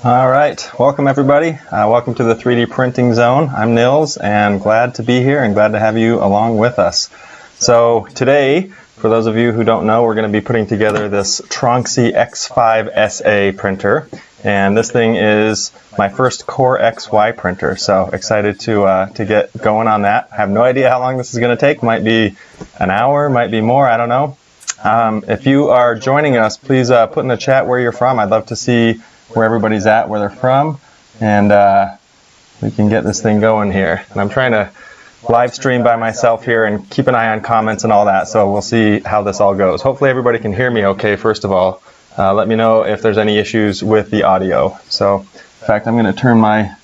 All right, welcome everybody. Welcome to the 3D Printing Zone. I'm Nils and glad to be here and glad to have you along with us. So today, for those of you who don't know, we're going to be putting together this Tronxy X5SA printer. And this thing is my first CoreXY printer, so excited to get going on that. I have no idea how long this is going to take. Might be an hour, might be more, I don't know. If you are joining us, please put in the chat where you're from. I'd love to see where everybody's at, where they're from, and we can get this thing going here. And I'm trying to live stream by myself here and keep an eye on comments and all that, so we'll see how this all goes. Hopefully everybody can hear me okay, first of all. Let me know if there's any issues with the audio. So, in fact, I'm going to turn my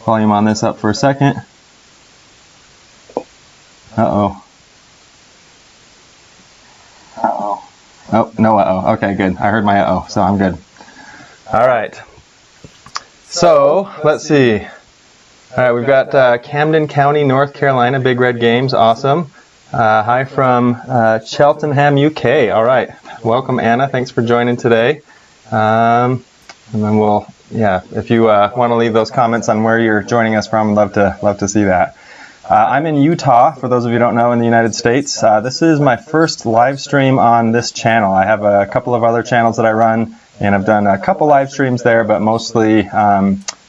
volume on this up for a second. Uh-oh. Uh-oh. Oh, no uh-oh. Okay, good. I heard my uh-oh, so I'm good. All right. So, let's see. All right, we've got Camden County, North Carolina, Big Red Games. Awesome. Hi from Cheltenham, UK. All right. Welcome, Anna. Thanks for joining today. And then we'll, if you want to leave those comments on where you're joining us from, I'd love to see that. I'm in Utah, for those of you who don't know, in the United States. This is my first live stream on this channel. I have a couple of other channels that I run, and I've done a couple live streams there, but mostly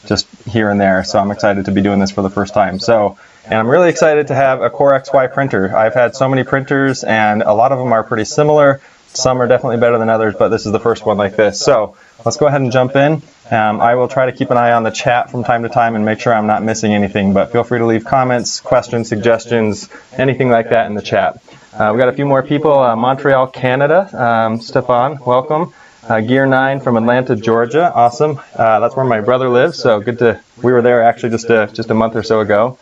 just here and there. So I'm excited to be doing this for the first time. And I'm really excited to have a CoreXY printer. I've had so many printers, and a lot of them are pretty similar. Some are definitely better than others, but this is the first one like this. So let's go ahead and jump in. I will try to keep an eye on the chat from time to time and make sure I'm not missing anything, but feel free to leave comments, questions, suggestions, anything like that in the chat. We've got a few more people. Montreal, Canada. Stefan, welcome. Gear 9 from Atlanta, Georgia. Awesome. That's where my brother lives, so good to. We were there actually just a month or so ago.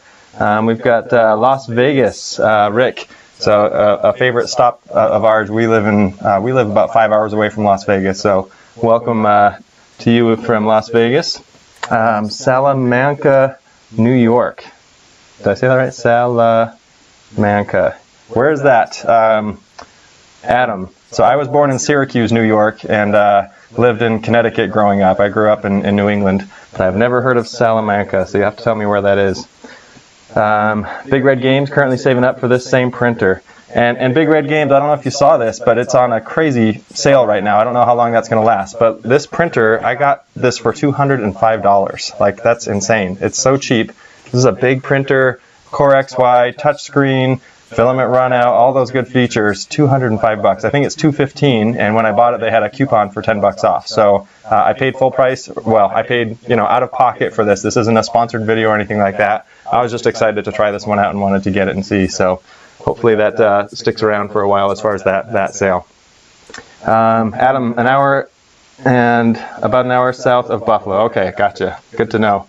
We've got Las Vegas, Rick. So a favorite stop of ours. We live about 5 hours away from Las Vegas. So welcome to you from Las Vegas. Salamanca, New York. Did I say that right? Salamanca. Where is that? Adam. So I was born in Syracuse, New York, and lived in Connecticut growing up. I grew up in New England, but I've never heard of Salamanca, so you have to tell me where that is. Big Red Games, currently saving up for this same printer. And Big Red Games, I don't know if you saw this, but it's on a crazy sale right now. I don't know how long that's going to last, but this printer, I got this for $205. Like, that's insane. It's so cheap. This is a big printer, CoreXY, touchscreen, filament run out, all those good features, $205. I think it's $215, and when I bought it, they had a coupon for $10 off. So I paid full price. Well, I paid, out of pocket for this. This isn't a sponsored video or anything like that. I was just excited to try this one out and wanted to get it and see. So hopefully that sticks around for a while as far as that sale. Adam, about an hour south of Buffalo. Okay, gotcha. Good to know.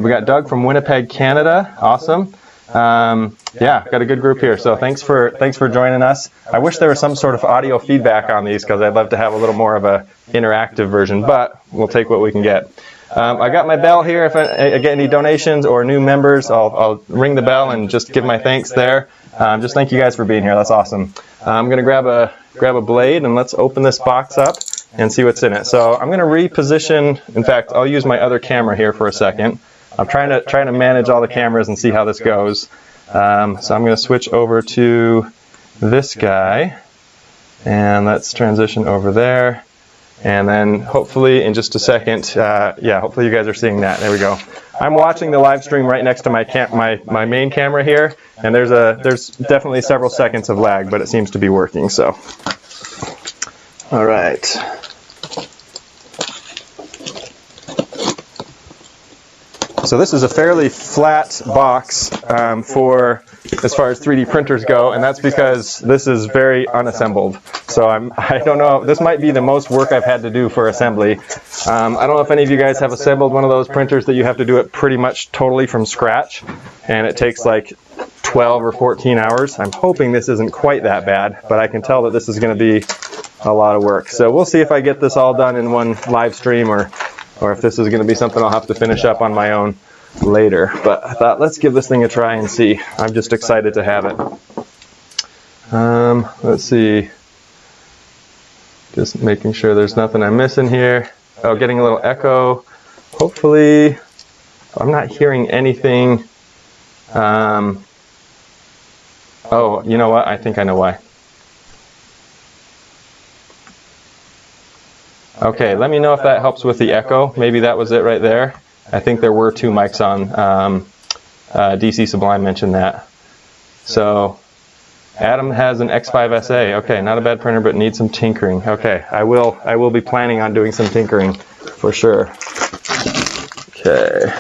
We got Doug from Winnipeg, Canada. Awesome. Got a good group here, so thanks for joining us. I wish there was some sort of audio feedback on these, because I'd love to have a little more of a interactive version, but we'll take what we can get. I got my bell here. If I get any donations or new members, I'll ring the bell and just give my thanks there. Just thank you guys for being here. That's awesome. I'm going to grab a blade, and let's open this box up and see what's in it. So I'm going to reposition. In fact, I'll use my other camera here for a second. I'm trying to manage all the cameras and see how this goes. So I'm going to switch over to this guy, and let's transition over there. And then hopefully in just a second, hopefully you guys are seeing that. There we go. I'm watching the live stream right next to my main camera here, and there's definitely several seconds of lag, but it seems to be working. So, all right. So this is a fairly flat box for as far as 3D printers go, and that's because this is very unassembled. So I don't know, this might be the most work I've had to do for assembly. I don't know if any of you guys have assembled one of those printers that you have to do it pretty much totally from scratch, and it takes like 12 or 14 hours. I'm hoping this isn't quite that bad, but I can tell that this is going to be a lot of work. So we'll see if I get this all done in one live stream, or if this is going to be something I'll have to finish up on my own later. But I thought, let's give this thing a try and see. I'm just excited to have it. Let's see. Just making sure there's nothing I'm missing here. Oh, getting a little echo. Hopefully, I'm not hearing anything. Oh, you know what? I think I know why. Okay, let me know if that helps with the echo. Maybe that was it right there. I think there were 2 mics on. DC Sublime mentioned that. So, Adam has an X5SA. Okay, not a bad printer, but needs some tinkering. Okay, I will be planning on doing some tinkering for sure. Okay,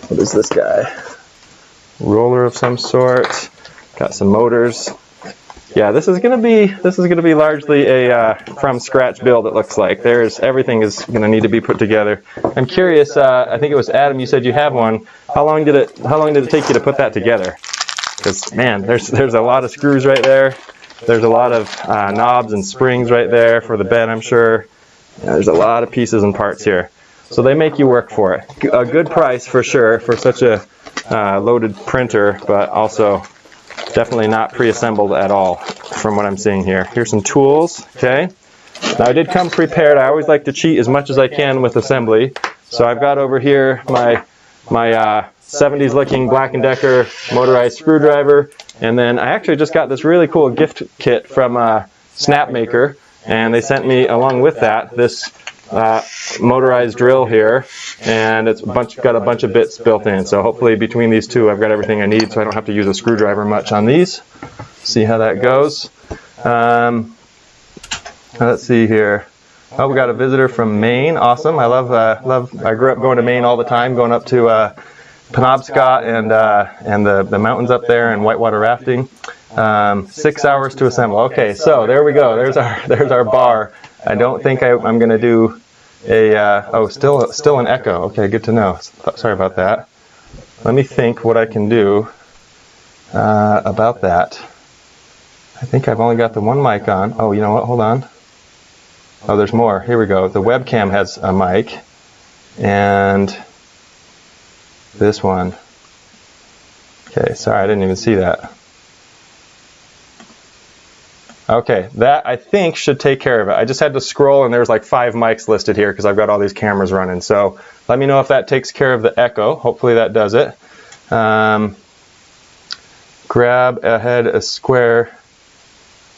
what is this guy? Roller of some sort. Got some motors. Yeah, this is gonna be largely a from scratch build. It looks like everything is gonna need to be put together. I'm curious. I think it was Adam. You said you have one. How long did it take you to put that together? Because man, there's a lot of screws right there. There's a lot of knobs and springs right there for the bed, I'm sure. Yeah, there's a lot of pieces and parts here. So they make you work for it. A good price for sure for such a loaded printer, but also definitely not pre-assembled at all from what I'm seeing here. Here's some tools, okay? Now I did come prepared. I always like to cheat as much as I can with assembly. So I've got over here my 70s looking Black & Decker motorized screwdriver, and then I actually just got this really cool gift kit from Snapmaker, and they sent me along with that this motorized drill here, and it's got a bunch of bits built in. So hopefully between these two I've got everything I need, so I don't have to use a screwdriver much on these. See how that goes. Let's see here. Oh, we got a visitor from Maine. Awesome. I grew up going to Maine all the time, going up to Penobscot and the mountains up there and whitewater rafting. 6 hours to assemble. Okay, so there we go. There's our bar. I don't think I'm going to do a still an echo. Okay, good to know. Sorry about that. Let me think what I can do about that. I think I've only got the one mic on. Oh, you know what? Hold on. Oh, there's more. Here we go. The webcam has a mic, and this one. Okay, sorry, I didn't even see that. Okay, that I think should take care of it. I just had to scroll and there's like 5 mics listed here because I've got all these cameras running. So let me know if that takes care of the echo. Hopefully that does it. Grab a square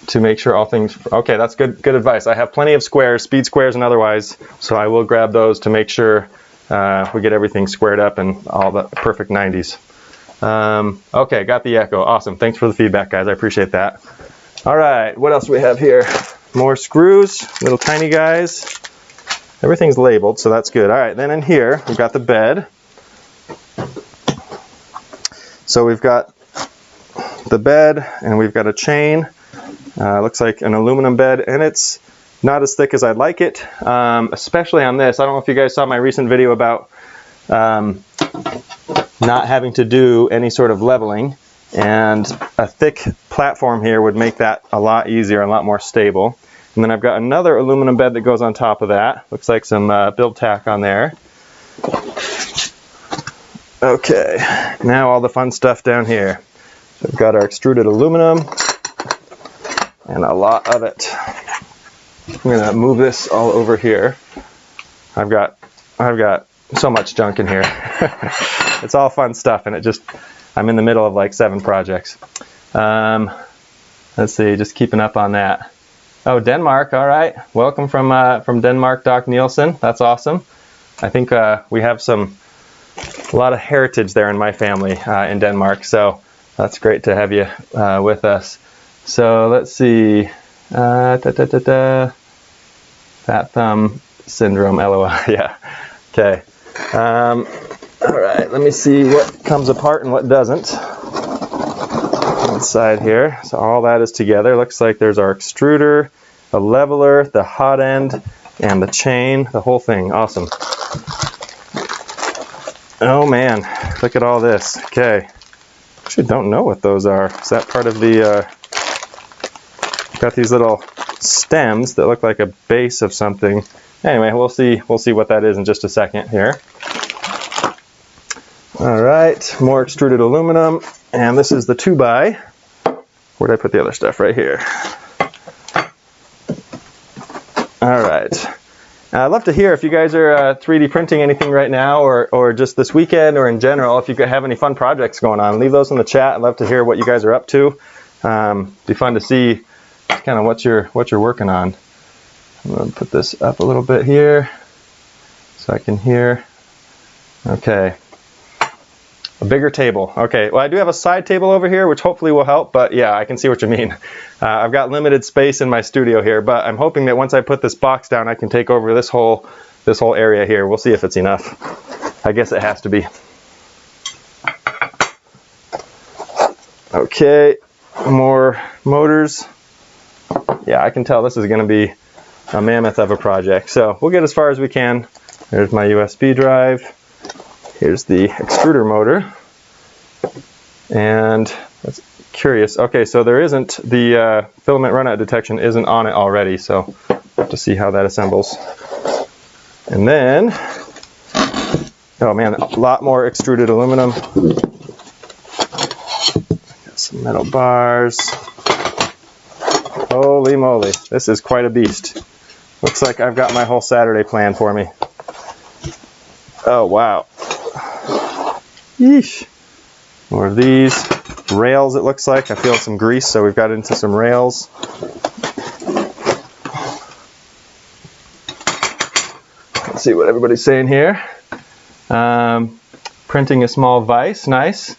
to make sure all things, okay, that's good advice. I have plenty of squares, speed squares and otherwise, so I will grab those to make sure we get everything squared up and all the perfect 90s. Okay, got the echo. Awesome. Thanks for the feedback, guys. I appreciate that. All right, what else do we have here? More screws, little tiny guys. Everything's labeled, so that's good. All right, then in here, we've got the bed. So we've got the bed, and we've got a chain. Looks like an aluminum bed, and it's not as thick as I'd like it, especially on this. I don't know if you guys saw my recent video about not having to do any sort of leveling. And a thick platform here would make that a lot easier, a lot more stable. And then I've got another aluminum bed that goes on top of that. Looks like some build tack on there. Okay, now all the fun stuff down here. So we've got our extruded aluminum and a lot of it. I'm gonna move this all over here. I've got so much junk in here. It's all fun stuff, and I'm in the middle of like 7 projects. Let's see, just keeping up on that. Oh, Denmark, all right. Welcome from Denmark, Doc Nielsen. That's awesome. I think we have a lot of heritage there in my family in Denmark, so that's great to have you with us. So let's see. Fat thumb syndrome, LOL. Yeah. Okay. All right, let me see what comes apart and what doesn't. Inside here, so all that is together. Looks like there's our extruder, a leveler, the hot end, and the chain, the whole thing. Awesome. Oh man, look at all this. Okay, actually don't know what those are. Is that part of the? Got these little stems that look like a base of something. Anyway, we'll see what that is in just a second here. All right, more extruded aluminum, and this is the 2x. Where'd I put the other stuff? Right here. All right, I'd love to hear if you guys are 3D printing anything right now, or just this weekend, or in general, if you have any fun projects going on. Leave those in the chat. I'd love to hear what you guys are up to. Be fun to see kind of what you're working on. I'm going to put this up a little bit here so I can hear. Okay. A bigger table. Okay, well, I do have a side table over here, which hopefully will help, but yeah, I can see what you mean. I've got limited space in my studio here, but I'm hoping that once I put this box down, I can take over this whole area here. We'll see if it's enough. I guess it has to be. Okay, more motors. Yeah, I can tell this is going to be a mammoth of a project, so we'll get as far as we can. There's my USB drive. Here's the extruder motor, and that's curious. Okay, so there isn't, the filament runout detection isn't on it already, so we'll have to see how that assembles. And then, oh man, a lot more extruded aluminum. Got some metal bars. Holy moly, this is quite a beast. Looks like I've got my whole Saturday planned for me. Oh wow. Yeesh. More of these. Rails, it looks like. I feel some grease, so we've got into some rails. Let's see what everybody's saying here. Printing a small vise, nice.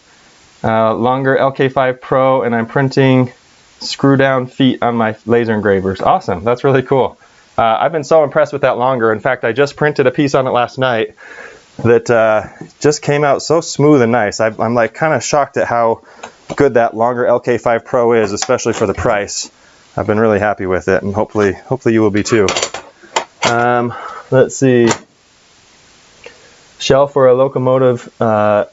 Longer LK5 Pro, and I'm printing screw-down feet on my laser engravers. Awesome, that's really cool. I've been so impressed with that longer. In fact, I just printed a piece on it last night that just came out so smooth and nice. I'm like kind of shocked at how good that longer LK5 Pro is, especially for the price. I've been really happy with it, and hopefully you will be too. Let's see. Shell for a locomotive HO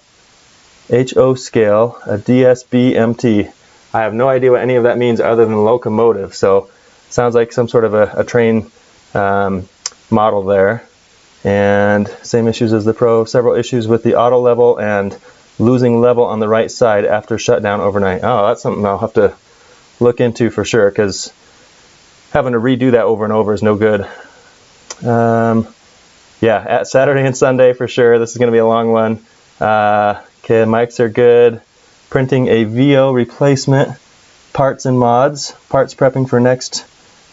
scale, a DSB MT. I have no idea what any of that means other than locomotive, so sounds like some sort of a train model there. And same issues as the Pro, several issues with the auto level and losing level on the right side after shutdown overnight. Oh, that's something I'll have to look into for sure, because having to redo that over and over is no good. Yeah, at Saturday and Sunday for sure. This is going to be a long one. Okay, mics are good. Printing a VO replacement, parts and mods, parts prepping for next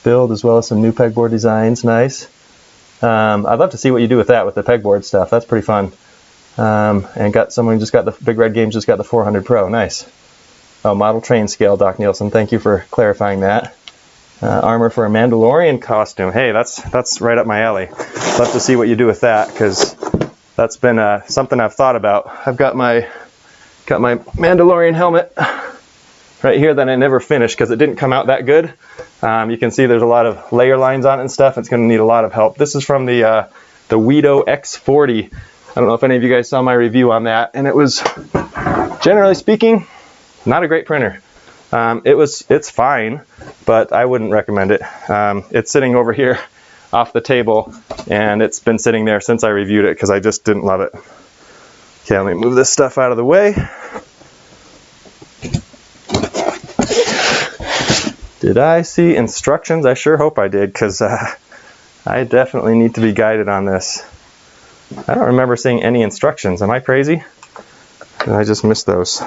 build, as well as some new pegboard designs. Nice. I'd love to see what you do with that, with the pegboard stuff. That's pretty fun. And someone just got the Big Red Games just got the 400 Pro. Nice. Oh, model train scale, Doc Nielsen. Thank you for clarifying that. Armor for a Mandalorian costume. Hey, that's right up my alley. Love to see what you do with that, because that's been something I've thought about. I've got my Mandalorian helmet right here that I never finished because it didn't come out that good. You can see there's a lot of layer lines on it and stuff. It's going to need a lot of help. This is from the Weedo X40. I don't know if any of you guys saw my review on that, and it was, generally speaking, not a great printer. It's fine, but I wouldn't recommend it. It's sitting over here off the table, and it's been sitting there since I reviewed it because I just didn't love it. Okay, let me move this stuff out of the way. Did I see instructions? I sure hope I did, because I definitely need to be guided on this. I don't remember seeing any instructions. Am I crazy? Did I just miss those?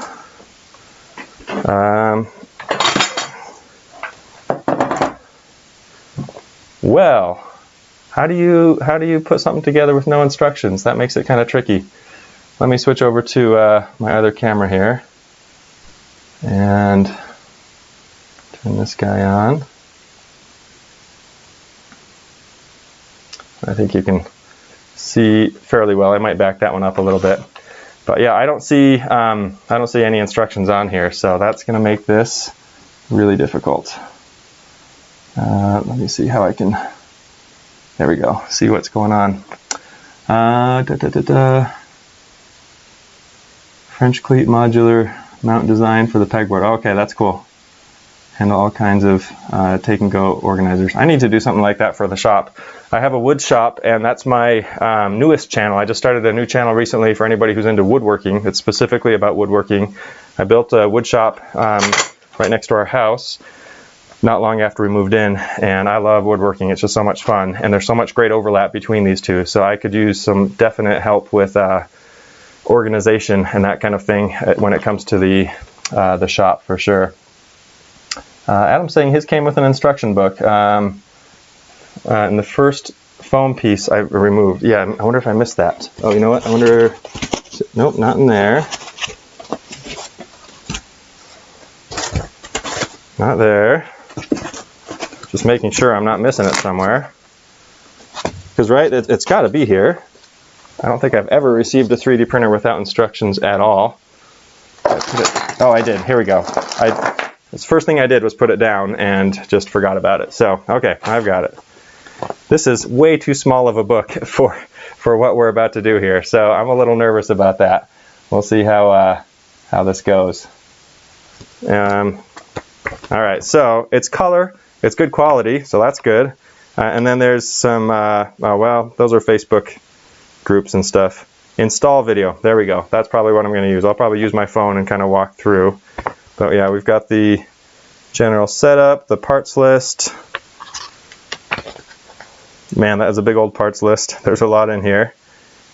Well, how do you put something together with no instructions? That makes it kind of tricky. Let me switch over to my other camera here and turn this guy on. I think you can see fairly well. I might back that one up a little bit, but yeah, I don't see any instructions on here, so that's going to make this really difficult. Let me see how I can. There we go. See what's going on. French cleat modular mount design for the pegboard. Okay, that's cool. Handle all kinds of take and go organizers. I need to do something like that for the shop. I have a wood shop, and that's my newest channel. I just started a new channel recently for anybody who's into woodworking. It's specifically about woodworking. I built a wood shop right next to our house. not long after we moved in, and I love woodworking. It's just so much fun, and there's so much great overlap between these two, so I could use some definite help with organization and that kind of thing when it comes to the shop for sure. Adam's saying his came with an instruction book, and the first foam piece I removed. Yeah, I wonder if I missed that. Oh, you know what? I wonder. Nope, not in there. Not there. Just making sure I'm not missing it somewhere. Because, right, it's got to be here. I don't think I've ever received a 3D printer without instructions at all. Oh, I did. Here we go. The first thing I did was put it down and just forgot about it. So, okay, I've got it. This is way too small of a book for what we're about to do here. So I'm a little nervous about that. We'll see how this goes. All right, so it's color. It's good quality, so that's good. And then there's some, oh, well, those are Facebook groups and stuff. Install video. There we go. That's probably what I'm going to use. I'll probably use my phone and kind of walk through. But yeah, we've got the general setup, the parts list. Man, that is a big old parts list. There's a lot in here.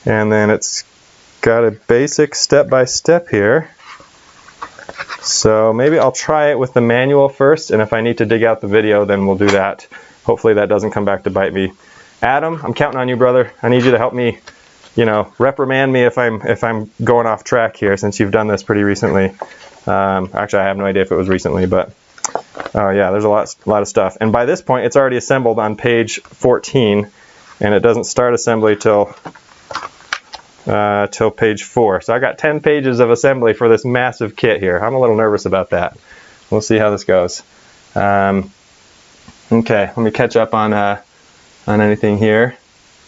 And then it's got a basic step-by-step here. So maybe I'll try it with the manual first, and if I need to dig out the video, then we'll do that. Hopefully that doesn't come back to bite me. Adam, I'm counting on you, brother. I need you to help me, you know, reprimand me if I'm going off track here, since you've done this pretty recently. Actually, I have no idea if it was recently, but oh yeah, there's a lot of stuff. And by this point, it's already assembled on page 14, and it doesn't start assembly till page 4. So I got 10 pages of assembly for this massive kit here. I'm a little nervous about that. We'll see how this goes. Okay, let me catch up on anything here.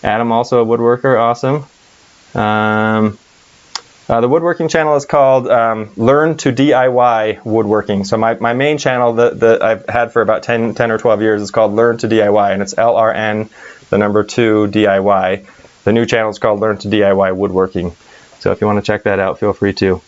Adam, also a woodworker, awesome. The woodworking channel is called Learn to DIY Woodworking. So my main channel that I've had for about 10 or 12 years is called Learn to DIY, and it's LRN, the number 2, DIY. The new channel is called Learn to DIY Woodworking. So if you want to check that out, feel free to.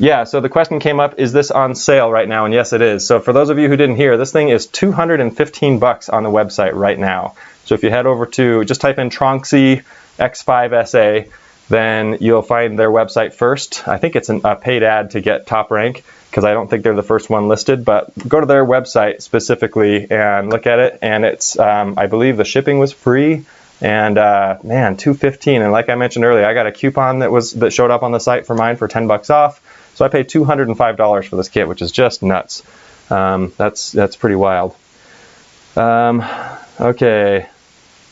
Yeah, so the question came up, is this on sale right now? And yes, it is. So for those of you who didn't hear, this thing is $215 on the website right now. So if you head over to, just type in Tronxy X5SA, then you'll find their website first. I think it's a paid ad to get top rank, because I don't think they're the first one listed, but go to their website specifically and look at it, and it's, I believe the shipping was free, and man, $215, and like I mentioned earlier, I got a coupon that showed up on the site for mine for 10 bucks off, so I paid $205 for this kit, which is just nuts. That's pretty wild. Okay,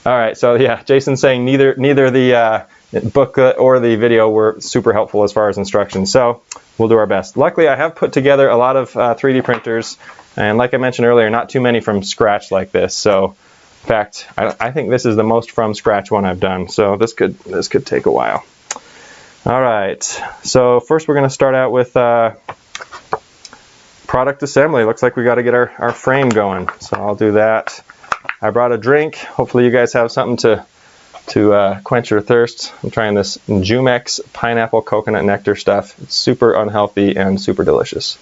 all right, so yeah, Jason's saying neither the booklet or the video were super helpful as far as instructions, so we'll do our best. Luckily, I have put together a lot of 3D printers, and like I mentioned earlier, not too many from scratch like this. So, in fact, I think this is the most from scratch one I've done. So this could take a while. All right. So first, we're going to start out with product assembly. Looks like we got to get our frame going. So I'll do that. I brought a drink. Hopefully, you guys have something to quench your thirst. I'm trying this Jumex pineapple coconut nectar stuff. It's super unhealthy and super delicious.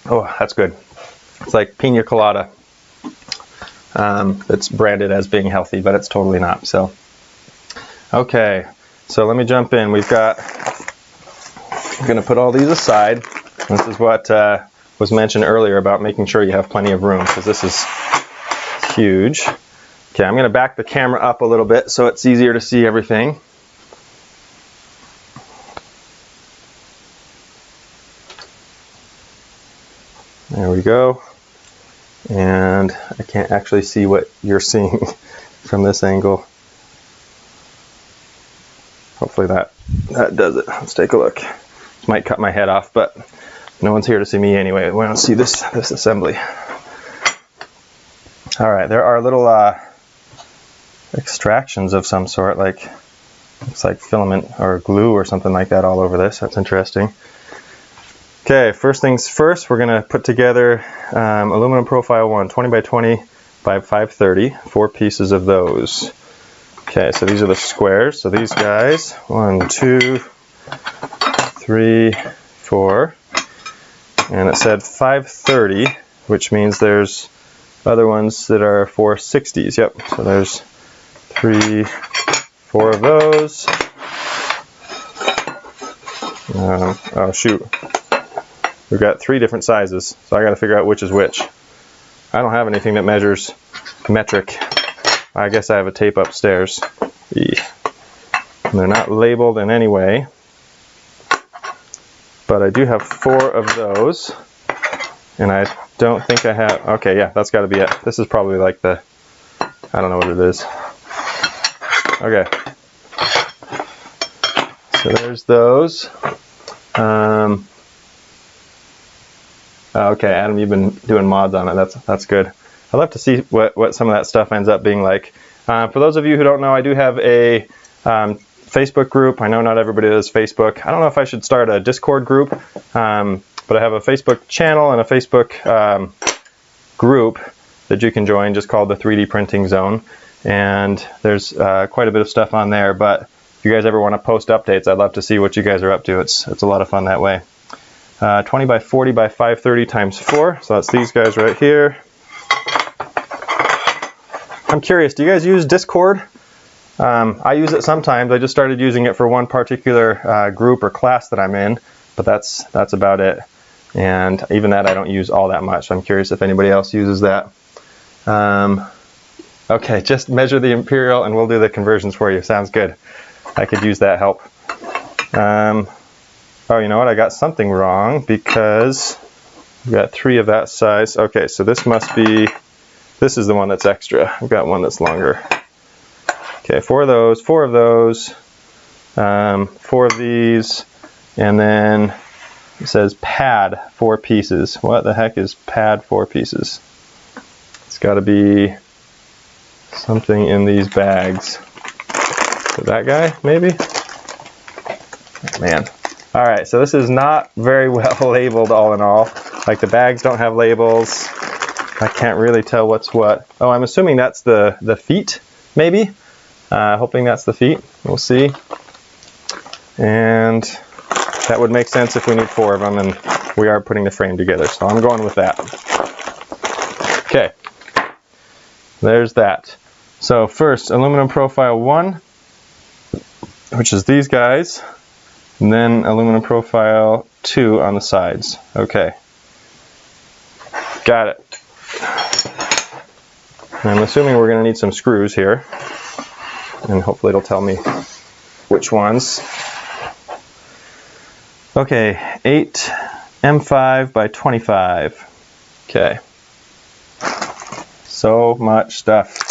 Oh, that's good. It's like pina colada. It's branded as being healthy, but it's totally not. So, okay. So let me jump in. I'm going to put all these aside. This is what was mentioned earlier about making sure you have plenty of room, because this is huge. Okay, I'm going to back the camera up a little bit so it's easier to see everything. There we go. And I can't actually see what you're seeing from this angle. Hopefully that does it. Let's take a look. This might cut my head off, but no one's here to see me anyway. We want to see this assembly. All right, there are little extractions of some sort, like looks like filament or glue or something like that all over this. That's interesting. Okay, first things first, we're going to put together aluminum profile 1, 20 by 20 by 530, 4 pieces of those. Okay, so these are the squares. So these guys, 1, 2, 3, 4. and it said 530, which means there's other ones that are 460s. Yep, so there's 3, 4 of those. Oh shoot, we've got 3 different sizes, so I got to figure out which is which. I don't have anything that measures metric. I guess I have a tape upstairs. And they're not labeled in any way, but I do have 4 of those, and I don't think I have, okay, yeah, that's got to be it. This is probably like the, I don't know what it is. Okay, so there's those. Okay, Adam, you've been doing mods on it. That's good. I'd love to see what some of that stuff ends up being like. For those of you who don't know, I do have a Facebook group. I know not everybody does Facebook. I don't know if I should start a Discord group, but I have a Facebook channel and a Facebook group that you can join, just called the 3D Printing Zone. And there's quite a bit of stuff on there, but if you guys ever want to post updates, I'd love to see what you guys are up to. It's a lot of fun that way. 20 by 40 by 530 times 4, so that's these guys right here. I'm curious, do you guys use Discord? I use it sometimes. I just started using it for one particular group or class that I'm in, but that's about it. And even that I don't use all that much. I'm curious if anybody else uses that. Okay, just measure the imperial and we'll do the conversions for you. Sounds good. I could use that help. Oh, you know what? I got something wrong because we've got 3 of that size. Okay, so this must be, this is the one that's extra. I've got one that's longer. Okay, 4 of those, 4 of those, 4 of these, and then it says pad 4 pieces. What the heck is pad 4 pieces? It's got to be something in these bags. So that guy, maybe? Oh, man. All right, so this is not very well labeled all in all. Like the bags don't have labels. I can't really tell what's what. Oh, I'm assuming that's the feet, maybe? Hoping that's the feet. We'll see. And that would make sense if we need 4 of them, and we are putting the frame together, so I'm going with that. Okay, there's that. So first, aluminum profile 1, which is these guys, and then aluminum profile 2 on the sides. Okay, got it. And I'm assuming we're going to need some screws here, and hopefully it'll tell me which ones. Okay, 8 M5 by 25. Okay, so much stuff.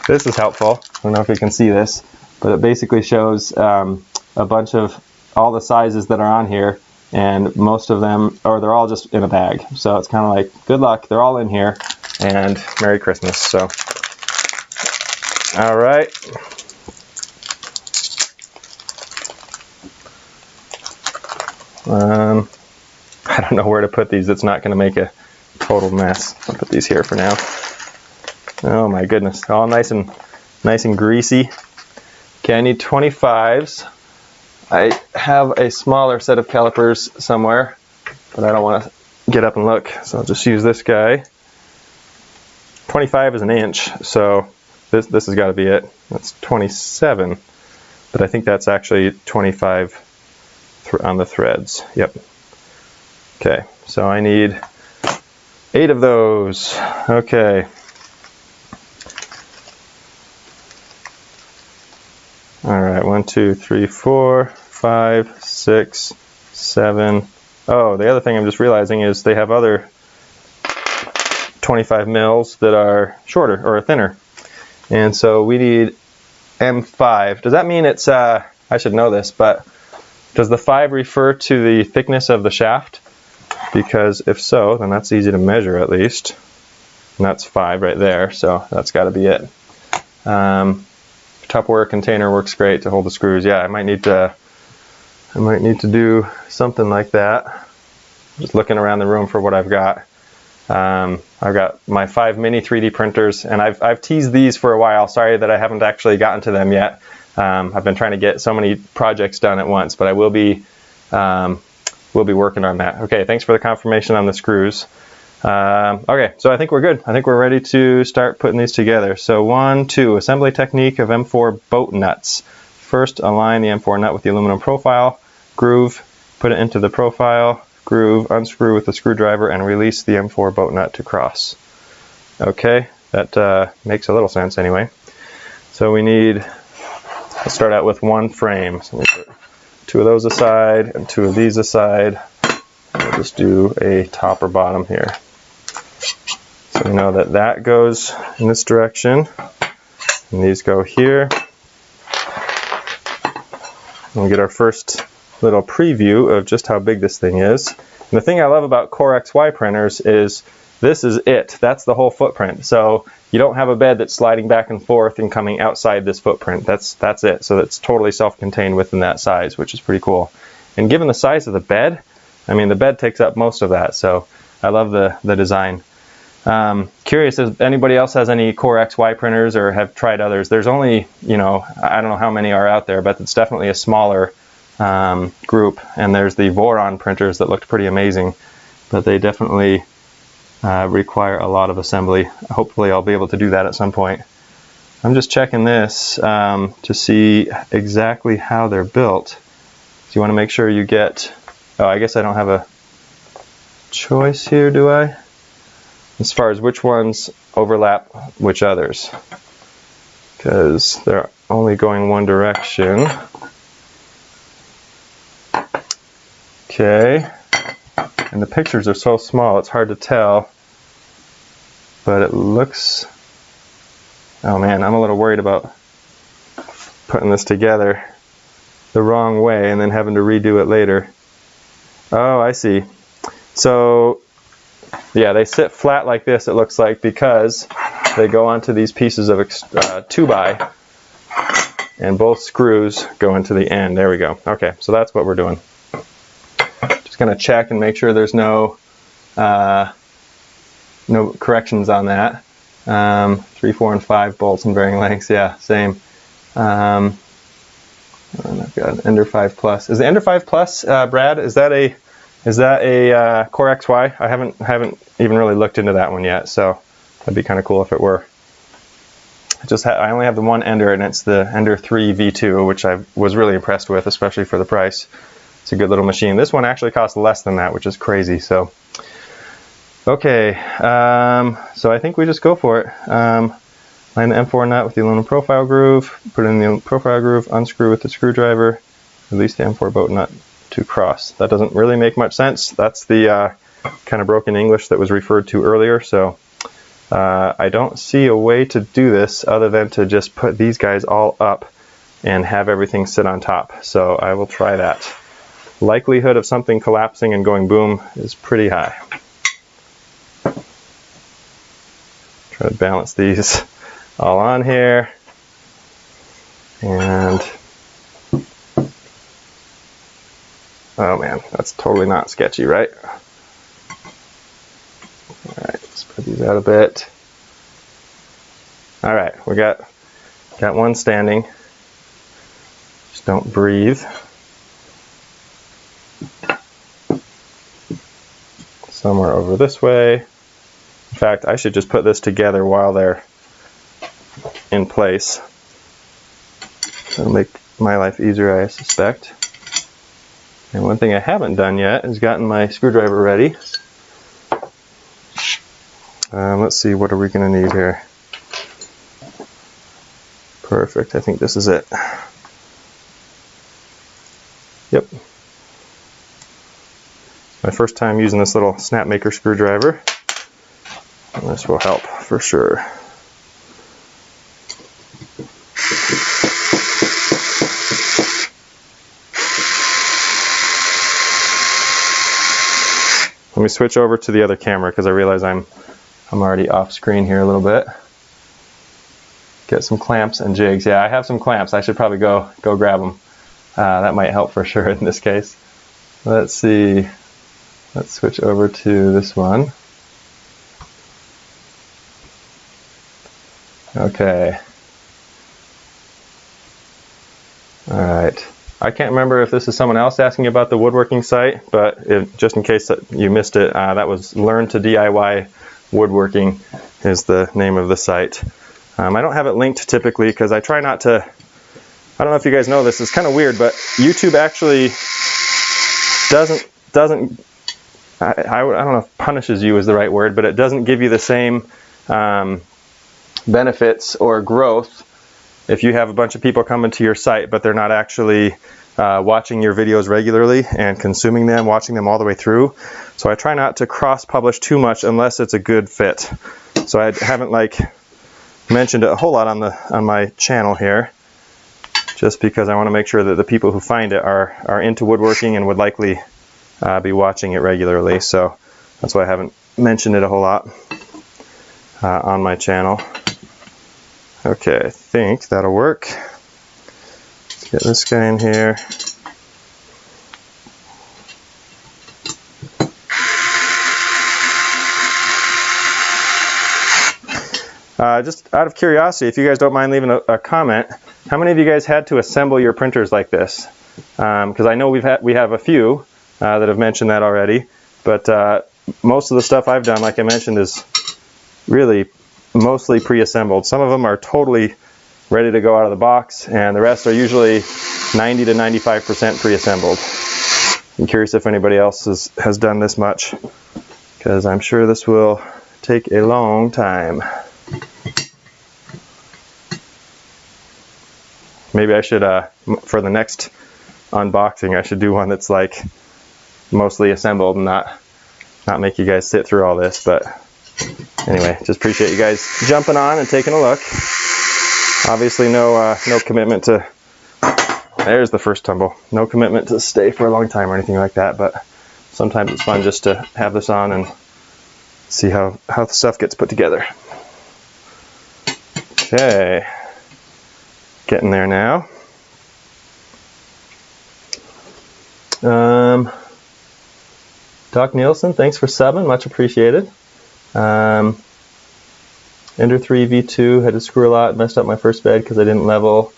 This is helpful. I don't know if you can see this, but it basically shows a bunch of all the sizes that are on here, and most of them, or they're all just in a bag. So it's kind of like, good luck, they're all in here, and Merry Christmas. So, all right. I don't know where to put these. It's not going to make a total mess. I'll put these here for now. Oh my goodness, all nice and greasy. Okay, I need 25s. I have a smaller set of calipers somewhere, but I don't want to get up and look, so I'll just use this guy. 25 is an inch, so this has got to be it. That's 27, but I think that's actually 25 on the threads. Yep. Okay, so I need 8 of those. Okay. All right, 1, 2, 3, 4, 5, 6, 7. Oh, the other thing I'm just realizing is they have other 25 mils that are shorter or thinner. And so we need M5. Does that mean it's, I should know this, but does the 5 refer to the thickness of the shaft? Because if so, then that's easy to measure at least. And that's 5 right there, so that's got to be it. Tupperware container works great to hold the screws. Yeah, I might need to do something like that. Just looking around the room for what I've got. I've got my 5 mini 3D printers, and I've teased these for a while. Sorry that I haven't actually gotten to them yet. I've been trying to get so many projects done at once, but I will be we'll be working on that. Okay, thanks for the confirmation on the screws. Okay, so I think we're good. I think we're ready to start putting these together. So 1, 2, assembly technique of M4 boat nuts. First, align the M4 nut with the aluminum profile, groove, put it into the profile, groove, unscrew with the screwdriver, and release the M4 boat nut to cross. Okay, that makes a little sense anyway. So we need, let's start out with one frame. So we put 2 of those aside and 2 of these aside. We'll just do a top or bottom here. So we know that that goes in this direction, and these go here. And we get our first little preview of just how big this thing is. And the thing I love about CoreXY printers is this is it. That's the whole footprint. So you don't have a bed that's sliding back and forth and coming outside this footprint. That's it. So it's totally self-contained within that size, which is pretty cool. And given the size of the bed, I mean, the bed takes up most of that. So I love the design. Curious if anybody else has any CoreXY printers or have tried others. There's only, you know, I don't know how many are out there, but it's definitely a smaller group. And there's the Voron printers that looked pretty amazing, but they definitely require a lot of assembly. Hopefully I'll be able to do that at some point. I'm just checking this to see exactly how they're built. So you want to make sure you get, oh, I guess I don't have a choice here, do I? As far as which ones overlap which others, because they're only going one direction. Okay, and the pictures are so small it's hard to tell, but it looks, oh man, I'm a little worried about putting this together the wrong way and then having to redo it later. Oh, I see. So yeah, they sit flat like this, it looks like, because they go onto these pieces of 2x, and both screws go into the end. There we go. Okay, so that's what we're doing. Just going to check and make sure there's no corrections on that. 3, 4, and 5 bolts and bearing lengths. Yeah, same. And I've got Ender 5 Plus. Is the Ender 5 Plus, Brad? Is that a CoreXY? I haven't even really looked into that one yet, so that'd be kind of cool if it were. I only have the one Ender, and it's the Ender 3 V2, which I was really impressed with, especially for the price. It's a good little machine. This one actually costs less than that, which is crazy. So, okay, so I think we just go for it. Line the M4 nut with the aluminum profile groove, put it in the profile groove, unscrew with the screwdriver, release the M4 boat nut to cross. That doesn't really make much sense. That's the kind of broken English that was referred to earlier. So I don't see a way to do this other than to just put these guys all up and have everything sit on top. So I will try that. Likelihood of something collapsing and going boom is pretty high. Try to balance these all on here. And oh man, that's totally not sketchy, right? Alright, let's spread these out a bit. Alright, we got one standing. Just don't breathe. Somewhere over this way. In fact, I should just put this together while they're in place. It'll make my life easier, I suspect. And one thing I haven't done yet is gotten my screwdriver ready. Let's see, what are we going to need here? Perfect, I think this is it. Yep. My first time using this little snapmaker screwdriver. And this will help for sure. Let me switch over to the other camera because I realize I'm already off screen here a little bit. Get some clamps and jigs. Yeah, I have some clamps. I should probably go grab them. That might help for sure in this case. Let's see. Let's switch over to this one. Okay. All right. I can't remember if this is someone else asking about the woodworking site, but just in case that you missed it, that was Learn to DIY Woodworking is the name of the site. I don't have it linked typically because I try not to. I don't know if you guys know this. It's kind of weird, but YouTube actually doesn't. I don't know if punishes you is the right word, but it doesn't give you the same benefits or growth if you have a bunch of people coming to your site, but they're not actually watching your videos regularly and consuming them, watching them all the way through. So I try not to cross-publish too much unless it's a good fit. So I haven't like mentioned it a whole lot on my channel here, just because I want to make sure that the people who find it are into woodworking and would likely be watching it regularly. So that's why I haven't mentioned it a whole lot on my channel. Okay, I think that'll work. Let's get this guy in here. Just out of curiosity, if you guys don't mind leaving a comment, how many of you guys had to assemble your printers like this? Because I know we have a few that have mentioned that already, but most of the stuff I've done, like I mentioned, is really mostly pre-assembled. Some of them are totally ready to go out of the box, and the rest are usually 90 to 95% pre-assembled. I'm curious if anybody else has done this much, because I'm sure this will take a long time. Maybe I should, for the next unboxing, I should do one that's like mostly assembled and not make you guys sit through all this. But anyway, just appreciate you guys jumping on and taking a look. Obviously no commitment to, there's the first tumble, no commitment to stay for a long time or anything like that, but sometimes it's fun just to have this on and see how the stuff gets put together. Okay, getting there now. Doc Nielsen, thanks for subbing, much appreciated. Ender 3 V2 had to screw a lot, messed up my first bed because I didn't level,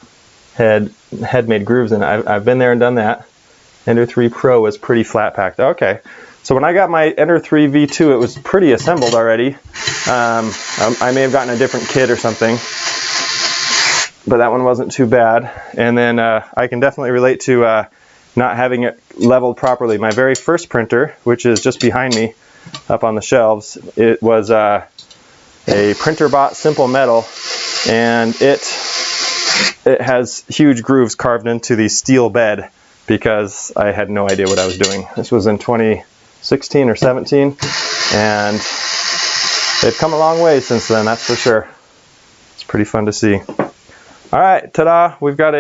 had made grooves in it. I've been there and done that. Ender 3 Pro was pretty flat packed. Okay, so when I got my Ender 3 V2, it was pretty assembled already. I may have gotten a different kit or something, but that one wasn't too bad. And then I can definitely relate to not having it leveled properly. My very first printer, which is just behind me up on the shelves, it was a printer bot simple metal, and it has huge grooves carved into the steel bed because I had no idea what I was doing. This was in 2016 or 17, and they've come a long way since then, that's for sure. It's pretty fun to see. All right, ta-da! We've got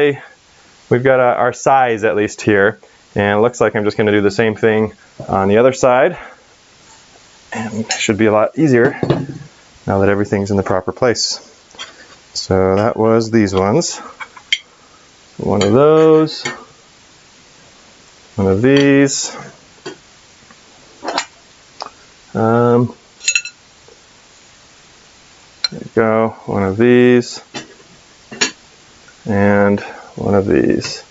our size at least here, and it looks like I'm just going to do the same thing on the other side, and it should be a lot easier now that everything's in the proper place. So that was these ones. One of those, one of these. There you go, one of these, and one of these.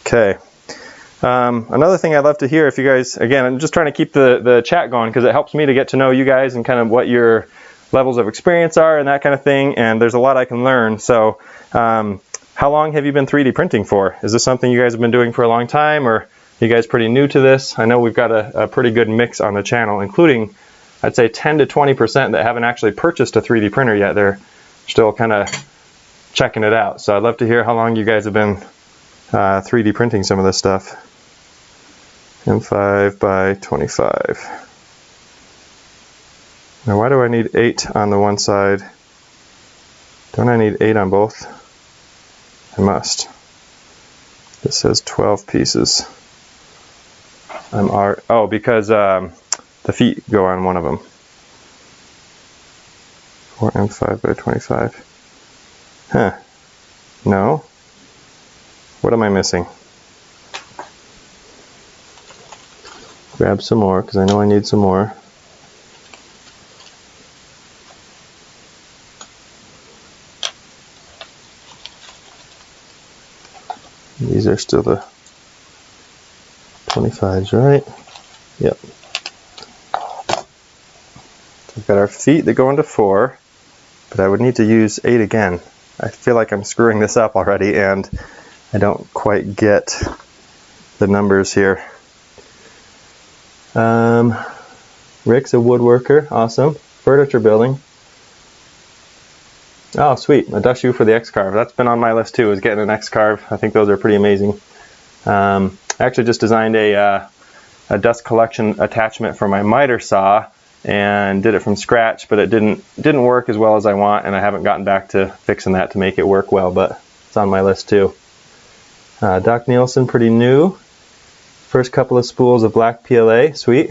Okay. Another thing I'd love to hear, if you guys, again, I'm just trying to keep the chat going because it helps me to get to know you guys and kind of what your levels of experience are and that kind of thing, and there's a lot I can learn. So how long have you been 3D printing for? Is this something you guys have been doing for a long time, or are you guys pretty new to this? I know we've got a pretty good mix on the channel, including, I'd say 10 to 20% that haven't actually purchased a 3D printer yet. They're still kind of checking it out. So I'd love to hear how long you guys have been 3D printing some of this stuff. M5 by 25. Now why do I need 8 on the one side? Don't I need 8 on both? I must. This says 12 pieces. Oh, because the feet go on one of them. 4 M5 by 25. Huh. No. What am I missing? Grab some more, because I know I need some more. These are still the 25s, right? Yep. We've got our feet that go into 4, but I would need to use 8 again. I feel like I'm screwing this up already, and I don't quite get the numbers here. Rick's a woodworker, awesome. Furniture building. Oh, sweet, a dust shoe for the X-Carve. That's been on my list too, is getting an X-Carve. I think those are pretty amazing. I actually just designed a dust collection attachment for my miter saw, and did it from scratch, but it didn't work as well as I want, and I haven't gotten back to fixing that to make it work well, but it's on my list too. Doc Nielsen, pretty new. First couple of spools of black PLA, sweet.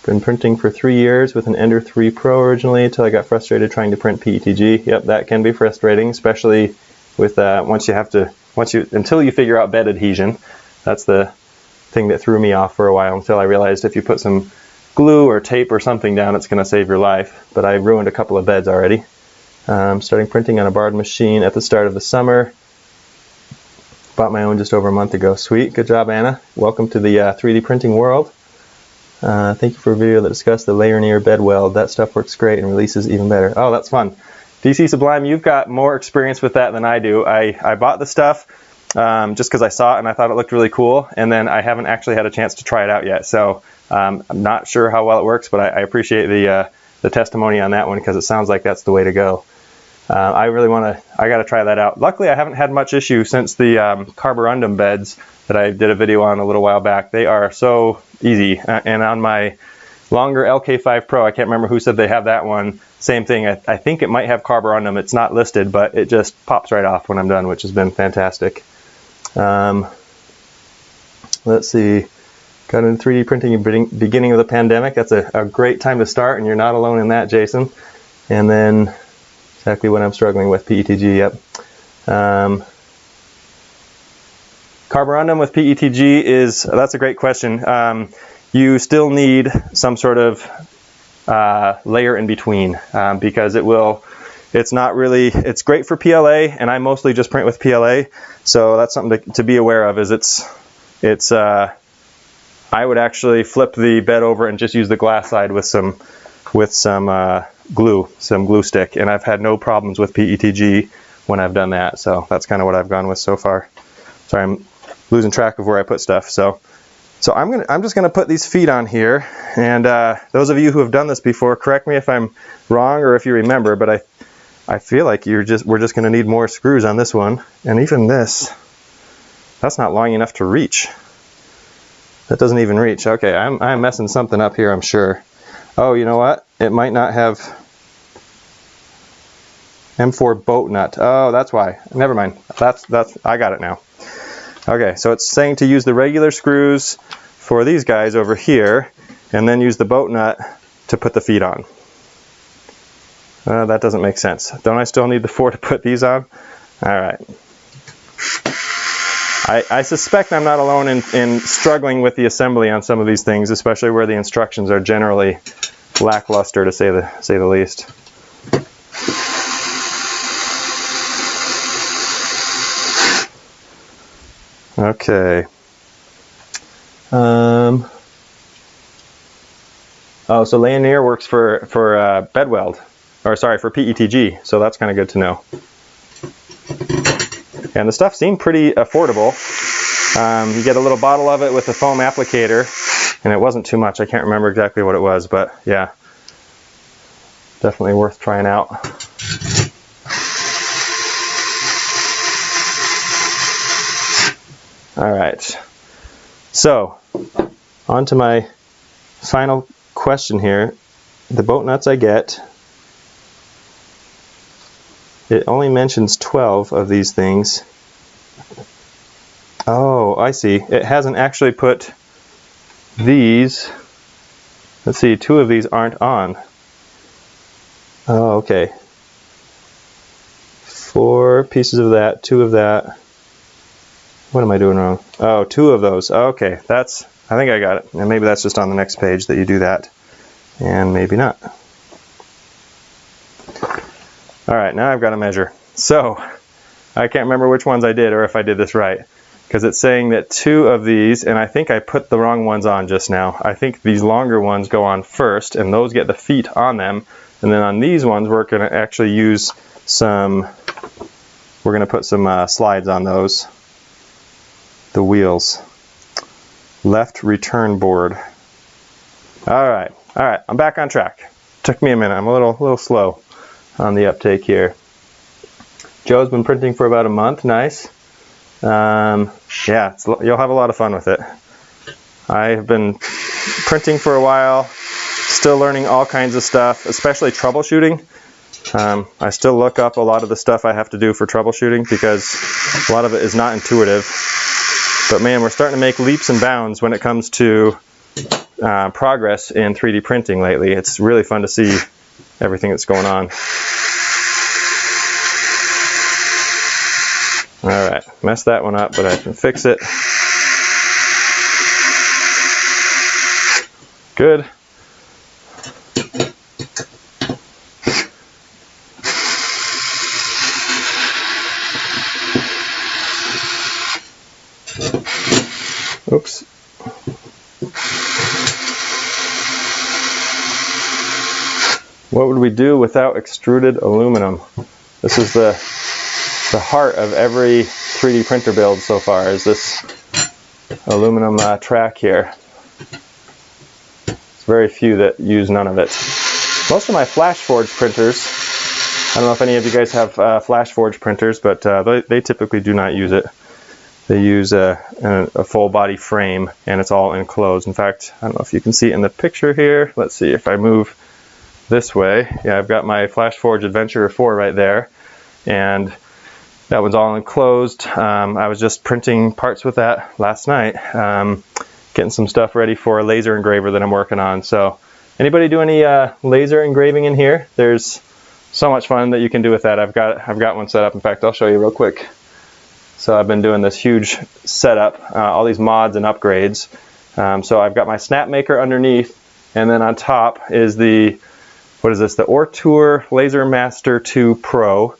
Been printing for 3 years with an Ender 3 Pro originally, until I got frustrated trying to print PETG. Yep, that can be frustrating, especially with until you figure out bed adhesion. That's the thing that threw me off for a while, until I realized if you put some glue or tape or something down, it's going to save your life. But I ruined a couple of beds already. Starting printing on a barred machine at the start of the summer. Bought my own just over a month ago. Sweet, good job, Anna. Welcome to the 3D printing world. Thank you for a video that discussed the layer near bed weld. That stuff works great and releases even better. Oh, that's fun. DC Sublime, you've got more experience with that than I do. I bought the stuff just because I saw it and I thought it looked really cool, and then I haven't actually had a chance to try it out yet. So I'm not sure how well it works, but I appreciate the testimony on that one, because it sounds like that's the way to go. I got to try that out. Luckily, I haven't had much issue since the carborundum beds that I did a video on a little while back. They are so easy. And on my longer LK5 Pro, I can't remember who said they have that one. Same thing. I think it might have carborundum. It's not listed, but it just pops right off when I'm done, which has been fantastic. Let's see. Got into 3D printing beginning of the pandemic. That's a great time to start, and you're not alone in that, Jason. And then exactly what I'm struggling with, PETG, yep. Carborundum with PETG that's a great question. You still need some sort of layer in between, because it's great for PLA, and I mostly just print with PLA, so that's something to be aware of. I would actually flip the bed over and just use the glass side with some glue stick, and I've had no problems with PETG when I've done that. So that's kind of what I've gone with so far. Sorry, I'm losing track of where I put stuff. So I'm just gonna put these feet on here, and those of you who have done this before, correct me if I'm wrong or if you remember, but I feel like we're just gonna need more screws on this one, and even that's not long enough to reach. That doesn't even reach. Okay, I'm messing something up here, I'm sure. Oh, you know what? It might not have M4 boat nut. Oh, that's why. Never mind. I got it now. Okay, so it's saying to use the regular screws for these guys over here, and then use the boat nut to put the feet on. That doesn't make sense. Don't I still need the 4 to put these on? All right. I suspect I'm not alone in struggling with the assembly on some of these things, especially where the instructions are generally lackluster, to say the least. Okay. Oh, so Layonier works for bed weld, or sorry, for PETG. So that's kind of good to know. And the stuff seemed pretty affordable. You get a little bottle of it with a foam applicator, and it wasn't too much. I can't remember exactly what it was, but yeah, definitely worth trying out. All right, so on to my final question here. The boat nuts I get, it only mentions 12 of these things. Oh, I see. It hasn't actually put these. Let's see, 2 of these aren't on. Oh, okay. 4 pieces of that, 2 of that. What am I doing wrong? Oh, 2 of those. Okay, I think I got it. And maybe that's just on the next page that you do that. And maybe not. All right, now I've got to measure. So I can't remember which ones I did or if I did this right, because it's saying that 2 of these, and I think I put the wrong ones on just now. I think these longer ones go on first, and those get the feet on them. And then on these ones, we're going to actually use some, we're going to put some slides on those, the wheels. Left return board. All right, I'm back on track. Took me a minute. I'm a little slow on the uptake here. Joe's been printing for about a month. Nice. Yeah, you'll have a lot of fun with it. I have been printing for a while, still learning all kinds of stuff, especially troubleshooting. I still look up a lot of the stuff I have to do for troubleshooting because a lot of it is not intuitive. But man, we're starting to make leaps and bounds when it comes to progress in 3D printing lately. It's really fun to see everything that's going on. Alright, messed that one up, but I can fix it. Good. Oops. What would we do without extruded aluminum? This is the heart of every 3D printer build so far, is this aluminum track here. There's very few that use none of it. Most of my FlashForge printers, I don't know if any of you guys have FlashForge printers, but they typically do not use it. They use a full body frame, and it's all enclosed. In fact, I don't know if you can see it in the picture here. Let's see if I move this way. Yeah, I've got my FlashForge Adventurer 4 right there, and that one's all enclosed. I was just printing parts with that last night, getting some stuff ready for a laser engraver that I'm working on. So anybody do any laser engraving in here? There's so much fun that you can do with that. I've got one set up. In fact, I'll show you real quick. So I've been doing this huge setup, all these mods and upgrades. So I've got my snap maker underneath, and then on top is the, what is this? The Ortour Laser Master 2 Pro.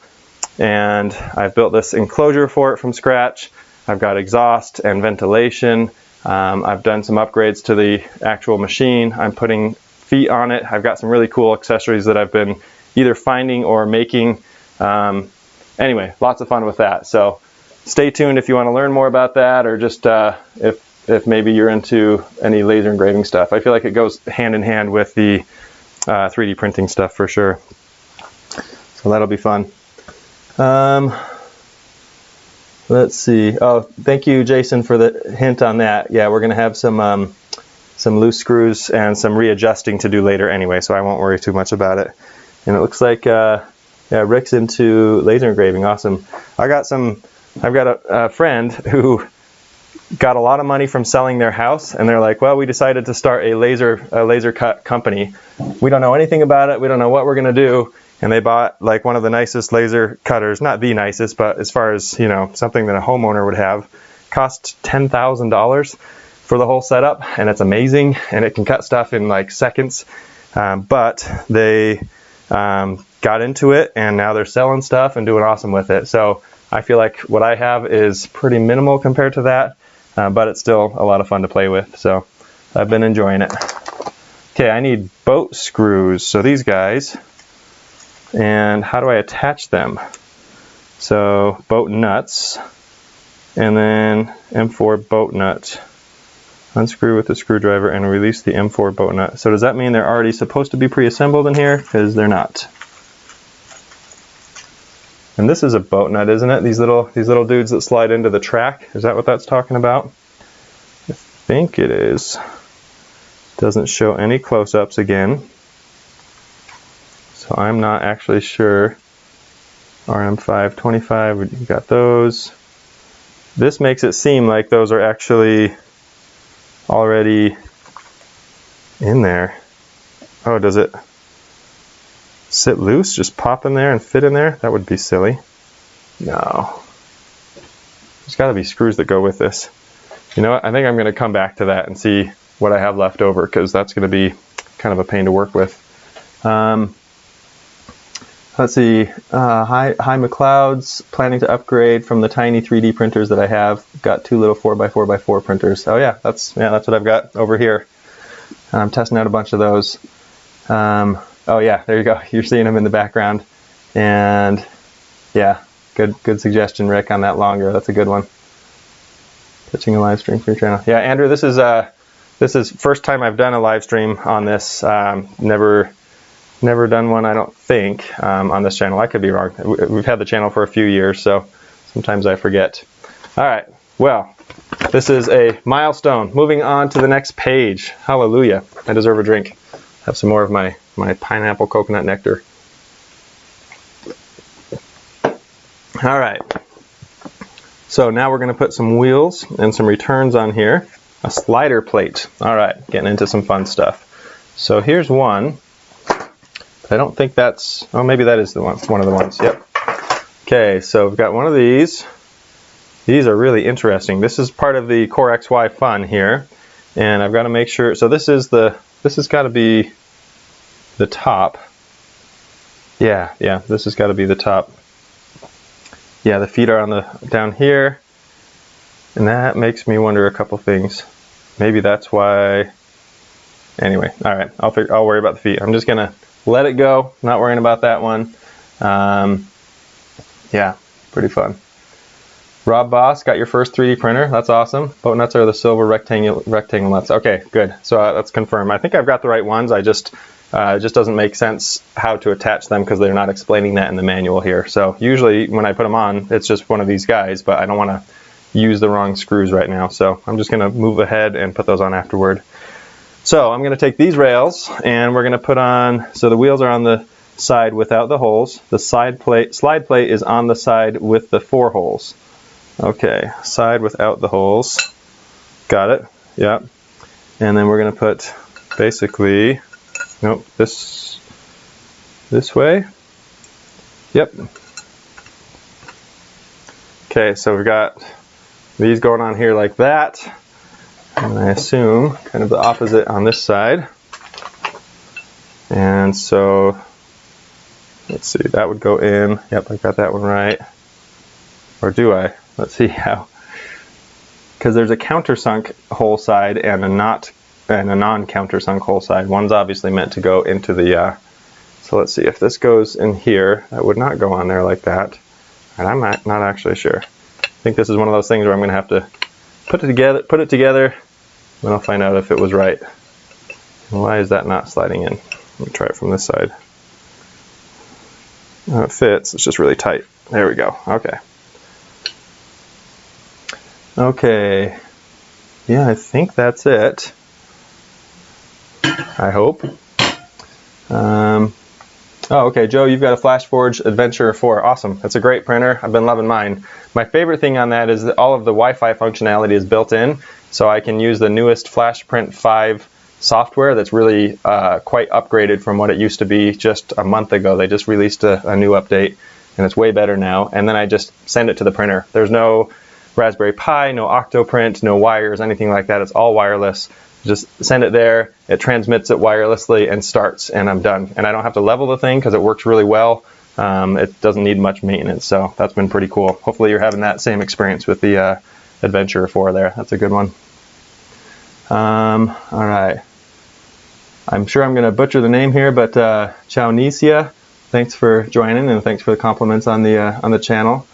And I've built this enclosure for it from scratch. I've got exhaust and ventilation. I've done some upgrades to the actual machine. I'm putting feet on it. I've got some really cool accessories that I've been either finding or making. Anyway, lots of fun with that. So stay tuned if you want to learn more about that, or just if maybe you're into any laser engraving stuff. I feel like it goes hand in hand with the 3D printing stuff for sure. So that'll be fun. Let's see. Oh, thank you, Jason, for the hint on that. Yeah, we're going to have some loose screws and some readjusting to do later anyway, so I won't worry too much about it. And it looks like yeah, Rick's into laser engraving. Awesome. I've got a friend who got a lot of money from selling their house, and they're like, well, we decided to start a laser cut company. We don't know anything about it. We don't know what we're going to do. And they bought like one of the nicest laser cutters, not the nicest, but as far as, you know, something that a homeowner would have. Cost $10,000 for the whole setup, and it's amazing, and it can cut stuff in like seconds. But they got into it, and now they're selling stuff and doing awesome with it. So I feel like what I have is pretty minimal compared to that, but it's still a lot of fun to play with. So I've been enjoying it. Okay, I need boat screws. So these guys. And how do I attach them? So boat nuts, and then M4 boat nut. Unscrew with the screwdriver and release the M4 boat nut. So does that mean they're already supposed to be pre-assembled in here? Because they're not. And this is a boat nut, isn't it? These little dudes that slide into the track. Is that what that's talking about? I think it is. Doesn't show any close-ups again. So I'm not actually sure. RM525, we got those. This makes it seem like those are actually already in there. Oh, does it sit loose? Just pop in there and fit in there? That would be silly. No. There's got to be screws that go with this. You know what? I think I'm going to come back to that and see what I have left over, because that's going to be kind of a pain to work with. let's see, High McLeod's planning to upgrade from the tiny 3D printers that I have. Got 2 little 4x4x4 printers. Oh yeah, that's what I've got over here. I'm testing out a bunch of those. Oh yeah, there you go. You're seeing them in the background. And yeah, good suggestion, Rick, on that longer. That's a good one. Pitching a live stream for your channel. Yeah, Andrew, this is first time I've done a live stream on this. Never done one, I don't think, on this channel. I could be wrong. We've had the channel for a few years, so sometimes I forget. All right, well, this is a milestone. Moving on to the next page. Hallelujah. I deserve a drink. Have some more of my pineapple coconut nectar. All right. So now we're going to put some wheels and some returns on here. A slider plate. All right, getting into some fun stuff. So here's one. I don't think that's, oh, maybe that is the one of the ones. Yep. Okay, so we've got one of these. These are really interesting. This is part of the CoreXY fun here, and I've got to make sure. So this has got to be the top. Yeah, this has got to be the top. Yeah, the feet are on down here, and that makes me wonder a couple things. Maybe that's why. Anyway, all right, I'll worry about the feet. I'm just gonna let it go. Not worrying about that one. Yeah, pretty fun. Rob Boss, got your first 3D printer. That's awesome. Boat nuts are the silver rectangle nuts. Okay, good. So let's confirm. I think I've got the right ones. It just doesn't make sense how to attach them because they're not explaining that in the manual here. So usually when I put them on, it's just one of these guys, but I don't want to use the wrong screws right now. So I'm just going to move ahead and put those on afterward. So I'm going to take these rails and we're going to put on, so the wheels are on the side without the holes. The slide plate is on the side with the 4 holes. Okay, side without the holes. Got it. Yep. And then we're going to put basically, nope, this way. Yep. Okay, so we've got these going on here like that. And I assume kind of the opposite on this side. And so, let's see, that would go in. Yep, I got that one right. Or do I? Let's see how. Because there's a countersunk hole side and a non-countersunk hole side. One's obviously meant to go into the, so let's see, if this goes in here, that would not go on there like that. And I'm not actually sure. I think this is one of those things where I'm going to have to put it together, then I'll find out if it was right. And why is that not sliding in? Let me try it from this side. Oh, it fits, it's just really tight. There we go, okay. Okay, yeah, I think that's it. I hope. Oh, okay, Joe, you've got a FlashForge Adventure 4. Awesome, that's a great printer. I've been loving mine. My favorite thing on that is that all of the Wi-Fi functionality is built in, so I can use the newest FlashPrint 5 software that's really quite upgraded from what it used to be just a month ago. They just released a new update, and it's way better now. And then I just send it to the printer. There's no Raspberry Pi, no Octoprint, no wires, anything like that. It's all wireless. Just send it there, it transmits it wirelessly and starts, and I'm done. And I don't have to level the thing because it works really well. It doesn't need much maintenance, so that's been pretty cool. Hopefully you're having that same experience with the Adventure 4 there. That's a good one. All right. I'm sure I'm going to butcher the name here, but Chaunicia, thanks for joining and thanks for the compliments on the channel.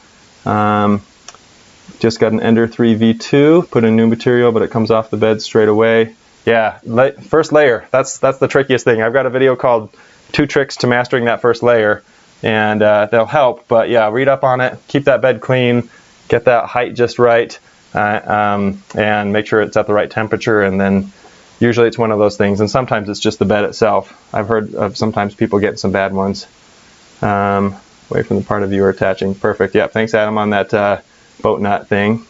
Just got an Ender 3 V2, put in new material, but it comes off the bed straight away. Yeah, first layer, that's the trickiest thing. I've got a video called 2 Tricks to Mastering That First Layer, and they'll help, but yeah, read up on it, keep that bed clean, get that height just right, and make sure it's at the right temperature, and then usually it's one of those things, and sometimes it's just the bed itself. I've heard of sometimes people getting some bad ones. Away from the part of you are attaching. Perfect, yeah, thanks Adam on that boat nut thing.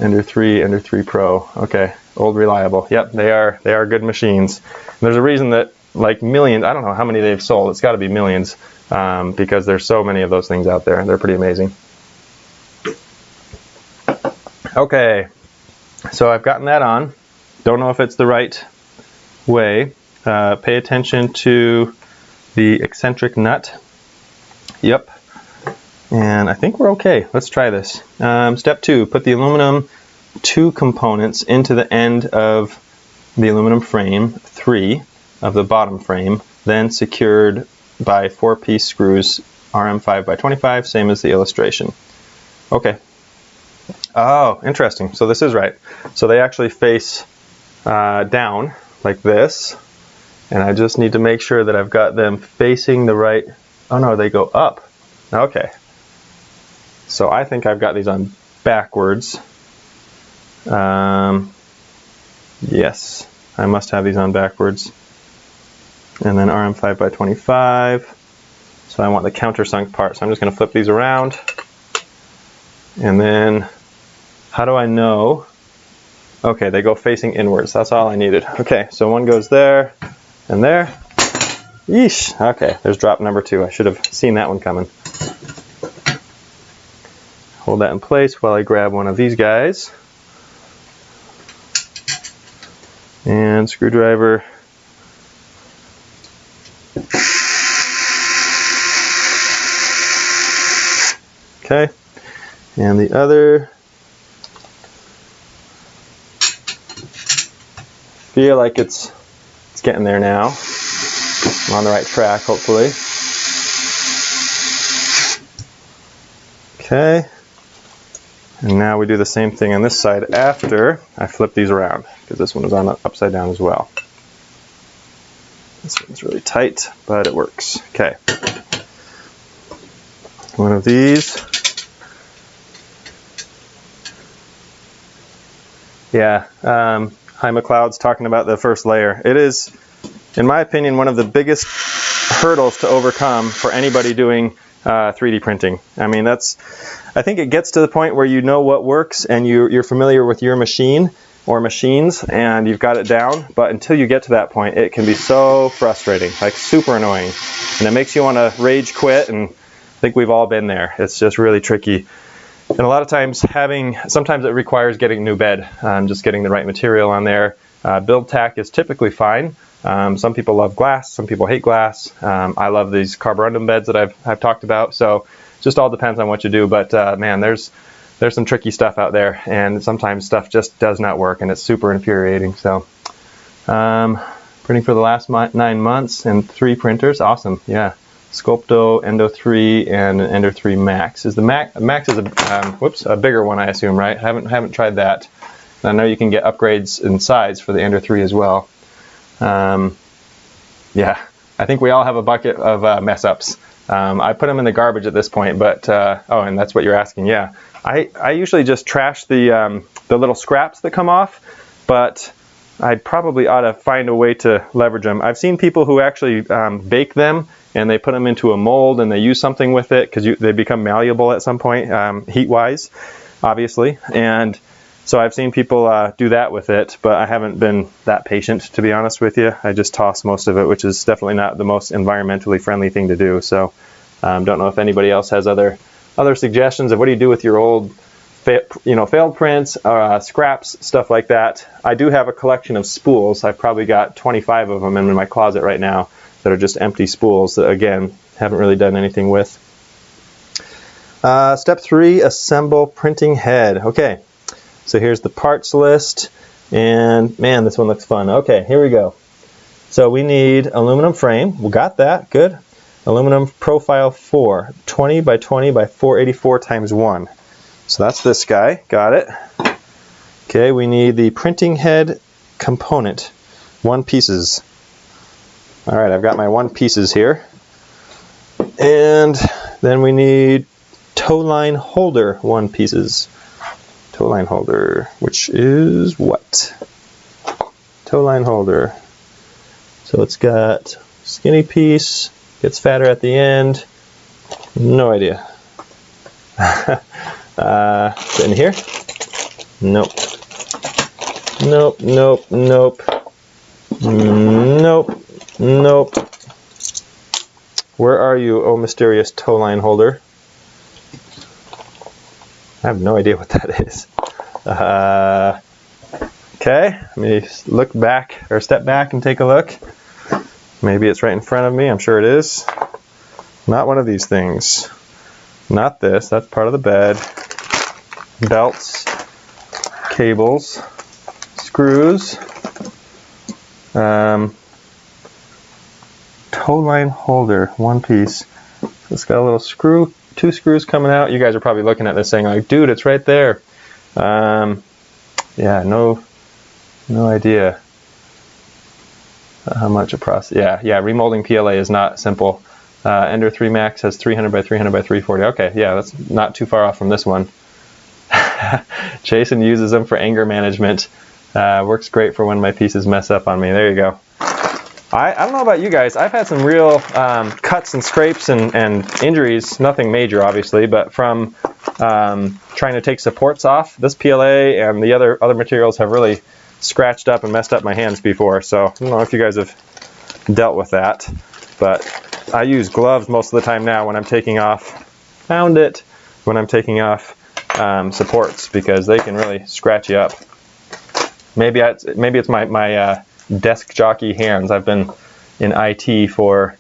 Ender 3 Pro. Okay, old reliable. Yep, they are good machines. And there's a reason that like millions, I don't know how many they've sold, it's got to be millions, because there's so many of those things out there. They're pretty amazing. Okay, so I've gotten that on. Don't know if it's the right way. Pay attention to the eccentric nut. Yep. And I think we're okay. Let's try this. Step 2, put the aluminum 2 components into the end of the aluminum frame 3 of the bottom frame, then secured by 4-piece screws RM 5x25, same as the illustration. Okay. Oh, interesting. So this is right. So they actually face down like this, and I just need to make sure that I've got them facing the right. Oh no, they go up. Okay. So I think I've got these on backwards. Yes, I must have these on backwards. And then RM 5x25. So I want the countersunk part. So I'm just going to flip these around. And then, how do I know? Okay, they go facing inwards. That's all I needed. Okay, so one goes there and there. Yeesh. Okay, there's drop number 2. I should have seen that one coming. Hold that in place while I grab one of these guys. And screwdriver. Okay. And the other. Feel like it's getting there now. I'm on the right track, hopefully. Okay. And now we do the same thing on this side after I flip these around, because this one is on upside down as well. This one's really tight, but it works. Okay. One of these. Yeah, Hi McLeod's talking about the first layer. It is, in my opinion, one of the biggest hurdles to overcome for anybody doing 3D printing. I mean, I think it gets to the point where you know what works and you're familiar with your machine or machines and you've got it down, but until you get to that point, it can be so frustrating, like super annoying. And it makes you want to rage quit, and I think we've all been there. It's just really tricky. And a lot of times sometimes it requires getting a new bed, just getting the right material on there. Build tack is typically fine. Some people love glass, some people hate glass. I love these carborundum beds that I've talked about. So it just all depends on what you do. But man, there's some tricky stuff out there, and sometimes stuff just does not work, and it's super infuriating. So printing for the last 9 months and 3 printers, awesome. Yeah. Sculpto, Endo 3, and Endo 3 Max. Is the Max is a bigger one, I assume, right? Haven't tried that. I know you can get upgrades in size for the Endo 3 as well. Yeah, I think we all have a bucket of mess ups. I put them in the garbage at this point, but oh, and that's what you're asking. Yeah, I usually just trash the little scraps that come off, but I probably ought to find a way to leverage them. I've seen people who actually bake them, and they put them into a mold and they use something with it, because they become malleable at some point, heat-wise, obviously. And so I've seen people do that with it, but I haven't been that patient, to be honest with you. I just toss most of it, which is definitely not the most environmentally friendly thing to do. So don't know if anybody else has other suggestions of what do you do with your old failed prints, scraps, stuff like that. I do have a collection of spools. I've probably got 25 of them in my closet right now that are just empty spools that, again, haven't really done anything with. Step 3, assemble printing head. Okay, so here's the parts list, and man, this one looks fun. Okay, here we go. So we need aluminum frame. We got that, good. Aluminum profile 4, 20 by 20 by 484 times 1. So that's this guy, got it. Okay, we need the printing head component, 1 pieces. All right, I've got my 1 pieces here. And then we need toe line holder 1 pieces. Toe line holder, which is what? Toe line holder. So it's got skinny piece, gets fatter at the end. No idea. Is it in here? Nope. Nope, nope, nope. Nope, nope. Where are you, oh mysterious toe line holder? I have no idea what that is. Okay, let me look back, or step back and take a look. Maybe it's right in front of me. I'm sure it is. Not one of these things. Not this. That's part of the bed. Belts, cables, screws, toe line holder, one piece. It's got a little screw, 2 screws coming out. You guys are probably looking at this saying like, dude, it's right there. Yeah, no idea how much a process. Yeah, remolding PLA is not simple. Ender 3 Max has 300 by 300 by 340. Okay, yeah, that's not too far off from this one. Jason uses them for anger management. Works great for when my pieces mess up on me. There you go. I don't know about you guys. I've had some real cuts and scrapes and injuries. Nothing major, obviously, but from trying to take supports off. This PLA and the other materials have really scratched up and messed up my hands before. So I don't know if you guys have dealt with that, but I use gloves most of the time now when I'm taking off. Found it when I'm taking off supports, because they can really scratch you up. Maybe it's my desk jockey hands. I've been in IT for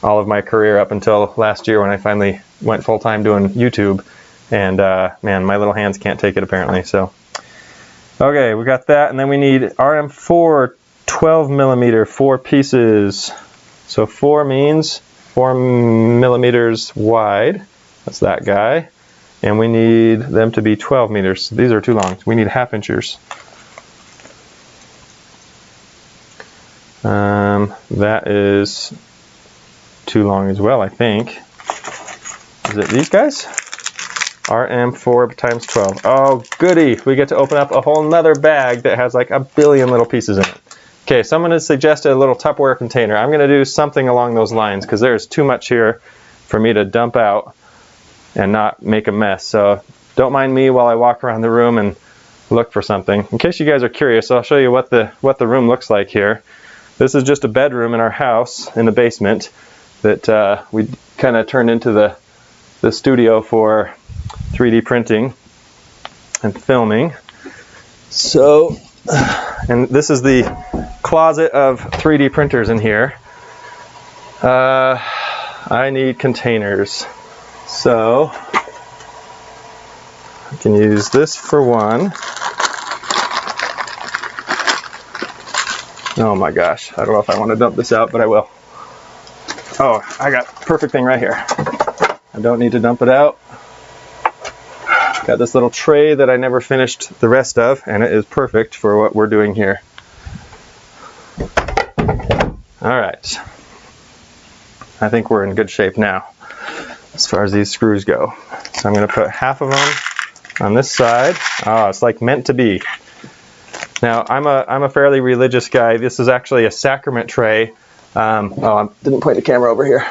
all of my career up until last year when I finally went full-time doing YouTube, and man, my little hands can't take it apparently. So okay, we got that, and then we need RM4 12mm 4 pieces. So 4 means 4 millimeters wide. That's that guy. And we need them to be 12 meters. These are too long. We need 1/2 inchers. That is too long as well, I think. Is it these guys? RM4 times 12. Oh, goody. We get to open up a whole nother bag that has like a billion little pieces in it. Okay, someone has suggested a little Tupperware container. I'm going to do something along those lines because there's too much here for me to dump out and not make a mess. So don't mind me while I walk around the room and look for something. In case you guys are curious, I'll show you what the room looks like here. This is just a bedroom in our house in the basement that we kind of turned into the studio for 3D printing and filming. So, and this is the closet of 3D printers in here. I need containers. So I can use this for one. Oh my gosh, I don't know if I want to dump this out, but I will. Oh, I got a perfect thing right here. I don't need to dump it out. Got this little tray that I never finished the rest of, and it is perfect for what we're doing here. All right. I think we're in good shape now as far as these screws go. So I'm going to put 1/2 of them on this side. Oh, it's like meant to be. Now, I'm a fairly religious guy. This is actually a sacrament tray. I didn't point the camera over here.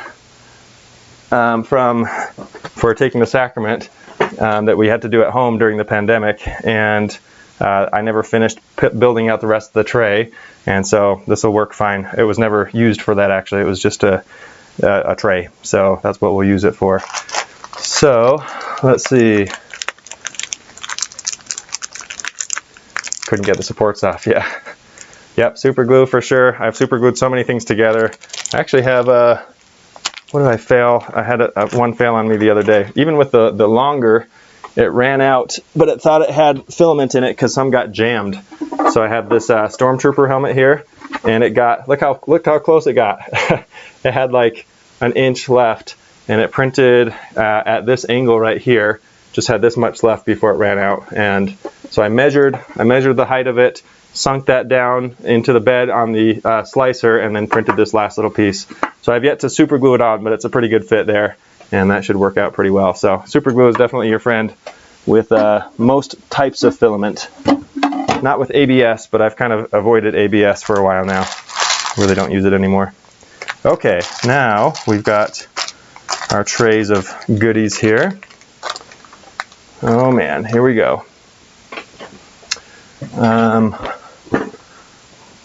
For taking the sacrament that we had to do at home during the pandemic, and I never finished building out the rest of the tray, and so this will work fine. It was never used for that, actually. It was just a tray, so that's what we'll use it for. So let's see. Couldn't get the supports off. Yeah. Yep, super glue for sure. I've super glued so many things together. I actually have what did I fail? I had one fail on me the other day. Even with the longer, it ran out, but it thought it had filament in it because some got jammed. So I had this Stormtrooper helmet here, and it got, look how close it got. It had like 1 inch left, and it printed at this angle right here. Just had this much left before it ran out, and so I measured the height of it, sunk that down into the bed on the slicer, and then printed this last little piece. So I've yet to super glue it on, but it's a pretty good fit there, and that should work out pretty well. So super glue is definitely your friend with most types of filament. Not with ABS, but I've kind of avoided ABS for a while now. Really don't use it anymore. Okay, now we've got our trays of goodies here. Oh man, here we go.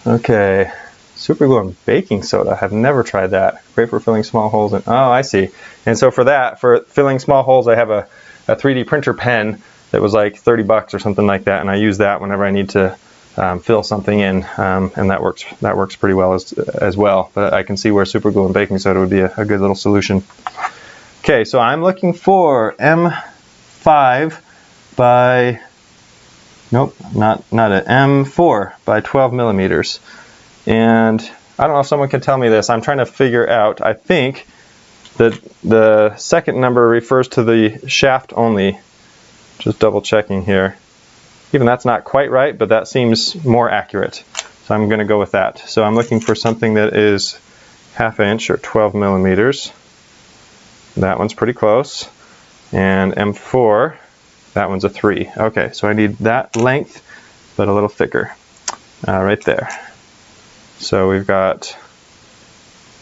Okay, super glue and baking soda. I've never tried that. Great for filling small holes. Oh, I see. And so for that, for filling small holes, I have a 3D printer pen that was like 30 bucks or something like that, and I use that whenever I need to fill something in, and that works pretty well as well. But I can see where super glue and baking soda would be a good little solution. Okay, so I'm looking for M5 by, nope, not it, M4 by 12 millimeters. And I don't know if someone can tell me this. I'm trying to figure out, I think that the second number refers to the shaft only. Just double checking here. Even that's not quite right, but that seems more accurate. So I'm going to go with that. So I'm looking for something that is 1/2 inch or 12 millimeters. That one's pretty close. And M4, that one's a 3. Okay, so I need that length, but a little thicker. Right there. So we've got,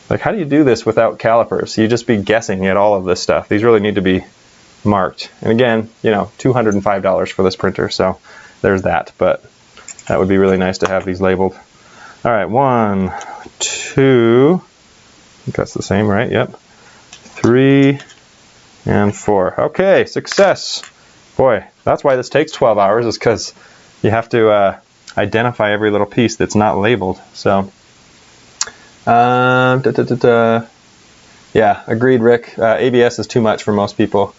like, how do you do this without calipers? You just be guessing at all of this stuff. These really need to be marked. And again, you know, $205 for this printer, so there's that. But that would be really nice to have these labeled. All right, 1, 2, I think that's the same, right? Yep. 3 and 4. Okay, success. Boy, that's why this takes 12 hours, is because you have to identify every little piece that's not labeled. So, yeah, agreed, Rick. ABS is too much for most people.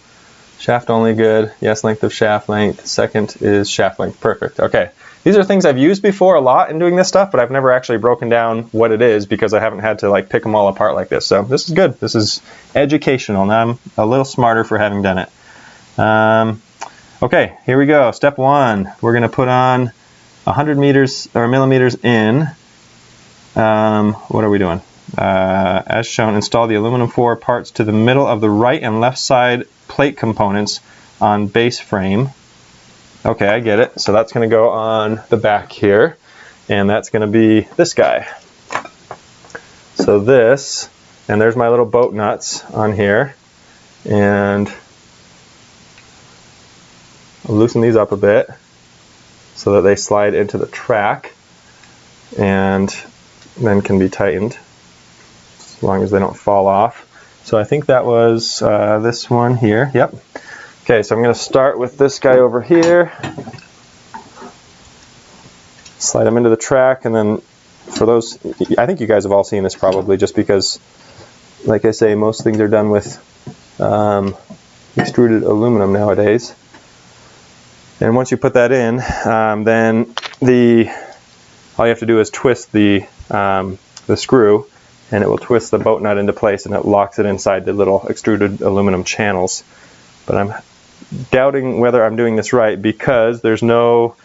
Shaft only, good. Yes, length of shaft length. Second is shaft length. Perfect. Okay. These are things I've used before a lot in doing this stuff, but I've never actually broken down what it is because I haven't had to like pick them all apart like this. So this is good. This is educational. Now I'm a little smarter for having done it. Okay, here we go. Step 1. We're going to put on 100 meters or millimeters in. What are we doing? As shown, install the aluminum 4 parts to the middle of the right and left side plate components on base frame. Okay, I get it. So that's going to go on the back here, and that's going to be this guy. So this, and there's my little boat nuts on here, and I'll loosen these up a bit so that they slide into the track and then can be tightened as long as they don't fall off. So I think that was this one here. Yep. Okay, so I'm going to start with this guy over here. Slide them into the track, and then for those, I think you guys have all seen this probably, just because, like I say, most things are done with extruded aluminum nowadays. And once you put that in, then all you have to do is twist the screw, and it will twist the boat nut into place, and it locks it inside the little extruded aluminum channels. But I'm doubting whether I'm doing this right because there's no,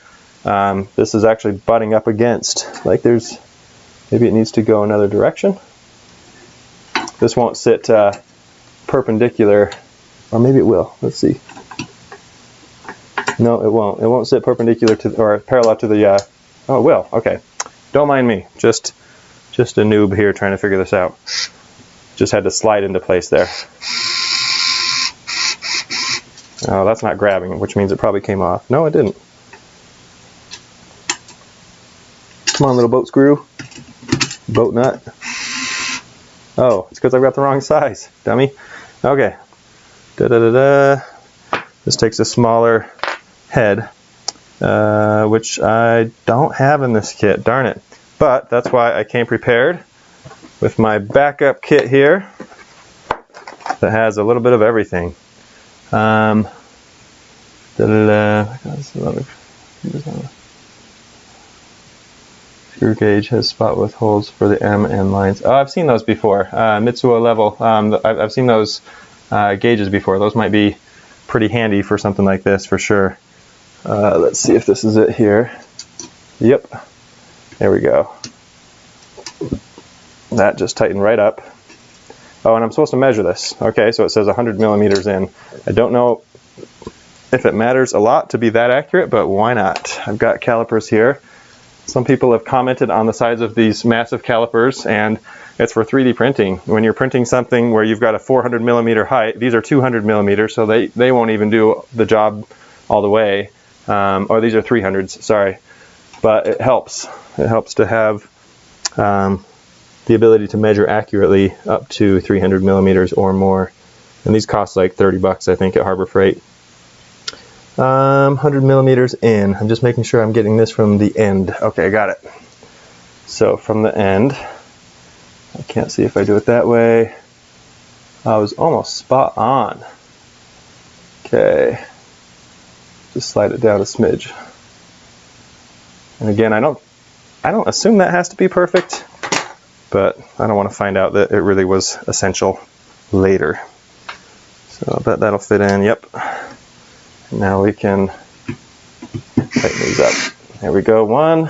this is actually butting up against, like there's, maybe it needs to go another direction. This won't sit perpendicular, or maybe it will. Let's see. No, it won't. It won't sit perpendicular to, or parallel to the, oh, it will. Okay. Don't mind me. Just a noob here trying to figure this out. Just had to slide into place there. Oh, that's not grabbing, which means it probably came off. No, it didn't. Come on, little boat screw. Boat nut. Oh, it's because I've got the wrong size, dummy. Okay. Da-da-da-da. This takes a smaller head, which I don't have in this kit. Darn it. But that's why I came prepared with my backup kit here that has a little bit of everything. Screw gauge has spot with holes for the M and lines. Oh, I've seen those before. Mitsuo level. I've seen those gauges before. Those might be pretty handy for something like this for sure. Let's see if this is it here. Yep. There we go. That just tightened right up. Oh, and I'm supposed to measure this. Okay, so it says 100 millimeters in. I don't know if it matters a lot to be that accurate, but why not? I've got calipers here. Some people have commented on the size of these massive calipers, and it's for 3D printing. When you're printing something where you've got a 400 millimeter height, these are 200 millimeters, so they won't even do the job all the way. Or these are 300s, sorry. But it helps. It helps to have the ability to measure accurately up to 300 millimeters or more. And these cost like 30 bucks, I think, at Harbor Freight. 100 millimeters in. I'm just making sure I'm getting this from the end. Okay, got it. So from the end, I can't see if I do it that way. I was almost spot on. Okay, just slide it down a smidge. And again, I don't assume that has to be perfect, but I don't want to find out that it really was essential later. So I bet that'll fit in. Yep. Now we can tighten these up. There we go. 1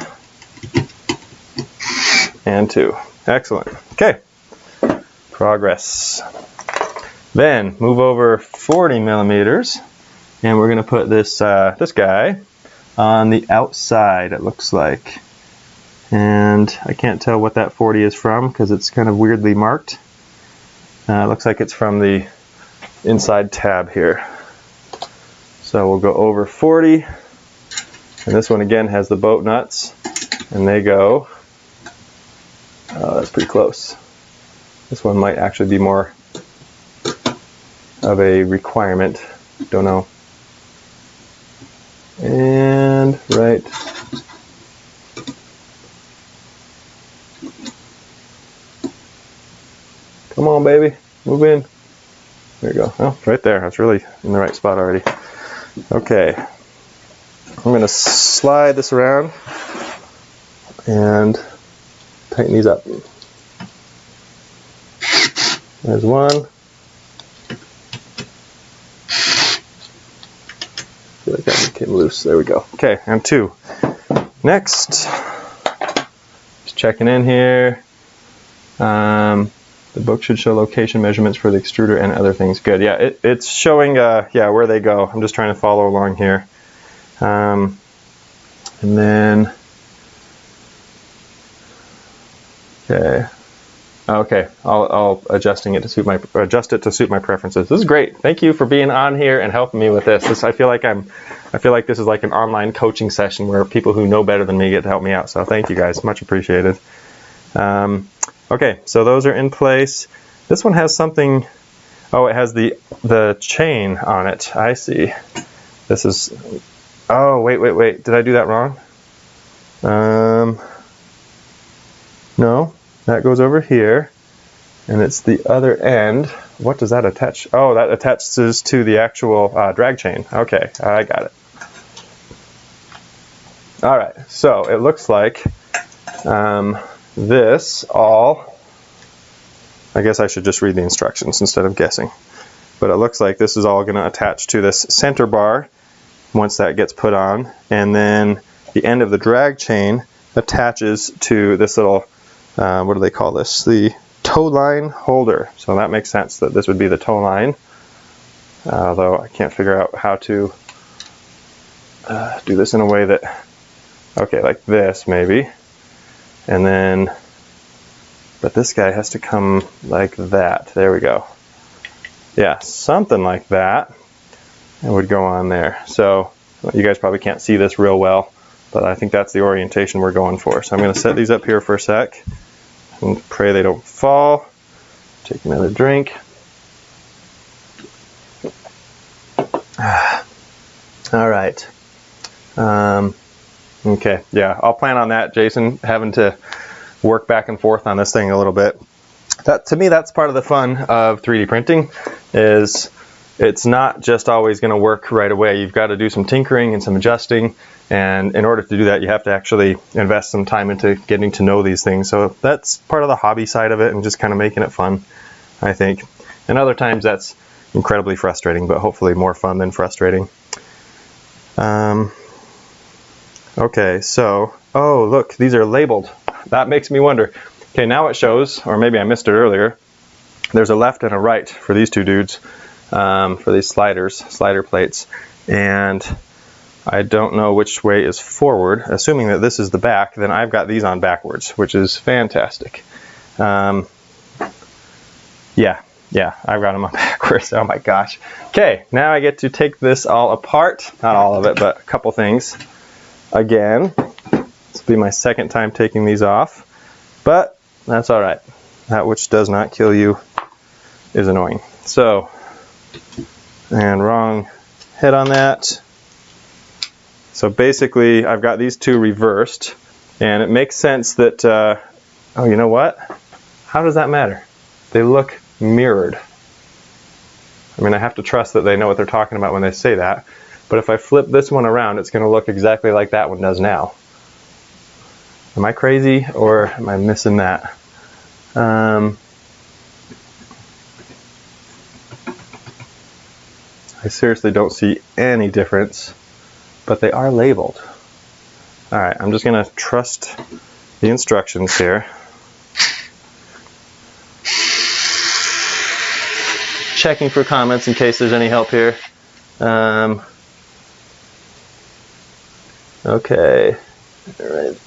and 2. Excellent. Okay. Progress. Then move over 40 millimeters, and we're going to put this this guy on the outside, it looks like. And I can't tell what that 40 is from because it's kind of weirdly marked. It looks like it's from the inside tab here. So we'll go over 40, and this one again has the boat nuts, and they go, oh, that's pretty close. This one might actually be more of a requirement, don't know. And right come on, baby, move in. There you go. Oh, right there. That's really in the right spot already. Okay, I'm going to slide this around and tighten these up. There's 1. I feel like that came loose. There we go. Okay, and 2. Next, just checking in here. The book should show location measurements for the extruder and other things. Good. Yeah, it's showing yeah, where they go. I'm just trying to follow along here. And then okay, I'll adjust it to suit my preferences. This is great. Thank you for being on here and helping me with this. I feel like this is like an online coaching session where people who know better than me get to help me out. So thank you guys, much appreciated. Okay, so those are in place. This one has something. Oh, it has the chain on it. I see. This is. Oh, wait. Did I do that wrong? No, that goes over here, and it's the other end. What does that attach? Oh, that attaches to the actual drag chain. Okay, I got it. All right, so it looks like this all, I guess I should just read the instructions instead of guessing, but it looks like this is all going to attach to this center bar once that gets put on, and then the end of the drag chain attaches to this little, what do they call this? The tow line holder. So that makes sense that this would be the tow line, although I can't figure out how to do this in a way that, okay, like this maybe. And then, but this guy has to come like that. There we go. Yeah, something like that. It would go on there. So you guys probably can't see this real well, but I think that's the orientation we're going for. So I'm going to set these up here for a sec and pray they don't fall. Take another drink. All right. Okay, yeah, I'll plan on that, Jason, having to work back and forth on this thing a little bit. That, to me, that's part of the fun of 3D printing, is it's not just always going to work right away. You've got to do some tinkering and some adjusting, and in order to do that, you have to actually invest some time into getting to know these things. So that's part of the hobby side of it, and just kind of making it fun, I think. And other times that's incredibly frustrating, but hopefully more fun than frustrating. Okay, so, oh look, these are labeled. That makes me wonder. Okay, now it shows, or maybe I missed it earlier, there's a left and a right for these two dudes, for these slider plates, and I don't know which way is forward. Assuming that this is the back, then I've got these on backwards, which is fantastic. Yeah, I've got them on backwards. Oh my gosh. Okay, now I get to take this all apart. Not all of it, but a couple things. Again, this will be my second time taking these off, but that's all right. That which does not kill you is annoying. So, and wrong head on that. So basically, I've got these two reversed, and it makes sense that, oh, you know what? How does that matter? They look mirrored. I mean, I have to trust that they know what they're talking about when they say that, but if I flip this one around, it's going to look exactly like that one does now. Am I crazy, or am I missing that? I seriously don't see any difference, but they are labeled. Alright, I'm just going to trust the instructions here. Checking for comments in case there's any help here. Okay. All right.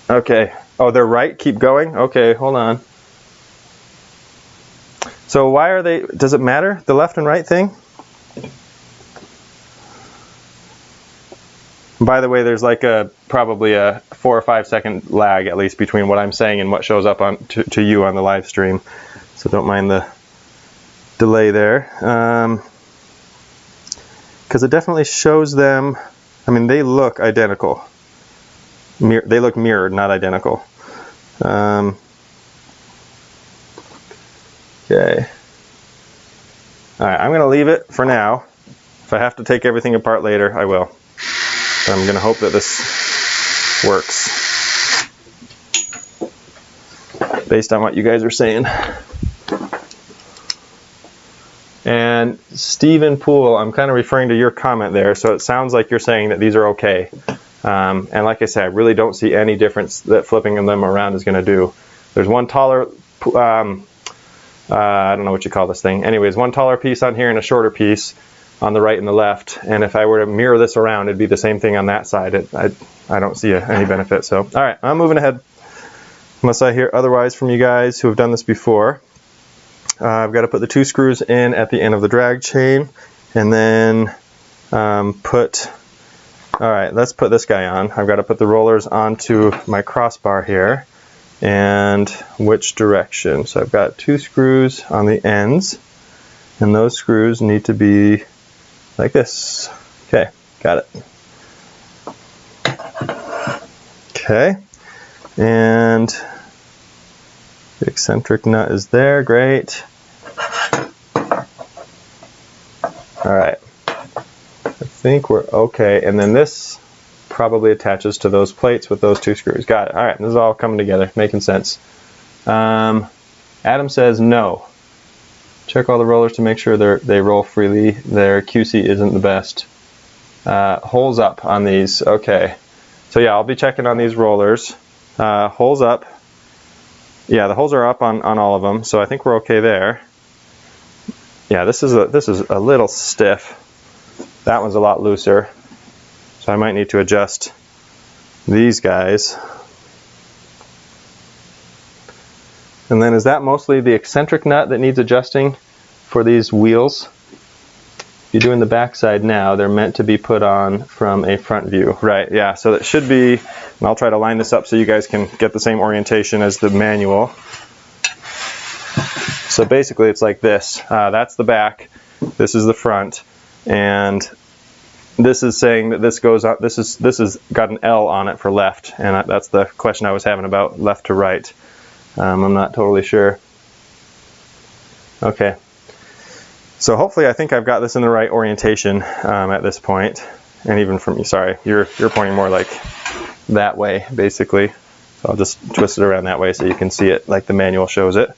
Okay. Oh, they're right? Keep going? Okay, hold on. So why are they, does it matter, the left and right thing? By the way, there's like probably a 4 or 5 second lag at least between what I'm saying and what shows up on to you on the live stream. So don't mind the delay there. Because it definitely shows them, I mean, they look identical. They look mirrored, not identical. Okay. Alright, I'm going to leave it for now. If I have to take everything apart later, I will. But I'm going to hope that this works. Based on what you guys are saying. And Stephen Poole, I'm kind of referring to your comment there, so it sounds like you're saying that these are okay. And like I said, I really don't see any difference that flipping them around is going to do. There's one taller, I don't know what you call this thing. Anyways, one taller piece on here and a shorter piece on the right and the left. And if I were to mirror this around, it'd be the same thing on that side. I don't see any benefit. So, all right, I'm moving ahead. Unless I hear otherwise from you guys who have done this before. I've got to put the 2 screws in at the end of the drag chain, and then alright, let's put this guy on. I've got to put the rollers onto my crossbar here, and which direction? So I've got 2 screws on the ends, and those screws need to be like this. Okay, got it. Okay, and the eccentric nut is there, great. Alright, I think we're okay. And then this probably attaches to those plates with those 2 screws. Got it. Alright, this is all coming together, making sense. Adam says no. Check all the rollers to make sure they roll freely. Their QC isn't the best. Holes up on these. Okay. So yeah, I'll be checking on these rollers. Holes up. Yeah, the holes are up on all of them, so I think we're okay there. Yeah, this is a little stiff. That one's a lot looser, so I might need to adjust these guys. And then is that mostly the eccentric nut that needs adjusting for these wheels? If you're doing the backside now, they're meant to be put on from a front view. Right, yeah, so that should be, and I'll try to line this up so you guys can get the same orientation as the manual. So basically it's like this. That's the back, this is the front, and this is saying that this goes up, this has got an L on it for left, and that's the question I was having about left to right. I'm not totally sure. Okay. So hopefully I think I've got this in the right orientation at this point. And even from you, sorry, you're pointing more like that way, basically. So I'll just twist it around that way so you can see it like the manual shows it.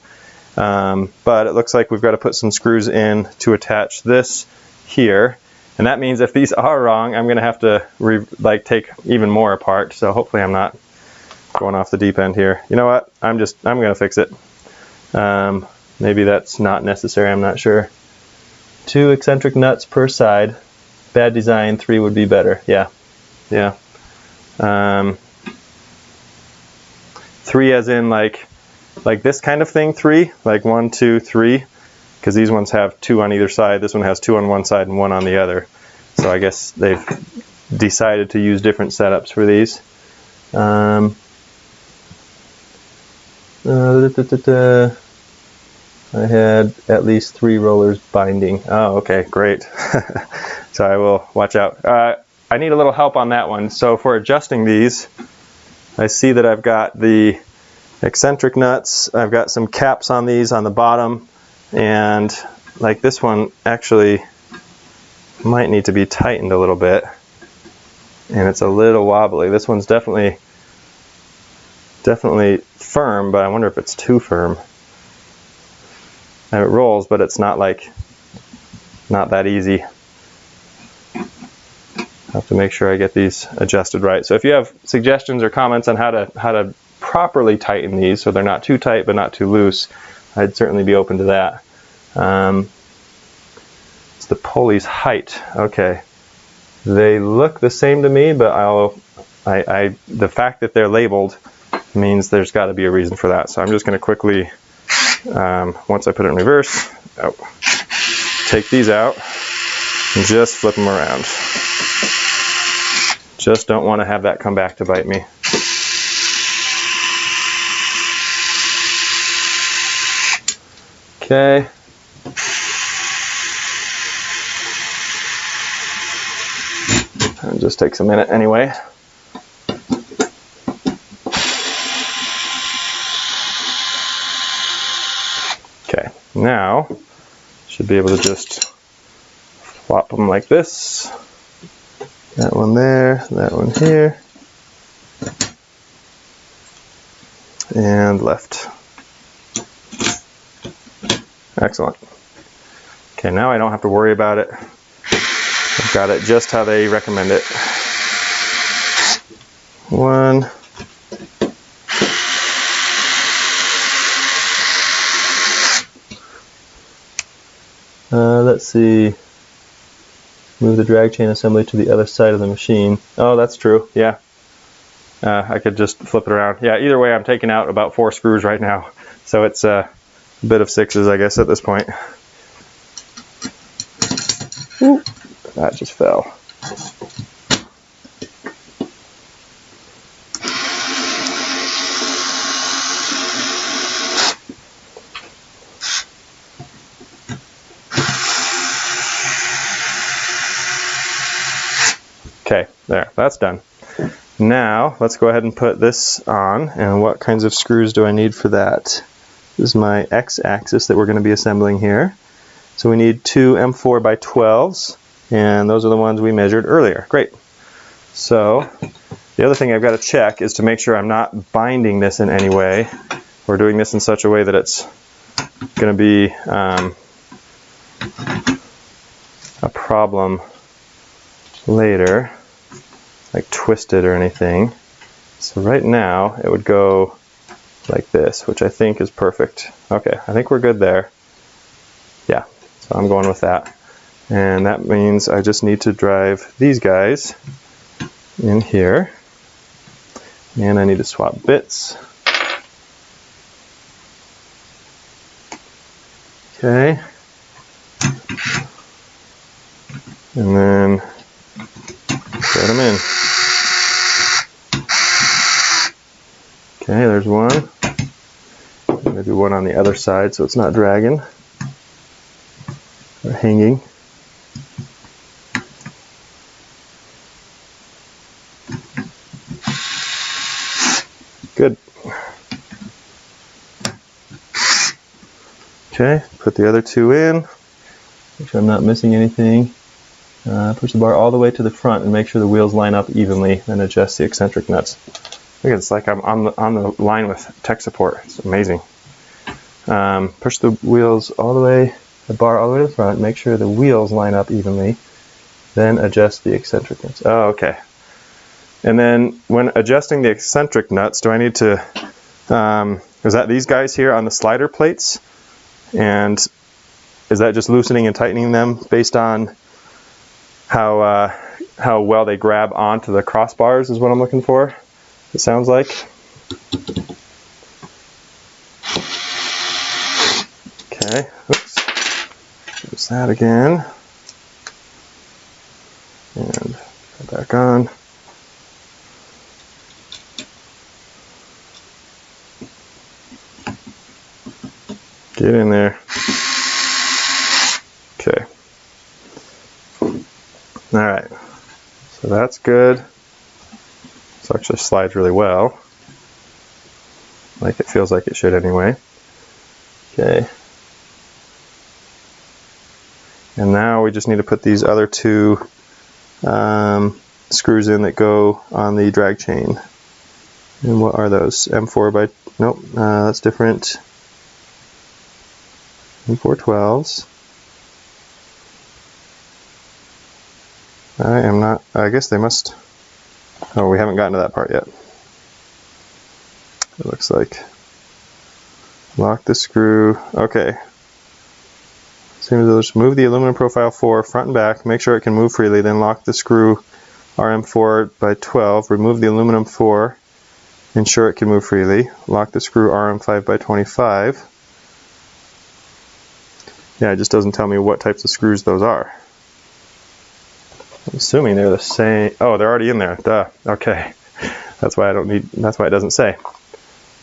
But it looks like we've got to put some screws in to attach this here. And that means if these are wrong, I'm going to have to take even more apart. So hopefully I'm not going off the deep end here. You know what? I'm going to fix it. Maybe that's not necessary. I'm not sure. 2 eccentric nuts per side. Bad design. 3 would be better. Yeah. Yeah. 3 as in like this kind of thing. 3. Like 1, 2, 3. Because these ones have 2 on either side. This one has 2 on one side and 1 on the other. So I guess they've decided to use different setups for these. I had at least 3 rollers binding. Oh, okay, great. So I will watch out. I need a little help on that one. So for adjusting these, I see that I've got the eccentric nuts, I've got some caps on these on the bottom, and like this one actually might need to be tightened a little bit, and it's a little wobbly. This one's definitely firm, but I wonder if it's too firm. And it rolls, but it's not that easy. I have to make sure I get these adjusted right. So if you have suggestions or comments on how to properly tighten these so they're not too tight but not too loose, I'd certainly be open to that. It's the pulley's height. Okay, they look the same to me, but the fact that they're labeled means there's got to be a reason for that. So I'm just going to quickly, once I put it in reverse, take these out and just flip them around. Just don't want to have that come back to bite me. Okay. It just takes a minute anyway. Okay, now should be able to just flop them like this. That one there, that one here, and left. Excellent. Okay, now I don't have to worry about it. I've got it just how they recommend it. One. Let's see. Move the drag chain assembly to the other side of the machine. Oh, that's true. Yeah. I could just flip it around. Yeah, either way, I'm taking out about 4 screws right now. So it's a bit of 6s, I guess, at this point. Ooh, that just fell. Okay, there, that's done. Now, let's go ahead and put this on, and what kinds of screws do I need for that? This is my X-axis that we're going to be assembling here. So we need 2 M4 by 12s, and those are the ones we measured earlier. Great. So, the other thing I've got to check is to make sure I'm not binding this in any way, or doing this in such a way that it's going to be a problem later, like twisted or anything. So right now it would go like this, which I think is perfect. Okay, I think we're good there. Yeah, so I'm going with that. And that means I just need to drive these guys in here. And I need to swap bits. Okay. And then set them in. Okay, there's one. I'm going to do one on the other side so it's not dragging or hanging. Good. Okay, put the other 2 in. Make sure I'm not missing anything. Push the bar all the way to the front and make sure the wheels line up evenly, and adjust the eccentric nuts. Look, it's like I'm on the line with tech support. It's amazing. Push the wheels all the way, the bar all the way to the front, make sure the wheels line up evenly, then adjust the eccentric nuts. Oh, okay. And then when adjusting the eccentric nuts, do I need to, is that these guys here on the slider plates? And is that just loosening and tightening them based on how well they grab onto the crossbars is what I'm looking for, it sounds like. Okay, oops, use that again, and put back on. Get in there. Okay. Alright, So that's good. This actually slides really well. Like it feels like it should anyway. Okay. And now we just need to put these other two screws in that go on the drag chain. And what are those? M4 by, nope, that's different. M412s. I am not, I guess they must, oh, we haven't gotten to that part yet. It looks like. Lock the screw, okay. Same as those, move the aluminum profile 4 front and back, make sure it can move freely, then lock the screw RM4 by 12, remove the aluminum 4, ensure it can move freely, lock the screw RM5 by 25. Yeah, it just doesn't tell me what types of screws those are. I'm assuming they're the same. Oh, they're already in there. Duh. Okay. That's why I don't need, that's why it doesn't say.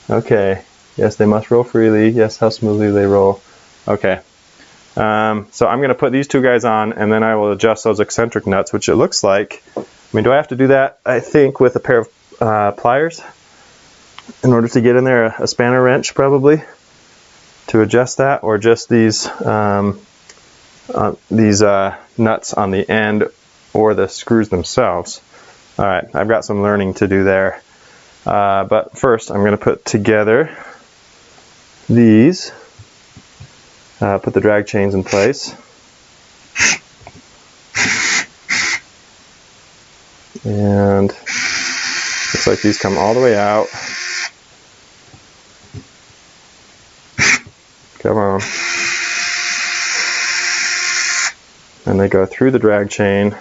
Okay. Yes, they must roll freely. Yes, how smoothly they roll. Okay. So I'm going to put these two guys on, and then I will adjust those eccentric nuts, which it looks like. I mean, do I have to do that, I think, with a pair of pliers in order to get in there, a spanner wrench probably to adjust that, or just these nuts on the end, or the screws themselves. All right, I've got some learning to do there. But first, I'm going to put together these, put the drag chains in place. And looks like these come all the way out. Come on. And they go through the drag chain.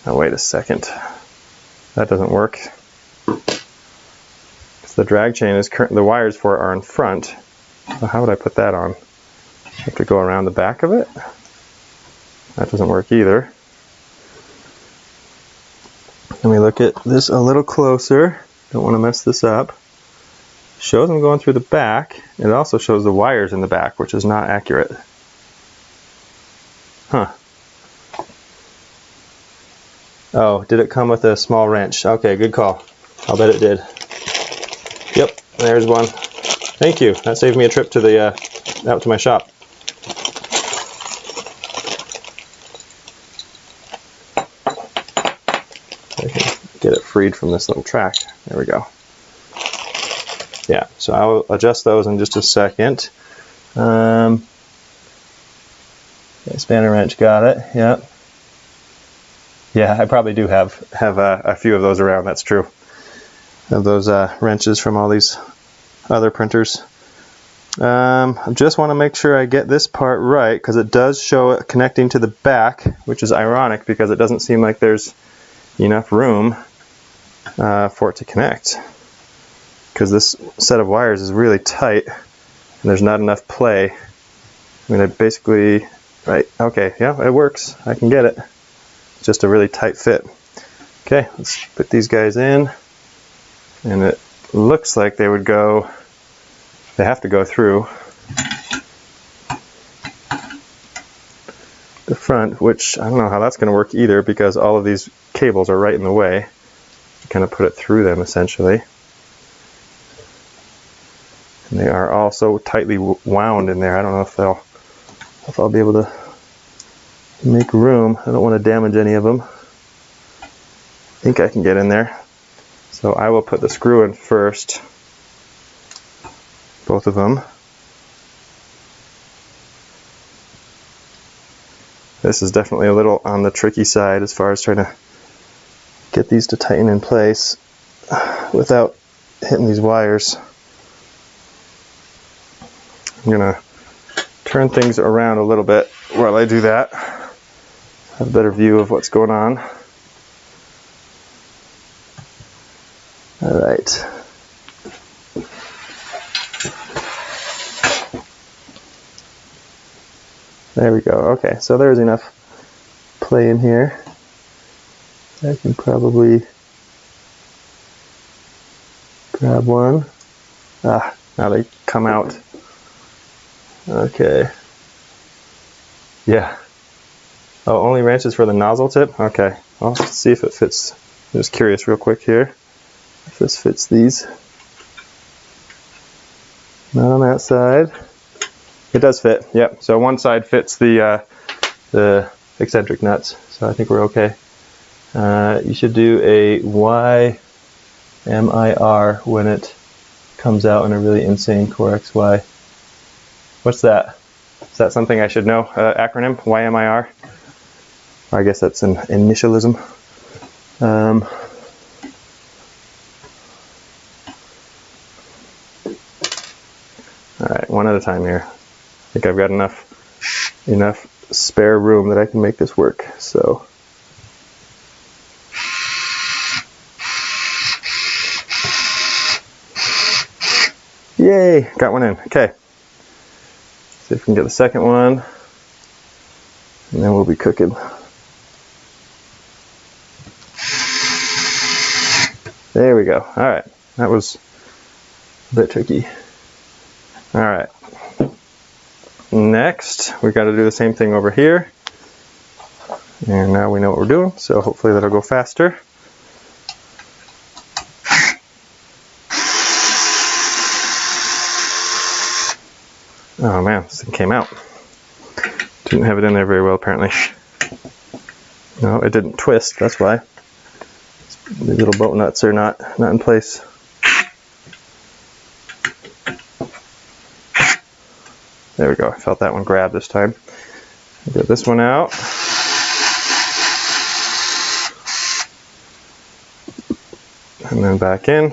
Oh, wait a second. That doesn't work. The drag chain is the wires for it are in front. So how would I put that on? I have to go around the back of it? That doesn't work either. Let me look at this a little closer. Don't want to mess this up. Shows them going through the back. It also shows the wires in the back, which is not accurate. Huh. Oh, did it come with a small wrench? Okay, good call. I'll bet it did. Yep, there's one. Thank you. That saved me a trip to the out to my shop. I can get it freed from this little track. There we go. Yeah, so I'll adjust those in just a second. Spanner wrench, got it. Yep. Yeah, I probably do have a few of those around. That's true. Of those wrenches from all these other printers. I just want to make sure I get this part right, because it does show it connecting to the back, which is ironic because it doesn't seem like there's enough room for it to connect. Because this set of wires is really tight and there's not enough play. I mean, I basically, right, okay, yeah, it works. I can get it. It's just a really tight fit. Okay, let's put these guys in. And it looks like they would go, they have to go through the front, which I don't know how that's going to work either, because all of these cables are right in the way. Kind of put it through them essentially. And they are all so tightly wound in there. I don't know if I'll be able to make room. I don't want to damage any of them. I think I can get in there. So I will put the screw in first, both of them. This is definitely a little on the tricky side as far as trying to get these to tighten in place without hitting these wires. I'm gonna turn things around a little bit while I do that. Have a better view of what's going on. All right. There we go. Okay, so there's enough play in here. I can probably grab one. Ah, now they come out. Okay. Yeah. Oh, only wrenches for the nozzle tip? Okay. I'll see if it fits. I'm just curious real quick here if this fits these. Not on that side. It does fit, yep. So one side fits the eccentric nuts, so I think we're okay. You should do a YMIR when it comes out in a really insane CoreXY. What's that? Is that something I should know? Acronym? YMIR? I guess that's an initialism. Alright, one at a time here. I think I've got enough spare room that I can make this work. So yay! Got one in. Okay. See if we can get the second one. And then we'll be cooking. There we go. Alright. That was a bit tricky. Alright. Next, we've got to do the same thing over here. And now we know what we're doing, so hopefully that'll go faster. Oh man, this thing came out. Didn't have it in there very well apparently. No, it didn't twist, that's why. These little bolt nuts are not in place. There we go, I felt that one grab this time. Get this one out. And then back in.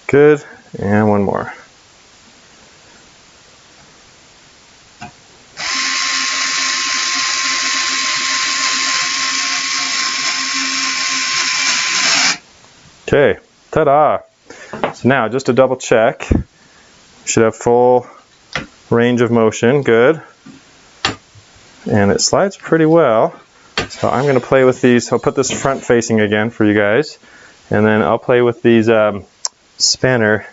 Good, and one more. Okay, ta-da! So now, just to double check, we should have full range of motion, good. And it slides pretty well. So I'm going to play with these. I'll put this front facing again for you guys. And then I'll play with these spanner,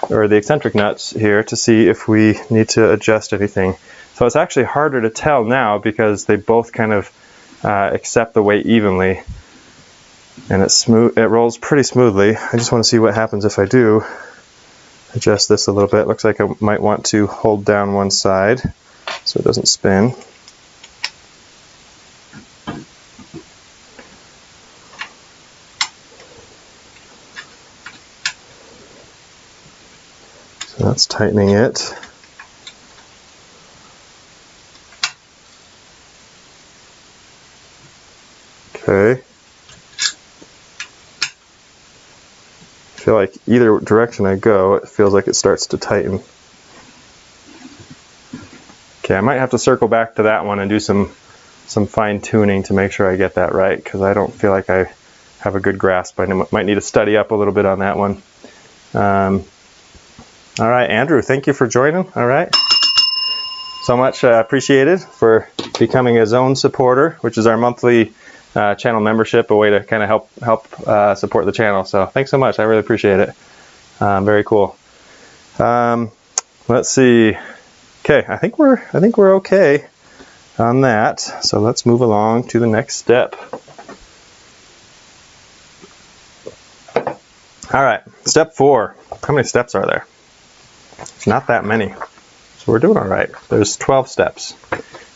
or the eccentric nuts here, to see if we need to adjust anything. So it's actually harder to tell now because they both kind of accept the weight evenly. And it rolls pretty smoothly. I just want to see what happens if I do adjust this a little bit. Looks like I might want to hold down one side so it doesn't spin. So that's tightening it. Okay. I feel like either direction I go, it feels like it starts to tighten. Okay, I might have to circle back to that one and do some fine tuning to make sure I get that right, because I don't feel like I have a good grasp. I might need to study up a little bit on that one. All right, Andrew, thank you for joining. All right, so much appreciated for becoming a Zone supporter, which is our monthly channel membership, a way to kind of help support the channel. So thanks so much. I really appreciate it. Very cool. Let's see. Okay, I think we're okay on that. So let's move along to the next step. All right, step 4. How many steps are there? It's not that many. So we're doing all right. There's 12 steps.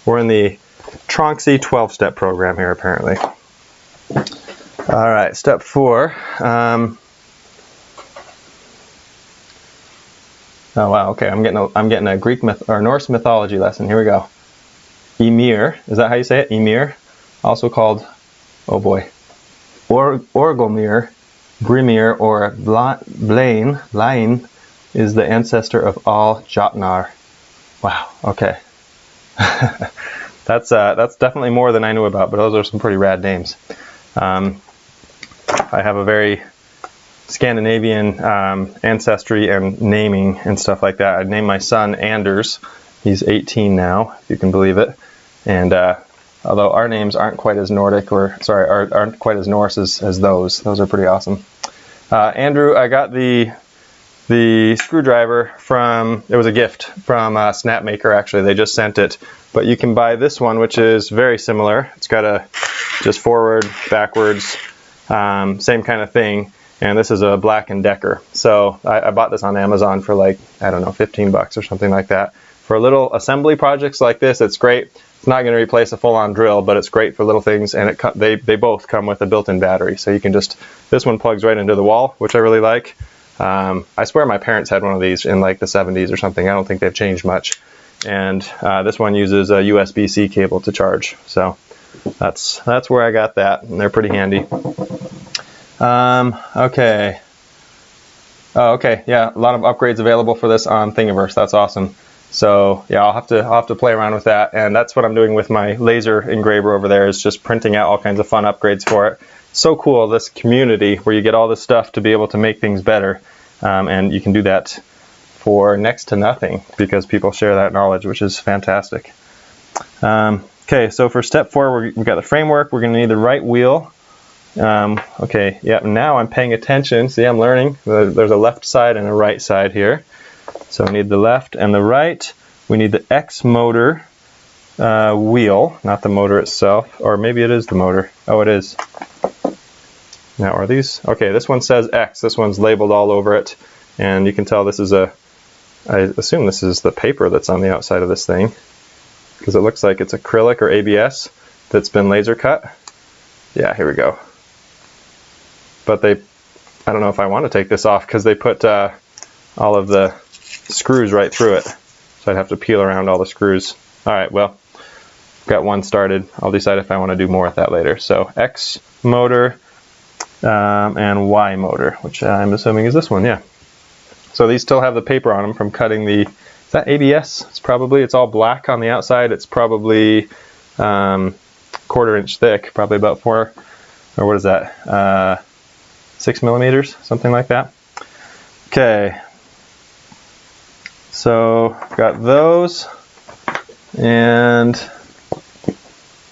We're in the Tronxy 12-step program here, apparently. All right, step 4. Oh wow, okay. I'm getting a Greek or Norse mythology lesson. Here we go. Ymir, is that how you say it? Ymir, also called, oh boy, Orgomir, Grimir, or Blaine, is the ancestor of all Jotnar. Wow. Okay. That's definitely more than I knew about, but those are some pretty rad names. I have a very Scandinavian ancestry and naming and stuff like that. I named my son Anders. He's 18 now, if you can believe it. And although our names aren't quite as Nordic, aren't quite as Norse as those are pretty awesome. Andrew, I got the the screwdriver from, it was a gift from Snapmaker actually, they just sent it. But you can buy this one, which is very similar. It's got a just forward, backwards, same kind of thing. And this is a Black & Decker. So I bought this on Amazon for like, I don't know, 15 bucks or something like that. For little assembly projects like this, it's great. It's not going to replace a full-on drill, but it's great for little things, and they both come with a built-in battery. So you can just, this one plugs right into the wall, which I really like. I swear my parents had one of these in like the 70s or something. I don't think they've changed much. And this one uses a USB-C cable to charge. So that's where I got that, and they're pretty handy. Okay. Oh, okay. Yeah, a lot of upgrades available for this on Thingiverse. That's awesome. So yeah, I'll have to play around with that, and that's what I'm doing with my laser engraver over there, is just printing out all kinds of fun upgrades for it. So cool, this community where you get all this stuff to be able to make things better, and you can do that for next to nothing because people share that knowledge, which is fantastic. Okay, so for step 4, we've got the framework. We're going to need the right wheel. Okay, yeah, now I'm paying attention. See, I'm learning. There's a left side and a right side here. So we need the left and the right. We need the X motor wheel, not the motor itself, or maybe it is the motor. Oh, it is. Now, are these? Okay, this one says X. This one's labeled all over it, and you can tell this is I assume this is the paper that's on the outside of this thing, because it looks like it's acrylic or ABS that's been laser cut. Yeah, here we go. But I don't know if I want to take this off because they put all of the screws right through it. So I'd have to peel around all the screws. All right, well, got one started. I'll decide if I want to do more with that later. So X motor and Y motor, which I'm assuming is this one, yeah. So these still have the paper on them from cutting the, is that ABS? It's all black on the outside. It's probably 1/4 inch thick, probably about 4, or what is that, 6 millimeters, something like that. Okay, so got those, and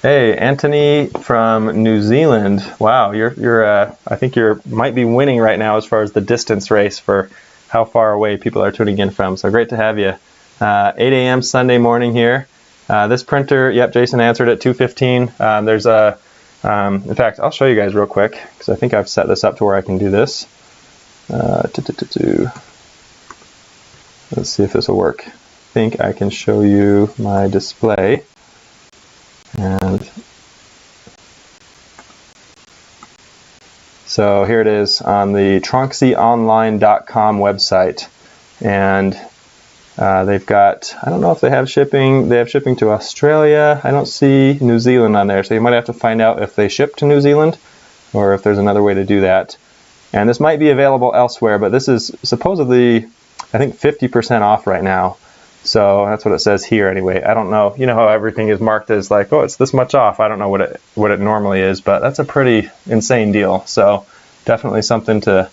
hey, Anthony from New Zealand. Wow, I think you might be winning right now as far as the distance race for how far away people are tuning in from. So great to have you. 8 a.m. Sunday morning here. This printer, yep, Jason answered at 2:15. There's a, in fact, I'll show you guys real quick because I think I've set this up to where I can do this. Let's see if this will work. I think I can show you my display. And so here it is on the TronxyOnline.com website, and they've got, I don't know if they have shipping. They have shipping to Australia. I don't see New Zealand on there, so you might have to find out if they ship to New Zealand or if there's another way to do that. And this might be available elsewhere, but this is supposedly, I think, 50% off right now. So that's what it says here anyway. I don't know. You know how everything is marked as like, oh, it's this much off. I don't know what it normally is, but that's a pretty insane deal. So definitely something to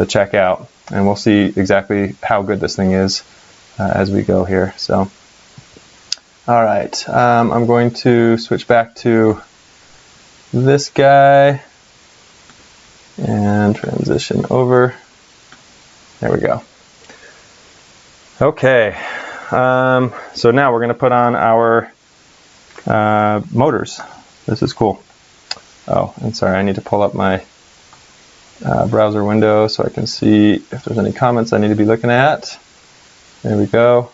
check out, and we'll see exactly how good this thing is as we go here. So, all right, I'm going to switch back to this guy and transition over. There we go. Okay, so now we're going to put on our motors. This is cool. Oh, and sorry, I need to pull up my browser window so I can see if there's any comments I need to be looking at. There we go.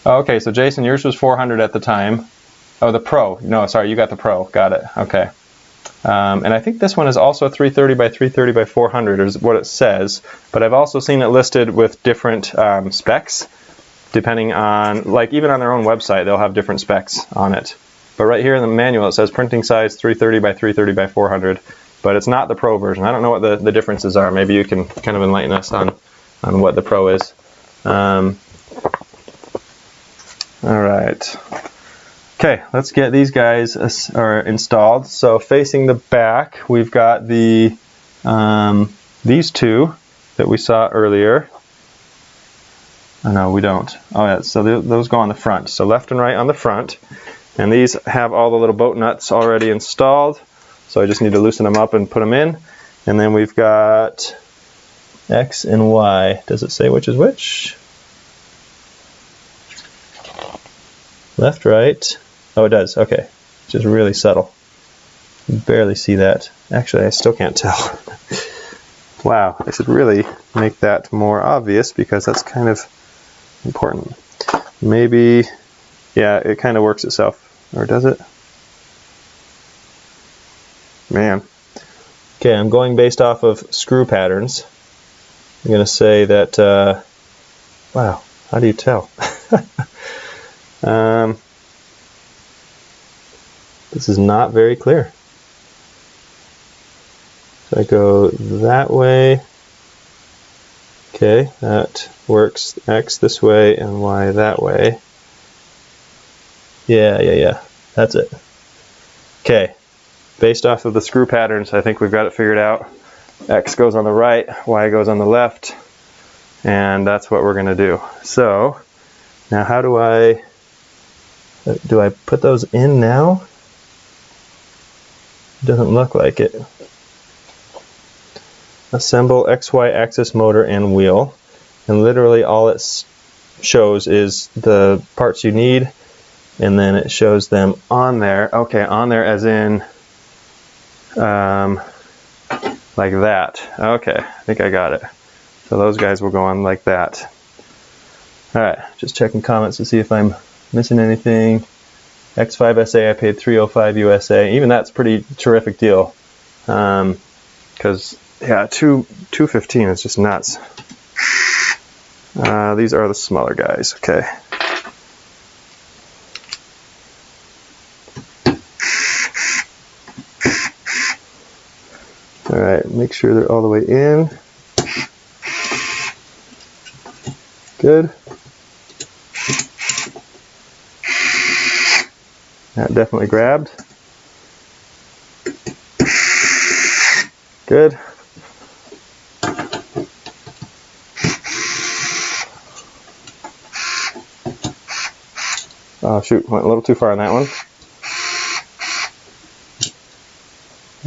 Oh, okay, so Jason, yours was 400 at the time. Oh, the Pro. No, sorry, you got the Pro. Got it. Okay. And I think this one is also 330 by 330 by 400 is what it says, but I've also seen it listed with different specs, depending on, like even on their own website, they'll have different specs on it. But right here in the manual, it says printing size 330 by 330 by 400, but it's not the Pro version. I don't know what the differences are. Maybe you can kind of enlighten us on what the Pro is. All right. Okay, let's get these guys installed. So facing the back, we've got the these two that we saw earlier. Oh, no, we don't. Oh yeah, so those go on the front. So left and right on the front. And these have all the little bolt nuts already installed. So I just need to loosen them up and put them in. And then we've got X and Y. Does it say which is which? Left, right. Oh, it does. Okay. Just really subtle. You barely see that. Actually, I still can't tell. Wow, I should really make that more obvious because that's kind of important. Maybe, yeah, it kind of works itself. Or does it? Man. Okay, I'm going based off of screw patterns. I'm going to say that, wow, how do you tell? This is not very clear. So I go that way. Okay, that works. X this way and Y that way. Yeah. That's it. Okay. Based off of the screw patterns, I think we've got it figured out. X goes on the right, Y goes on the left, and that's what we're going to do. So, now how do I put those in now? It doesn't look like it. Assemble XY axis motor and wheel, and literally all it shows is the parts you need, and then it shows them on there. Okay, on there as in like that. Okay, I think I got it. So those guys will go on like that. Alright, just checking comments to see if I'm missing anything. X5SA, I paid $305 USA. Even that's pretty terrific deal. Because yeah, $215 is just nuts. These are the smaller guys. Okay. All right, make sure they're all the way in. Good. That definitely grabbed. Good. Oh shoot, went a little too far on that one.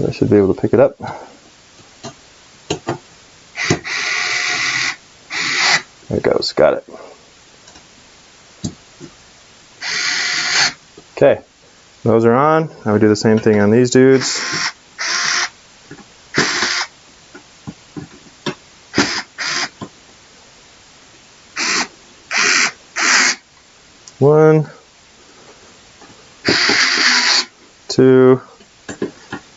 I should be able to pick it up. There it goes, got it. Okay, those are on. Now we do the same thing on these dudes. One, two,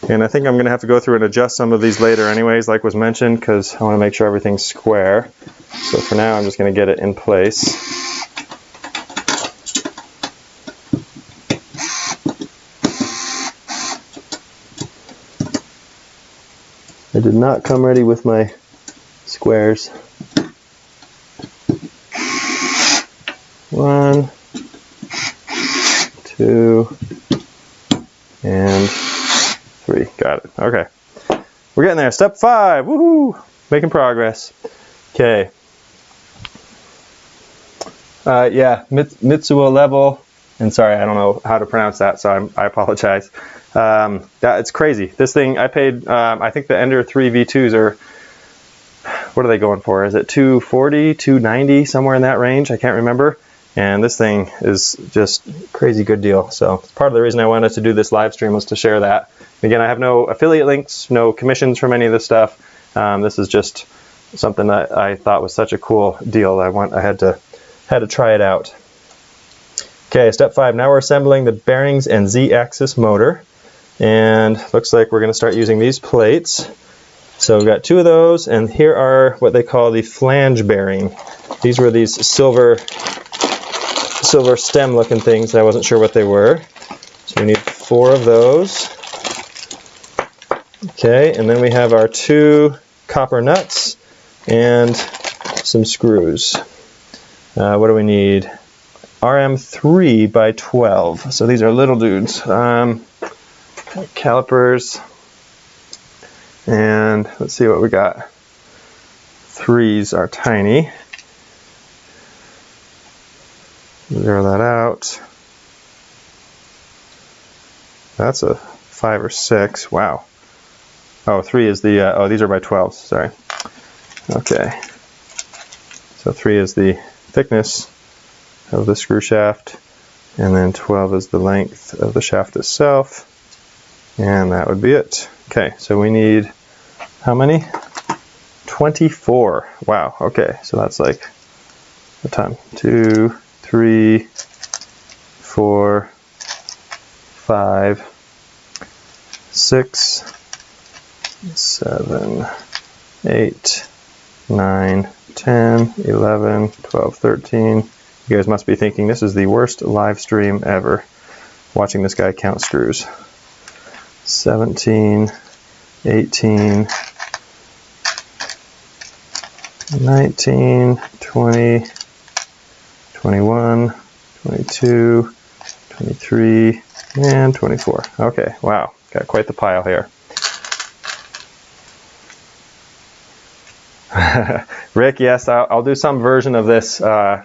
and I think I'm going to have to go through and adjust some of these later anyways, like was mentioned, because I want to make sure everything's square. So for now, I'm just going to get it in place. I did not come ready with my squares. One, two, and three. Got it. Okay. We're getting there. Step 5. Woohoo! Making progress. Okay. Yeah, Mitsuo level. And sorry, I don't know how to pronounce that, so I apologize. It's crazy. This thing, I paid, I think the Ender 3 V2s are, what are they going for? Is it $240, $290, somewhere in that range? I can't remember. And this thing is just crazy good deal. So part of the reason I wanted to do this live stream was to share that. Again, I have no affiliate links, no commissions from any of this stuff. This is just something that I thought was such a cool deal. I had to try it out. Okay, step 5. Now we're assembling the bearings and Z-axis motor. And looks like we're going to start using these plates. So we've got 2 of those, and here are what they call the flange bearing. These were these silver stem looking things. I wasn't sure what they were. So we need 4 of those. Okay, and then we have our 2 copper nuts and some screws. What do we need? RM3 by 12. So these are little dudes. Calipers. And let's see what we got. 3s are tiny. Zero that out. That's a 5 or 6. Wow. Oh, 3 is the, oh, these are by 12s, sorry. Okay. So 3 is the thickness of the screw shaft, and then 12 is the length of the shaft itself, and that would be it. Okay, so we need how many? 24. Wow, okay, so that's like a ton. 2, 3, 4, 5, 6, 7, 8, 9, 10, 11, 12, 13. You guys must be thinking this is the worst live stream ever, watching this guy count screws. 17, 18, 19, 20, 21, 22, 23, and 24. Okay, wow, got quite the pile here. Rick, yes, I'll do some version of this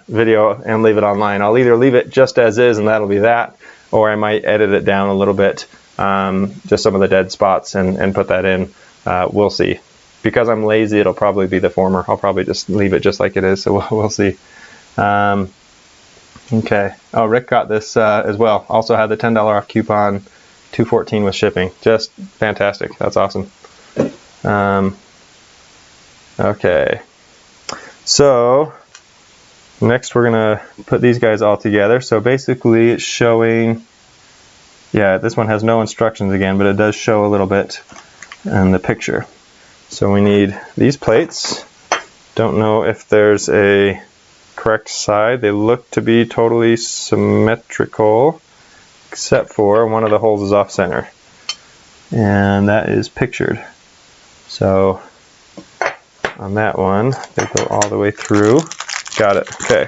video and leave it online. I'll either leave it just as is and that'll be that, or I might edit it down a little bit, just some of the dead spots and put that in. We'll see. Because I'm lazy, it'll probably be the former. I'll probably just leave it just like it is, so we'll see. Okay. Oh, Rick got this as well. Also had the $10 off coupon, $214 with shipping. Just fantastic. That's awesome. Okay. So next we're gonna put these guys all together. So basically it's showing, yeah, this one has no instructions again, but it does show a little bit in the picture. So we need these plates. Don't know if there's a correct side. They look to be totally symmetrical, except for one of the holes is off center. And that is pictured. So on that one, they go all the way through. Got it, okay.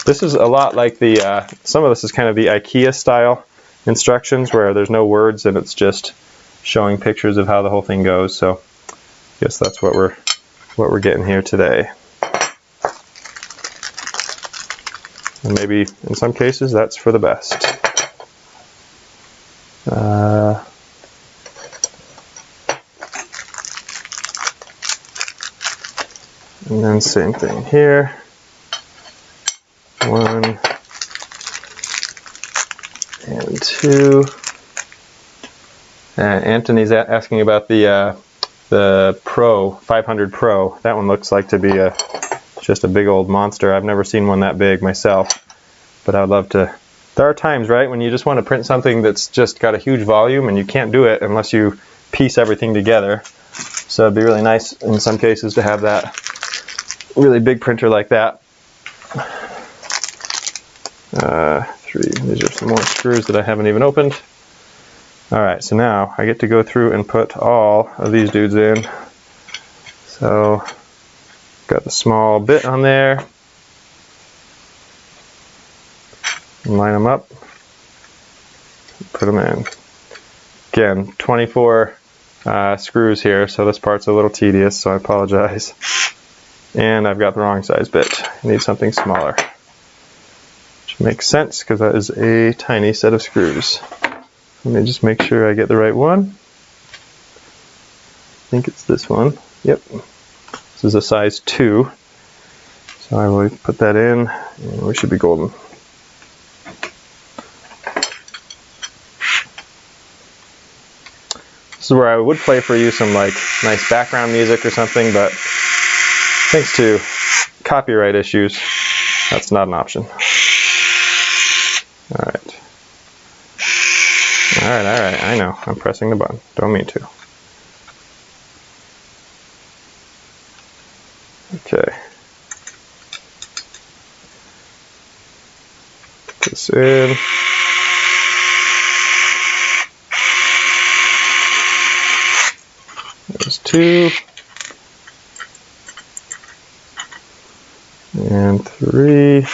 This is a lot like the, some of this is kind of the IKEA style instructions where there's no words and it's just showing pictures of how the whole thing goes. So I guess that's what we're getting here today. And maybe in some cases that's for the best. And then same thing here. 1 and 2. Anthony's asking about the Pro 500 Pro. That one looks like to be just a big old monster. I've never seen one that big myself, but I'd love to. There are times, right, when you just want to print something that's just got a huge volume and you can't do it unless you piece everything together. So it'd be really nice in some cases to have that really big printer like that. 3. These are some more screws that I haven't even opened. Alright, so now I get to go through and put all of these dudes in. So, got the small bit on there. Line them up. Put them in. Again, 24 screws here, so this part's a little tedious, so I apologize. And I've got the wrong size bit. I need something smaller. Which makes sense, because that is a tiny set of screws. Let me just make sure I get the right one. I think it's this one. Yep. This is a size 2. So I will put that in, and we should be golden. This is where I would play for you some like nice background music or something, but thanks to copyright issues, that's not an option. Alright. Alright, I know. I'm pressing the button. Don't mean to. Okay. Put this in. There's 2. And 3.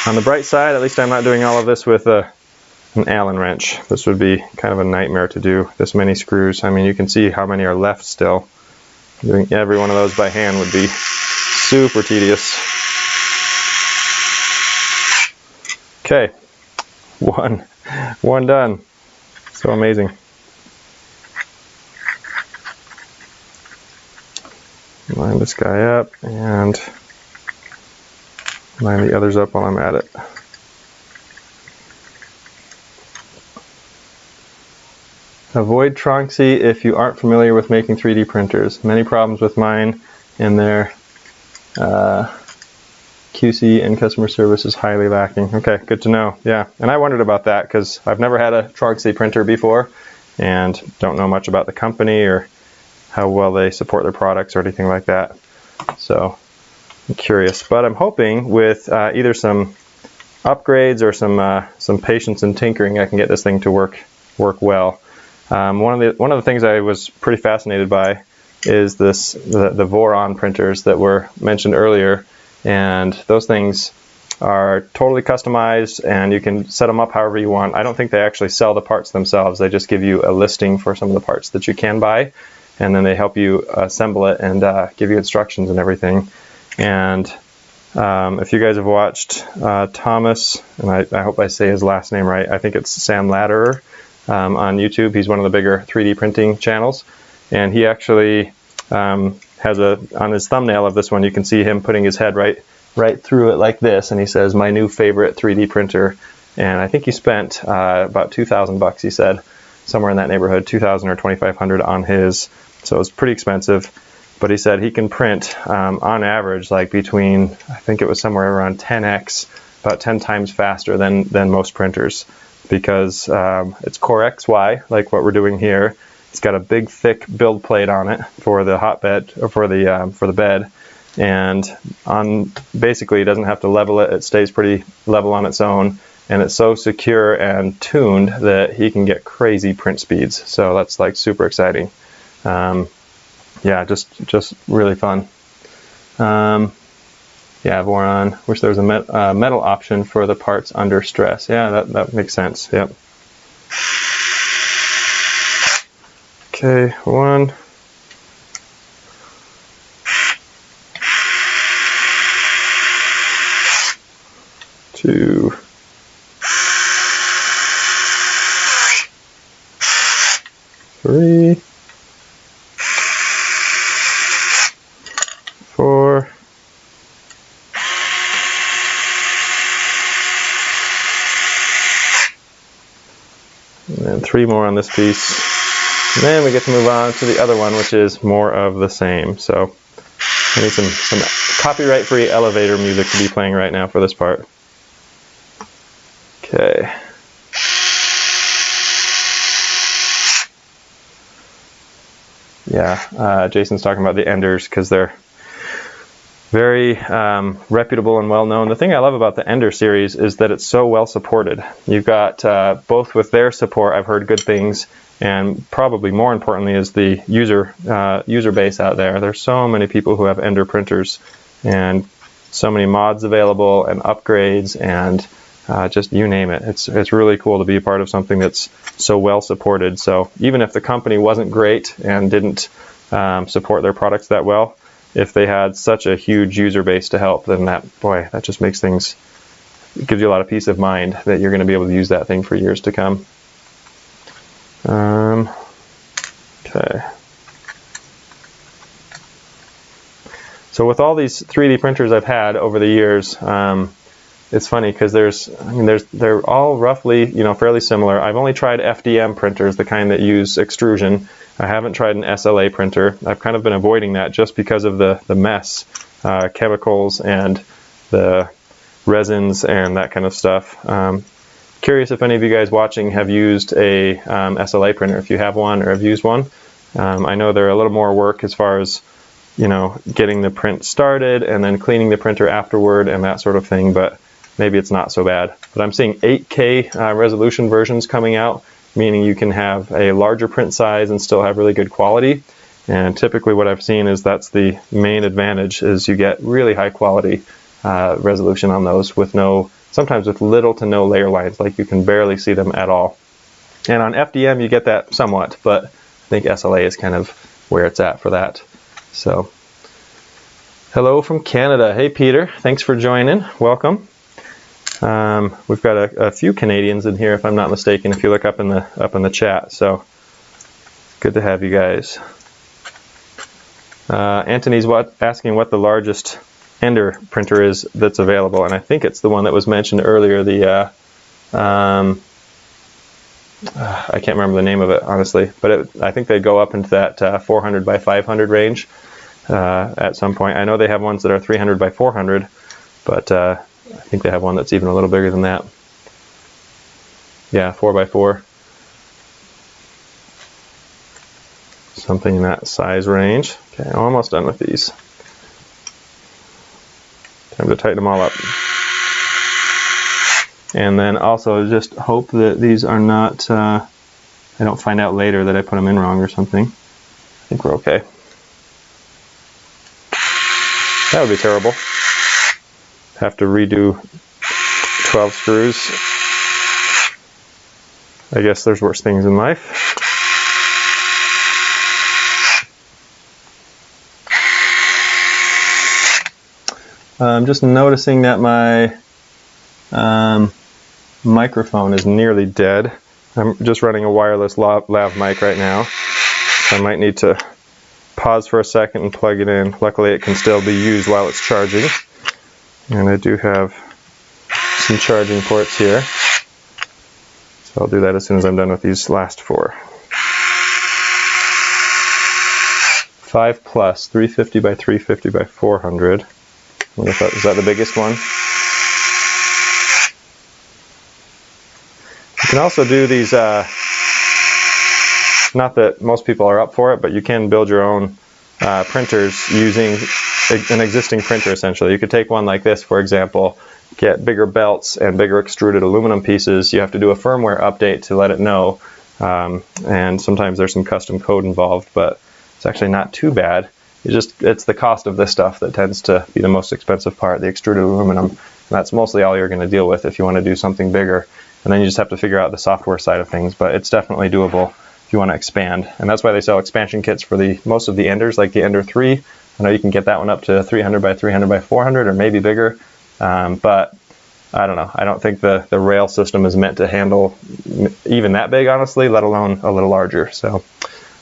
On the bright side, at least I'm not doing all of this with an Allen wrench. This would be kind of a nightmare to do, this many screws. I mean, you can see how many are left still. Doing every one of those by hand would be super tedious. Okay, one done. So amazing. line this guy up and line the others up while I'm at it. Avoid Tronxy if you aren't familiar with making 3D printers. Many problems with mine, and their QC and customer service is highly lacking. Okay, good to know. Yeah, and I wondered about that because I've never had a Tronxy printer before and don't know much about the company or how well they support their products or anything like that. So I'm curious, but I'm hoping with either some upgrades or some patience and tinkering, I can get this thing to work well. One of the things I was pretty fascinated by is the Voron printers that were mentioned earlier, and those things are totally customized and you can set them up however you want. I don't think they actually sell the parts themselves. They just give you a listing for some of the parts that you can buy, and then they help you assemble it and give you instructions and everything. And if you guys have watched Thomas, and I hope I say his last name right, I think it's Sam Latterer, on YouTube. He's one of the bigger 3D printing channels, and he actually has on his thumbnail of this one, you can see him putting his head right through it like this, and he says, my new favorite 3D printer. And I think he spent about $2,000, he said, somewhere in that neighborhood, $2,000 or $2,500 on his, so it's pretty expensive. But he said he can print on average like between, I think it was somewhere around 10x, about 10 times faster than most printers, because it's CoreXY, like what we're doing here. It's got a big thick build plate on it for the hotbed, or for the bed, and basically it doesn't have to level it. It stays pretty level on its own, and it's so secure and tuned that he can get crazy print speeds. So that's like super exciting. Yeah, just really fun. Yeah, Voron. Wish there was a metal option for the parts under stress. Yeah, that makes sense. Yep. Okay, 1. 2. 3. 4. And then 3 more on this piece. And then we get to move on to the other one, which is more of the same. So I need some copyright-free elevator music to be playing right now for this part. Okay. Yeah, Jason's talking about the Enders because they're very reputable and well known. The thing I love about the Ender series is that it's so well supported. You've got both with their support, I've heard good things, and probably more importantly is the user base out there. There's so many people who have Ender printers, and so many mods available and upgrades, and just you name it. It's really cool to be a part of something that's so well supported. So even if the company wasn't great and didn't support their products that well, if they had such a huge user base to help, then that just makes things, it gives you a lot of peace of mind that you're going to be able to use that thing for years to come. Okay. So with all these 3D printers I've had over the years, it's funny because they're all roughly, fairly similar. I've only tried FDM printers, the kind that use extrusion. I haven't tried an SLA printer. I've kind of been avoiding that just because of the mess, chemicals and the resins and that kind of stuff. Curious if any of you guys watching have used a SLA printer, if you have one or have used one. I know they're a little more work as far as getting the print started and then cleaning the printer afterward and that sort of thing, but maybe it's not so bad. But I'm seeing 8K resolution versions coming out, meaning you can have a larger print size and still have really good quality. And typically what I've seen is that's the main advantage, is you get really high quality resolution on those with sometimes with little to no layer lines, like you can barely see them at all. And on FDM you get that somewhat, but I think SLA is kind of where it's at for that. So, hello from Canada. Hey Peter, thanks for joining. Welcome. We've got a few Canadians in here, if I'm not mistaken, if you look up in the chat. So, good to have you guys. Anthony's asking what the largest Ender printer is that's available, and I think it's the one that was mentioned earlier, the I can't remember the name of it, honestly, but I think they go up into that 400 by 500 range at some point. I know they have ones that are 300 by 400, but I think they have one that's even a little bigger than that. Yeah, 4 by 4. Something in that size range. Okay, almost done with these. Time to tighten them all up. And then also just hope that these are not, I don't find out later that I put them in wrong or something. I think we're okay. That would be terrible. Have to redo 12 screws. I guess there's worse things in life. I'm just noticing that my microphone is nearly dead. I'm just running a wireless lav mic right now. So I might need to pause for a second and plug it in. Luckily it can still be used while it's charging. And I do have some charging ports here. So I'll do that as soon as I'm done with these last 4. 5 plus, 350 by 350 by 400. Is that the biggest one? You can also do these, not that most people are up for it, but you can build your own printers using an existing printer essentially. You could take one like this, for example, get bigger belts and bigger extruded aluminum pieces. You have to do a firmware update to let it know, and sometimes there's some custom code involved, but it's actually not too bad. It's the cost of this stuff that tends to be the most expensive part, the extruded aluminum. And that's mostly all you're going to deal with if you want to do something bigger. And then you just have to figure out the software side of things, but it's definitely doable if you want to expand. And that's why they sell expansion kits for most of the Enders, like the Ender 3. I know you can get that one up to 300 by 300 by 400 or maybe bigger, but I don't know. I don't think the rail system is meant to handle even that big, honestly, let alone a little larger. So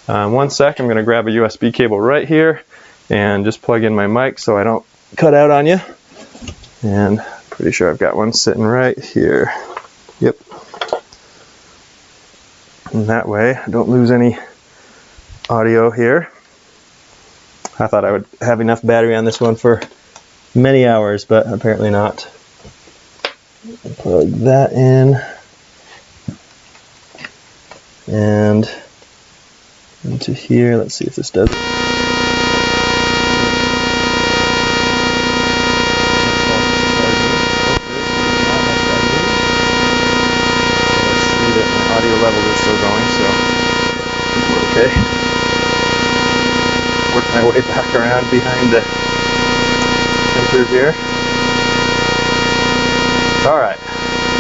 one sec, I'm going to grab a USB cable right here and just plug in my mic so I don't cut out on you. And pretty sure I've got one sitting right here. Yep. And that way I don't lose any audio here. I thought I would have enough battery on this one for many hours, but apparently not. Plug that in. And into here, let's see if this does it. Level is still going, so we're okay. Work my way back around behind the printer here. Alright,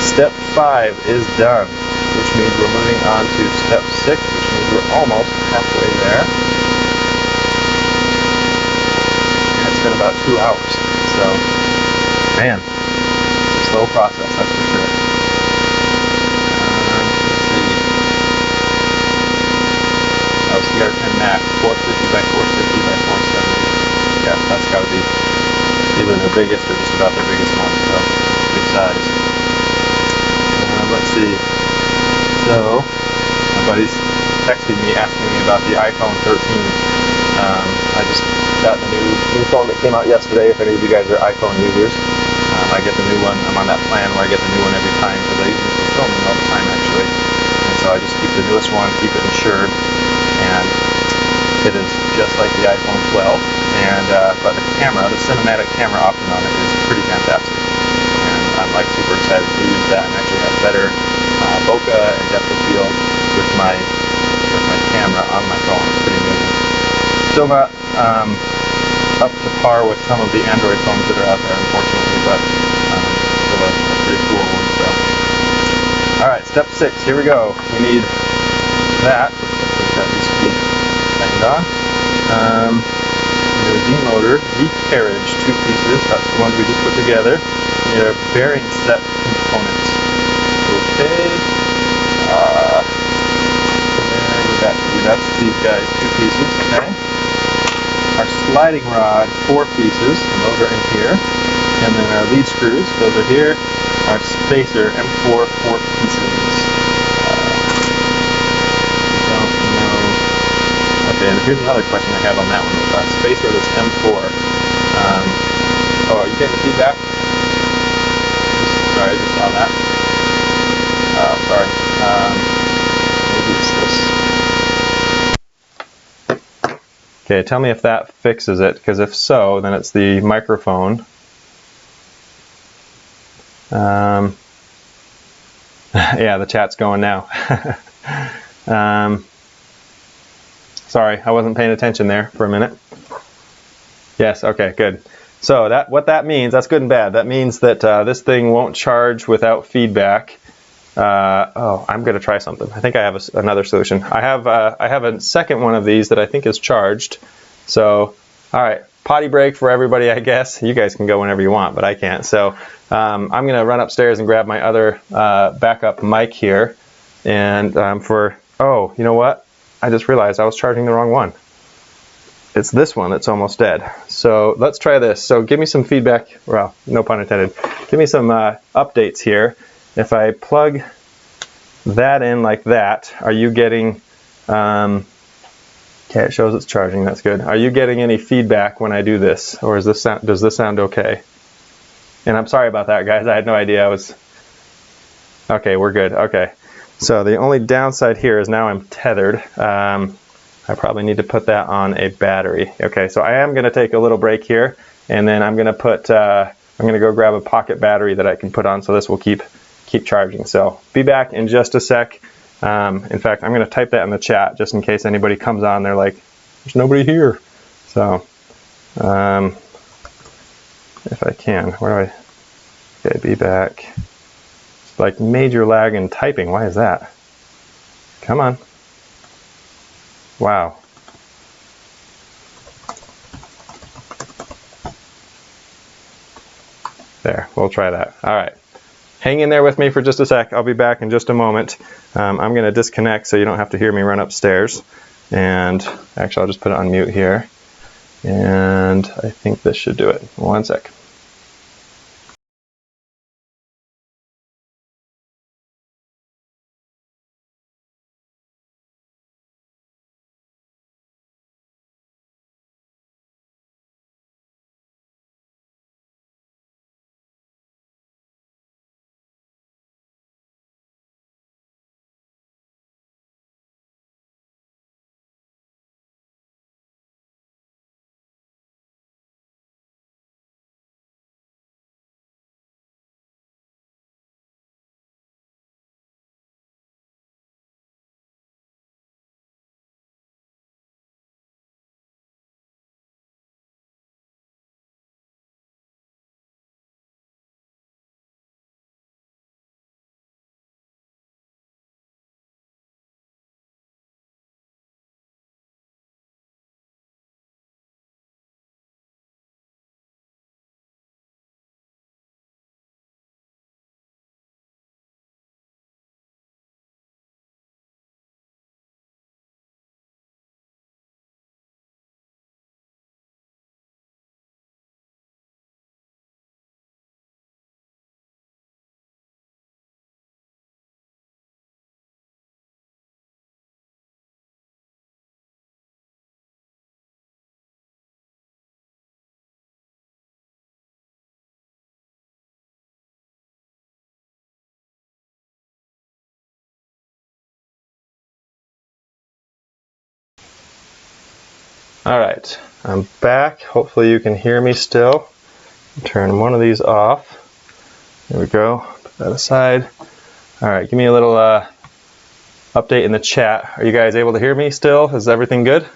step 5 is done, which means we're moving on to step 6, which means we're almost halfway there. And it's been about 2 hours, so man, it's a slow process, that's for sure. CR10 Max, 450 by 450 by 470. Yeah, that's got to be either their biggest or just about their biggest one, so big size. Let's see. So, my buddy's texting me asking me about the iPhone 13. I just got the new phone that came out yesterday. If any of you guys are iPhone users, I get the new one. I'm on that plan where I get the new one every time because I use it for filming all the time actually. And so I just keep the newest one, keep it insured. And it is just like the iPhone 12, and but the camera, the cinematic camera option on it is pretty fantastic, and I'm like super excited to use that and actually have better bokeh and depth of field with my camera on my phone. It's pretty amazing. Still not up to par with some of the Android phones that are out there, unfortunately, but still a pretty cool one. So, all right, step 6. Here we go. We need that. That needs to be tightened on. The D-motor, D-carriage, 2 pieces. That's the ones we just put together. We need our bearing set components. Okay. Where would that be? That's these guys, 2 pieces. Okay. our sliding rod, 4 pieces, and those are in here. And then our lead screws, those are here. Our spacer, M4, 4 pieces. Don't know. Okay, and here's another question I have on that one. Spacer, that's M4. Oh, are you getting feedback? Sorry, I just saw that. Sorry. Maybe it's this. Okay, tell me if that fixes it, because if so, then it's the microphone. Yeah, the chat's going now. Sorry, I wasn't paying attention there for a minute. Yes, okay, good. So what that means, that's good and bad. That means that this thing won't charge without feedback. Oh, I'm going to try something. I think I have another solution. I have a second one of these that I think is charged. So, all right, potty break for everybody, I guess. You guys can go whenever you want, but I can't. So I'm going to run upstairs and grab my other backup mic here. And oh, you know what? I just realized I was charging the wrong one. It's this one that's almost dead. So let's try this. So give me some feedback. Well, no pun intended. Give me some updates here. If I plug that in like that, are you getting... okay, it shows it's charging. That's good. Are you getting any feedback when I do this? Or does this sound okay? And I'm sorry about that, guys. I had no idea. Okay, we're good. Okay. So the only downside here is now I'm tethered. I probably need to put that on a battery. Okay, so I am going to take a little break here, and then I'm going to go grab a pocket battery that I can put on, so this will keep charging. So be back in just a sec. In fact, I'm going to type that in the chat just in case anybody comes on. They're like, "There's nobody here." So if I can, where do I? Okay, be back. It's like major lag in typing. Why is that? Come on. Wow. There, we'll try that. All right. Hang in there with me for just a sec. I'll be back in just a moment. I'm going to disconnect so you don't have to hear me run upstairs. And actually, I'll just put it on mute here. And I think this should do it. One sec. All right, I'm back. Hopefully you can hear me still. Turn one of these off. There we go. Put that aside. All right, give me a little update in the chat. Are you guys able to hear me still? Is everything good?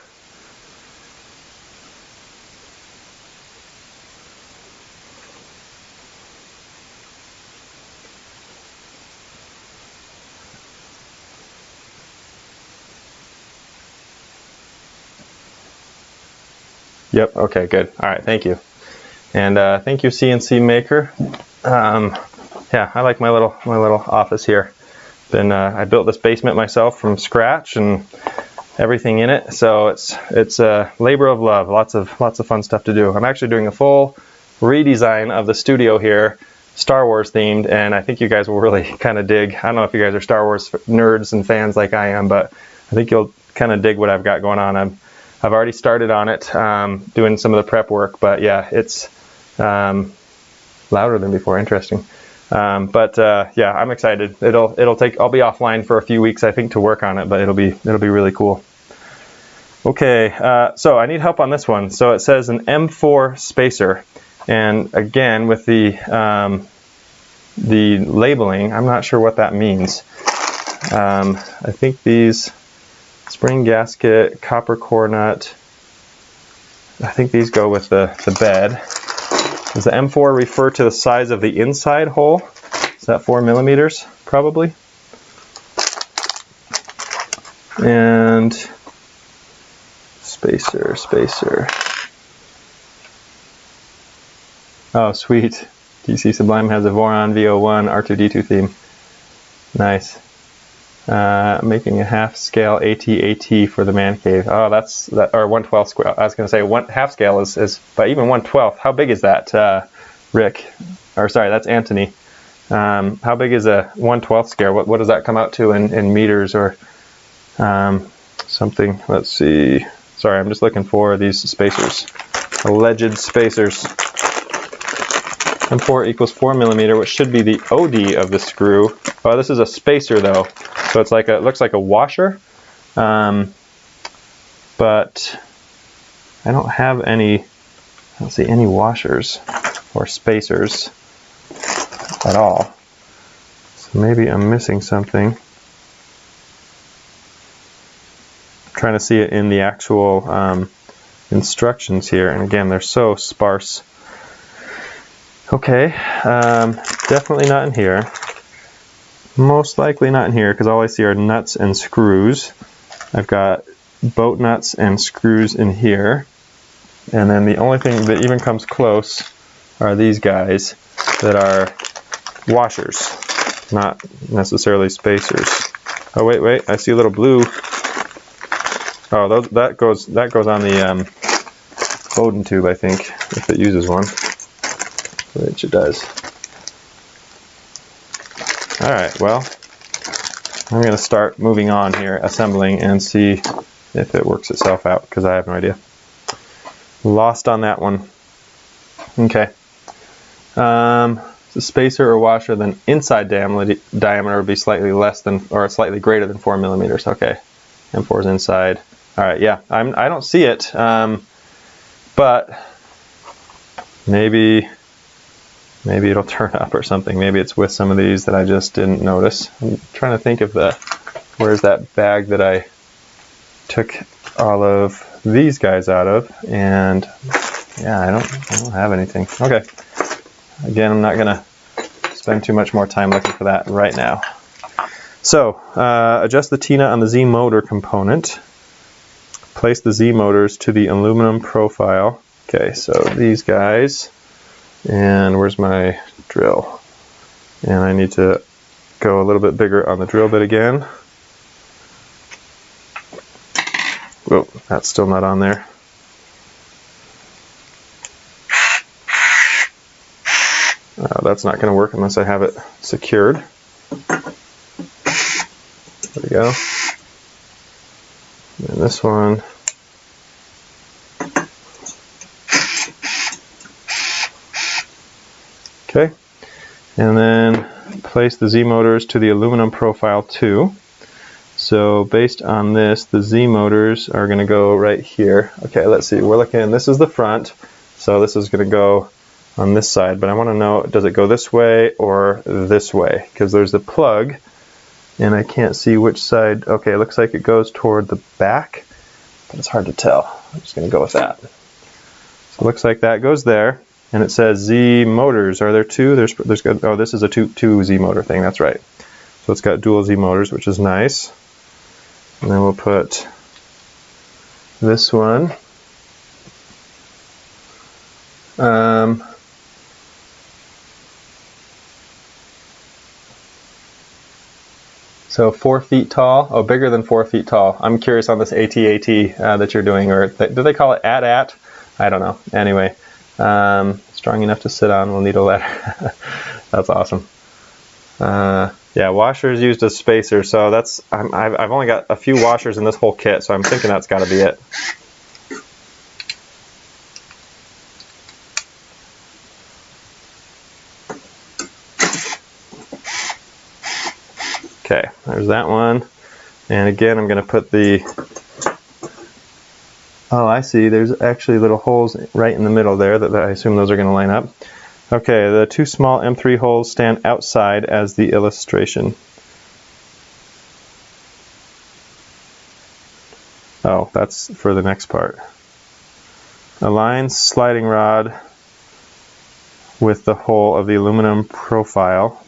Yep, okay, good. All right, thank you. And thank you, CNC Maker. Yeah, I like my little office here. I built this basement myself from scratch, and everything in it. So it's a labor of love. Lots of fun stuff to do. I'm actually doing a full redesign of the studio here, Star Wars themed, and I think you guys will really kind of dig. I don't know if you guys are Star Wars nerds and fans like I am, but I think you'll kind of dig what I've got going on. I've already started on it, doing some of the prep work, but yeah, it's louder than before. Interesting. Yeah, I'm excited. It'll take. I'll be offline for a few weeks, I think, to work on it, but it'll be really cool. Okay, so I need help on this one. So it says an M4 spacer, and again with the labeling, I'm not sure what that means. I think these spring gasket, copper core nut, I think these go with the bed. Does the M4 refer to the size of the inside hole? Is that 4 millimeters? Probably. And spacer. Oh, sweet. DC Sublime has a Voron VO1 R2D2 theme. Nice. Making a half scale AT-AT for the man cave. Oh, that's that, or 1/12 scale. I was going to say half scale is, but even 1/12. How big is that, Rick? Or sorry, that's Anthony. How big is a 1/12 scale? What does that come out to in meters or something? Let's see. Sorry, I'm just looking for these spacers. Alleged spacers. M4 equals 4 millimeter, which should be the OD of the screw. Oh, this is a spacer though, so it's like it looks like a washer, but I don't have any. I don't see any washers or spacers at all. So maybe I'm missing something. I'm trying to see it in the actual instructions here, and again, they're so sparse. Okay, definitely not in here. Most likely not in here because all I see are nuts and screws. I've got boat nuts and screws in here. And then the only thing that even comes close are these guys that are washers, not necessarily spacers. Oh wait, I see a little blue. Oh, that goes on the Bowden tube, I think, if it uses one. Which it does. Alright, well, I'm going to start moving on here, assembling, and see if it works itself out, because I have no idea. Lost on that one. Okay. The spacer or washer, then inside diameter would be slightly less than, or slightly greater than 4 millimeters. Okay. M4 is inside. Alright, yeah, I don't see it, but maybe it'll turn up or something. Maybe it's with some of these that I just didn't notice. I'm trying to think of where's that bag that I took all of these guys out of, and yeah, I don't have anything. Okay. Again, I'm not gonna spend too much more time looking for that right now. So, adjust the Tina on the Z motor component. Place the Z motors to the aluminum profile. Okay, so these guys. And where's my drill? And I need to go a little bit bigger on the drill bit again. Whoa, that's still not on there. That's not going to work unless I have it secured. There we go. And this one. Okay, and then place the Z motors to the aluminum profile too. So based on this, the Z motors are going to go right here. Okay, let's see, we're looking, this is the front, so this is going to go on this side, but I want to know, does it go this way or this way? Because there's the plug, and I can't see which side. Okay, it looks like it goes toward the back, but it's hard to tell. I'm just going to go with that. So it looks like that goes there. And it says Z motors. Are there two? There's got, oh, this is a two Z motor thing. That's right. So it's got dual Z motors, which is nice. And then we'll put this one. So 4 feet tall. Oh, bigger than 4 feet tall. I'm curious on this AT-AT that you're doing, or do they call it AT-AT? I don't know. Anyway, strong enough to sit on. We'll need a ladder. That's awesome. Yeah, washers used as spacers. So that's I've only got a few washers in this whole kit, so I'm thinking that's got to be it. Okay, there's that one. And again, I'm going to put the... Oh, I see. There's actually little holes right in the middle there that I assume those are going to line up. Okay, the 2 small M3 holes stand outside as the illustration. Oh, that's for the next part. Align sliding rod with the hole of the aluminum profile.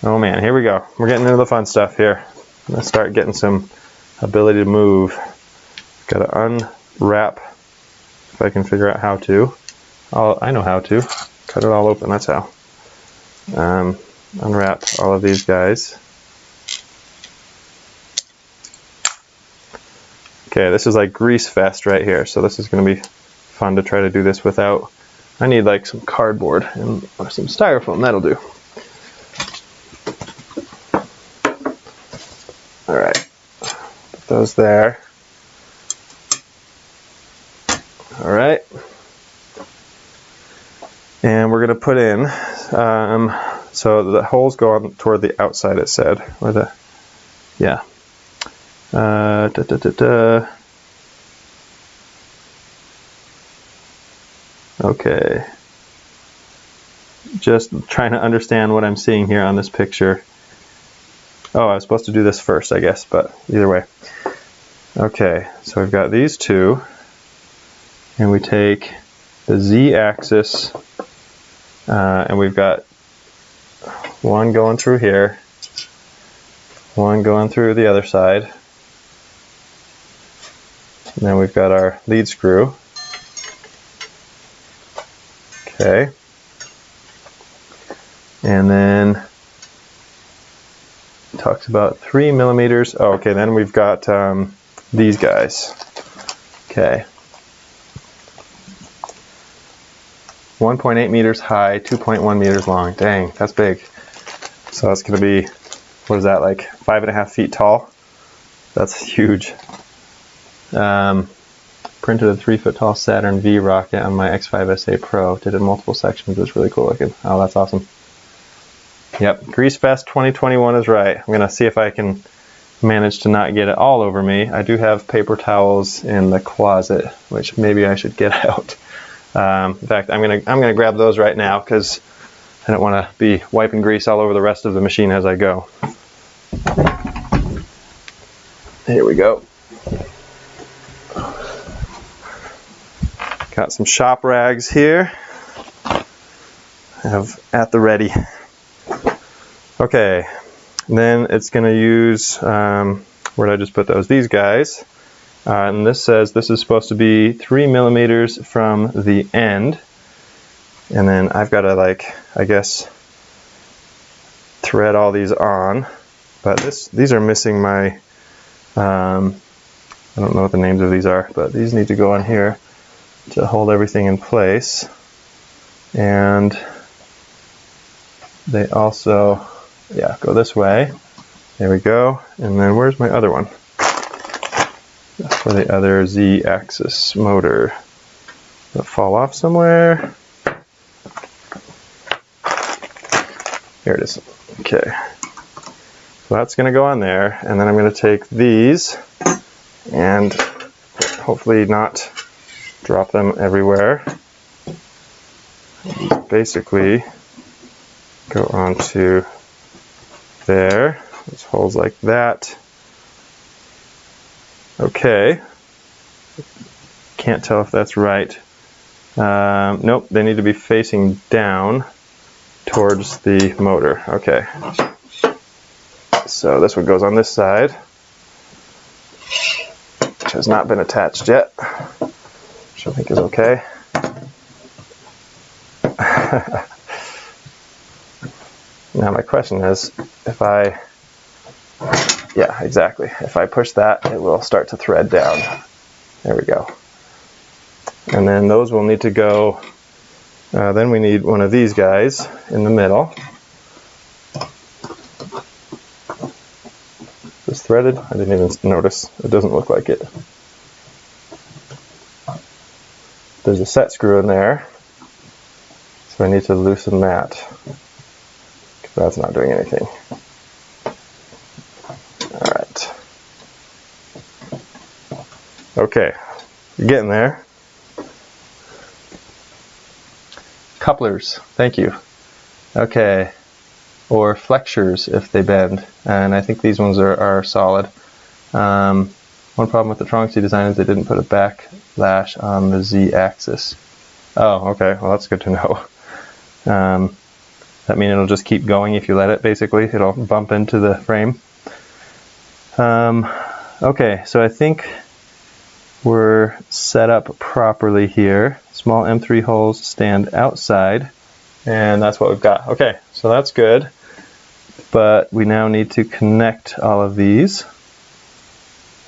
Oh man, here we go. We're getting into the fun stuff here. I'm going to start getting some ability to move. Got to unwrap, if I can figure out how to. I know how to. Cut it all open, that's how. Unwrap all of these guys. Okay, this is like grease fest right here, so this is going to be fun to try to do this without. I need like some cardboard or some styrofoam, that'll do. Alright, put those there. Alright. And we're going to put in, so the holes go on toward the outside, it said. Or the, yeah. Okay. Just trying to understand what I'm seeing here on this picture. Oh, I was supposed to do this first, I guess, but either way. Okay, so we've got these two, and we take the Z-axis, and we've got one going through here, one going through the other side, and then we've got our lead screw. Okay, and then it talks about 3 millimeters. Oh, okay, then we've got these guys. Okay. 1.8 meters high, 2.1 meters long. Dang, that's big. So that's going to be, what is that, like 5.5 feet tall? That's huge. Printed a 3-foot tall Saturn V rocket on my X5SA Pro. Did it in multiple sections. It's really cool looking. Oh, that's awesome. Yep, Grease Fest 2021 is right. I'm going to see if I can manage to not get it all over me. I do have paper towels in the closet, which maybe I should get out. In fact, I'm gonna grab those right now because I don't want to be wiping grease all over the rest of the machine as I go. Here we go. Got some shop rags here. I have at the ready. Okay, then it's going to use, where did I just put those? These guys. And this says this is supposed to be 3 millimeters from the end. And then I've got to, like, I guess, thread all these on. But these are missing my, I don't know what the names of these are, but these need to go on here to hold everything in place. And they also, yeah, go this way. There we go. And then where's my other one? For the other Z-axis motor. Does it fall off somewhere? Here it is. Okay. So that's going to go on there. And then I'm going to take these and hopefully not drop them everywhere. These basically go onto there. There's holes like that. Okay. Can't tell if that's right. Nope, they need to be facing down towards the motor. Okay. So this one goes on this side, which has not been attached yet, which I think is okay. Now my question is, if I Yeah, exactly. If I push that, it will start to thread down. There we go. And then those will need to go, then we need one of these guys in the middle. Is threaded? I didn't even notice. It doesn't look like it. There's a set screw in there, so I need to loosen that. That's not doing anything. Alright. Okay, you're getting there. Couplers, thank you. Okay. Or flexures if they bend, and I think these ones are solid. One problem with the Tronxy design is they didn't put a backlash on the Z-axis. Oh, okay, well that's good to know. That means it'll just keep going if you let it, basically. It'll bump into the frame. Okay, so I think we're set up properly here. Small M3 holes stand outside, and that's what we've got. Okay, so that's good. But we now need to connect all of these,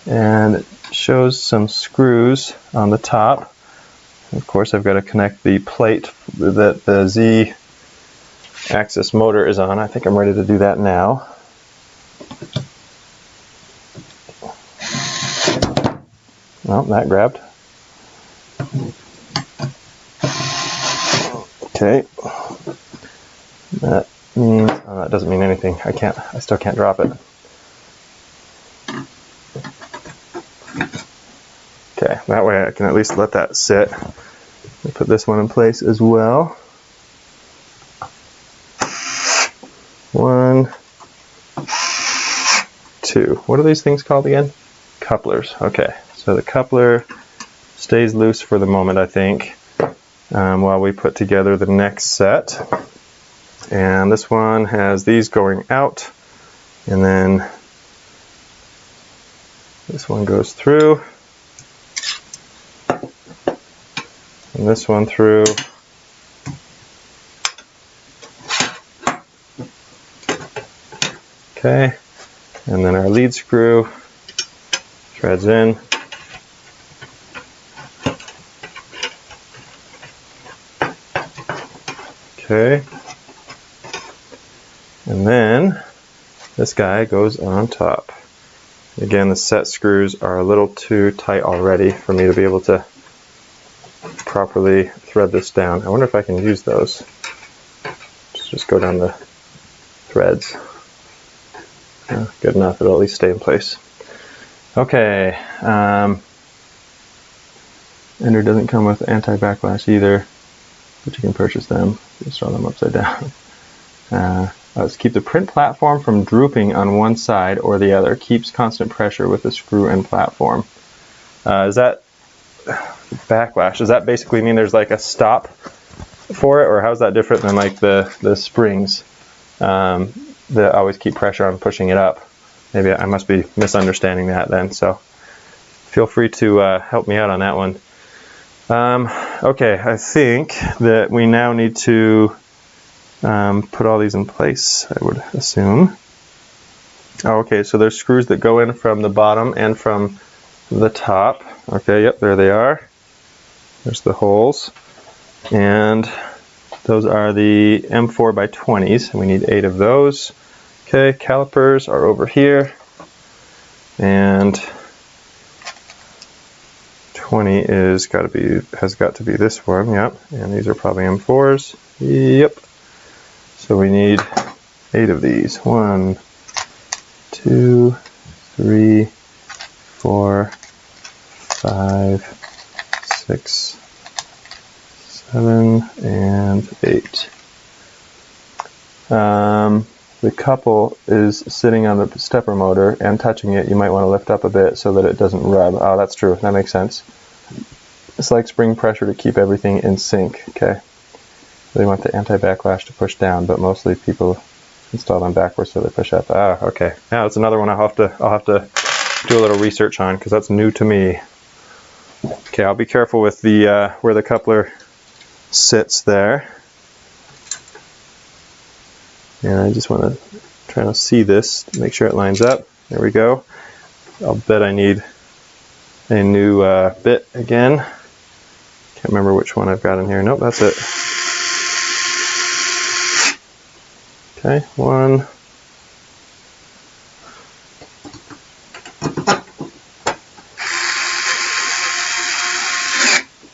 and it shows some screws on the top. Of course, I've got to connect the plate that the Z-axis motor is on. I think I'm ready to do that now. Well, that grabbed. Okay. That means, oh, that doesn't mean anything. I still can't drop it. Okay, that way I can at least let that sit. I'll put this one in place as well. 1, 2. What are these things called again? Couplers. Okay, so the coupler stays loose for the moment, I think, while we put together the next set. And this one has these going out, and then this one goes through, and this one through. Okay, and then our lead screw threads in. Okay. And then this guy goes on top. Again, the set screws are a little too tight already for me to be able to properly thread this down. I wonder if I can use those. Just go down the threads. Good enough, it'll at least stay in place. Okay, Ender doesn't come with anti-backlash either, but you can purchase them. Just throw them upside down. Let's keep the print platform from drooping on one side or the other. Keeps constant pressure with the screw and platform. Is that backlash? Does that basically mean there's like a stop for it, or how's that different than like the springs that always keep pressure on pushing it up? Maybe I must be misunderstanding that then. So feel free to help me out on that one. Okay, I think that we now need to put all these in place, I would assume. Oh, okay, so there's screws that go in from the bottom and from the top. Okay, yep, there they are. There's the holes. And those are the M4 by 20s. We need 8 of those. Okay, calipers are over here. And 20 has got to be this one, yep. And these are probably M4s. Yep. So we need 8 of these. 1, 2, 3, 4, 5, 6, 7, and 8. The couple is sitting on the stepper motor, and touching it, you might want to lift up a bit so that it doesn't rub. Oh, that's true. That makes sense. It's like spring pressure to keep everything in sync. Okay. They want the anti-backlash to push down, but mostly people install them backwards so they push up. Ah, okay. Now that's another one I'll have to do a little research on, because that's new to me. Okay, I'll be careful with the where the coupler sits there. And I just want to try to see this to make sure it lines up. There we go. I'll bet I need a new bit again. Can't remember which one I've got in here. Nope, that's it. Okay, 1.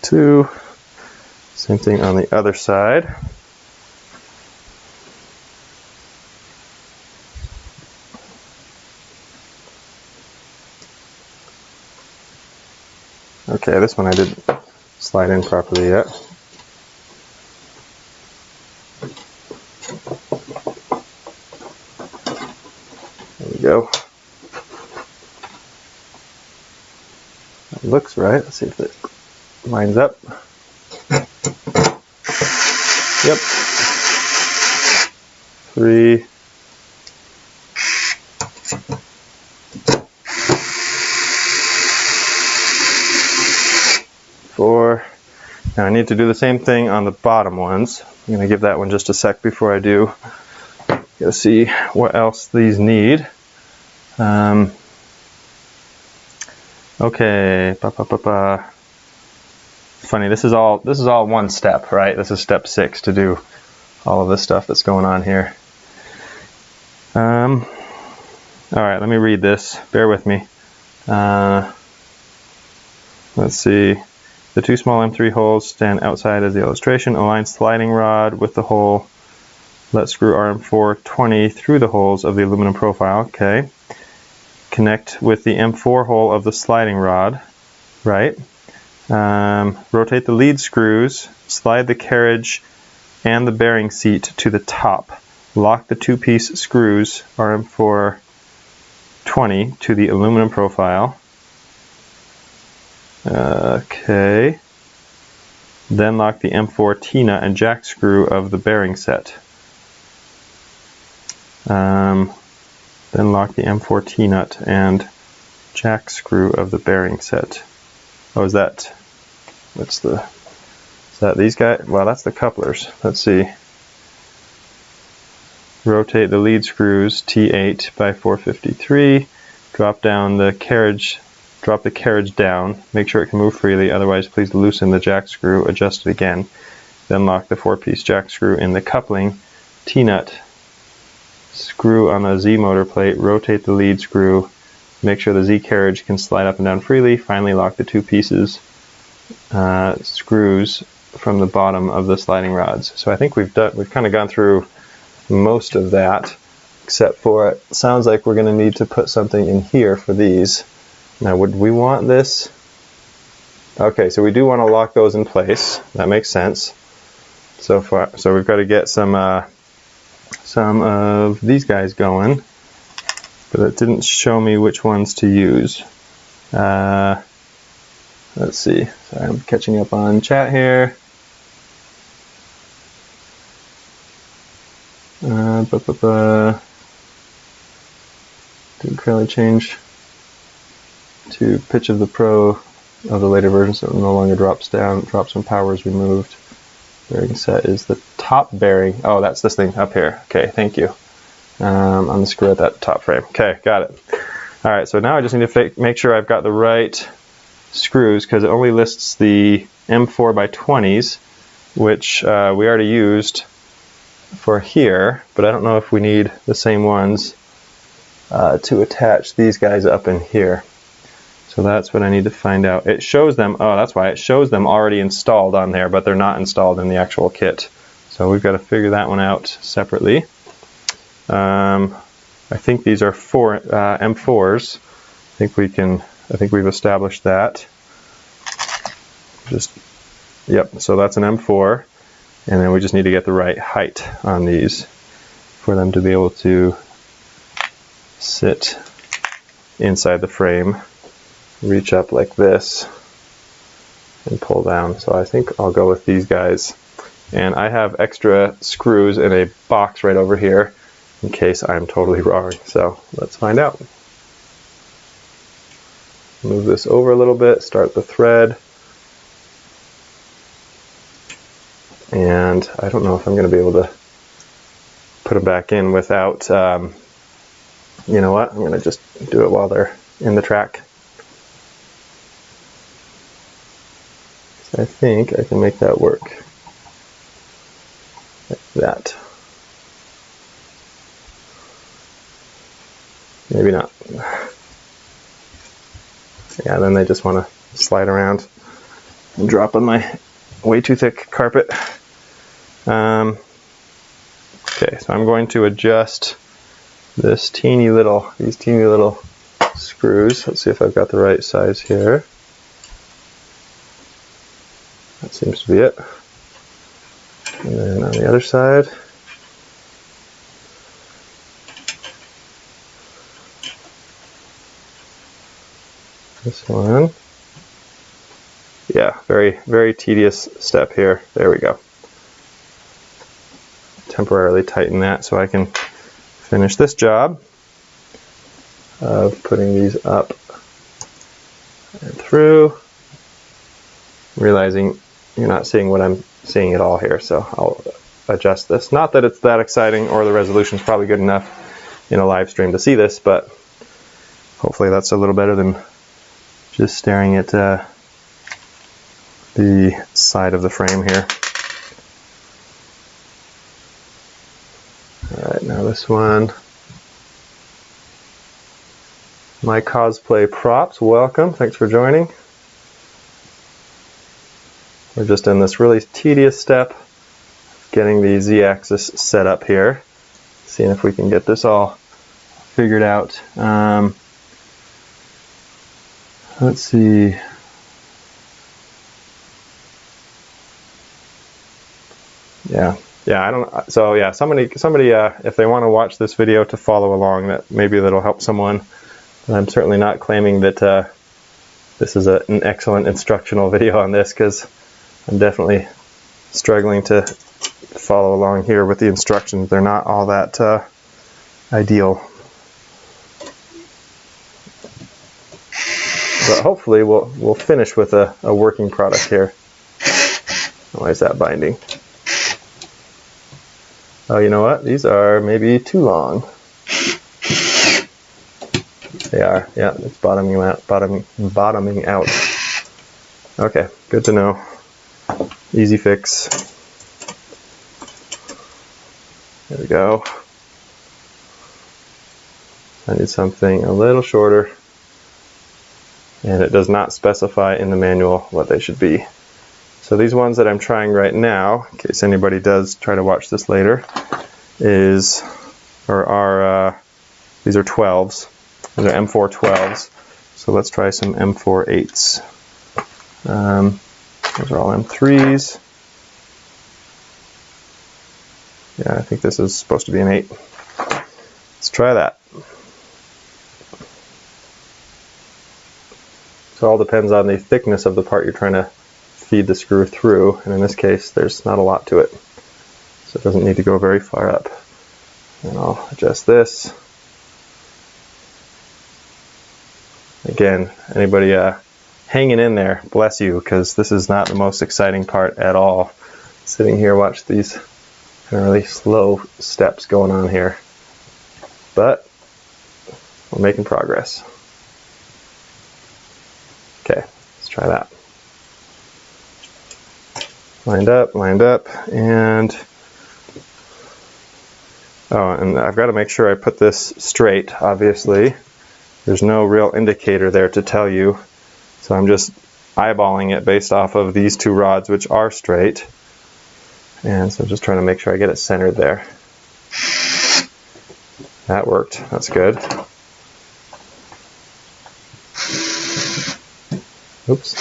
Two. Same thing on the other side. Okay, this one I didn't slide in properly yet. There we go. That looks right. Let's see if it lines up. Yep. 3. 4. Now I need to do the same thing on the bottom ones. I'm going to give that one just a sec before I do. Gotta see what else these need. Okay. Funny, this is all one step, right? This is step 6 to do all of this stuff that's going on here. All right, let me read this. Bear with me. Let's see. The 2 small M3 holes stand outside as the illustration. Align sliding rod with the hole. Let screw RM420 through the holes of the aluminum profile. Okay. Connect with the M4 hole of the sliding rod. Right. Rotate the lead screws. Slide the carriage and the bearing seat to the top. Lock the 2-piece screws RM420 to the aluminum profile. Okay. Then lock the M4 T-nut and jack screw of the bearing set. Then lock the M4 T-nut and jack screw of the bearing set. Oh, is that these guys? Well, that's the couplers. Let's see. Rotate the lead screws T8 by 453. Drop the carriage down. Make sure it can move freely, otherwise please loosen the jack screw, adjust it again. Then lock the 4-piece jack screw in the coupling T-nut. Screw on the Z motor plate, rotate the lead screw, make sure the Z carriage can slide up and down freely. Finally lock the 2 pieces screws from the bottom of the sliding rods. So I think we've kind of gone through most of that, except for it sounds like we're going to need to put something in here for these. Now, would we want this? Okay, so we do want to lock those in place. That makes sense. So we've got to get some of these guys going, but it didn't show me which ones to use. Let's see. Sorry, I'm catching up on chat here. Didn't really change to pitch of the Pro of the later version, so it no longer drops when power is removed. Bearing set is the top bearing. Oh, that's this thing up here. Okay, thank you. On the screw at that top frame. Okay, got it. All right, so now I just need to make sure I've got the right screws, because it only lists the M4 by 20s, which we already used for here, but I don't know if we need the same ones to attach these guys up in here. So that's what I need to find out. It shows them, oh, that's why it shows them already installed on there, but they're not installed in the actual kit. So we've got to figure that one out separately. I think these are M4s. I think we've established that. Yep, so that's an M4. And then we just need to get the right height on these for them to be able to sit inside the frame, reach up like this, and pull down. So I think I'll go with these guys. And I have extra screws in a box right over here in case I'm totally wrong. So let's find out. Move this over a little bit, start the thread. And I don't know if I'm going to be able to put them back in without You know what? I'm going to just do it while they're in the track. I think I can make that work. Like that. Maybe not. Yeah, then they just want to slide around and drop on my way too thick carpet. Okay, so I'm going to adjust these teeny little screws. Let's see if I've got the right size here. That seems to be it. And then on the other side. This one. Yeah, very, very tedious step here. There we go. Temporarily tighten that so I can finish this job of putting these up and through. Realizing you're not seeing what I'm seeing at all here, so I'll adjust this. Not that it's that exciting, or the resolution's probably good enough in a live stream to see this, but hopefully that's a little better than just staring at the side of the frame here. Alright, now this one. My cosplay props, welcome, thanks for joining. We're just in this really tedious step, getting the Z-axis set up here, seeing if we can get this all figured out. Let's see. Yeah, I don't. So yeah, somebody, if they want to watch this video to follow along, that'll help someone. I'm certainly not claiming that this is an excellent instructional video on this, because I'm definitely struggling to follow along here with the instructions. They're not all that ideal. But hopefully we'll finish with a working product here. Why is that binding? Oh, you know what? These are maybe too long. They are. Yeah, it's bottoming out. Okay, good to know. Easy fix. There we go. I need something a little shorter. And it does not specify in the manual what they should be. So these ones that I'm trying right now, in case anybody does try to watch this later, these are 12s. These are M4 12s. So let's try some M4 8s. Those are all M3s. Yeah, I think this is supposed to be an 8. Let's try that. So it all depends on the thickness of the part you're trying to feed the screw through, and in this case there's not a lot to it, so it doesn't need to go very far up. And I'll adjust this. Again, anybody hanging in there, bless you, because this is not the most exciting part at all. Sitting here, watch these kind of really slow steps going on here, but we're making progress. Okay, let's try that. Lined up, and I've got to make sure I put this straight, obviously. There's no real indicator there to tell you, so I'm just eyeballing it based off of these two rods, which are straight. And so I'm just trying to make sure I get it centered there. That worked, that's good. Oops.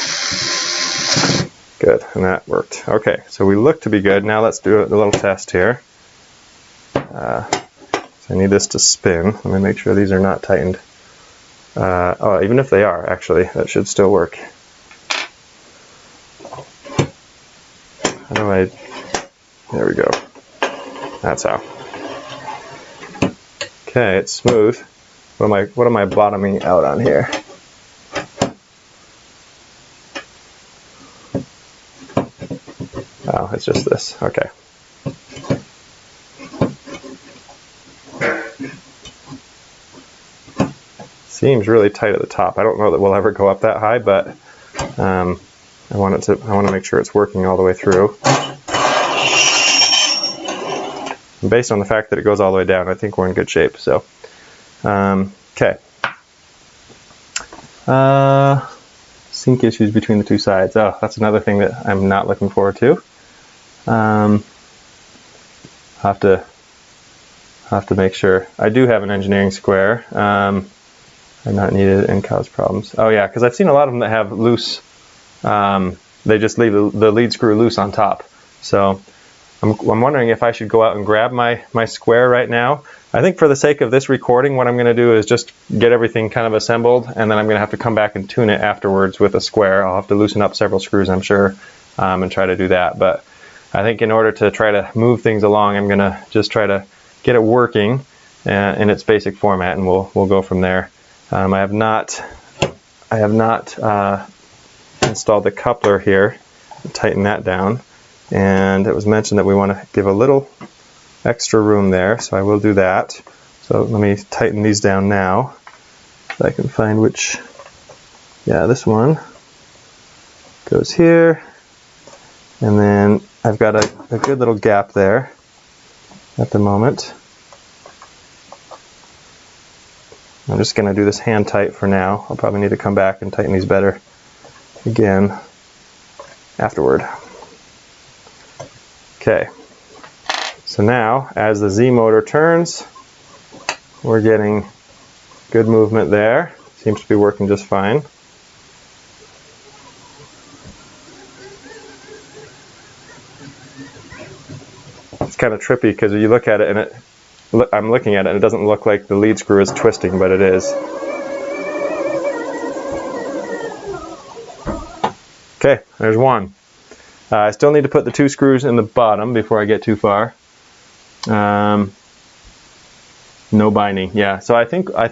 Good, and that worked. Okay, so we look to be good. Now let's do a little test here. So I need this to spin. Let me make sure these are not tightened. Oh, even if they are, actually, that should still work. How do I... There we go. That's how. Okay, it's smooth. What am I bottoming out on here? Oh, it's just this. Okay. seems really tight at the top. I don't know that we'll ever go up that high, but I want to make sure it's working all the way through. And based on the fact that it goes all the way down, I think we're in good shape. So, okay. Sync issues between the two sides. Oh, that's another thing that I'm not looking forward to. Have to make sure. I do have an engineering square. I'm not needed and cause problems. Oh yeah, because I've seen a lot of them that have loose. They just leave the lead screw loose on top. So I'm wondering if I should go out and grab my square right now. I think for the sake of this recording, what I'm going to do is just get everything kind of assembled, and then I'm going to have to come back and tune it afterwards with a square. I'll have to loosen up several screws, I'm sure, and try to do that. But I think in order to try to move things along, I'm going to just try to get it working in its basic format, and we'll go from there. I have not installed the coupler here. Tighten that down, and it was mentioned that we want to give a little extra room there, so I will do that. So let me tighten these down now, so I can find which. Yeah, this one goes here, and then I've got a good little gap there at the moment. I'm just going to do this hand tight for now. I'll probably need to come back and tighten these better again afterward. Okay, so now as the Z motor turns, we're getting good movement there. Seems to be working just fine. It's kind of trippy because you look at it and I'm looking at it and it doesn't look like the lead screw is twisting, but it is. Okay, there's one. I still need to put the two screws in the bottom before I get too far. No binding. Yeah, so I think I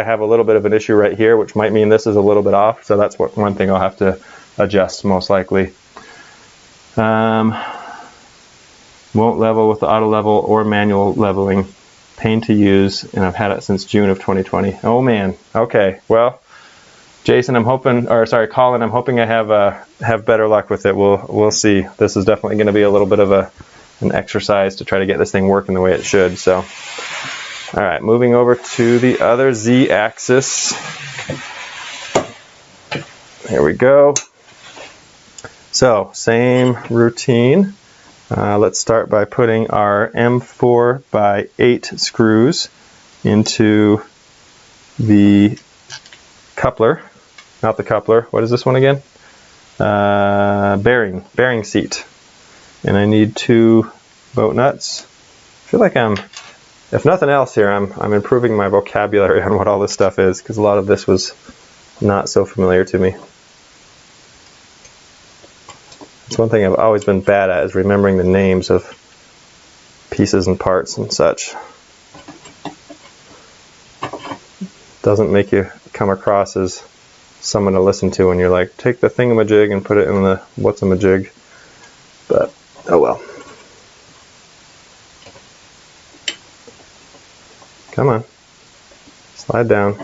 have a little bit of an issue right here, which might mean this is a little bit off. So that's one thing I'll have to adjust most likely. Won't level with the auto level or manual leveling. Pain to use, and I've had it since June of 2020. Oh man. Okay. Well, Jason, Colin, I'm hoping I have better luck with it. We'll see. This is definitely going to be a little bit of an exercise to try to get this thing working the way it should. So, all right, moving over to the other Z-axis. Here we go. So, same routine. Let's start by putting our M4x8 screws into the coupler. Not the coupler. What is this one again? Bearing seat. And I need 2 boat nuts. I feel like if nothing else here, I'm improving my vocabulary on what all this stuff is, because a lot of this was not so familiar to me. It's one thing I've always been bad at, is remembering the names of pieces and parts and such. Doesn't make you come across as someone to listen to when you're like, take the thingamajig and put it in the what's-a-majig. But, oh well. Come on. Slide down.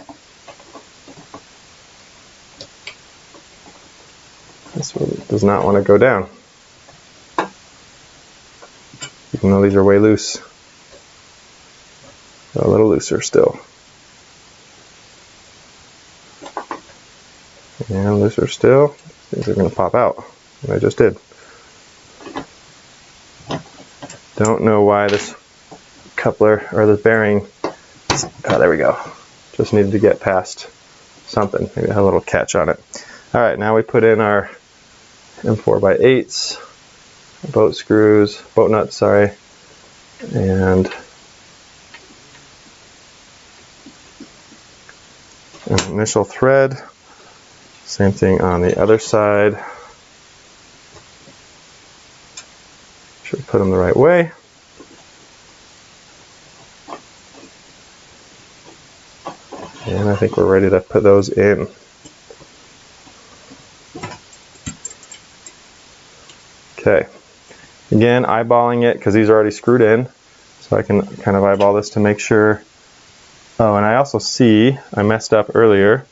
This one does not want to go down, even though these are way loose. A little looser still. And looser still. These are going to pop out. And I just did. Don't know why this coupler or this bearing. Oh, there we go. Just needed to get past something. Maybe it had a little catch on it. All right, now we put in our M4x8s, boat nuts, sorry, and an initial thread. Same thing on the other side. Should put them the right way. And I think we're ready to put those in. Okay, again, eyeballing it because these are already screwed in, so I can kind of eyeball this to make sure Oh, and I also see I messed up earlier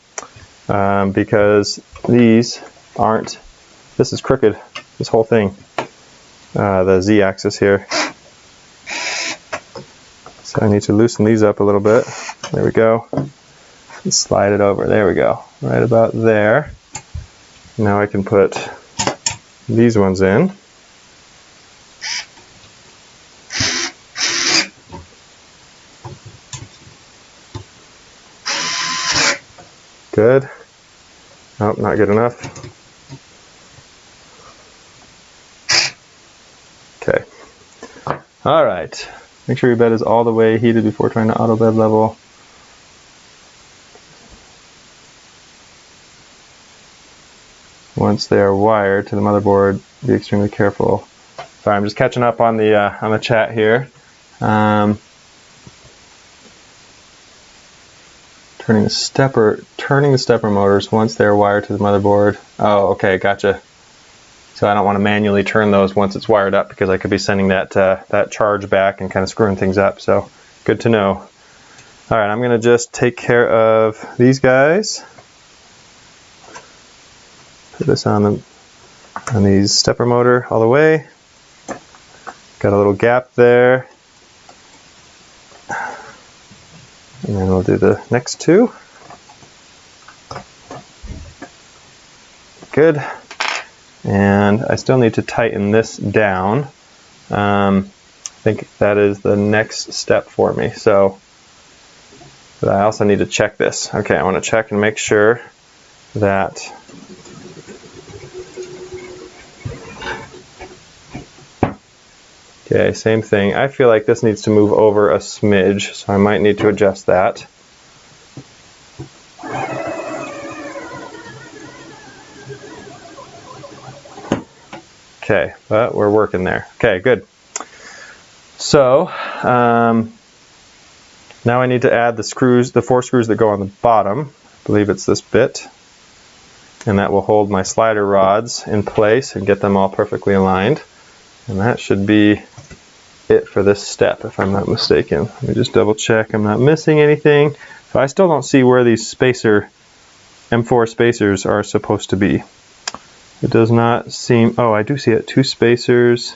because these aren't, this is crooked, this whole thing, the Z-axis here. So I need to loosen these up a little bit. There we go. And slide it over. There we go. Right about there. Now I can put these ones in. Good. Oh, not good enough. Okay. All right. Make sure your bed is all the way heated before trying to auto bed level. Once they are wired to the motherboard, be extremely careful. Sorry, I'm just catching up on the chat here. Turning the stepper motors once they're wired to the motherboard. Oh, okay, gotcha. So I don't want to manually turn those once it's wired up because I could be sending that charge back and kind of screwing things up. So good to know. All right, I'm going to just take care of these guys. Put this on the stepper motor all the way. Got a little gap there. And then we'll do the next two. Good. And I still need to tighten this down. I think that is the next step for me. But I also need to check this. Okay, I want to check and make sure that okay, same thing. I feel like this needs to move over a smidge, so I might need to adjust that. Okay, but we're working there. Okay, good. So now I need to add the screws, the 4 screws that go on the bottom. I believe it's this bit. And that will hold my slider rods in place and get them all perfectly aligned. And that should be it for this step, if I'm not mistaken. Let me just double check I'm not missing anything. So I still don't see where these M4 spacers are supposed to be. It does not seem, oh, I do see it, 2 spacers.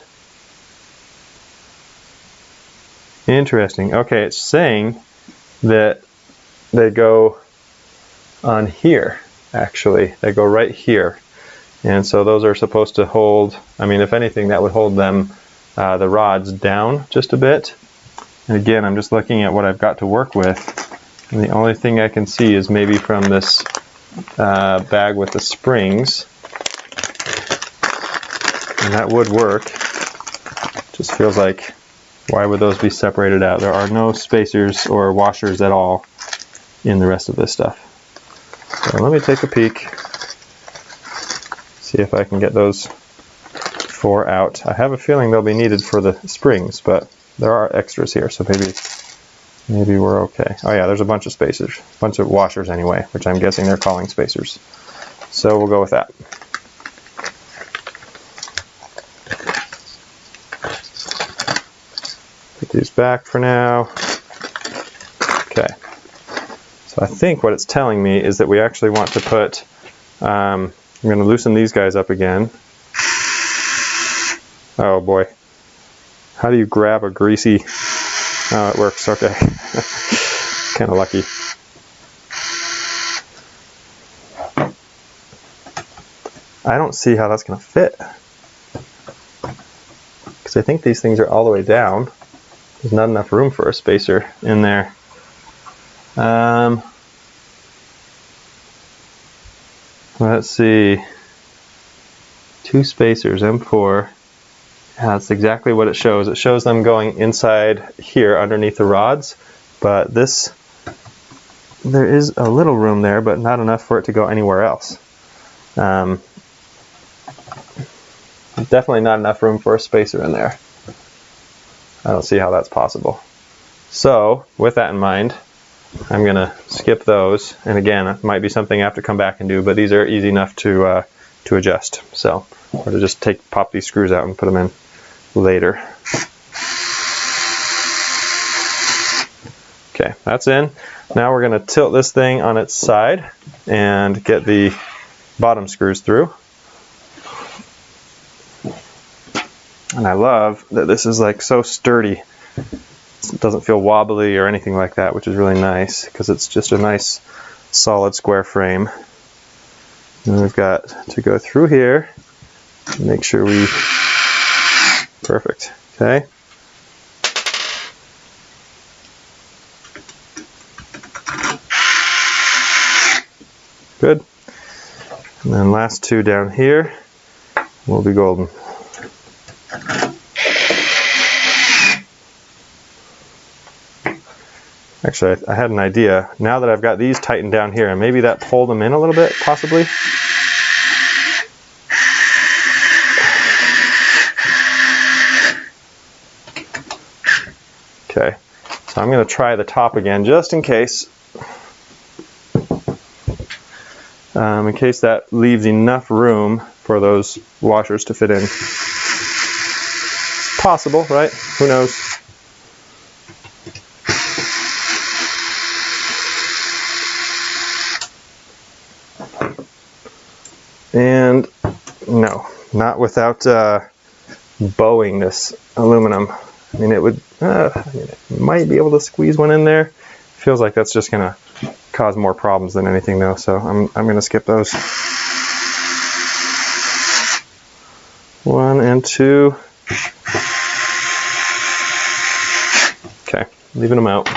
Interesting. Okay, it's saying that they go on here, actually. They go right here. And so those are supposed to hold, I mean, if anything, that would hold them, the rods down just a bit. And again, I'm just looking at what I've got to work with. And the only thing I can see is maybe from this bag with the springs. And that would work. Just feels like, why would those be separated out? There are no spacers or washers at all in the rest of this stuff. So let me take a peek. See if I can get those 4 out. I have a feeling they'll be needed for the springs, but there are extras here, so maybe we're okay. Oh yeah, there's a bunch of spacers, a bunch of washers anyway, which I'm guessing they're calling spacers. So we'll go with that. Put these back for now. Okay. So I think what it's telling me is that we actually want to put, I'm going to loosen these guys up again. Oh boy. How do you grab a greasy, oh, it works, okay. Kind of lucky. I don't see how that's going to fit. Because I think these things are all the way down. There's not enough room for a spacer in there. Let's see. 2 spacers, M4. Yeah, that's exactly what it shows. It shows them going inside here underneath the rods, but there is a little room there, but not enough for it to go anywhere else. Definitely not enough room for a spacer in there. I don't see how that's possible. So, with that in mind, I'm going to skip those. And again, it might be something I have to come back and do, but these are easy enough to adjust. So, or to just pop these screws out and put them in later. Okay, that's in. Now we're going to tilt this thing on its side and get the bottom screws through. And I love that this is like so sturdy. It doesn't feel wobbly or anything like that, which is really nice because it's just a nice solid square frame. And we've got to go through here and make sure we... Perfect. Okay. Good. And then last two down here will be golden. Actually, I had an idea. Now that I've got these tightened down here, and maybe that pulled them in a little bit, possibly. Okay, so I'm going to try the top again, just in case. In case that leaves enough room for those washers to fit in. It's possible, right? Who knows? And no, not without bowing this aluminum. I mean, it would, it might be able to squeeze one in there. Feels like that's just gonna cause more problems than anything though, so I'm gonna skip those. 1 and 2. Okay, leaving them out.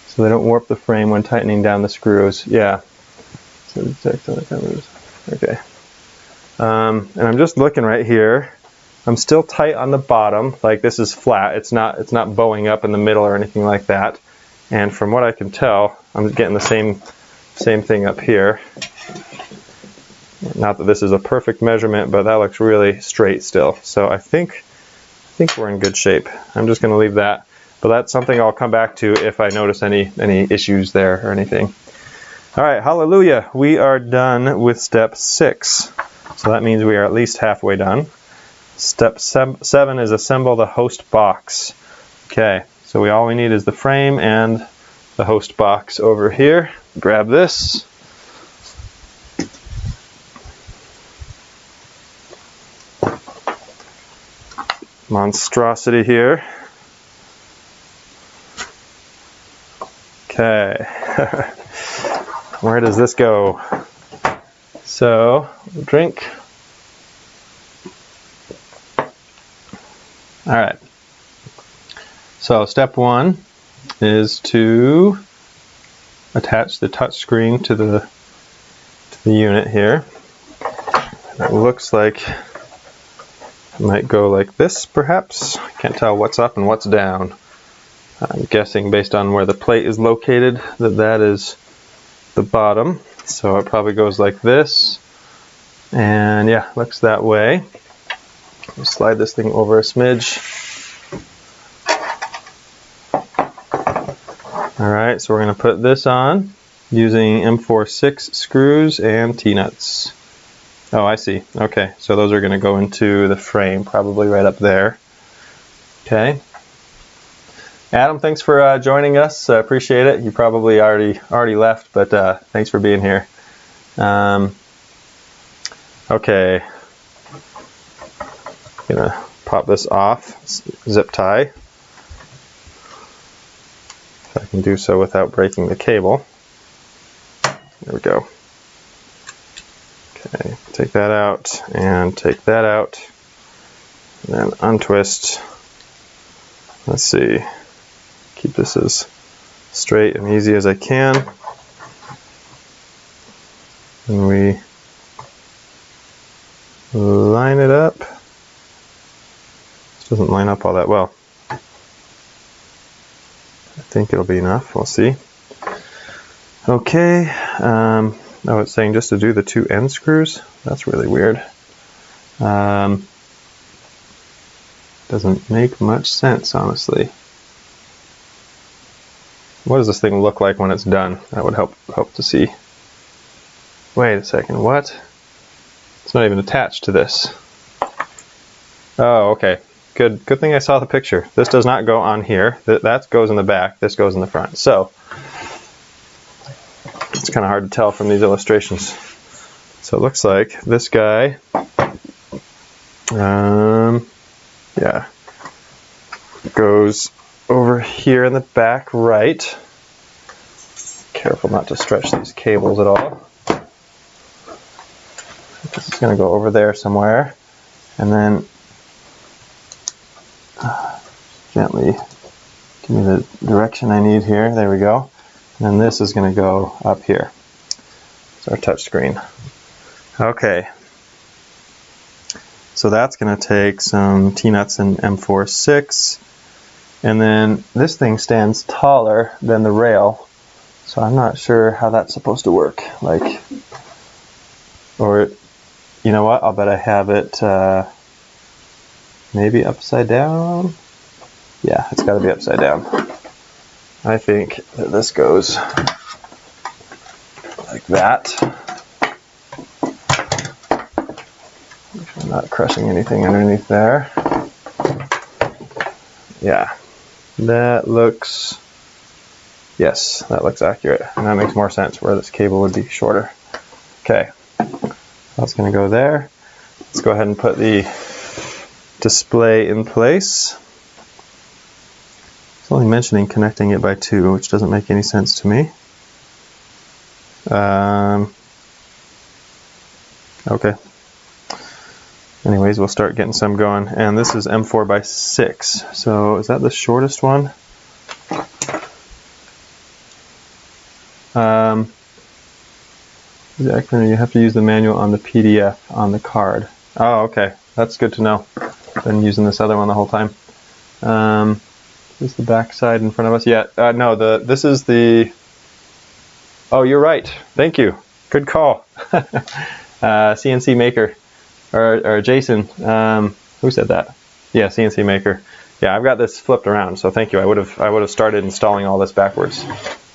So they don't warp the frame when tightening down the screws. Yeah. So detect on the cameras. Okay. And I'm just looking right here. I'm still tight on the bottom. Like this is flat. It's not bowing up in the middle or anything like that. And from what I can tell, I'm getting the same thing up here. Not that this is a perfect measurement, but that looks really straight still. So I think we're in good shape. I'm just going to leave that. But that's something I'll come back to if I notice any issues there or anything. All right, hallelujah. We are done with step 6. So that means we are at least halfway done. Step 7 is assemble the host box. Okay, so all we need is the frame and the host box over here. Grab this. Monstrosity here. Okay, where does this go? So, drink. All right. So step 1 is to attach the touch screen to the unit here. It looks like it might go like this, perhaps. I can't tell what's up and what's down. I'm guessing based on where the plate is located that is the bottom. So it probably goes like this. And yeah, looks that way. We'll slide this thing over a smidge. Alright, so we're going to put this on using M46 screws and T-nuts. Oh, I see. Okay, so those are going to go into the frame, probably right up there. Okay. Adam, thanks for joining us. I appreciate it. You probably already left, but thanks for being here. Okay. Gonna pop this off. Zip tie. If I can do so without breaking the cable. There we go. Okay, take that out and take that out. And then untwist. Let's see. Keep this as straight and easy as I can. And we line it up. This doesn't line up all that well. I think it'll be enough. We'll see. Okay. Oh, it's saying just to do the 2 end screws. That's really weird. Doesn't make much sense, honestly. What does this thing look like when it's done? That would help to see. Wait a second, what? It's not even attached to this. Oh, okay. Good thing I saw the picture. This does not go on here. That goes in the back. This goes in the front. So it's kind of hard to tell from these illustrations. So it looks like this guy, yeah, goes over here in the back right. Careful not to stretch these cables at all. This is going to go over there somewhere, and then gently give me the direction I need here. There we go. And then this is going to go up here. It's our touch screen. Okay. So that's going to take some T-nuts and M4.6. And then this thing stands taller than the rail. So I'm not sure how that's supposed to work. Like, or, you know what? I'll bet I have it maybe upside down. Yeah, it's got to be upside down. I think that this goes like that. Make sure I'm not crushing anything underneath there. Yeah, that looks, yes, that looks accurate. And that makes more sense where this cable would be shorter. Okay, that's going to go there. Let's go ahead and put the display in place. It's only mentioning connecting it by 2, which doesn't make any sense to me. Okay. Anyways, we'll start getting some going. And this is M4x6. So is that the shortest one? Exactly. You have to use the manual on the PDF on the card. Oh, okay. That's good to know. Been using this other one the whole time. Is the back side in front of us? Yeah, no, this is the, oh, you're right. Thank you. Good call. CNC Maker, or Jason, who said that? Yeah, CNC Maker. Yeah, I've got this flipped around, so thank you. I would have started installing all this backwards.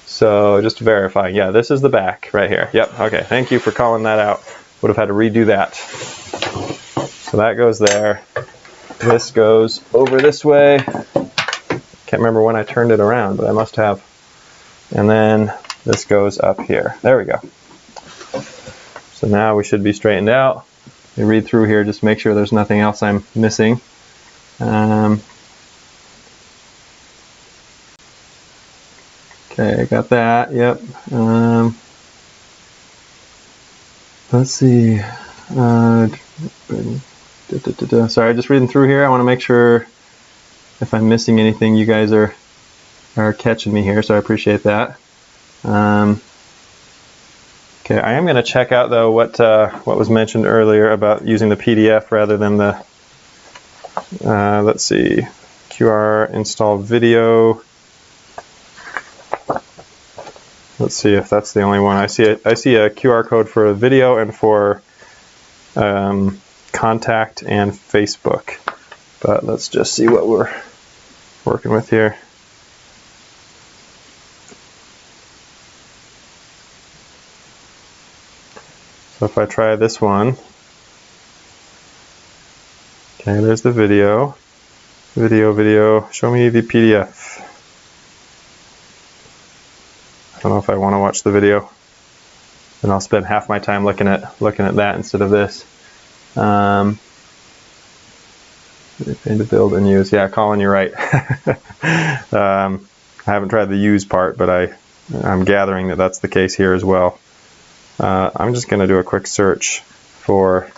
So just to verify, yeah, this is the back right here. Yep, okay, thank you for calling that out. Would have had to redo that. So that goes there. This goes over this way. Can't remember when I turned it around, but I must have. And then this goes up here. There we go. So now we should be straightened out. Let me read through here just to make sure there's nothing else I'm missing. Okay, I got that. Yep. Let's see. Sorry, just reading through here. I want to make sure if I'm missing anything, you guys are catching me here, so I appreciate that. Okay, I am going to check out though what was mentioned earlier about using the PDF rather than the let's see, QR install video. Let's see if that's the only one. I see a QR code for a video and for contact and Facebook. But let's just see what we're working with here. So if I try this one, okay, there's the video. Video, show me the PDF. I don't know if I want to watch the video. Then I'll spend half my time looking at that instead of this. To build and use. Yeah, Colin, you're right. I haven't tried the use part, but I'm gathering that that's the case here as well. I'm just going to do a quick search for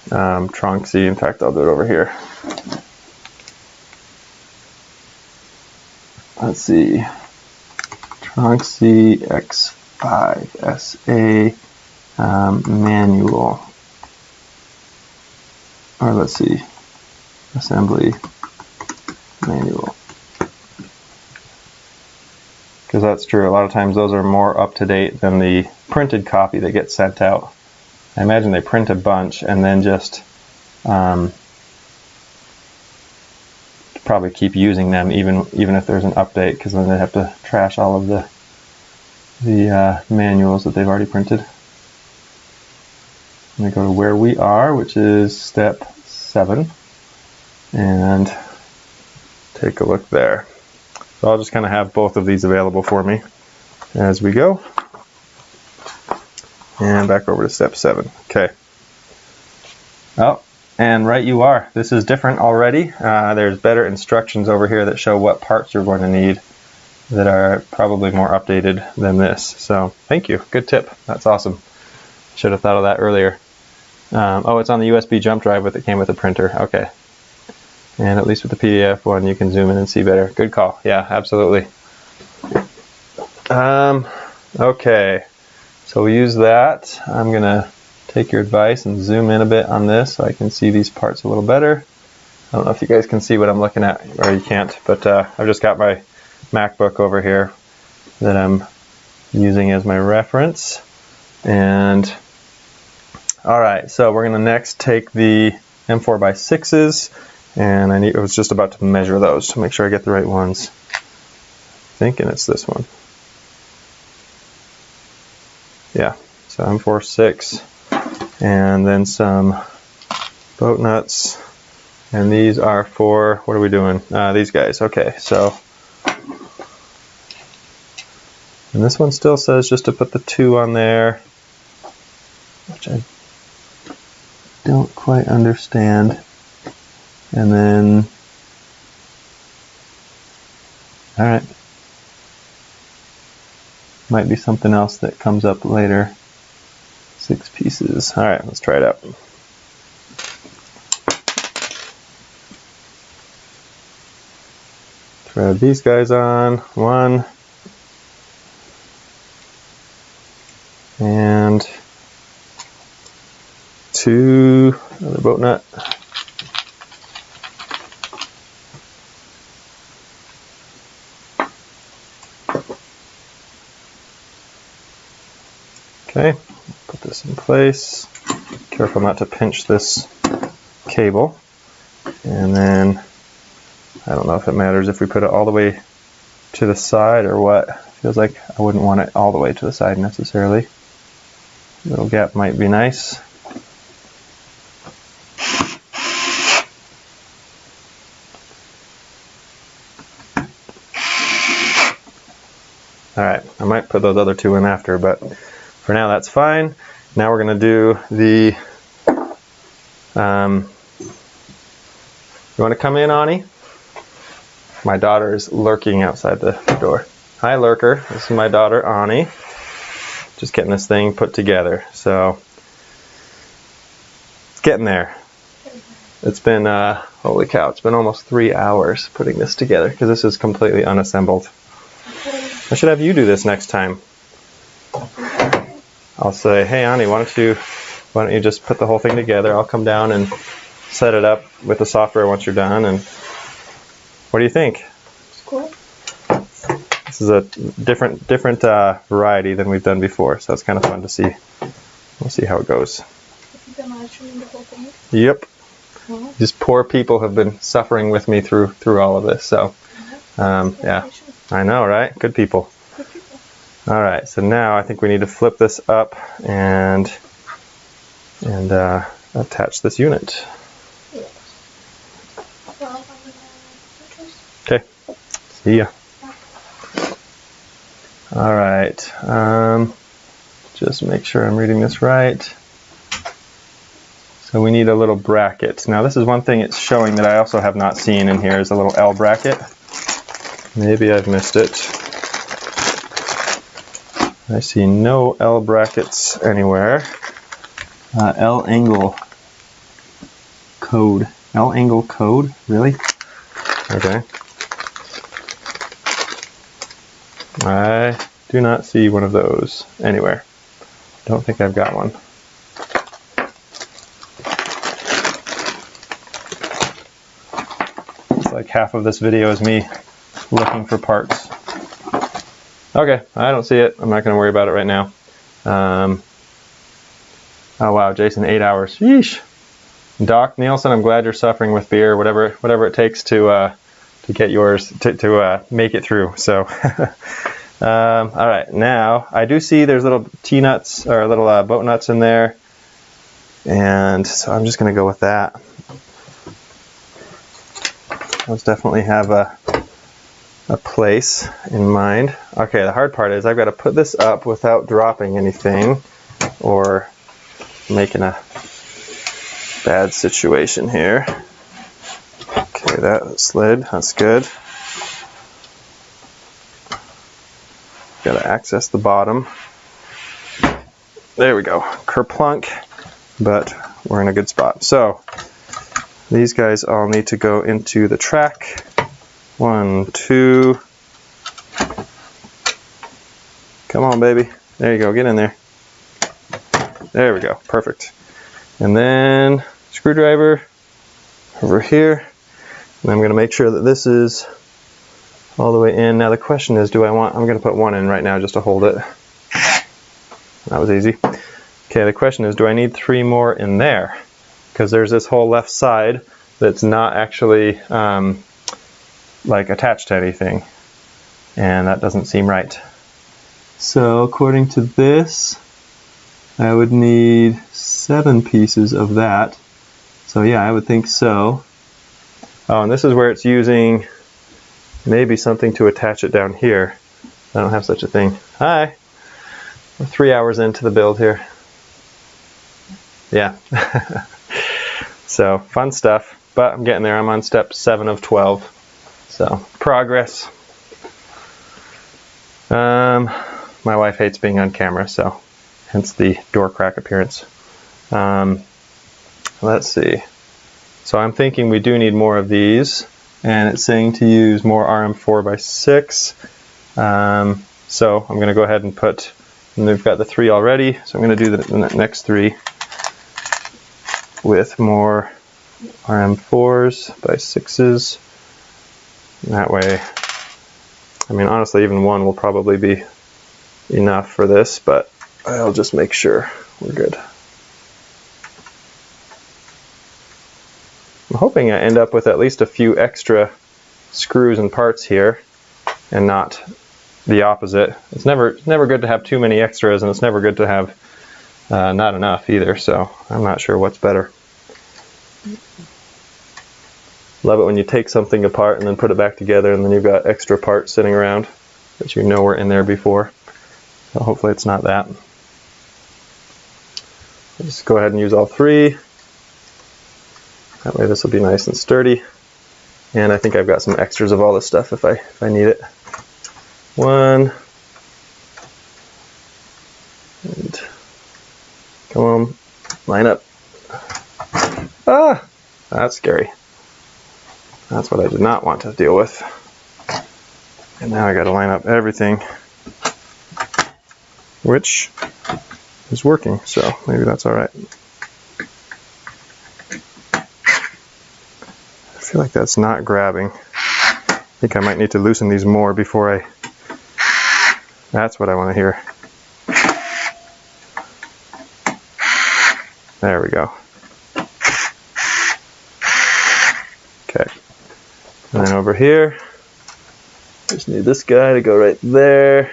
Tronxy. In fact, I'll do it over here. Let's see. Tronxy X5SA manual. Or let's see, assembly manual. Because that's true, a lot of times those are more up to date than the printed copy that gets sent out. I imagine they print a bunch and then just probably keep using them even if there's an update, because then they have to trash all of the manuals that they've already printed. I'm going to go to where we are, which is step 7 and take a look there. So I'll just kind of have both of these available for me as we go. And back over to step 7. Okay. Oh, and right you are. This is different already. There's better instructions over here that show what parts you're going to need that are probably more updated than this. So thank you. Good tip. That's awesome. Should have thought of that earlier. Oh, it's on the USB jump drive that came with the printer. Okay. And at least with the PDF one, you can zoom in and see better. Good call. Yeah, absolutely. Okay. So we use that. I'm going to take your advice and zoom in a bit on this so I can see these parts a little better. I don't know if you guys can see what I'm looking at, or you can't, but I've just got my MacBook over here that I'm using as my reference. And all right, so we're going to next take the M4x6s, and I was just about to measure those to make sure I get the right ones. Thinking it's this one. Yeah, so M4.6, and then some boat nuts, and these are for, what are we doing? These guys. Okay, so, and this one still says just to put the 2 on there, which I don't quite understand. And then, all right, might be something else that comes up later. 6 pieces. All right, let's try it out. Thread these guys on, 1, and 2, another boat nut. Okay, put this in place. Careful not to pinch this cable. And then, I don't know if it matters if we put it all the way to the side or what. Feels like I wouldn't want it all the way to the side necessarily. A little gap might be nice. Alright, I might put those other 2 in after, but for now that's fine. Now we're going to do the, you want to come in, Ani? My daughter is lurking outside the door. Hi, lurker. This is my daughter, Ani. Just getting this thing put together. So, it's getting there. It's been, holy cow, it's been almost 3 hours putting this together because this is completely unassembled. I should have you do this next time. I'll say, hey, Ani, why don't you just put the whole thing together? I'll come down and set it up with the software once you're done. And what do you think? It's cool. This is a different variety than we've done before, so it's kind of fun to see. We'll see how it goes. The whole thing? Yep. Wow. These poor people have been suffering with me through all of this. So, yeah, I know, right? Good people. All right, so now I think we need to flip this up and attach this unit. Okay, see ya. All right, just make sure I'm reading this right. So we need a little bracket. Now this is one thing it's showing that I also have not seen in here is a little L bracket. Maybe I've missed it. I see no L brackets anywhere. L angle code. L angle code? Really? Okay. I do not see one of those anywhere. Don't think I've got one. It's like half of this video is me looking for parts. Okay, I don't see it. I'm not going to worry about it right now. Oh wow, Jason, 8 hours. Yeesh. Doc Nielsen, I'm glad you're suffering with beer. Whatever it takes to get yours to make it through. So, all right. Now I do see there's little T-nuts or little boat nuts in there, and so I'm just going to go with that. Those definitely have a place in mind. Okay, the hard part is I've got to put this up without dropping anything or making a bad situation here. Okay, that slid. That's good. Got to access the bottom. There we go. Kerplunk, but we're in a good spot. So these guys all need to go into the track. 1, 2. Come on, baby. There you go. Get in there. There we go. Perfect. And then screwdriver over here. And I'm going to make sure that this is all the way in. Now the question is, I'm going to put one in right now just to hold it. That was easy. Okay, the question is, do I need 3 more in there? Because there's this whole left side that's not actually like attached to anything. And that doesn't seem right. So according to this, I would need 7 pieces of that. So yeah, I would think so. Oh, and this is where it's using maybe something to attach it down here. I don't have such a thing. Hi! We're 3 hours into the build here. Yeah. So, fun stuff. But I'm getting there. I'm on step 7 of 12. So, progress. My wife hates being on camera, so hence the door crack appearance. Let's see. So I'm thinking we do need more of these, and it's saying to use more RM4x6. So I'm going to go ahead and put, and we've got the 3 already, so I'm going to do the next 3 with more RM4s x6s. And that way, I mean, honestly, even 1 will probably be enough for this, but I'll just make sure we're good. I'm hoping I end up with at least a few extra screws and parts here and not the opposite. It's never good to have too many extras, and it's never good to have not enough either, so I'm not sure what's better. Love it when you take something apart and then put it back together and then you've got extra parts sitting around that you know were in there before. So hopefully it's not that. I'll just go ahead and use all 3. That way this will be nice and sturdy. And I think I've got some extras of all this stuff if I need it. 1. And come on, line up. Ah, that's scary. That's what I did not want to deal with. And now I got to line up everything, which is working, so maybe that's all right. I feel like that's not grabbing. I think I might need to loosen these more before I... That's what I want to hear. There we go. Okay. And then over here, just need this guy to go right there.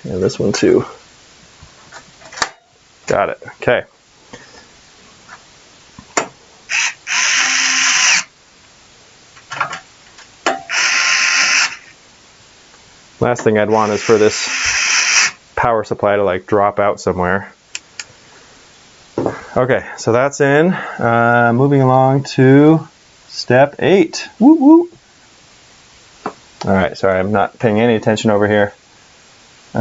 And this one too. Got it. Okay. Last thing I'd want is for this power supply to like drop out somewhere. Okay, so that's in. Moving along to step 8. Woo woo. All right, sorry, I'm not paying any attention over here. 8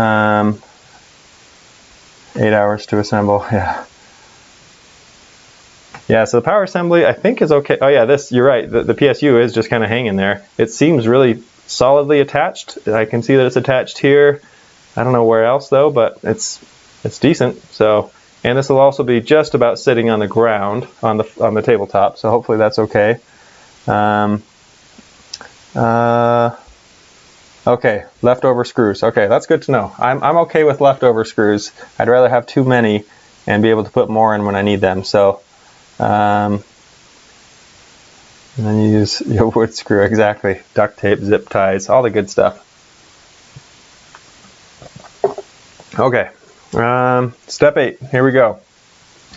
hours to assemble. Yeah. Yeah, so the power assembly I think is okay. Oh yeah, this, you're right. The PSU is just kind of hanging there. It seems really solidly attached. I can see that it's attached here. I don't know where else though, but it's decent. So, and this will also be just about sitting on the ground on the tabletop. So hopefully that's okay. Okay, leftover screws. Okay, that's good to know. I'm okay with leftover screws. I'd rather have too many and be able to put more in when I need them. So, and then you use your wood screw, exactly. Duct tape, zip ties, all the good stuff. Okay, step 8, here we go.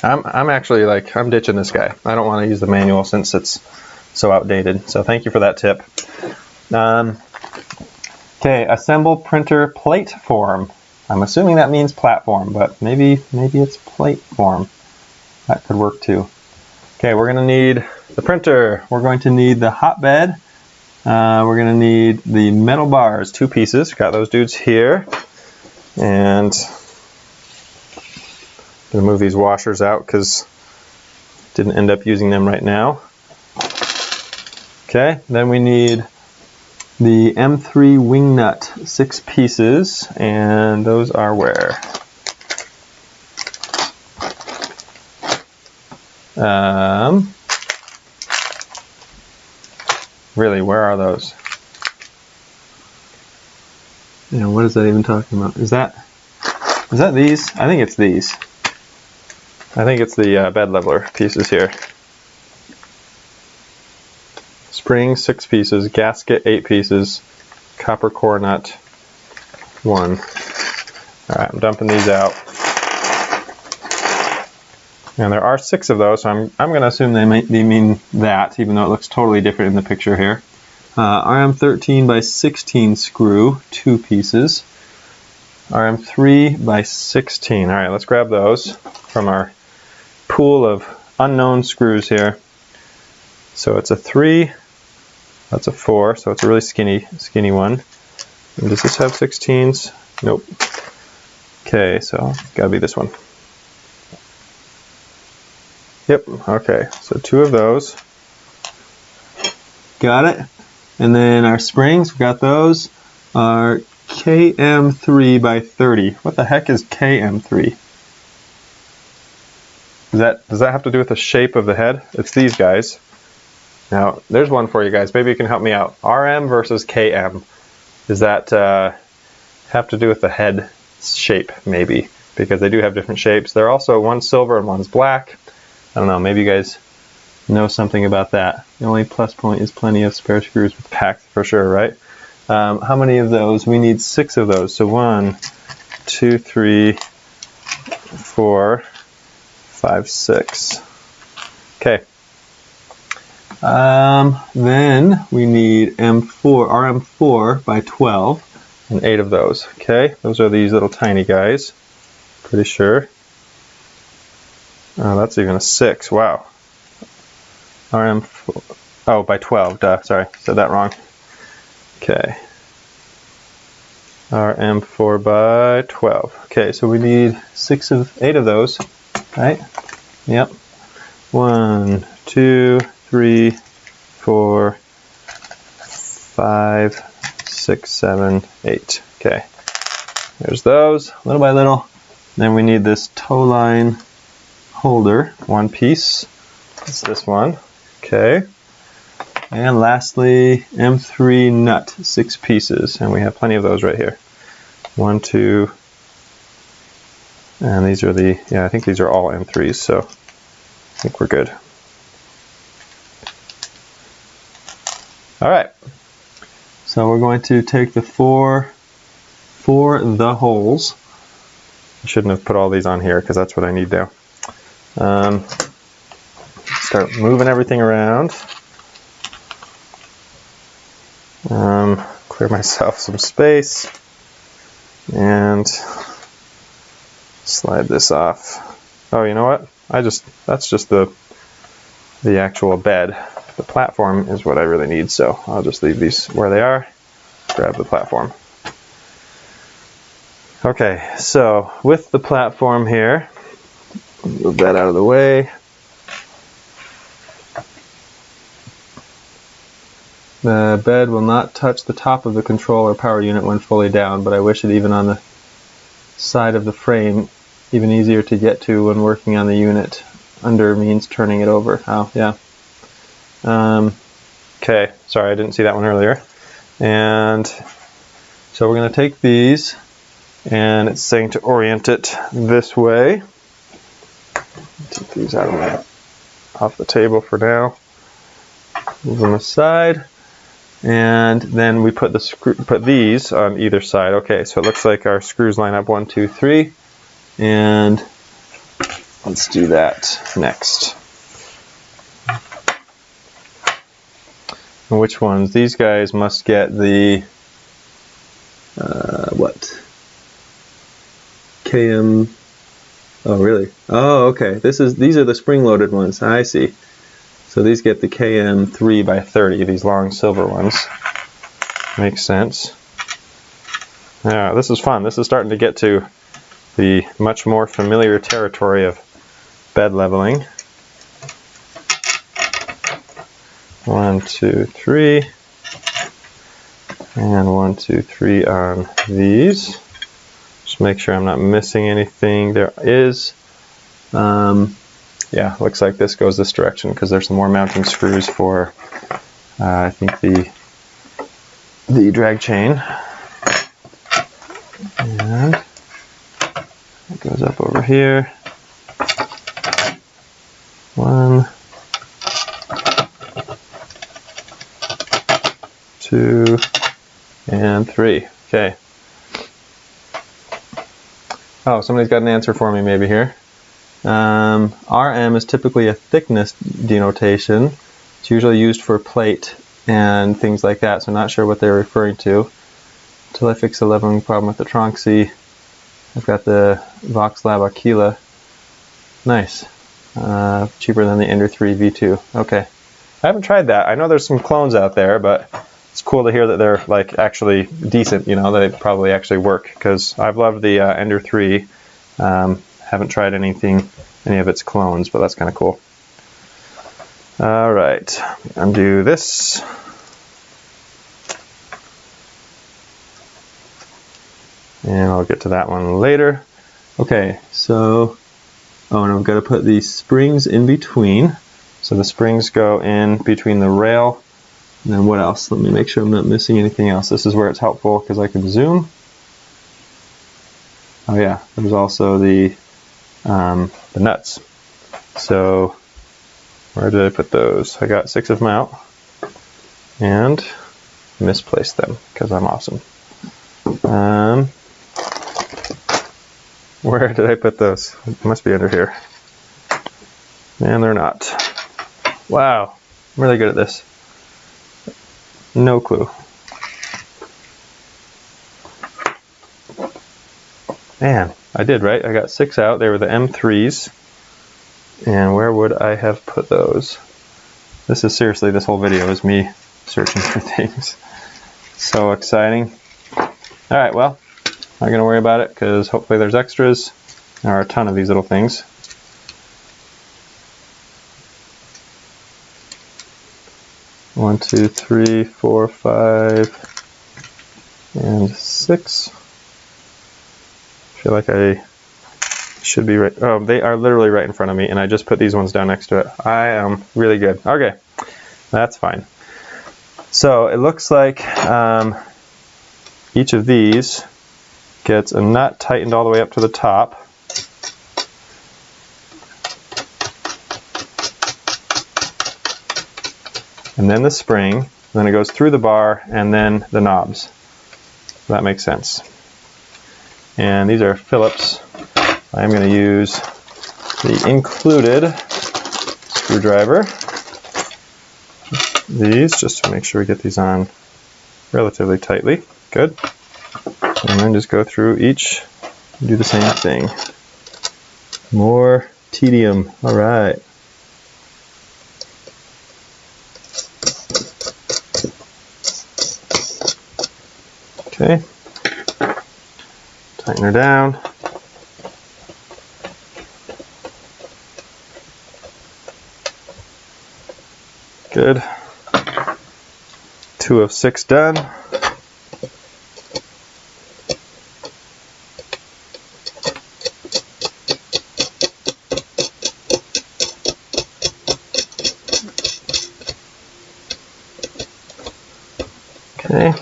I'm actually like, I'm ditching this guy. I don't want to use the manual since it's so outdated. So thank you for that tip. Okay, assemble printer plate form. I'm assuming that means platform, but maybe it's plate form. That could work too. Okay, we're going to need the printer. We're going to need the hotbed. We're going to need the metal bars, 2 pieces. Got those dudes here. And I'm going to move these washers out because didn't end up using them right now. Okay, then we need the M3 wing nut, 6 pieces, and those are where? Really, where are those? Yeah, what is that even talking about? Is that these? I think it's these. I think it's the bed leveler pieces here. Spring 6 pieces, gasket 8 pieces, copper core nut 1. Alright, I'm dumping these out. And there are 6 of those, so I'm going to assume they mean that, even though it looks totally different in the picture here. RM13 by 16 screw, 2 pieces. RM3 by 16. Alright, let's grab those from our pool of unknown screws here. So it's a 3, that's a 4, so it's a really skinny one. And does this have 16s? Nope. Okay, so it's gotta be this one. Yep, okay, so 2 of those. Got it. And then our springs, we got those, are KM3 by 30. What the heck is KM3? Does that have to do with the shape of the head? It's these guys. Now, there's one for you guys. Maybe you can help me out. RM versus KM. Does that have to do with the head shape, maybe? Because they do have different shapes. They're also, one's silver and one's black. I don't know, maybe you guys know something about that. The only plus point is plenty of spare screws with packs for sure, right? How many of those? We need 6 of those. So 1, 2, 3, 4, 5, 6. Okay. Then we need RM4 by 12 and 8 of those. Okay, those are these little tiny guys. Pretty sure. Oh, that's even a 6. Wow. RM4. Oh, by 12. Duh. Sorry, said that wrong. Okay. RM4 by 12. Okay, so we need 8 of those. Right? Yep. 1, 2, 3, 4, 5, 6, 7, 8. Okay. There's those, little by little. Then we need this toe line holder, 1 piece. It's this one. Okay. And lastly, M3 nut, 6 pieces. And we have plenty of those right here. 1, 2, and these are I think these are all M3s, so I think we're good. Alright, so we're going to take the 4 for the holes. I shouldn't have put all these on here because that's what I need now. Start moving everything around. Clear myself some space and slide this off. Oh, you know what? That's just the actual bed. The platform is what I really need, so I'll just leave these where they are. Grab the platform. Okay, so with the platform here, move that out of the way. The bed will not touch the top of the control or power unit when fully down, but I wish it even on the side of the frame, even easier to get to when working on the unit. Under means turning it over. Oh, yeah. Okay, sorry, I didn't see that one earlier. And so we're going to take these, and it's saying to orient it this way. Take these off the table for now. Move them aside. And then we put these on either side. Okay, so it looks like our screws line up 1, 2, 3. And let's do that next. And which ones? These guys must get the what? KM. Oh, really? Oh, okay. These are the spring-loaded ones. I see. So these get the KM 3x30, these long silver ones. Makes sense. Yeah, this is fun. This is starting to get to the much more familiar territory of bed leveling. 1, 2, 3. And 1, 2, 3 on these. Just make sure I'm not missing anything. There is, yeah, looks like this goes this direction because there's some more mounting screws for, I think the drag chain. And it goes up over here. 1, 2, and 3. Okay. Oh, somebody's got an answer for me maybe here. RM is typically a thickness denotation. It's usually used for plate and things like that, so I'm not sure what they're referring to. Until I fix the leveling problem with the Tronxy, I've got the VoxLab Aquila. Nice. Cheaper than the Ender 3 V2. Okay. I haven't tried that. I know there's some clones out there, but it's cool to hear that they're like actually decent, you know, they probably actually work, because I've loved the Ender 3. Haven't tried any of its clones, but that's kind of cool. All right, undo this. And I'll get to that one later. Okay, so, oh, and I've got to put these springs in between. So the springs go in between the rail. And then what else? Let me make sure I'm not missing anything else. This is where it's helpful because I can zoom. Oh yeah, there's also the nuts. So where did I put those? I got 6 of them out and misplaced them because I'm awesome. Where did I put those? It must be under here. And they're not. Wow, I'm really good at this. No clue. Man, I did, right? I got 6 out. They were the M3s. And where would I have put those? This is seriously, this whole video is me searching for things. So exciting. Alright, well, not going to worry about it because hopefully there's extras. There are a ton of these little things. One, 2, 3, 4, 5, and 6. I feel like I should be right. Oh, they are literally right in front of me, and I just put these ones down next to it. I am really good. Okay, that's fine. So it looks like each of these gets a nut tightened all the way up to the top. And then the spring, then it goes through the bar, and then the knobs. That makes sense. And these are Phillips. I'm going to use the included screwdriver. These, just to make sure we get these on relatively tightly. Good. And then just go through each and do the same thing. More tedium. All right. Okay, tighten her down. Good. 2 of 6 done. Okay.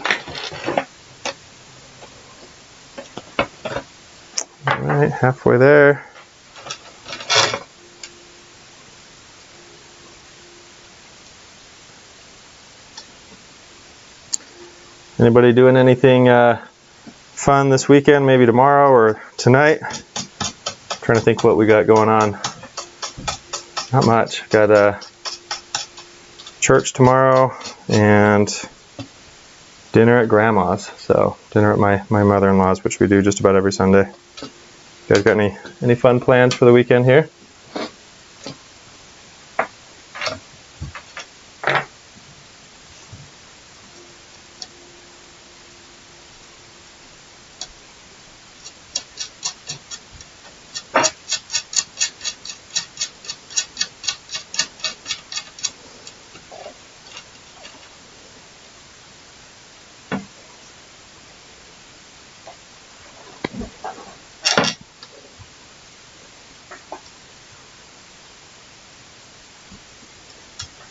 Alright, halfway there. Anybody doing anything fun this weekend? Maybe tomorrow or tonight? I'm trying to think what we got going on. Not much. Got church tomorrow and dinner at Grandma's. So dinner at my mother-in-law's, which we do just about every Sunday. You guys got any fun plans for the weekend here?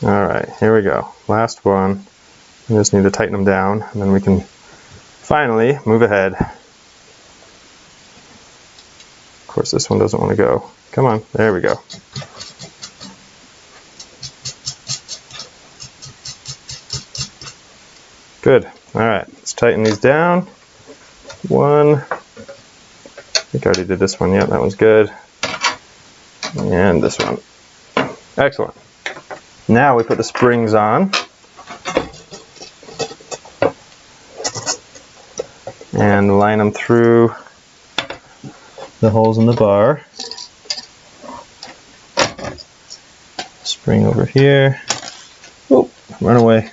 Alright, here we go. Last one. We just need to tighten them down, and then we can finally move ahead. Of course, this one doesn't want to go. Come on, there we go. Good. Alright, let's tighten these down. One. I think I already did this one. Yep, that one's good. And this one. Excellent. Now we put the springs on. And line them through the holes in the bar. Spring over here. Oh, run away.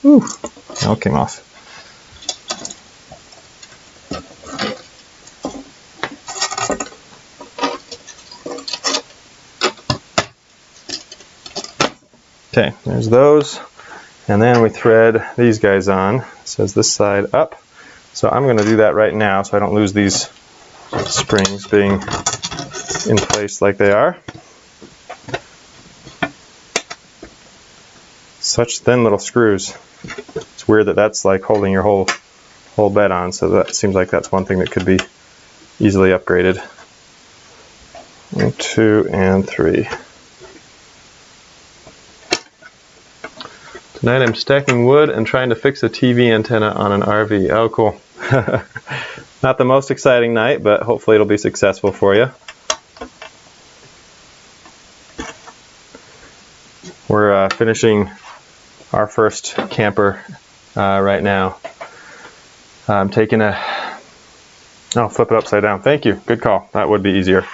Ooh, that all came off. Okay, there's those, and then we thread these guys on. It says this side up, so I'm going to do that right now so I don't lose these springs being in place like they are. Such thin little screws. It's weird that that's like holding your whole bed on, so that seems like that's one thing that could be easily upgraded. 1, 2, and 3. Tonight I'm stacking wood and trying to fix a TV antenna on an RV. Oh, cool. Not the most exciting night, but hopefully it'll be successful for you. We're finishing our first camper right now. I'm taking a... Oh, flip it upside down. Thank you. Good call. That would be easier.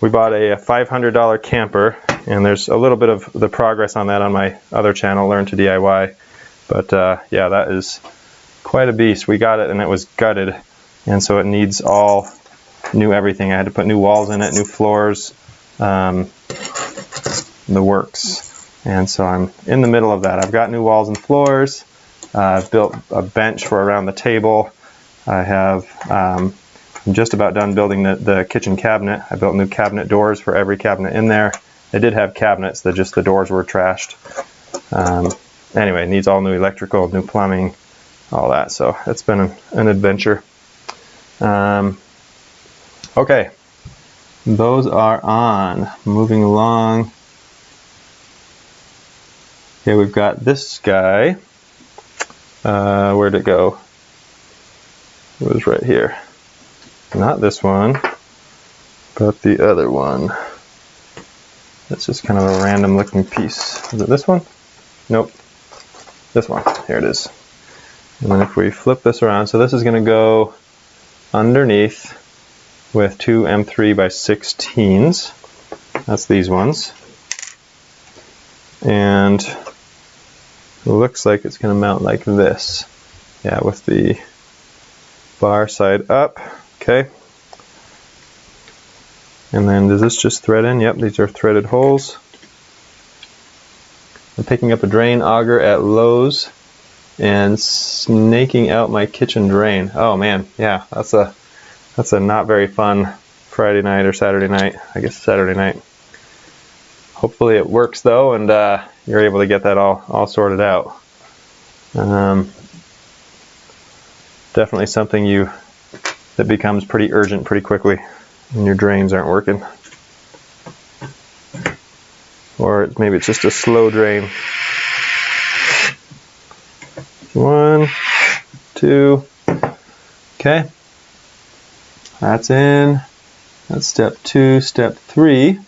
We bought a $500 camper. And there's a little bit of the progress on that on my other channel, Learn to DIY. But yeah, that is quite a beast. We got it and it was gutted, and so it needs all new everything. I had to put new walls in it, new floors, the works. And so I'm in the middle of that. I've got new walls and floors. I've built a bench for around the table. I have, I'm just about done building the kitchen cabinet. I built new cabinet doors for every cabinet in there. They did have cabinets, the doors were trashed. Anyway, it needs all new electrical, new plumbing, all that. So it's been an adventure. Okay, those are on. Moving along. Okay, we've got this guy. Where'd it go? It was right here. Not this one, but the other one. It's just kind of a random looking piece. Is it this one? Nope. This one. Here it is. And then if we flip this around, so this is going to go underneath with two M3 by 16s. That's these ones. And it looks like it's going to mount like this. Yeah, with the bar side up. Okay. And then does this just thread in? Yep, these are threaded holes. I'm picking up a drain auger at Lowe's and snaking out my kitchen drain. Oh man, yeah, that's a not very fun Friday night or Saturday night. I guess Saturday night. Hopefully it works though, and you're able to get that all sorted out. Definitely something that becomes pretty urgent pretty quickly when your drains aren't working. Or maybe it's just a slow drain. 1, 2, okay. that's in. That's step 2. Step 3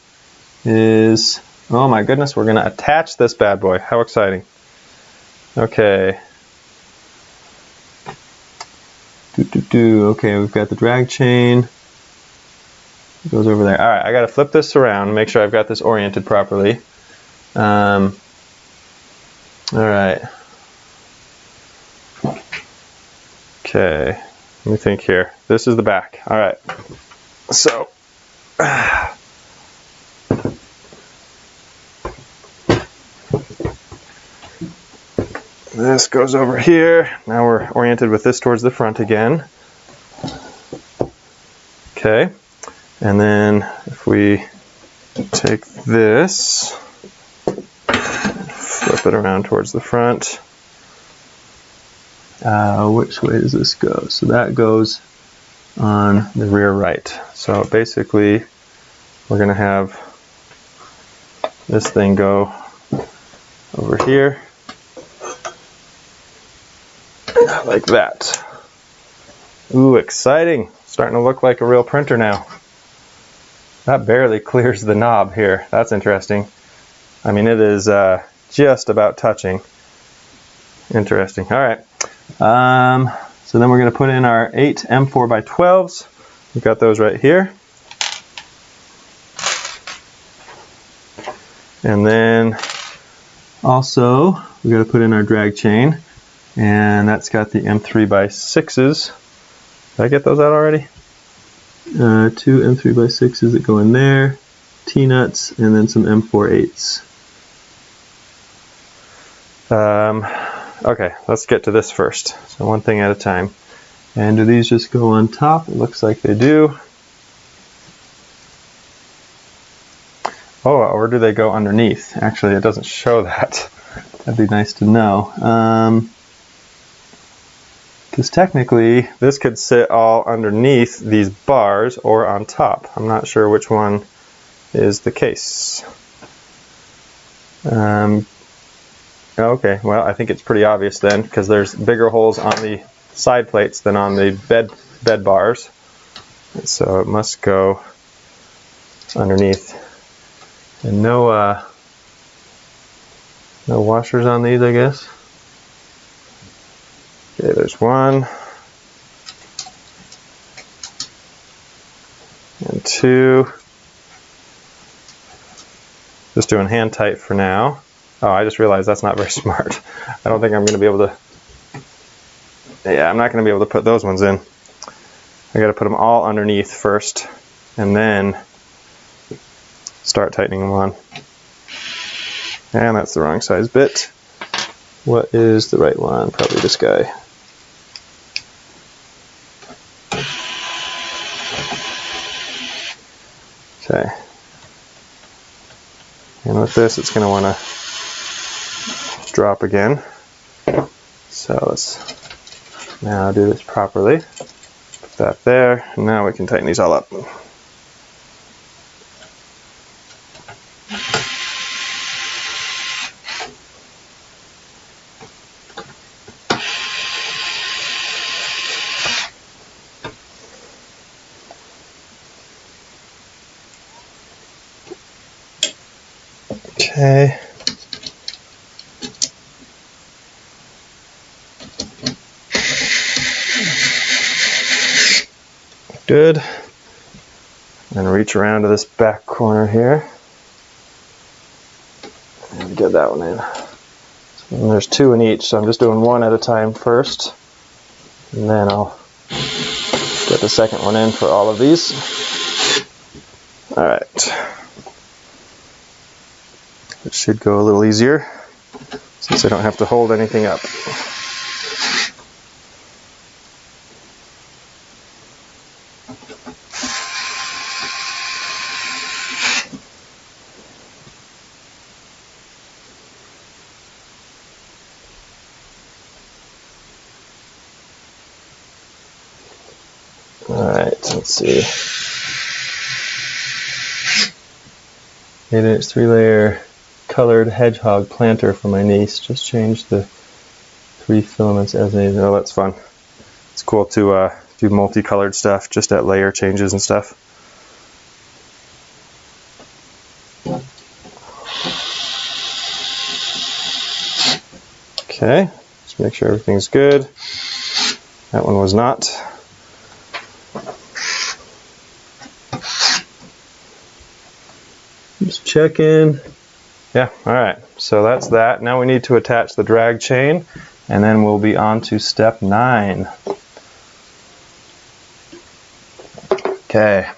is, oh my goodness, we're going to attach this bad boy. How exciting. Okay. Okay, we've got the drag chain. It goes over there. All right, I got to flip this around and make sure I've got this oriented properly. All right. Okay, let me think here. This is the back. All right. So, this goes over here. Now we're oriented with this towards the front again. Okay, and then if we take this, flip it around towards the front. Which way does this go? So that goes on the rear right. So basically, we're going to have this thing go over here, like that. Ooh, exciting. Starting to look like a real printer now. That barely clears the knob here. That's interesting. I mean, it is just about touching. Interesting. All right. So then we're going to put in our 8 M4x12s. We've got those right here. And then also we've got to put in our drag chain. And that's got the M3x6s. Did I get those out already? 2 M3x6s that go in there. T-nuts, and then some M4/8s. Okay, let's get to this first. So one thing at a time. And do these just go on top? It looks like they do. Oh, or do they go underneath? Actually, it doesn't show that. That'd be nice to know. Because technically, this could sit all underneath these bars or on top. I'm not sure which one is the case. Okay, well, I think it's pretty obvious then, because there's bigger holes on the side plates than on the bed bars. So it must go underneath. And no washers on these, I guess. Okay, there's one. And 2. Just doing hand tight for now. Oh, I just realized that's not very smart. I don't think I'm going to be able to... Yeah, I'm not going to be able to put those ones in. I got to put them all underneath first, and then start tightening them on. And that's the wrong size bit. What is the right one? Probably this guy. Okay. And with this, it's going to want to drop again. So let's now do this properly. Put that there, and now we can tighten these all up. Okay. Good. And reach around to this back corner here. And get that one in. And there's 2 in each, so I'm just doing one at a time first. And then I'll get the second one in for all of these. Alright. It should go a little easier since I don't have to hold anything up. Alright, let's see. 8-inch 3-layer colored hedgehog planter for my niece. Just changed the 3 filaments as needed. Oh, that's fun. It's cool to do multicolored stuff just at layer changes and stuff. Okay, just make sure everything's good. That one was not. Just checking. Yeah, all right, so that's that. Now we need to attach the drag chain, and then we'll be on to step 9. Okay.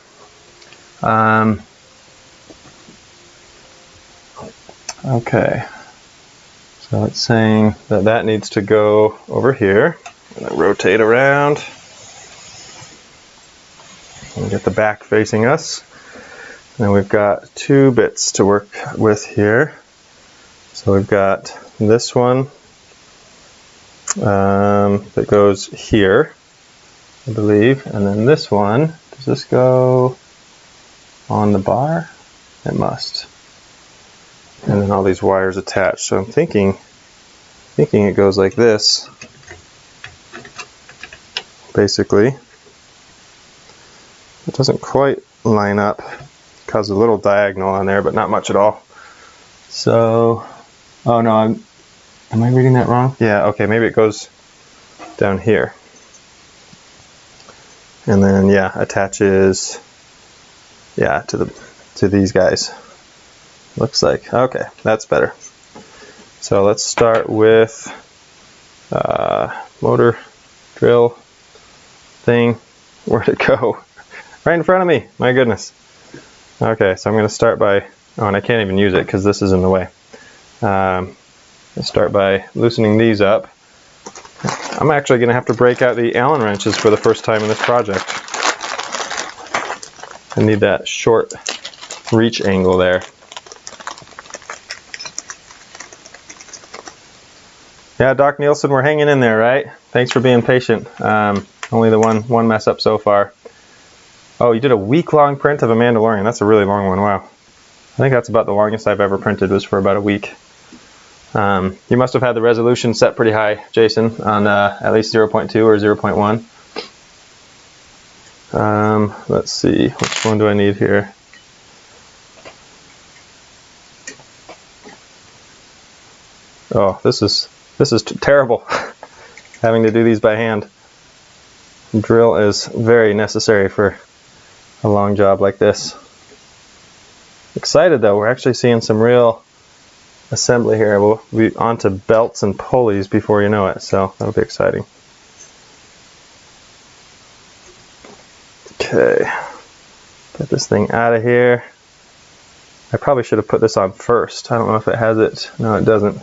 Okay. So it's saying that that needs to go over here. I'm going to rotate around and get the back facing us. And we've got 2 bits to work with here. So we've got this one that goes here, I believe, and then this one. Does this go on the bar? It must. And then all these wires attached. So I'm thinking it goes like this, basically. It doesn't quite line up. Causes a little diagonal on there, but not much at all. So, oh no, am I reading that wrong? Yeah, okay, maybe it goes down here. And then, yeah, attaches, yeah, to these guys. Looks like, okay, that's better. So let's start with motor drill thing. Where'd it go? Right in front of me, my goodness. Okay, so I'm going to start by, oh, and I can't even use it because this is in the way. I'll start by loosening these up. I'm actually going to have to break out the Allen wrenches for the first time in this project. I need that short reach angle there. Yeah, Doc Nielsen, we're hanging in there, right? Thanks for being patient. Only the one mess up so far. Oh, you did a week-long print of a Mandalorian. That's a really long one, wow. I think that's about the longest I've ever printed, was for about a week. You must have had the resolution set pretty high, Jason, on at least 0.2 or 0.1. Let's see, which one do I need here? Oh, this is terrible, having to do these by hand. Drill is very necessary for a long job like this. Excited though, we're actually seeing some real assembly here. We'll be onto belts and pulleys before you know it, so that'll be exciting. Okay, get this thing out of here. I probably should have put this on first. I don't know if it has it. No, it doesn't.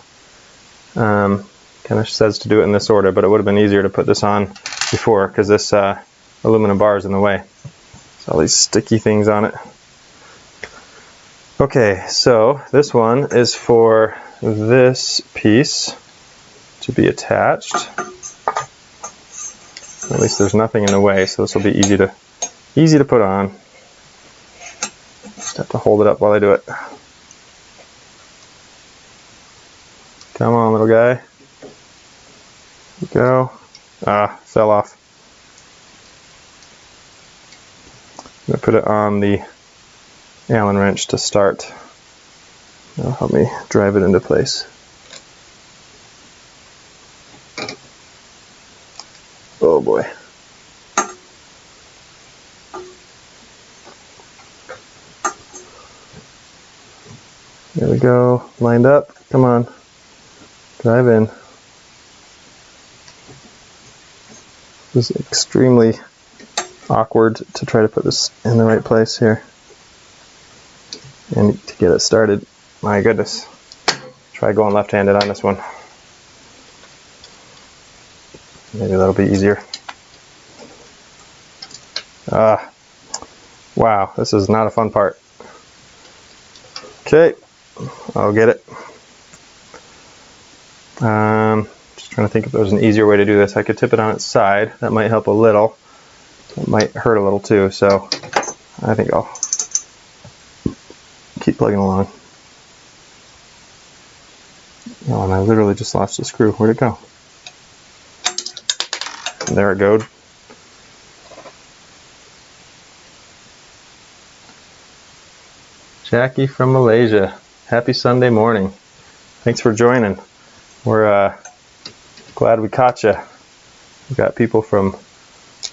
Kind of says to do it in this order, but it would have been easier to put this on before because this aluminum bar is in the way. So all these sticky things on it. Okay, so this one is for this piece to be attached. At least there's nothing in the way, so this will be easy to put on. Just have to hold it up while I do it. Come on, little guy. Go. Ah, fell off. I'm going to put it on the Allen wrench to start. That'll help me drive it into place. Oh boy. There we go. Lined up. Come on. Drive in. This is extremely awkward to try to put this in the right place here. And to get it started, my goodness. Try going left-handed on this one. Maybe that'll be easier. Wow, this is not a fun part. Okay, I'll get it. Just trying to think if there's an easier way to do this. I could tip it on its side. That might help a little. It might hurt a little too, so I think I'll keep plugging along. Oh, and I literally just lost the screw. Where'd it go? There it goes. Jackie from Malaysia. Happy Sunday morning. Thanks for joining. We're glad we caught you. We've got people from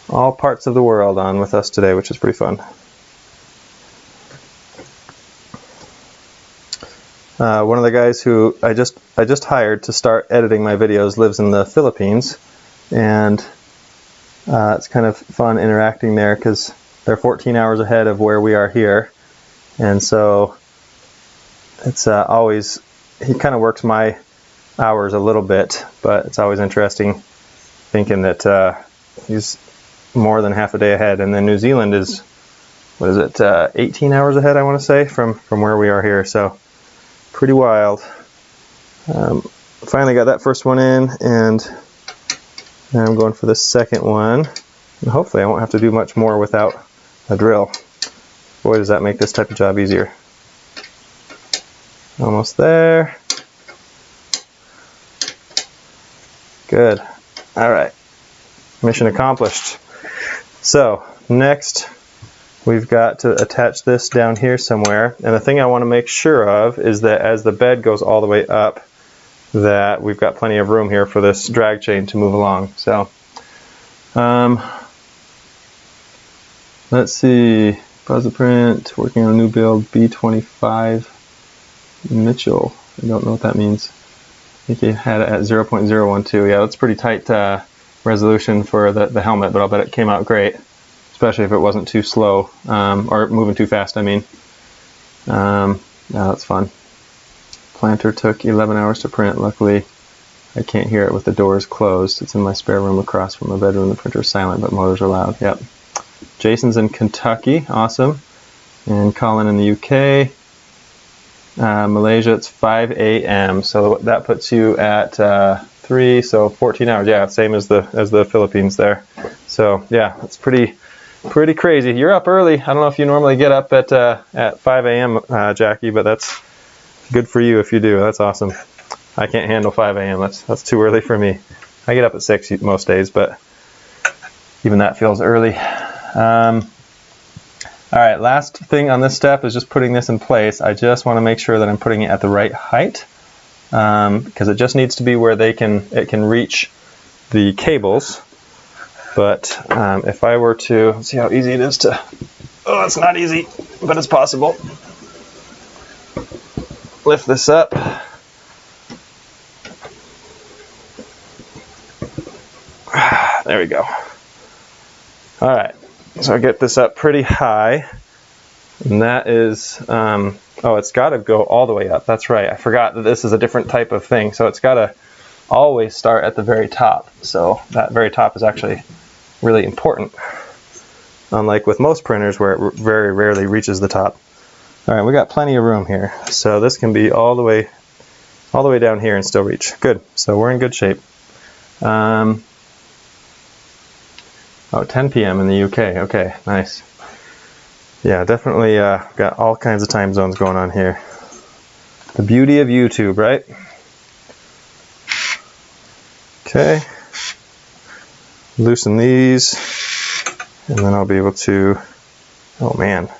all parts of the world on with us today, which is pretty fun. One of the guys who I just hired to start editing my videos lives in the Philippines, and it's kind of fun interacting there because they're 14 hours ahead of where we are here, and so it's always, he kind of works my hours a little bit, but it's always interesting thinking that he's more than half a day ahead. And then New Zealand is, what is it, 18 hours ahead, I want to say, from where we are here, so pretty wild. Finally got that first one in, and now I'm going for the second one, and hopefully I won't have to do much more without a drill. Boy, does that make this type of job easier. Almost there. Good. All right. Mission accomplished. So next we've got to attach this down here somewhere, and the thing I want to make sure of is that as the bed goes all the way up, that we've got plenty of room here for this drag chain to move along. So let's see, pause the print, working on a new build, B25 Mitchell. I don't know what that means. I think he had it at 0.012. Yeah, that's pretty tight resolution for the helmet, but I'll bet it came out great, especially if it wasn't too slow, or moving too fast, I mean. Yeah, that's fun. Planter took 11 hours to print. Luckily, I can't hear it with the doors closed. It's in my spare room across from my bedroom. The printer's silent, but motors are loud. Yep. Jason's in Kentucky. Awesome. And Colin in the UK. Malaysia, it's 5 a.m. So that puts you at 3, so 14 hours. Yeah, same as the Philippines there. So yeah, it's pretty crazy. You're up early. I don't know if you normally get up at 5 a.m., Jackie, but that's good for you if you do. That's awesome. I can't handle 5 a.m. That's too early for me. I get up at 6 most days, but even that feels early. All right, last thing on this step is just putting this in place. I just want to make sure that I'm putting it at the right height, because it just needs to be where it can reach the cables. But if I were to, let's see how easy it is to, oh, it's not easy, but it's possible. Lift this up. There we go. All right, so I get this up pretty high, and that is, oh, it's got to go all the way up. That's right. I forgot that this is a different type of thing, so it's got to always start at the very top. So that very top is actually really important, unlike with most printers where it very rarely reaches the top. All right, we got plenty of room here, so this can be all the way down here and still reach. Good. So we're in good shape. Oh, 10 p.m. in the UK. Okay, nice. Yeah, definitely got all kinds of time zones going on here. The beauty of YouTube, right? Okay. Loosen these, and then I'll be able to, oh man,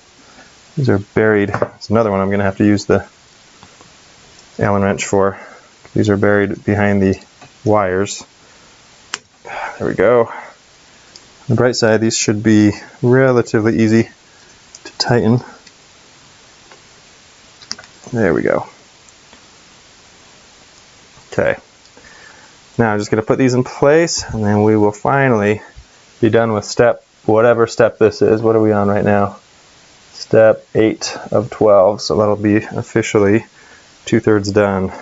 these are buried. It's another one I'm going to have to use the Allen wrench for. These are buried behind the wires. There we go. On the bright side, these should be relatively easy to tighten. There we go. Okay. Now I'm just going to put these in place, and then we will finally be done with whatever step this is. What are we on right now? Step 8 of 12, so that'll be officially 2/3 done.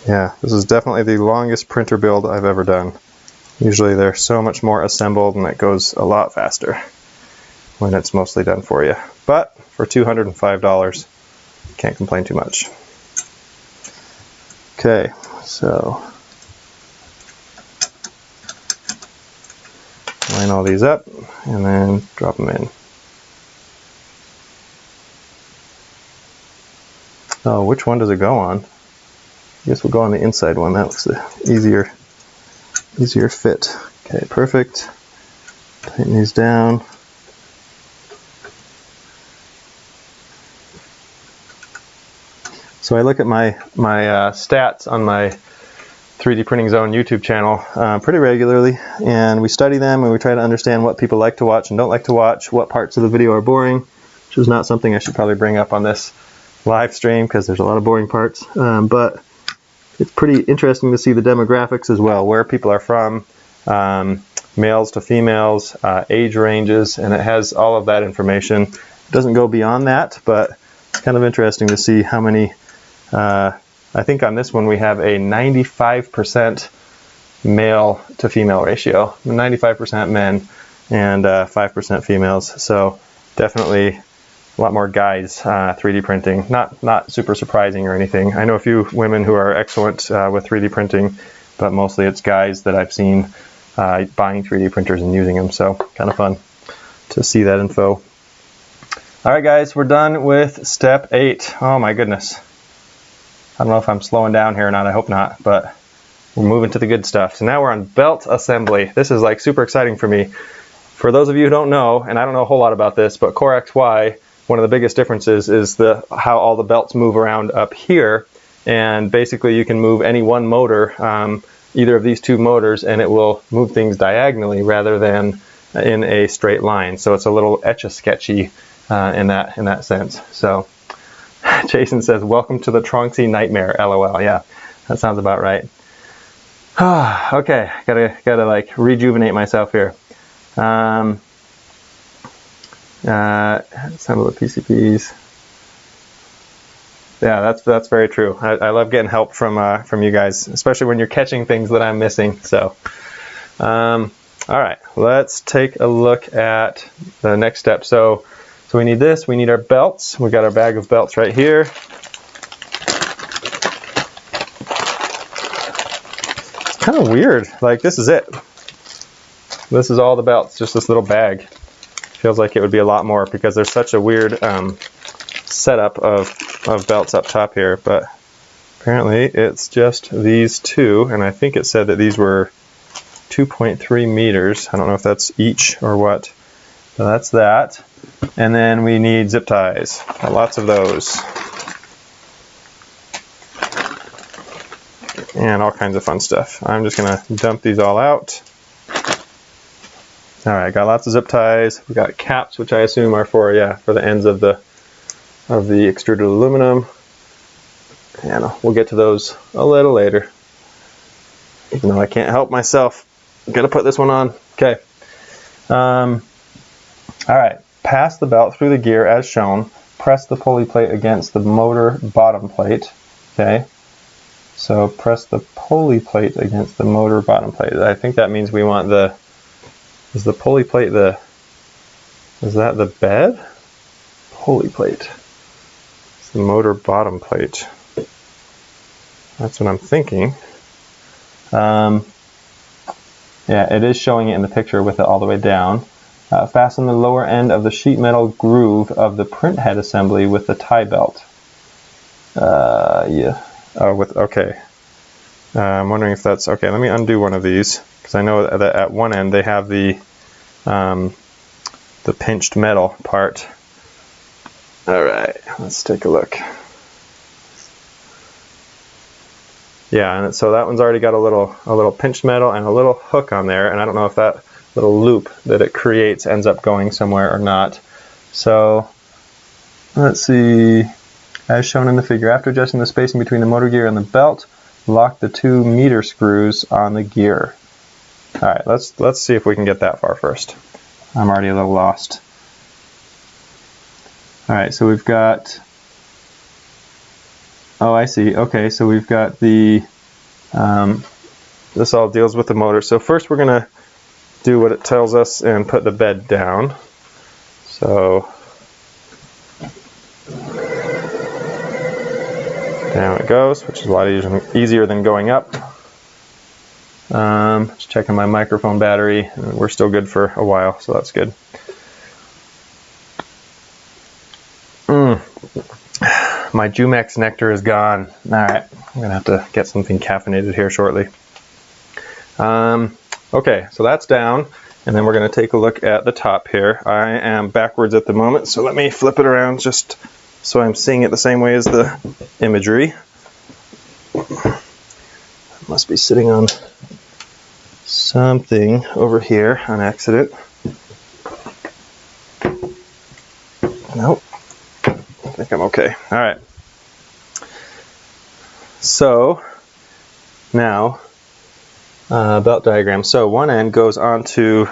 Yeah, this is definitely the longest printer build I've ever done. Usually they're so much more assembled and it goes a lot faster when it's mostly done for you. But for $205, can't complain too much. Okay, so line all these up and then drop them in. Oh, which one does it go on? I guess we'll go on the inside one. That looks the easier fit. Okay, perfect. Tighten these down. So I look at my stats on my 3D Printing Zone YouTube channel pretty regularly, and we study them and we try to understand what people like to watch and don't like to watch, what parts of the video are boring, which is not something I should probably bring up on this live stream because there's a lot of boring parts, but it's pretty interesting to see the demographics as well, where people are from, males to females, age ranges, and it has all of that information. It doesn't go beyond that, but it's kind of interesting to see how many. I think on this one we have a 95% male to female ratio, 95% men and 5% females. So definitely a lot more guys 3D printing. Not super surprising or anything. I know a few women who are excellent with 3D printing, but mostly it's guys that I've seen buying 3D printers and using them. So kind of fun to see that info. All right, guys, we're done with step 8. Oh my goodness. I don't know if I'm slowing down here or not, I hope not, but we're moving to the good stuff. So now we're on belt assembly. This is like super exciting for me. For those of you who don't know, and I don't know a whole lot about this, but CoreXY, one of the biggest differences is how all the belts move around up here. And basically you can move any one motor, either of these two motors, and it will move things diagonally rather than in a straight line. So it's a little etch-a-sketchy in that sense. So Jason says, welcome to the Tronxy nightmare, LOL. Yeah, that sounds about right. Okay, gotta like rejuvenate myself here. Assemble the PCPs. Yeah, that's very true. I love getting help from you guys, especially when you're catching things that I'm missing. So, all right, let's take a look at the next step. So we need this. We need our belts. We got our bag of belts right here. It's kind of weird. Like, this is it. This is all the belts, just this little bag. Feels like it would be a lot more because there's such a weird setup of belts up top here, but apparently it's just these two, and I think it said that these were 2.3 meters. I don't know if that's each or what. So that's that. And then we need zip ties. Lots of those. And all kinds of fun stuff. I'm just gonna dump these all out. All right, got lots of zip ties. We got caps, which I assume are for the ends of the extruded aluminum. And we'll get to those a little later. Even though I can't help myself, I'm gonna put this one on. Okay. All right, pass the belt through the gear as shown. Press the pulley plate against the motor bottom plate. Okay. So press the pulley plate against the motor bottom plate. I think that means we want is the pulley plate is that the bed? Pulley plate. It's the motor bottom plate. That's what I'm thinking. Yeah, it is showing it in the picture with it all the way down. Fasten the lower end of the sheet metal groove of the print head assembly with the tie belt. Yeah. Oh, okay. I'm wondering if that's okay. Let me undo one of these because I know that at one end they have the pinched metal part. All right, let's take a look. Yeah, and so that one's already got a little pinched metal and a little hook on there, and I don't know if that little loop that it creates ends up going somewhere or not. So let's see. As shown in the figure, after adjusting the spacing between the motor gear and the belt, lock the 2 meter screws on the gear. All right, let's see if we can get that far first. I'm already a little lost. All right, so we've got. Oh, I see. Okay, so we've got the. This all deals with the motor. So first, we're gonna do what it tells us and put the bed down. So. Down it goes, which is a lot easier than going up. Just checking my microphone battery, and we're still good for a while, so that's good. My Jumex nectar is gone. All right, I'm gonna have to get something caffeinated here shortly. Okay, so that's down, and then we're gonna take a look at the top here. I am backwards at the moment, so let me flip it around just so I'm seeing it the same way as the imagery. It must be sitting on something over here on accident. Nope. I think I'm okay. All right. So now belt diagram. So one end goes onto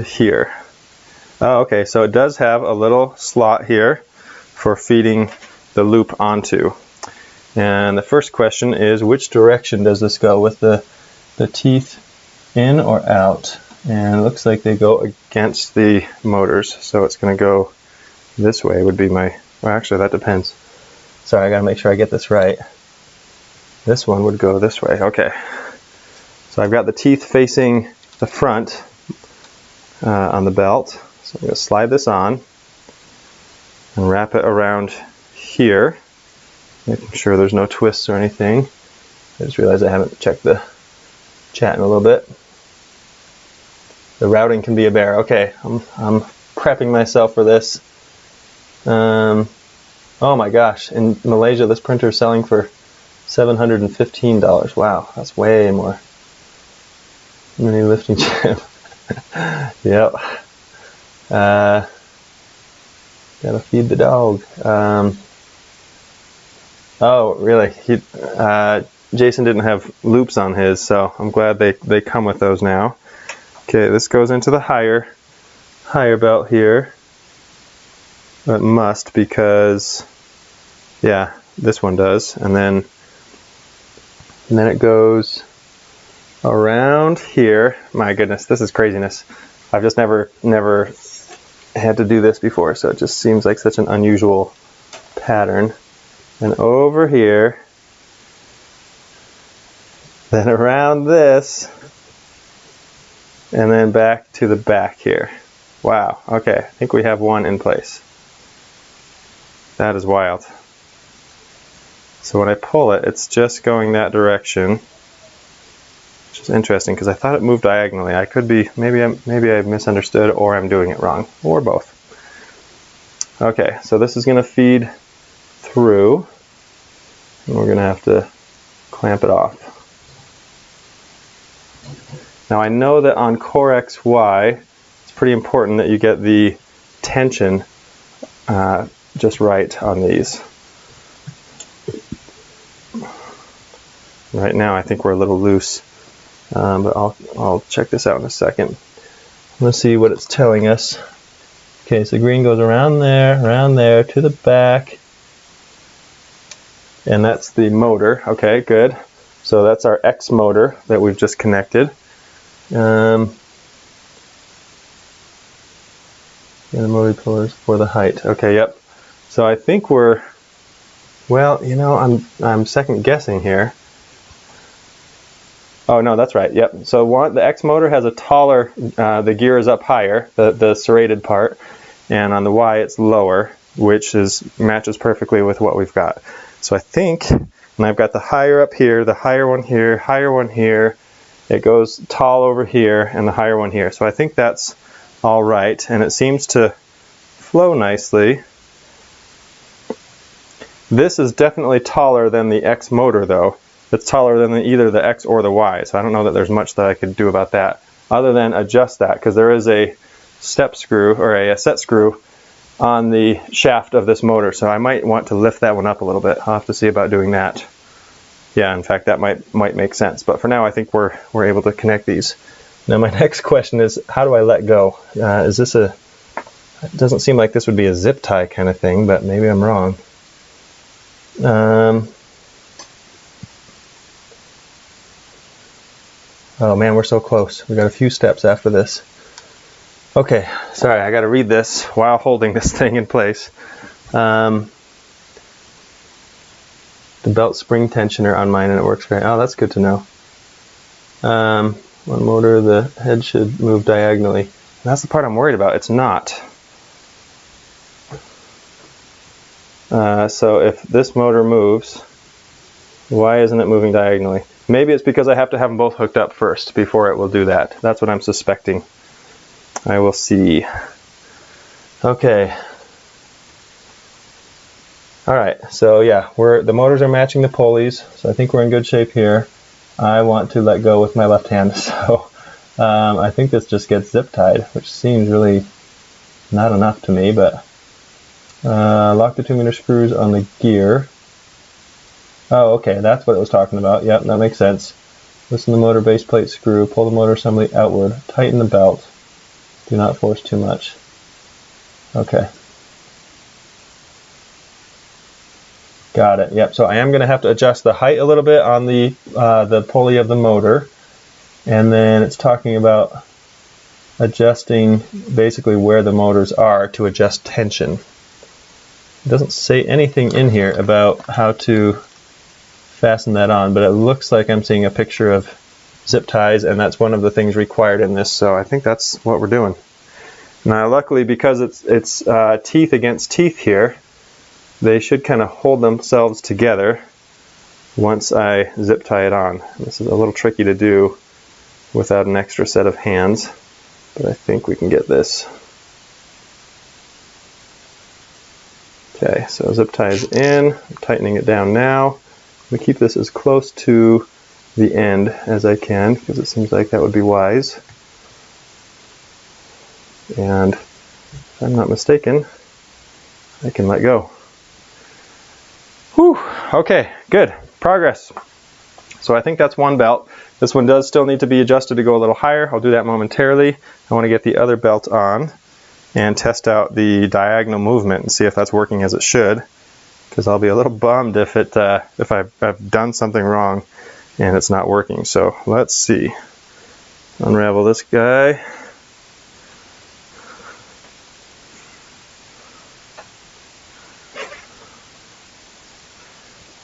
here. Oh, okay. So it does have a little slot here for feeding the loop onto. And the first question is, which direction does this go, with the teeth in or out? And it looks like they go against the motors, so it's going to go this way would be my, well, actually that depends. Sorry, I got to make sure I get this right. This one would go this way. Okay. So I've got the teeth facing the front on the belt. So I'm going to slide this on and wrap it around here, making sure there's no twists or anything. I just realized I haven't checked the chat in a little bit. The routing can be a bear. Okay, I'm prepping myself for this. Oh my gosh, in Malaysia this printer is selling for $715. Wow, that's way more. Mini lifting chip. Yep. Gotta feed the dog. Oh, really? Jason didn't have loops on his, so I'm glad they come with those now. Okay, this goes into the higher belt here. It must, because, yeah, this one does. And then it goes around here. My goodness, this is craziness. I've just never had to do this before, so it just seems like such an unusual pattern. And over here, then around this, and then back to the back here. Wow, okay, I think we have one in place. That is wild. So when I pull it, it's just going that direction, which is interesting because I thought it moved diagonally. I could be, maybe I misunderstood, or I'm doing it wrong, or both. Okay, so this is going to feed through, and we're going to have to clamp it off. Now I know that on CoreXY, it's pretty important that you get the tension just right on these. Right now I think we're a little loose, but I'll check this out in a second. Let's see what it's telling us. Okay, so green goes around there, to the back, and that's the motor. Okay, good. So that's our X motor that we've just connected. And the motor pillars for the height. Okay, yep. So I think we're, well, you know, I'm second guessing here. Oh no, that's right. Yep. So the X motor has a taller, the gear is up higher, the serrated part, and on the Y it's lower, which matches perfectly with what we've got. So I think, and I've got the higher up here, the higher one here. It goes tall over here, and the higher one here. So I think that's all right, and it seems to flow nicely. This is definitely taller than the X motor, though. It's taller than either the X or the Y, so I don't know that there's much that I could do about that, other than adjust that, because there is a step screw, or a set screw, on the shaft of this motor, so I might want to lift that one up a little bit. I'll have to see about doing that. Yeah, in fact, that might make sense, but for now I think we're able to connect these. Now my next question is, how do I let go? Is this it doesn't seem like this would be a zip tie kind of thing, but maybe I'm wrong. Oh man, we're so close. We got a few steps after this. Okay, sorry, I got to read this while holding this thing in place. The belt spring tensioner on mine, and it works great. Oh, that's good to know. One motor, the head should move diagonally. And that's the part I'm worried about. It's not. So if this motor moves, why isn't it moving diagonally? Maybe it's because I have to have them both hooked up first before it will do that. That's what I'm suspecting. I will see. Okay. All right, so yeah, the motors are matching the pulleys, so I think we're in good shape here. I want to let go with my left hand, so I think this just gets zip tied, which seems really not enough to me, but lock the 2mm screws on the gear. Oh, okay, that's what it was talking about. Yep, that makes sense. Loosen the motor base plate screw, pull the motor assembly outward, tighten the belt. Do not force too much. Okay. Got it. Yep, so I am going to have to adjust the height a little bit on the pulley of the motor. And then it's talking about adjusting basically where the motors are to adjust tension. It doesn't say anything in here about how to fasten that on, but it looks like I'm seeing a picture of zip ties, and that's one of the things required in this, so I think that's what we're doing. Now luckily, because it's teeth against teeth here, they should kind of hold themselves together once I zip tie it on. This is a little tricky to do without an extra set of hands, but I think we can get this. Okay, so zip tie is in, I'm tightening it down now. I'm going to keep this as close to the end as I can, because it seems like that would be wise. And if I'm not mistaken, I can let go. Whew, okay, good, progress. So I think that's one belt. This one does still need to be adjusted to go a little higher. I'll do that momentarily. I want to get the other belt on and test out the diagonal movement and see if that's working as it should, because I'll be a little bummed if I've done something wrong and it's not working. So let's see. Unravel this guy.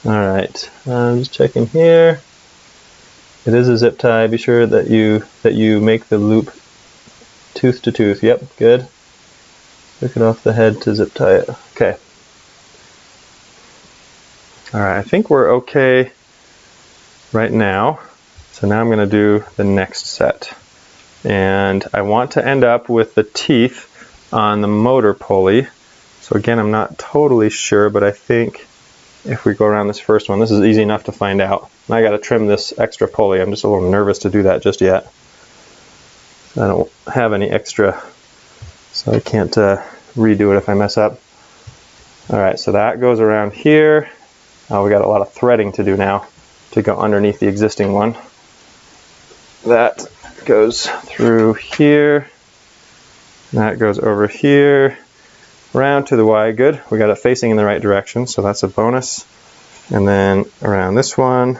Alright, I'm just checking here. It is a zip tie. Be sure that you make the loop tooth to tooth. Yep, good. Took it off the head to zip tie it. Okay. Alright, I think we're okay right now. So now I'm going to do the next set. And I want to end up with the teeth on the motor pulley. So again, I'm not totally sure, but I think if we go around this first one, this is easy enough to find out. I got to trim this extra pulley. I'm just a little nervous to do that just yet. I don't have any extra, so I can't redo it if I mess up. Alright, so that goes around here. Oh, we got a lot of threading to do now to go underneath the existing one. That goes through here. That goes over here. Around to the Y, good. We got it facing in the right direction, so that's a bonus. And then around this one,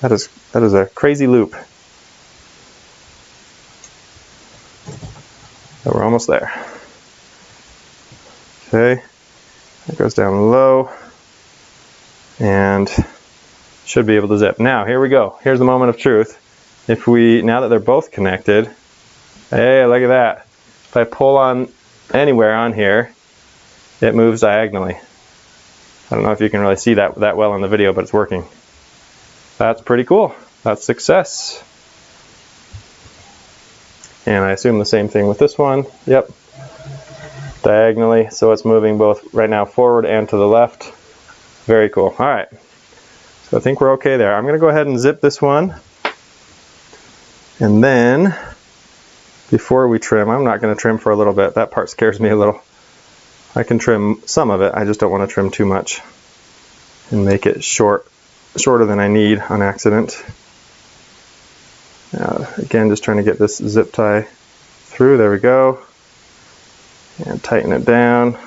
that is a crazy loop. But we're almost there. Okay, that goes down low, and should be able to zip. Now, here we go. Here's the moment of truth. Now that they're both connected, hey, look at that. If I pull on anywhere on here, it moves diagonally. I don't know if you can really see that well in the video, but it's working. That's pretty cool. That's success. And I assume the same thing with this one. Yep. Diagonally, so it's moving both right now forward and to the left. Very cool. All right. So I think we're okay there. I'm going to go ahead and zip this one. And then, before we trim, I'm not going to trim for a little bit. That part scares me a little. I can trim some of it. I just don't want to trim too much and make it shorter than I need on accident. Again, just trying to get this zip tie through. There we go. And tighten it down.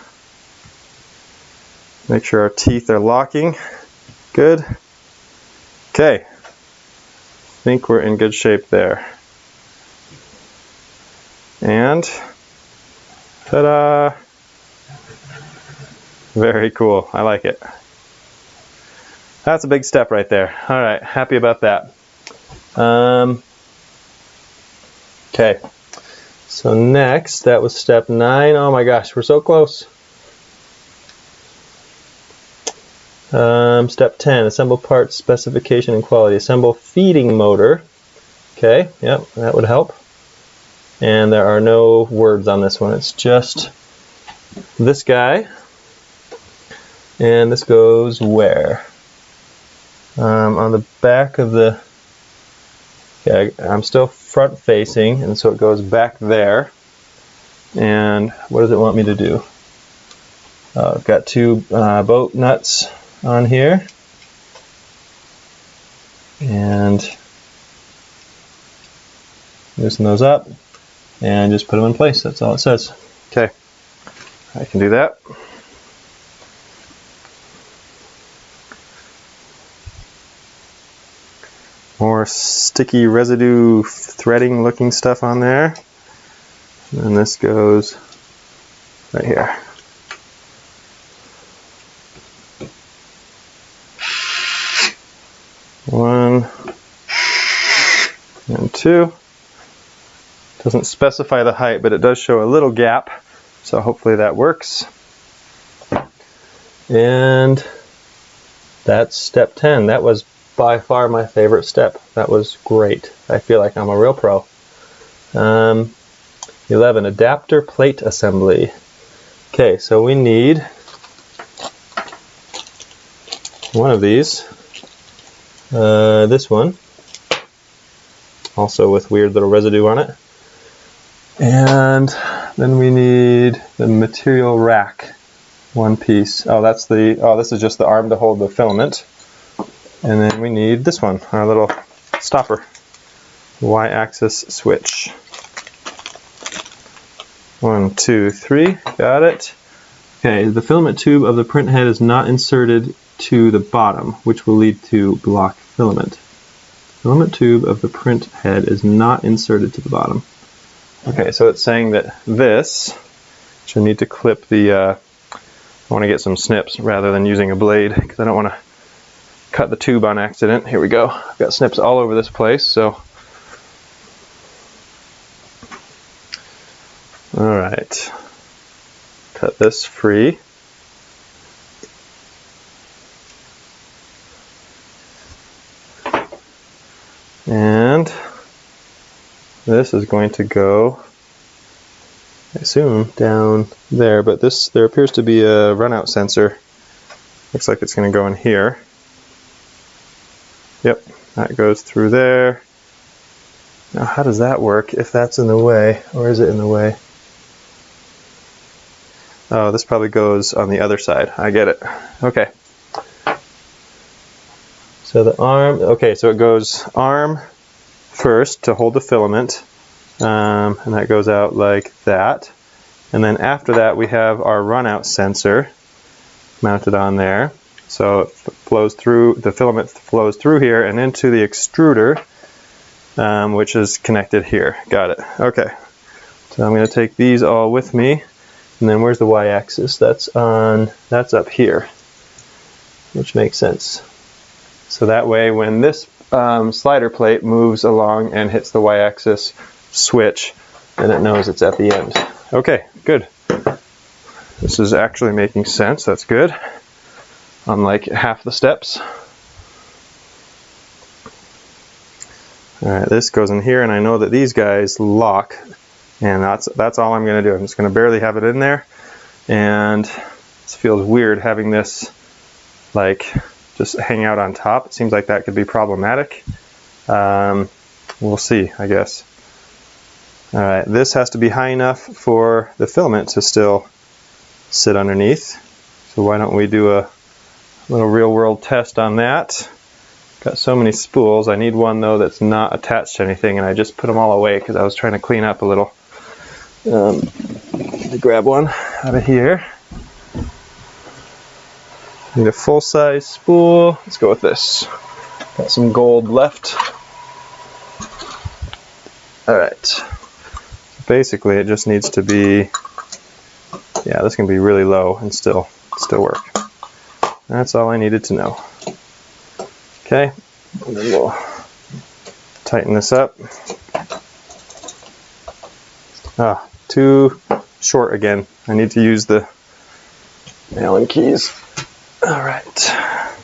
Make sure our teeth are locking. Good. Okay. I think we're in good shape there. And ta-da! Very cool. I like it. That's a big step right there. All right, happy about that. Okay. So next, that was step 9. Oh my gosh, we're so close. Step 10, assemble parts, specification, and quality. Assemble feeding motor. Okay, yep, that would help. And there are no words on this one. It's just this guy, and this goes where? On the back of the, okay, I'm still front facing, and so it goes back there. And what does it want me to do? I've got two boat nuts on here, and loosen those up and just put them in place. That's all it says. Okay, I can do that. More sticky residue threading looking stuff on there. And this goes right here. One and two. Doesn't specify the height, but it does show a little gap, so hopefully that works. And that's step 10. That was by far my favorite step. That was great. I feel like I'm a real pro. 11, adapter plate assembly. Okay, so we need one of these. This one, also with weird little residue on it. And then we need the material rack, one piece. Oh, that's the, oh, this is just the arm to hold the filament. And then we need this one, our little stopper, Y-axis switch. 1, 2, 3, got it. Okay, the filament tube of the print head is not inserted to the bottom, which will lead to block filament. Filament tube of the print head is not inserted to the bottom. Okay, so it's saying that this, which I need to clip the, I want to get some snips rather than using a blade, because I don't want to cut the tube on accident. Here we go. I've got snips all over this place, so. Alright, cut this free. And this is going to go, I assume, down there, but this, there appears to be a runout sensor. Looks like it's going to go in here. Yep, that goes through there. Now how does that work if that's in the way, or is it in the way? Oh, this probably goes on the other side. I get it. Okay. So the arm, okay, so it goes arm first to hold the filament, and that goes out like that. And then after that we have our runout sensor mounted on there. So it flows through, the filament flows through here and into the extruder, which is connected here. Got it. Okay. So I'm going to take these all with me. And then where's the y-axis? That's on, that's up here, which makes sense. So that way when this slider plate moves along and hits the y-axis switch, then it knows it's at the end. Okay, good. This is actually making sense. That's good. Unlike half the steps. Alright, this goes in here, and I know that these guys lock, and that's all I'm going to do. I'm just going to barely have it in there, and this feels weird having this like just hang out on top. It seems like that could be problematic. We'll see, I guess. Alright, this has to be high enough for the filament to still sit underneath. So why don't we do a little real-world test on that. Got so many spools. I need one though that's not attached to anything, and I just put them all away because I was trying to clean up a little. Let me grab one out of here. Need a full-size spool. Let's go with this. Got some gold left. Alright. Basically it just needs to be, yeah, this can be really low and still work. That's all I needed to know. Okay, and then we'll tighten this up. Ah, too short again. I need to use the Allen keys. Alright. I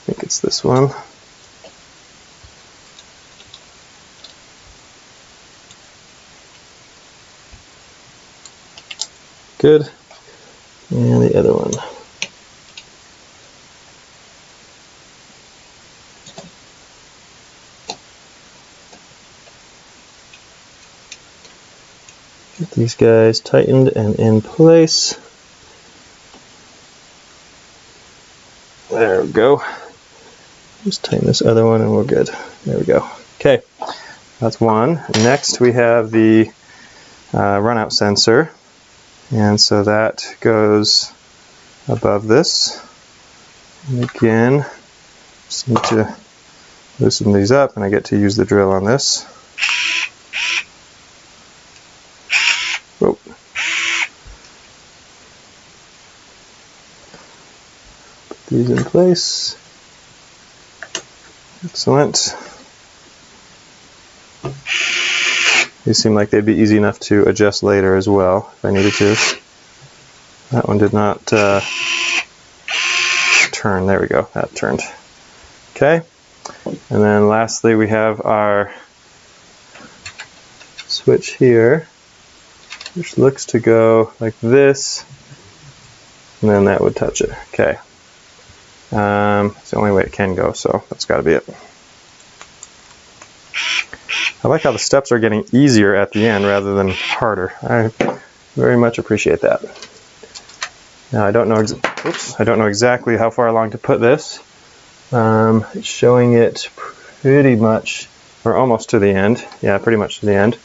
think it's this one. good. And the other one. Get these guys tightened and in place. There we go. Just tighten this other one and we're good. There we go. Okay, that's one. Next we have the runout sensor. And so that goes above this. And again, just need to loosen these up and I get to use the drill on this. Oh. Put these in place. Excellent. These seem like they'd be easy enough to adjust later as well if I needed to. That one did not turn. There we go. That turned. Okay. And then lastly we have our switch here, which looks to go like this, and then that would touch it. Okay. It's the only way it can go, so that's got to be it. I like how the steps are getting easier at the end rather than harder. I very much appreciate that. Now I don't know exactly how far along to put this. It's showing it pretty much, or almost to the end. Yeah, pretty much to the end.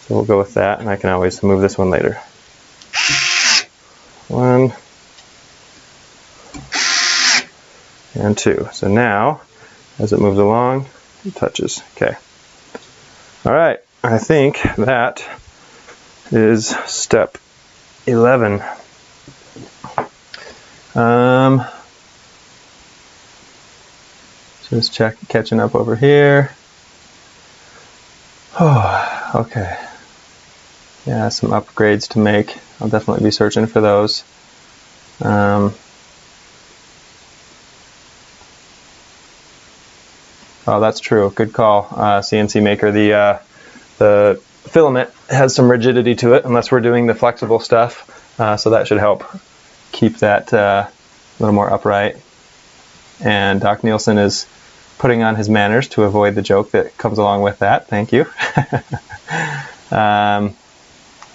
So we'll go with that, and I can always move this one later. One. And two. So now, as it moves along, it touches. Okay. All right, I think that is step 11. Just catching up over here. Oh, okay. Yeah, some upgrades to make. I'll definitely be searching for those. Oh, that's true. Good call, CNC maker. The filament has some rigidity to it, unless we're doing the flexible stuff. So that should help keep that a little more upright. And Doc Nielsen is putting on his manners to avoid the joke that comes along with that. Thank you.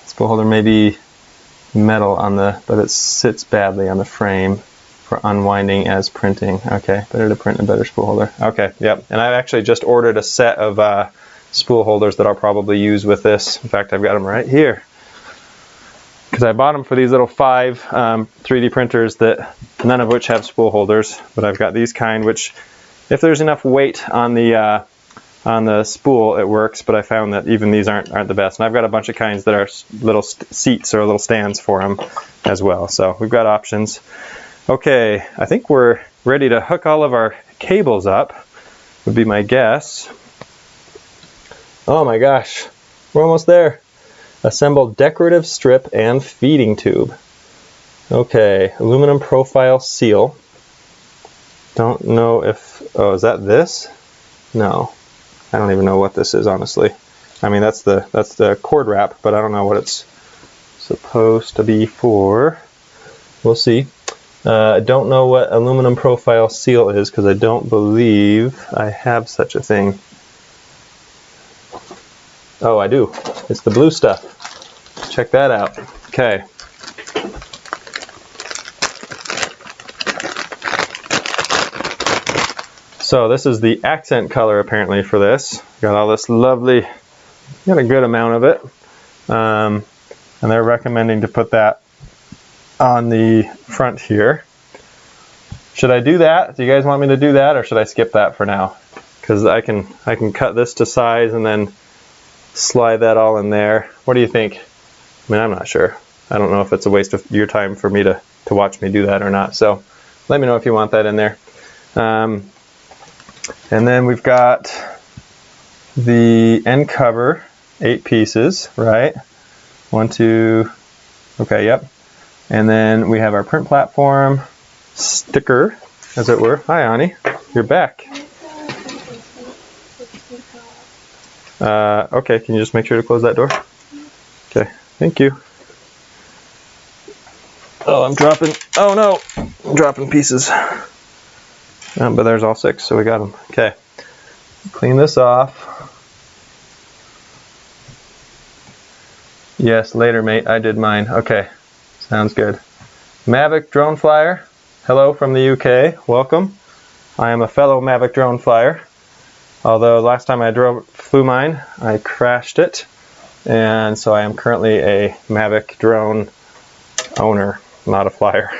Spool holder may be metal on but it sits badly on the frame for unwinding as printing. Okay, better to print a better spool holder. Okay, yep. And I've actually just ordered a set of spool holders that I'll probably use with this. In fact, I've got them right here. Because I bought them for these little 5 3D printers that none of which have spool holders, but I've got these kind which, if there's enough weight on the spool, it works. But I found that even these aren't the best. And I've got a bunch of kinds that are little seats or little stands for them as well. So we've got options. Okay, I think we're ready to hook all of our cables up, would be my guess. Oh my gosh, we're almost there. Assemble decorative strip and feeding tube. Okay, aluminum profile seal. Don't know if, oh, is that this? No, I don't even know what this is, honestly. I mean, that's the cord wrap, but I don't know what it's supposed to be for. We'll see. I don't know what aluminum profile seal is because I don't believe I have such a thing. Oh, I do. It's the blue stuff. Check that out. Okay. So this is the accent color apparently for this. Got all this lovely, got a good amount of it. And they're recommending to put that on the front here. Should I do that? Do you guys want me to do that, or should I skip that for now? Because I can cut this to size and then slide that all in there. What do you think? I mean, I'm not sure. I don't know if it's a waste of your time for me to watch me do that or not. So let me know if you want that in there. And then we've got the end cover, 8 pieces, right? 1, 2, okay, yep. And then we have our print platform sticker, as it were. Hi, Ani, you're back. Okay, can you just make sure to close that door? Okay, thank you. Oh, I'm dropping, oh no, I'm dropping pieces. But there's all 6, so we got them. Okay, clean this off. Yes, later, mate. I did mine. Okay, sounds good. Mavic drone flyer. Hello from the UK. Welcome. I am a fellow Mavic drone flyer. Although last time I flew mine, I crashed it, and so I am currently a Mavic drone owner, not a flyer.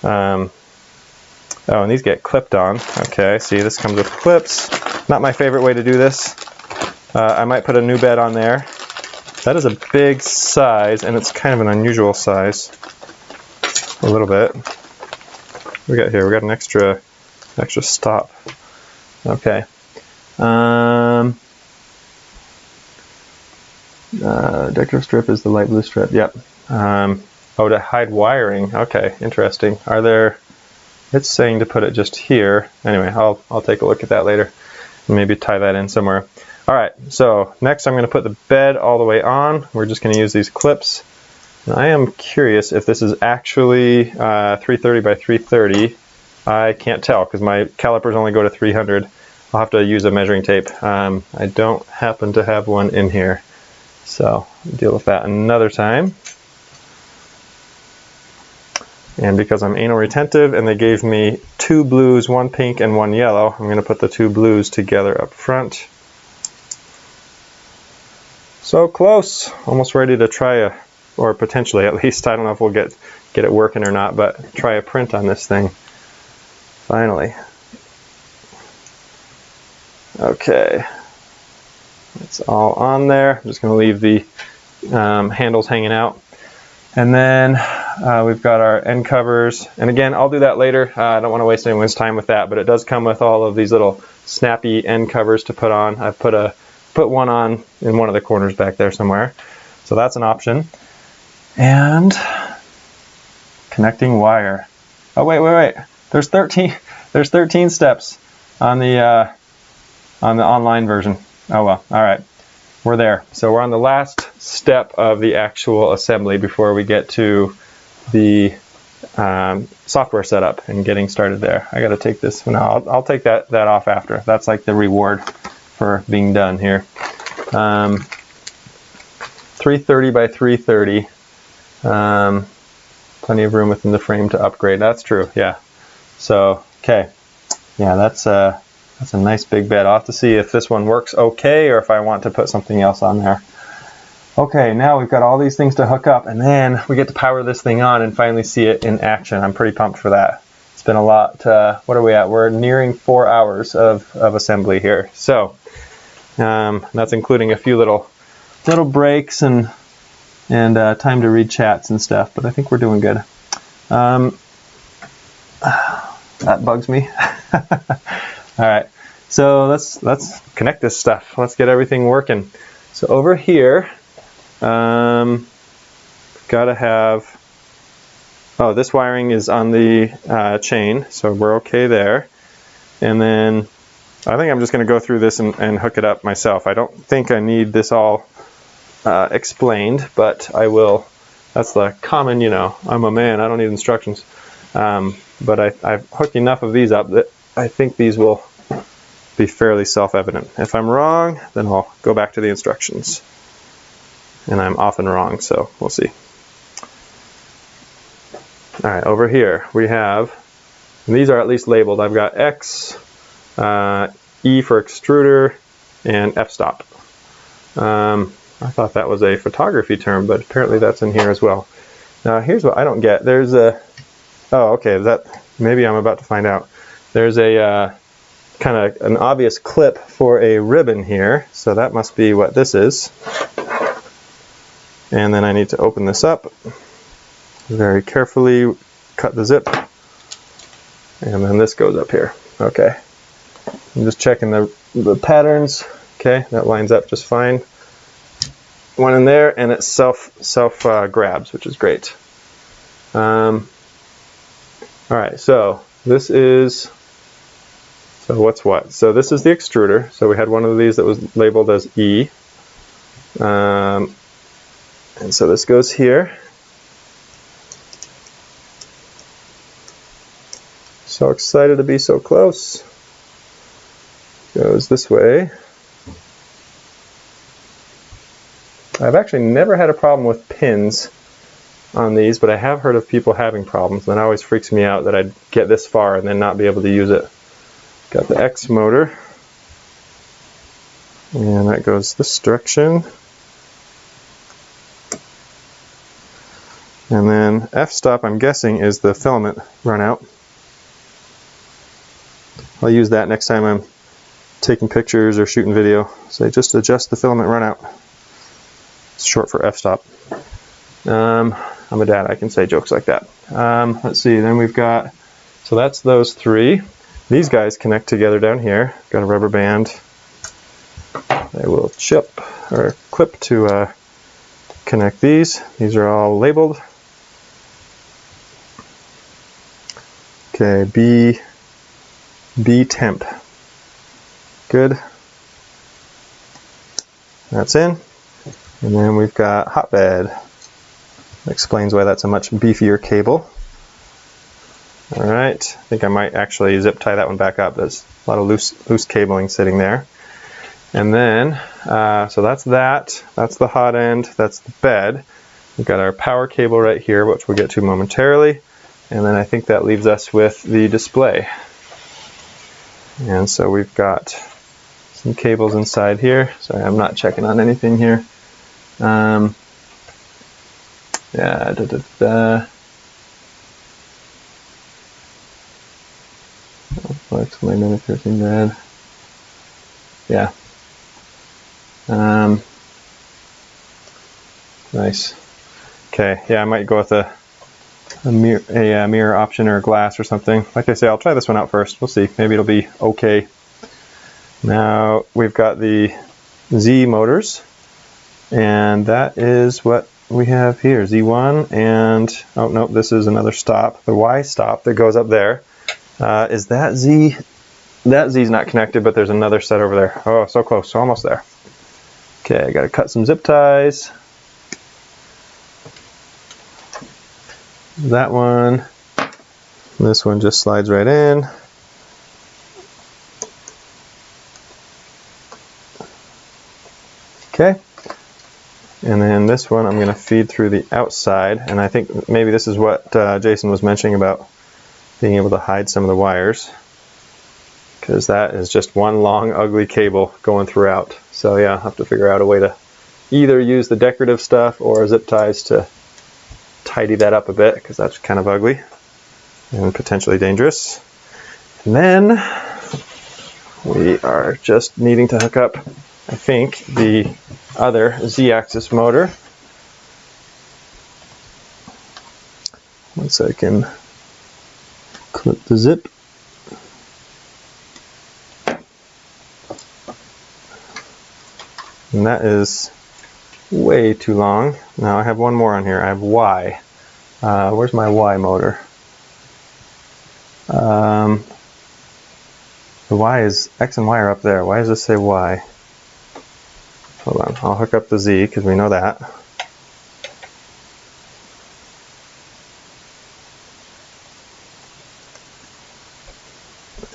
Oh, and these get clipped on. Okay, see, this comes with clips. Not my favorite way to do this. I might put a new bed on there. That is a big size, and it's kind of an unusual size. A little bit. We got here, we got an extra stop. Okay. Decorative strip is the light blue strip. Yep. Oh, to hide wiring. Okay, interesting. Are there? It's saying to put it just here. Anyway, I'll take a look at that later. Maybe tie that in somewhere. All right. So next, I'm going to put the bed all the way on. We're just going to use these clips. And I am curious if this is actually 330 by 330. I can't tell because my calipers only go to 300. I'll have to use a measuring tape. I don't happen to have one in here, so I'll deal with that another time. And because I'm anal retentive and they gave me 2 blues, 1 pink, and 1 yellow, I'm going to put the 2 blues together up front. So close, almost ready to try or potentially at least, I don't know if we'll get it working or not, but try a print on this thing. Finally. Okay, it's all on there. I'm just going to leave the handles hanging out. And then we've got our end covers. And again, I'll do that later. I don't want to waste anyone's time with that, but it does come with all of these little snappy end covers to put on. I've put one on in one of the corners back there somewhere. So that's an option. And connecting wire. Oh, wait. There's 13 steps on the online version. Oh well, all right, we're there. So we're on the last step of the actual assembly before we get to the software setup and getting started there. I got to take this. No, I'll take that off after. That's like the reward for being done here. 330 by 330. Plenty of room within the frame to upgrade. That's true. Yeah. So okay. Yeah, that's a nice big bed. I'll have to see if this one works okay or if I want to put something else on there. Okay, now we've got all these things to hook up, and then we get to power this thing on and finally see it in action. I'm pretty pumped for that. It's been a lot. What are we at? We're nearing 4 hours of assembly here. So that's including a few little breaks and time to read chats and stuff, but I think we're doing good. That bugs me. All right, so let's connect this stuff. Let's get everything working. So over here, gotta have. Oh, this wiring is on the chain, so we're okay there. And then I think I'm just going to go through this and hook it up myself. I don't think I need this all explained, but I will. That's the common, I'm a man, I don't need instructions. But I've hooked enough of these up that I think these will be fairly self-evident. If I'm wrong, then I'll go back to the instructions. And I'm often wrong, so we'll see. All right, over here we have, and these are at least labeled. I've got X, E for extruder, and f-stop. I thought that was a photography term, but apparently that's in here as well. Now here's what I don't get. There's a, oh okay, maybe I'm about to find out. There's a kind of an obvious clip for a ribbon here, so that must be what this is. And then I need to open this up. Very carefully cut the zip, and then this goes up here. Okay, I'm just checking the patterns. Okay, that lines up just fine. One in there, and it self grabs, which is great. All right, so this is, so what's what? So this is the extruder. So we had one of these that was labeled as E. And so this goes here. So excited to be so close. Goes this way. I've actually never had a problem with pins on these, but I have heard of people having problems, and it always freaks me out that I'd get this far and then not be able to use it. Got the X motor, and that goes this direction. And then f-stop, I'm guessing, is the filament run out. I'll use that next time I'm taking pictures or shooting video. So just adjust the filament run out. It's short for f-stop. I'm a dad, I can say jokes like that. Let's see, then we've got, so that's those three. These guys connect together down here. Got a rubber band. They will chip or clip to connect these. These are all labeled. Okay, B temp. Good. That's in. And then we've got hotbed. That explains why that's a much beefier cable. Alright, I think I might actually zip tie that one back up. There's a lot of loose cabling sitting there. And then, so that's that. That's the hot end. That's the bed. We've got our power cable right here, which we'll get to momentarily. And then I think that leaves us with the display. And so we've got some cables inside here. Sorry, I'm not checking on anything here. Flex my minute 13 red. Yeah. Nice. Okay, yeah, I might go with a mirror option or a glass or something. Like I say, I'll try this one out first. We'll see. Maybe it'll be okay. Now we've got the Z motors, and that is what we have here. Z1 and, oh no, this is another stop. The Y stop that goes up there. Is that Z? That Z's not connected, but there's another set over there. Oh, so close, so almost there. Okay, I gotta cut some zip ties. That one. This one just slides right in. Okay. And then this one I'm going to feed through the outside, and I think maybe this is what Jason was mentioning about being able to hide some of the wires, because that is just one long ugly cable going throughout. So yeah, I'll have to figure out a way to either use the decorative stuff or zip ties to tidy that up a bit, because that's kind of ugly and potentially dangerous. And then we are just needing to hook up, I think, the other Z-axis motor. Once I can clip the zip. And that is way too long. Now I have one more on here. I have Y. Where's my Y motor? The Y is, X and Y are up there. Why does this say Y? Hold on, I'll hook up the Z because we know that. I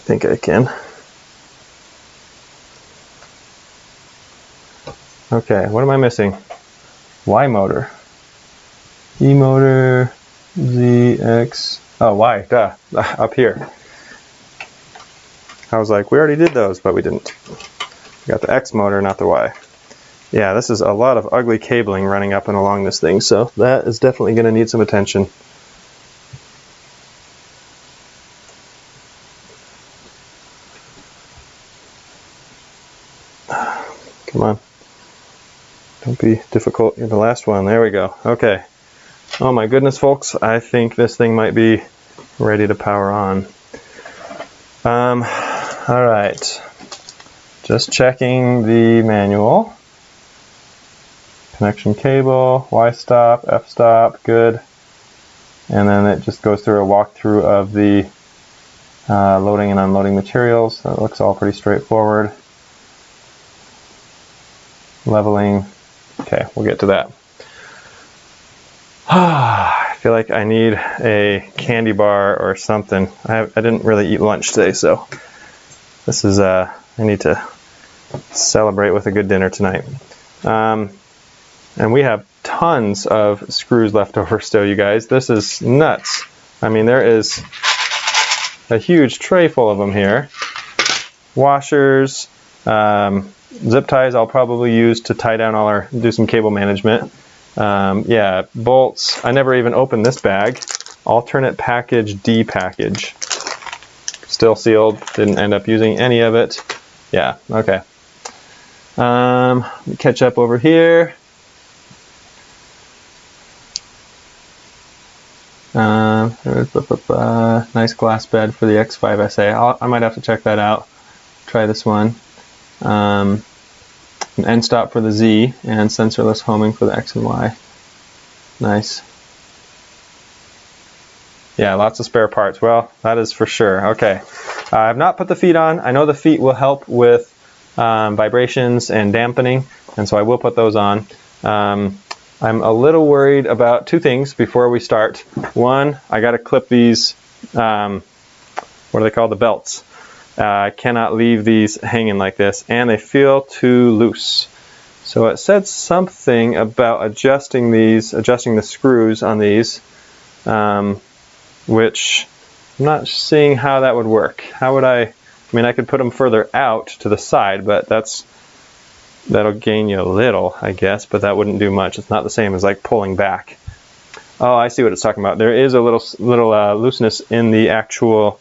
think I can. Okay, what am I missing? Y motor. E motor, Z, X, oh, Y, duh, up here. I was like, we already did those, but we didn't. We got the X motor, not the Y. Yeah, this is a lot of ugly cabling running up and along this thing, so that is definitely going to need some attention. Come on. Don't be difficult. You're the last one. There we go. Okay. Oh my goodness, folks. I think this thing might be ready to power on. All right. Just checking the manual. Connection cable, Y stop, F stop, good. And then it just goes through a walkthrough of the loading and unloading materials. That looks all pretty straightforward. Leveling. Okay, we'll get to that. I feel like I need a candy bar or something. I didn't really eat lunch today, so this is, I need to celebrate with a good dinner tonight. And we have tons of screws left over still, you guys. This is nuts. I mean, there is a huge tray full of them here. Washers, zip ties I'll probably use to tie down do some cable management. Yeah, bolts. I never even opened this bag. Alternate package D package. Still sealed. Didn't end up using any of it. Yeah, okay. Catch up over here. Nice glass bed for the X5SA. I might have to check that out. Try this one. An end stop for the Z and sensorless homing for the X and Y. Nice. Yeah, lots of spare parts. Well, that is for sure. Okay. I have not put the feet on. I know the feet will help with vibrations and dampening, and so I will put those on. I'm a little worried about two things before we start. One, I got to clip these, what are they called? The belts. I cannot leave these hanging like this, and they feel too loose. So it said something about adjusting the screws on these, which I'm not seeing how that would work. How would I mean, I could put them further out to the side, but that'll gain you a little, I guess, but that wouldn't do much. It's not the same as like pulling back. Oh, I see what it's talking about. There is a little looseness in the actual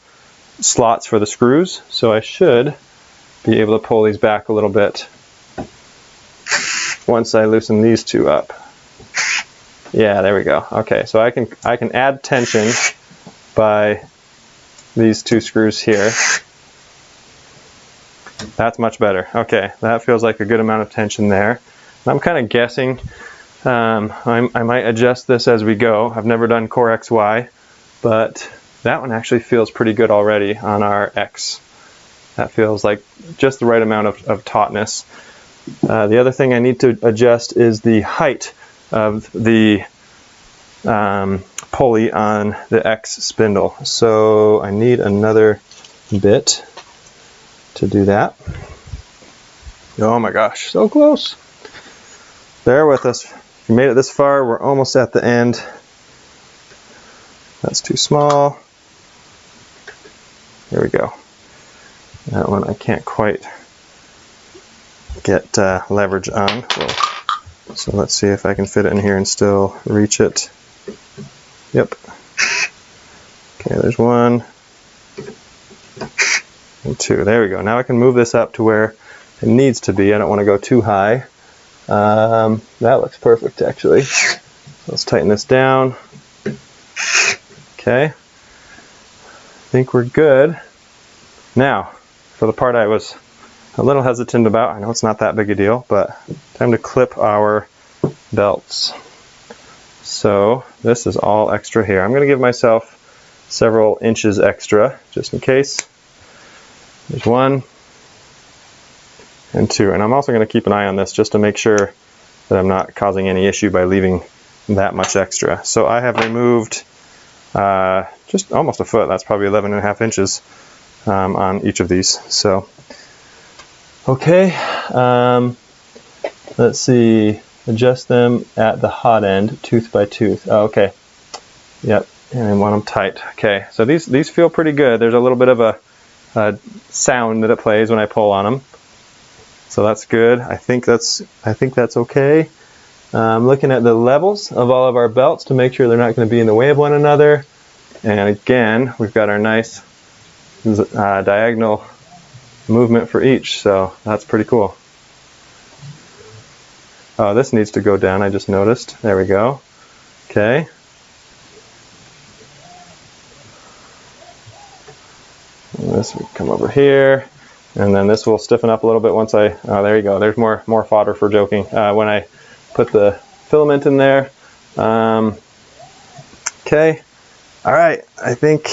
slots for the screws, so I should be able to pull these back a little bit once I loosen these two up. Yeah, there we go. Okay, so I can add tension by these two screws here. That's much better. Okay, that feels like a good amount of tension there. I'm kind of guessing I might adjust this as we go. I've never done CoreXY, but that one actually feels pretty good already on our X. That feels like just the right amount of tautness. The other thing I need to adjust is the height of the pulley on the X spindle. So I need another bit to do that. Oh my gosh, so close. Bear with us. If you made it this far, we're almost at the end. That's too small. There we go. That one I can't quite get leverage on. So let's see if I can fit it in here and still reach it. Yep. Okay, there's one and two. There we go. Now I can move this up to where it needs to be. I don't want to go too high. That looks perfect, actually. Let's tighten this down. Okay. I think we're good. Now, for the part I was a little hesitant about, I know it's not that big a deal, but time to clip our belts. So this is all extra here. I'm going to give myself several inches extra, just in case. There's one and two. And I'm also going to keep an eye on this just to make sure that I'm not causing any issue by leaving that much extra. So I have removed just almost a foot. That's probably 11.5 inches on each of these. So, okay. Let's see. Adjust them at the hot end, tooth by tooth. Oh, okay. Yep. And I want them tight. Okay. So these feel pretty good. There's a little bit of a sound that it plays when I pull on them. So that's good. I think that's okay. I'm looking at the levels of all of our belts to make sure they're not going to be in the way of one another. And again, we've got our nice diagonal movement for each, so that's pretty cool. Oh, this needs to go down, I just noticed. There we go. Okay. And this will come over here. And then this will stiffen up a little bit once oh, there you go. There's more fodder for joking. When I put the filament in there. Okay. All right. I think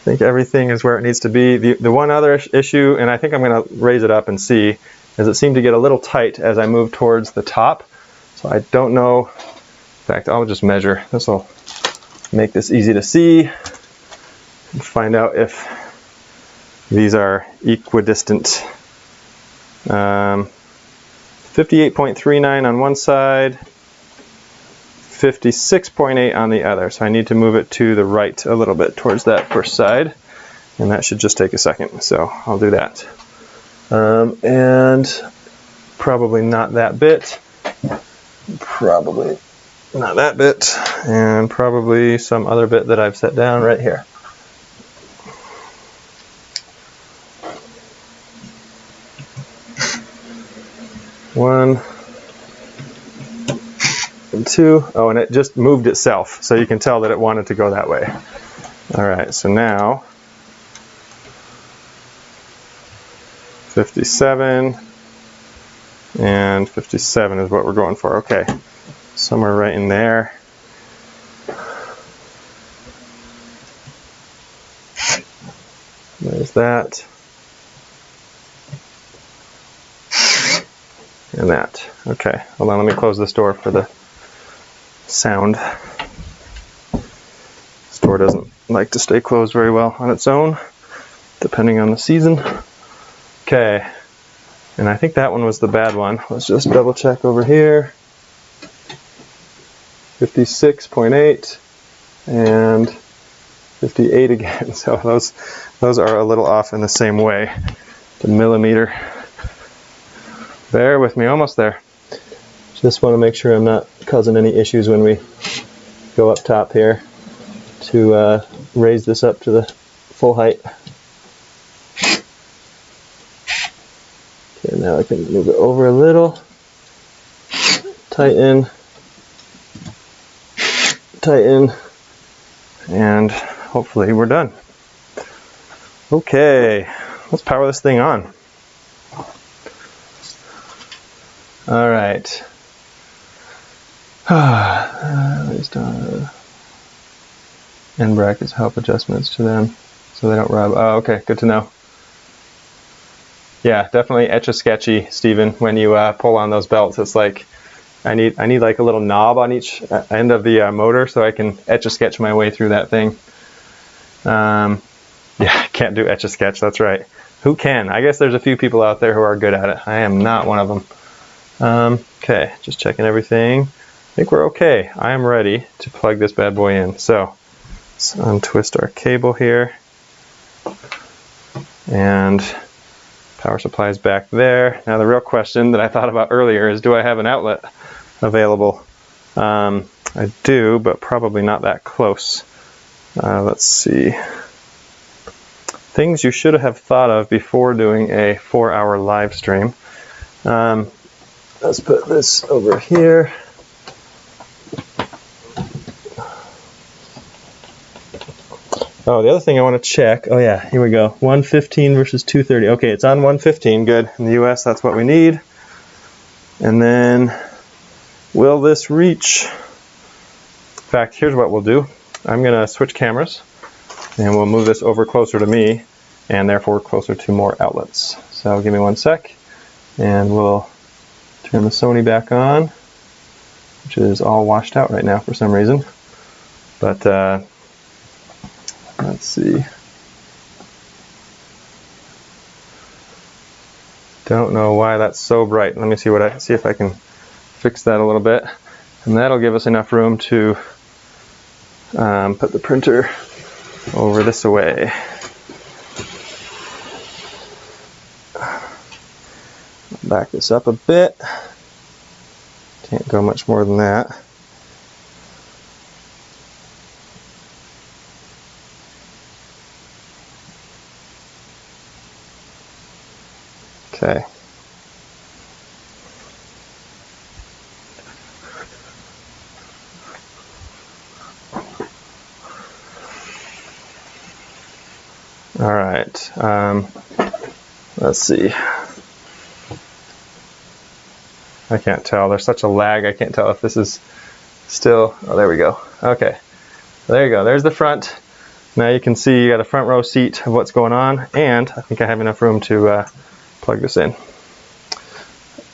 everything is where it needs to be. The one other issue, and I think I'm going to raise it up and see, is it seemed to get a little tight as I move towards the top. So I don't know. In fact, I'll just measure. This will make this easy to see and find out if these are equidistant. 58.39 on one side, 56.8 on the other. So I need to move it to the right a little bit towards that first side, and that should just take a second. So I'll do that. And probably not that bit, probably not that bit, and probably some other bit that I've set down right here. One and two. Oh, and it just moved itself, so you can tell that it wanted to go that way. All right, so now 57 and 57 is what we're going for. Okay, somewhere right in there. There's that. And that. Okay, hold on, let me close this door for the sound. This door doesn't like to stay closed very well on its own, depending on the season. Okay, and I think that one was the bad one. Let's just double check over here. 56.8 and 58 again. So those are a little off in the same way. The millimeter. Bear with me, almost there. Just want to make sure I'm not causing any issues when we go up top here to raise this up to the full height. Okay, now I can move it over a little, tighten, and hopefully we're done. Okay, let's power this thing on. All right. End brackets help adjustments to them so they don't rub. Oh, okay, good to know. Yeah, definitely etch-a-sketchy, Stephen, when you pull on those belts. It's like I need like a little knob on each end of the motor so I can etch-a-sketch my way through that thing. Yeah, I can't do etch-a-sketch, that's right. Who can? I guess there's a few people out there who are good at it. I am not one of them. Okay, just checking everything. I think we're okay. I am ready to plug this bad boy in. So let's untwist our cable here. And power supply is back there. Now the real question that I thought about earlier is, do I have an outlet available? I do, but probably not that close. Let's see. Things you should have thought of before doing a 4-hour live stream. Let's put this over here. Oh, the other thing I want to check, oh yeah, here we go, 115 versus 230. Okay, it's on 115, good. In the US, that's what we need. And then, will this reach? In fact, here's what we'll do. I'm going to switch cameras, and we'll move this over closer to me, and therefore closer to more outlets. So give me one sec, and we'll turn the Sony back on, which is all washed out right now for some reason. But let's see. Don't know why that's so bright. Let me see if I can fix that a little bit, and that'll give us enough room to put the printer over this way. Back this up a bit. Can't go much more than that. Okay. All right. Let's see. I can't tell. There's such a lag. I can't tell if this is still. Oh, there we go. Okay. There you go. There's the front. Now you can see you got a front row seat of what's going on, and I think I have enough room to plug this in.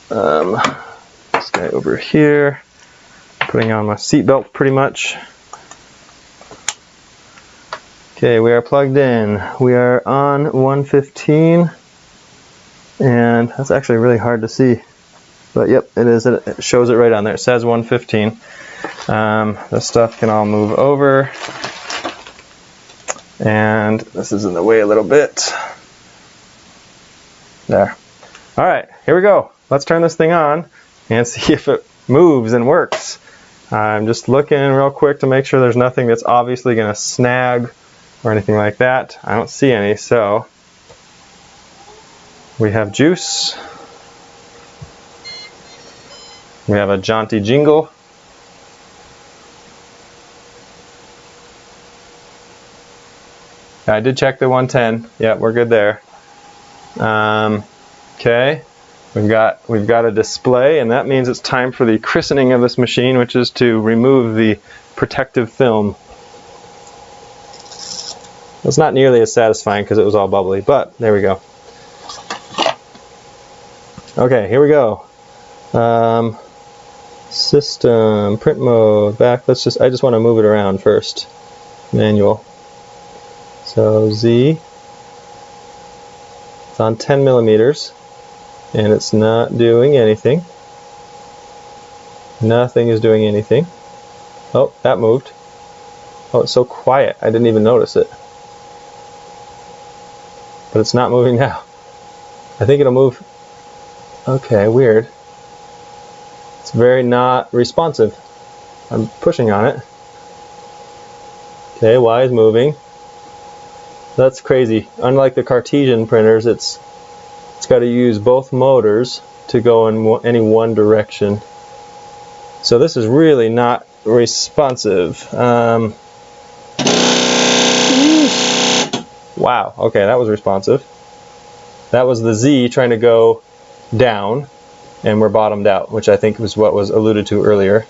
This guy over here, putting on my seat belt pretty much. Okay, we are plugged in. We are on 115, and that's actually really hard to see. But yep, it is. It shows it right on there. It says 115. This stuff can all move over. And this is in the way a little bit. There. All right, here we go. Let's turn this thing on and see if it moves and works. I'm just looking real quick to make sure there's nothing that's obviously going to snag or anything like that. I don't see any, so we have juice. We have a jaunty jingle. I did check the 110. Yeah, we're good there. Okay, we've got a display, and that means it's time for the christening of this machine, which is to remove the protective film. It's not nearly as satisfying because it was all bubbly, but there we go. Okay, here we go. System, print mode, back. I just want to move it around first. Manual. So Z. It's on 10 millimeters, and it's not doing anything. Nothing is doing anything. Oh, that moved. Oh, it's so quiet. I didn't even notice it. But it's not moving now. I think it'll move. Okay, weird. It's very not responsive. I'm pushing on it. Okay, Y is moving. That's crazy. Unlike the Cartesian printers, it's got to use both motors to go in any one direction. So this is really not responsive. Wow, okay, that was responsive. That was the Z trying to go down, and we're bottomed out, which I think was what was alluded to earlier.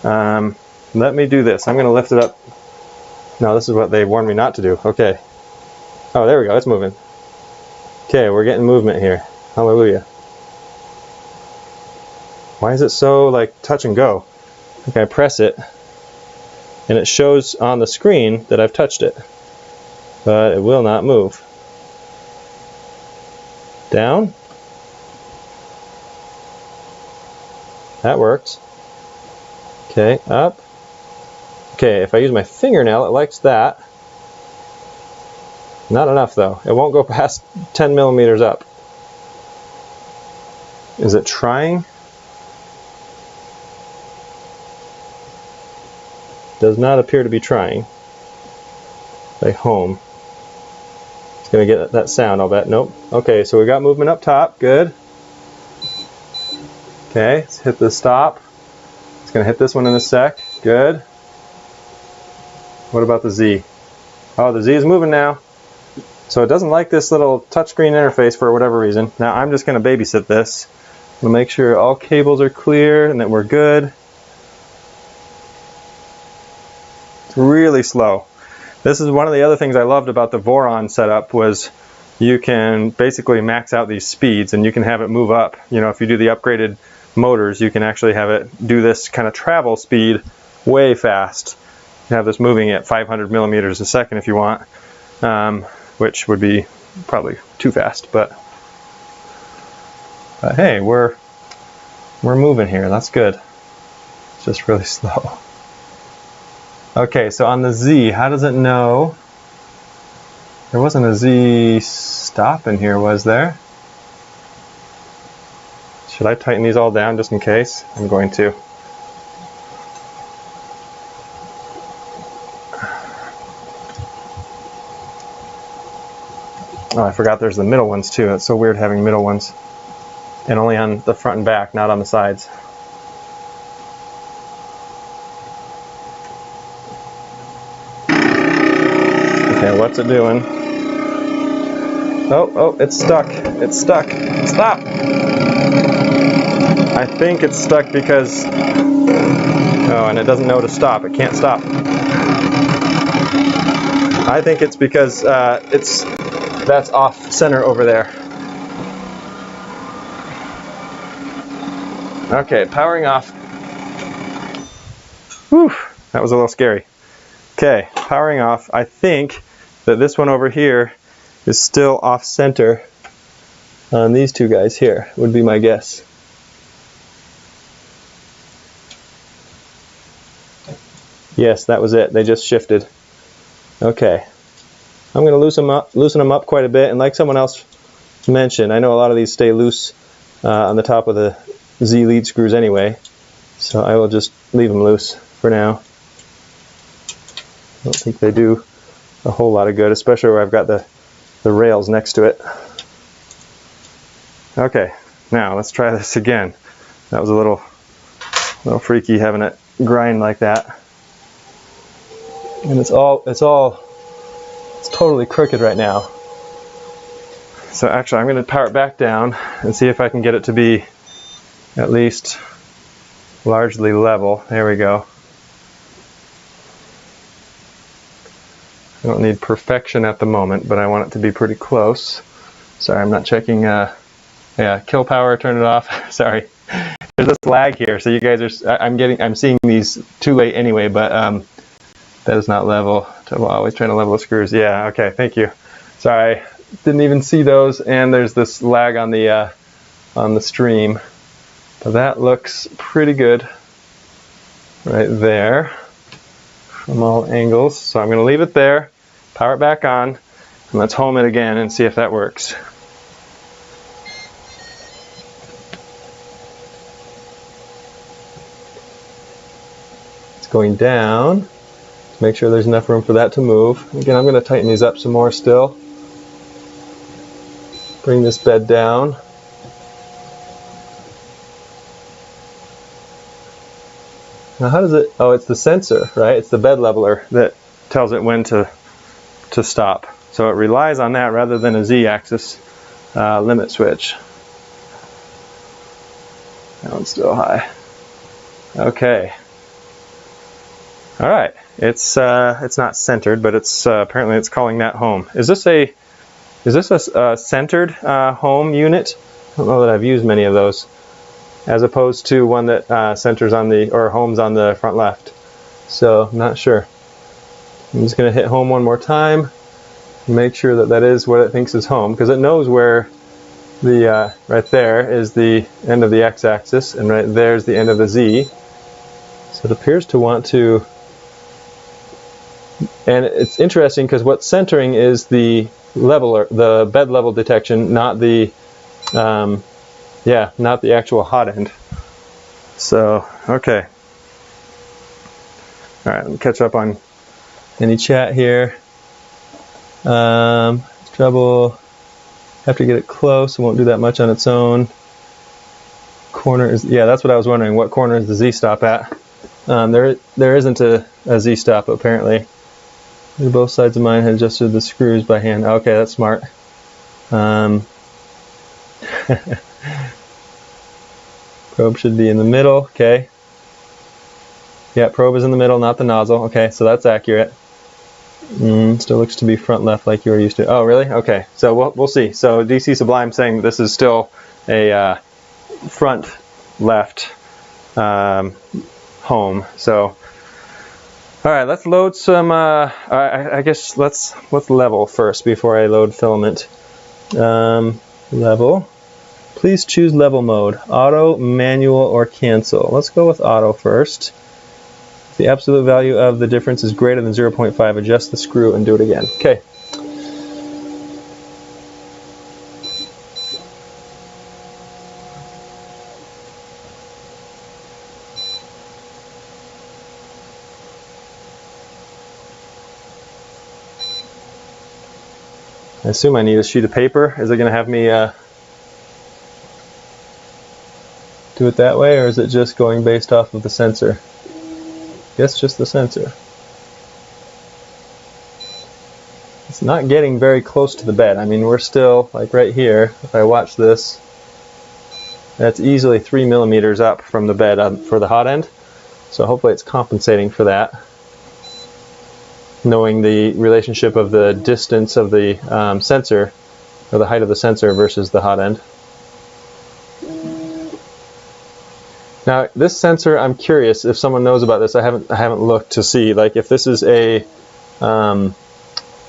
Let me do this. I'm going to lift it up. No, this is what they warned me not to do. Okay. Oh, there we go. It's moving. Okay, we're getting movement here. Hallelujah. Why is it so like touch and go? Okay, I press it, and it shows on the screen that I've touched it, but it will not move. Down. That works. Okay, up. Okay, if I use my fingernail, it likes that. Not enough though. It won't go past 10 millimeters up. Is it trying? Does not appear to be trying. Say home. It's going to get that sound, I'll bet. Nope. Okay, so we got movement up top. Good. Okay, let's hit the stop. It's going to hit this one in a sec. Good. What about the Z? Oh, the Z is moving now. So it doesn't like this little touchscreen interface for whatever reason. Now I'm just going to babysit this. We'll make sure all cables are clear and that we're good. It's really slow. This is one of the other things I loved about the Voron setup was you can basically max out these speeds and you can have it move up. You know, if you do the upgraded motors, you can actually have it do this kind of travel speed way fast. You can have this moving at 500 millimeters a second if you want, which would be probably too fast, but hey, we're moving here. That's good. It's just really slow. Okay, so on the Z, how does it know? There wasn't a Z stop in here, was there? Should I tighten these all down just in case? I'm going to. Oh, I forgot there's the middle ones too. It's so weird having middle ones. And only on the front and back, not on the sides. Okay, what's it doing? Oh, it's stuck. It's stuck. Stop! I think it's stuck because... Oh, and it doesn't know to stop. It can't stop. I think it's because that's off center over there. Okay, powering off. Whew, that was a little scary. Okay, powering off. I think that this one over here is still off center on these two guys here, would be my guess. Yes, that was it. They just shifted. Okay. I'm going to loosen them up quite a bit, and like someone else mentioned, I know a lot of these stay loose on the top of the Z lead screws anyway, so I will just leave them loose for now. I don't think they do a whole lot of good, especially where I've got the rails next to it. Okay, now let's try this again. That was a little freaky having it grind like that. And it's totally crooked right now. So actually I'm going to power it back down and see if I can get it to be at least largely level. There we go. I don't need perfection at the moment, but I want it to be pretty close. Sorry, I'm not checking. Yeah, kill power, turn it off. Sorry. There's this lag here, so you guys are. I'm seeing these too late anyway, but that is not level. I'm always trying to level the screws. Yeah. Okay. Thank you. Sorry, didn't even see those, and there's this lag on the stream. But that looks pretty good right there from all angles. So I'm going to leave it there, power it back on, and let's home it again and see if that works. It's going down. Make sure there's enough room for that to move. Again, I'm going to tighten these up some more still. Bring this bed down. Now how does it, oh, it's the sensor, right? It's the bed leveler that tells it when to stop. So it relies on that rather than a Z-axis limit switch. That one's still high. Okay. All right. It's not centered, but it's apparently it's calling that home. Is this a centered home unit? I don't know that I've used many of those, as opposed to one that centers on or homes on the front left. So I'm not sure. I'm just going to hit home one more time, make sure that that is what it thinks is home, because it knows where the right there is the end of the x-axis, and right there is the end of the z. So it appears to want to. And it's interesting because what's centering is the leveler, the bed level detection, not the not the actual hot end. So okay. All right, let me catch up on any chat here. Trouble. Have to get it close. It won't do that much on its own. Corner is, yeah, that's what I was wondering. What corner is the Z stop at? There isn't a Z stop apparently. Both sides of mine had adjusted the screws by hand. Okay, that's smart. Probe should be in the middle. Okay. Yeah, probe is in the middle, not the nozzle. Okay, so that's accurate. Still looks to be front left like you were used to. Oh, really? Okay, so we'll see. So DC Sublime saying this is still a front left home. So. All right, let's load some, I guess let's level first before I load filament. Level. Please choose level mode, auto, manual, or cancel. Let's go with auto first. If the absolute value of the difference is greater than 0.5, adjust the screw and do it again. Okay. I assume I need a sheet of paper. Is it going to have me do it that way, or is it just going based off of the sensor? Yes, just the sensor. It's not getting very close to the bed. I mean, we're still, like right here, if I watch this, that's easily 3 millimeters up from the bed for the hot end. So hopefully it's compensating for that, knowing the relationship of the distance of the sensor, or the height of the sensor versus the hot end. Now this sensor, I'm curious if someone knows about this. I haven't looked to see like if this is a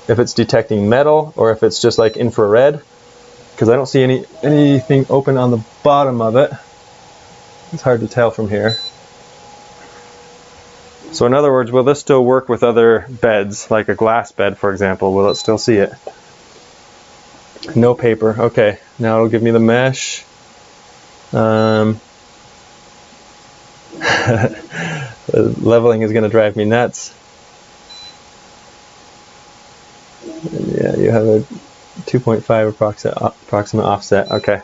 if it's detecting metal or if it's just like infrared, because I don't see anything open on the bottom of it. It's hard to tell from here. So in other words, will this still work with other beds, like a glass bed, for example? Will it still see it? No paper. Okay, now it'll give me the mesh. Leveling is going to drive me nuts. Yeah, you have a 2.5 approximate offset. Okay.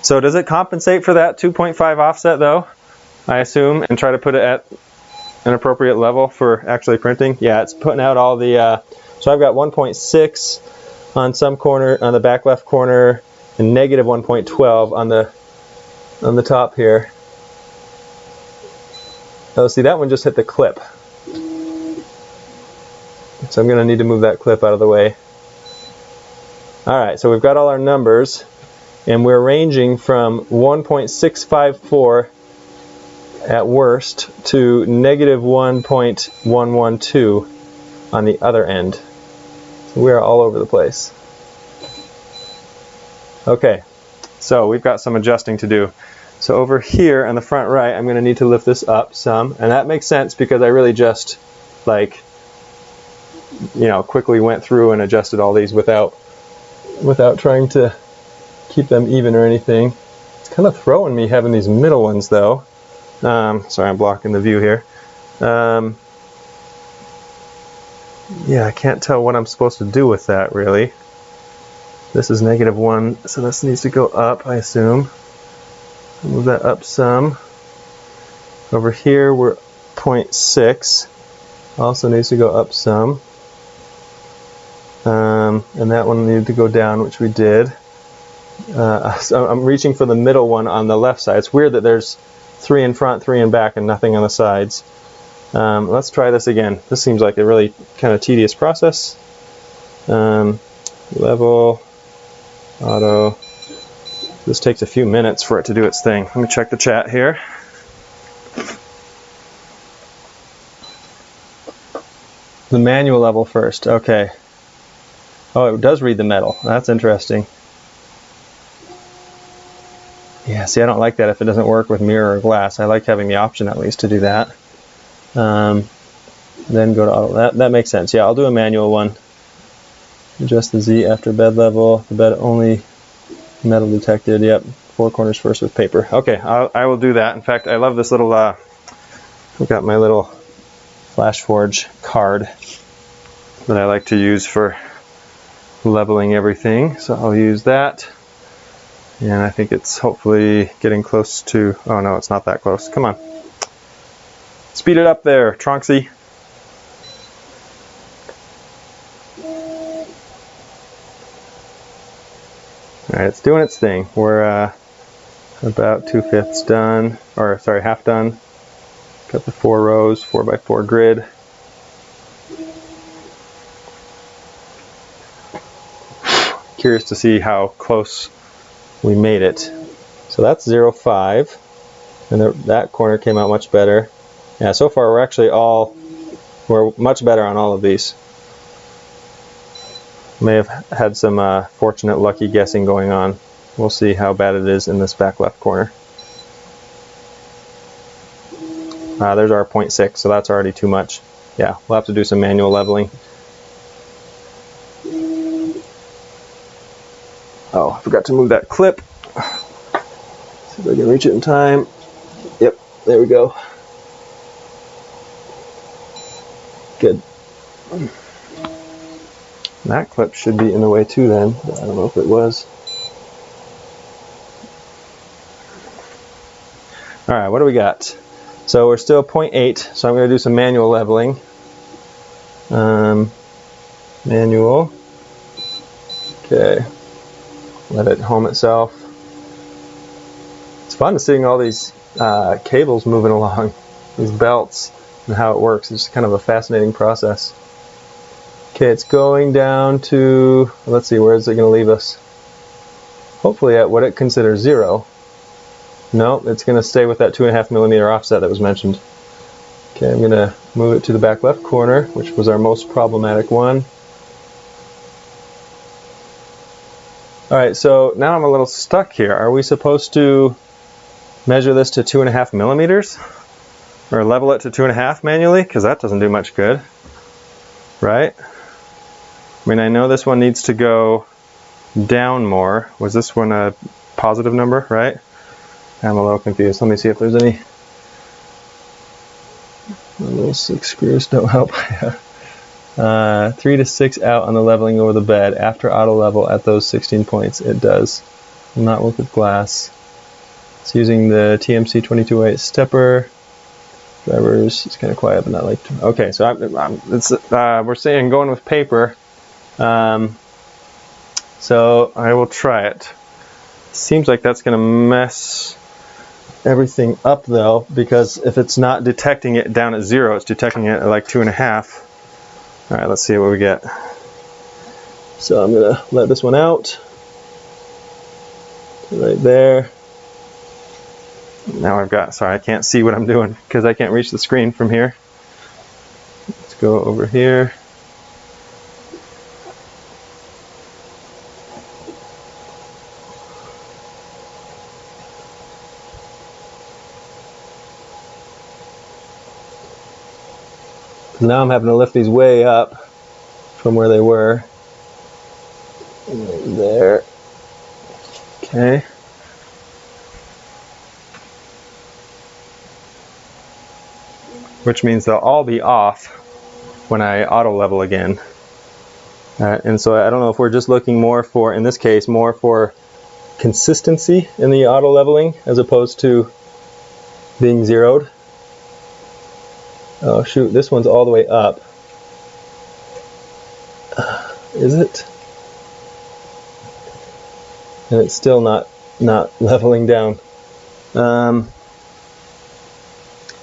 So does it compensate for that 2.5 offset though? I assume, and try to put it at an appropriate level for actually printing? Yeah, it's putting out all the. So I've got 1.6 on some corner, on the back left corner, and negative 1.12 on the top here. Oh, see, that one just hit the clip. So I'm going to need to move that clip out of the way. Alright, so we've got all our numbers, and we're ranging from 1.654 at worst to negative 1.112 on the other end. So we are all over the place. Okay, so we've got some adjusting to do. So over here on the front right, I'm going to need to lift this up some, and that makes sense because I really just like, you know, quickly went through and adjusted all these without trying to keep them even or anything. It's kind of throwing me having these middle ones though. Sorry, I'm blocking the view here. Yeah, I can't tell what I'm supposed to do with that really. This is -1, so this needs to go up, I assume. Move that up some. Over here we're 0.6. Also needs to go up some. And that one needed to go down, which we did. So I'm reaching for the middle one on the left side. It's weird that there's 3 in front, 3 in back, and nothing on the sides. Let's try this again. This seems like a really kind of tedious process. Level, auto. This takes a few minutes for it to do its thing. Let me check the chat here. The manual level first. Okay. Oh, it does read the metal. That's interesting. Yeah, see, I don't like that if it doesn't work with mirror or glass. I like having the option at least to do that. Then go to auto. That makes sense. Yeah, I'll do a manual one. Adjust the Z after bed level. The bed only metal detected. Yep. 4 corners first with paper. Okay, I will do that. In fact, I love this little. I've got my little Flash Forge card that I like to use for leveling everything. So I'll use that. And I think it's hopefully getting close to. Oh no, it's not that close. Come on. Speed it up there, Tronxy. Alright, it's doing its thing. We're about 2/5 done, or sorry, half done. Got the 4 rows, 4x4 grid. Curious to see how close we made it. So that's 0.5, and that corner came out much better. Yeah, so far we're much better on all of these. May have had some fortunate lucky guessing going on. We'll see how bad it is in this back left corner. There's our 0.6, so that's already too much. Yeah, we'll have to do some manual leveling. Oh, I forgot to move that clip. See if I can reach it in time. Yep, there we go. Good. That clip should be in the way too then, but I don't know if it was. Alright, what do we got? So we're still 0.8, so I'm going to do some manual leveling. Manual. Okay. Let it home itself. It's fun to seeing all these cables moving along, these belts, and how it works. It's just kind of a fascinating process. Okay, it's going down to, let's see, where is it going to leave us? Hopefully at what it considers 0. No, it's going to stay with that 2.5 millimeter offset that was mentioned. Okay, I'm going to move it to the back left corner, which was our most problematic one. Alright, so now I'm a little stuck here. Are we supposed to measure this to 2.5 millimeters? Or level it to 2.5 manually? Because that doesn't do much good. Right? I mean, I know this one needs to go down more. Was this one a positive number, right? I'm a little confused. Let me see if there's any. The little 6 screws don't help. 3 to 6 out on the leveling over the bed. After auto level at those 16 points, it does not work with glass. It's using the TMC 2208 stepper. Drivers, it's kind of quiet, but not like. Okay, so we're saying going with paper. So I will try it. Seems like that's going to mess everything up though, because if it's not detecting it down at 0, it's detecting it at like 2.5. All right, let's see what we get. So I'm going to let this one out. Right there. Now I've got, sorry, I can't see what I'm doing because I can't reach the screen from here. Let's go over here. Now I'm having to lift these way up from where they were. Right there. Okay. Which means they'll all be off when I auto level again. And so I don't know if we're just looking more for, in this case, more for consistency in the auto leveling as opposed to being zeroed. Oh shoot, this one's all the way up. Is it? And it's still not leveling down.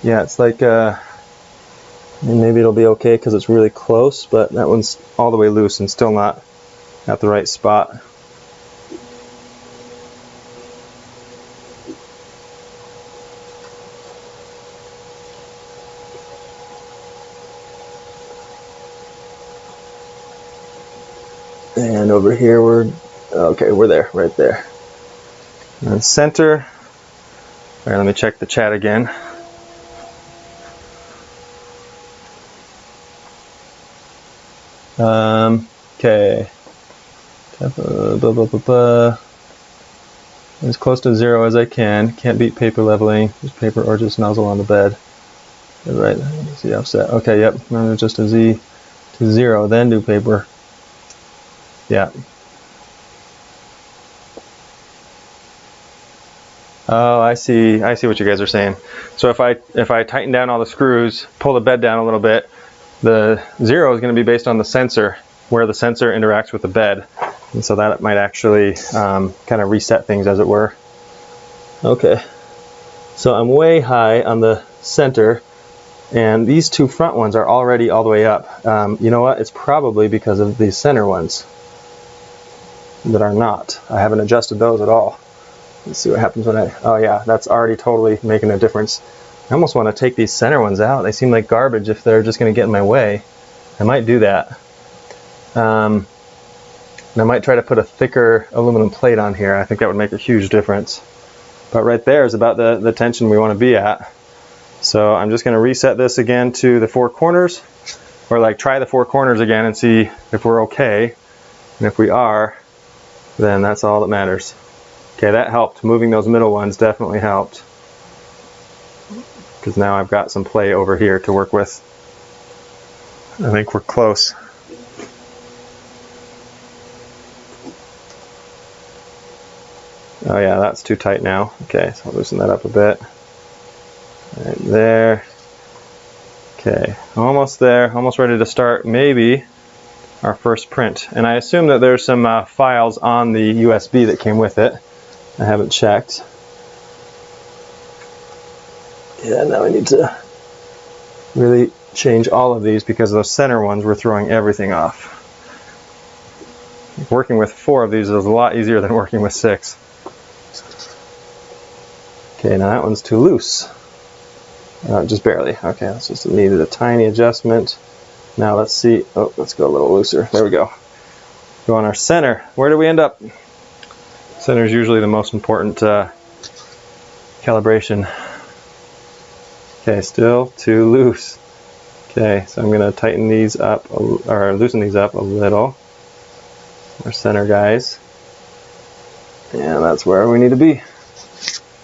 Yeah, it's like maybe it'll be okay because it's really close, but that one's all the way loose and still not at the right spot. And over here we're there, right there. And center. All right, let me check the chat again. Okay. As close to 0 as I can. Can't beat paper leveling. Use paper or just nozzle on the bed. Right. See offset. Okay. Yep. No, just a Z to 0. Then do paper. Yeah. Oh, I see what you guys are saying. So if I tighten down all the screws, pull the bed down a little bit, the 0 is going to be based on the sensor, where the sensor interacts with the bed. And so that might actually kind of reset things, as it were. Okay. So I'm way high on the center, and these two front ones are already all the way up. You know what? It's probably because of these center ones that are not. I haven't adjusted those at all. Let's see what happens when oh yeah, that's already totally making a difference. I almost want to take these center ones out. They seem like garbage if they're just going to get in my way. I might do that. And I might try to put a thicker aluminum plate on here. I think that would make a huge difference. But right there is about the tension we want to be at. So I'm just going to reset this again to the 4 corners, or like try the 4 corners again and see if we're okay. And if we are, then that's all that matters. Okay, that helped. Moving those middle ones definitely helped. Because now I've got some play over here to work with. I think we're close. Oh yeah, that's too tight now. Okay, so I'll loosen that up a bit. Right there. Okay, almost there, almost ready to start maybe our first print. And I assume that there's some files on the USB that came with it. I haven't checked. Yeah, now I need to really change all of these because those center ones were throwing everything off. Working with 4 of these is a lot easier than working with 6. Okay, now that one's too loose. Just barely. Okay, that's just needed a tiny adjustment. Now let's see. Oh, let's go a little looser. There we go. Go on our center. Where do we end up? Center is usually the most important calibration. Okay, still too loose. Okay, so I'm going to tighten these up, or loosen these up a little. Our center guys. And that's where we need to be.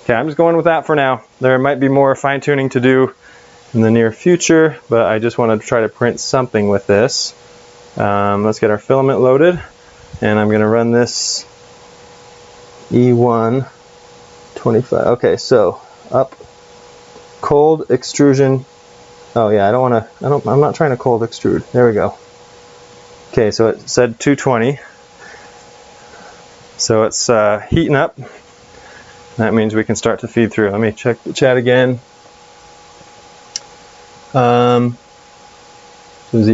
Okay, I'm just going with that for now. There might be more fine-tuning to do in the near future, but I just want to try to print something with this. Let's get our filament loaded, and I'm going to run this E1 25. Okay, so up, cold extrusion. Oh yeah, I'm not trying to cold extrude. There we go. Okay, so it said 220. So it's heating up. That means we can start to feed through. Let me check the chat again. Z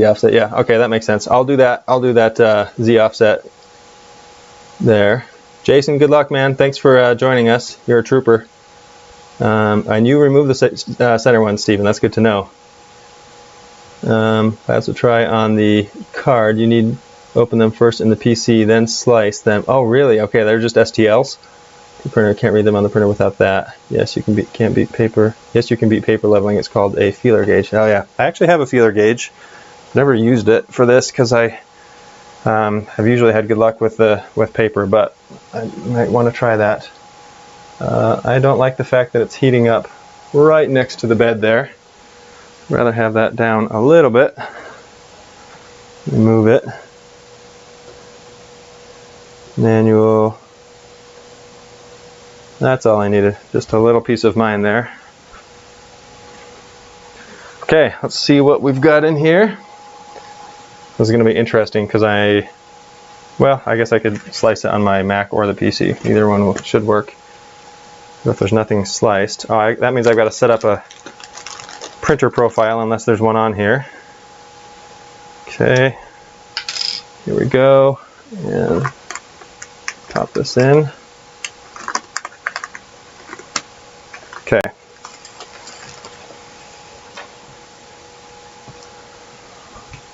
offset, yeah, okay, that makes sense. I'll do that. I'll do that Z offset there. Jason, good luck, man. Thanks for joining us. You're a trooper. And you removed the center one, Stephen. That's good to know. That's a try on the card. You need to open them first in the PC, then slice them. Oh, really? Okay, they're just STLs. The printer can't read them on the printer without that. Yes, you can't beat paper. Yes, you can beat paper leveling. It's called a feeler gauge. Oh yeah, I actually have a feeler gauge. Never used it for this because I have usually had good luck with paper, but I might want to try that. I don't like the fact that it's heating up right next to the bed there. I'd rather have that down a little bit. Remove it. Manual. That's all I needed, just a little peace of mind there. Okay, let's see what we've got in here. This is going to be interesting because I guess I could slice it on my Mac or the PC. Either one should work. But if there's nothing sliced, that means I've got to set up a printer profile unless there's one on here. Okay, here we go, and pop this in. Okay.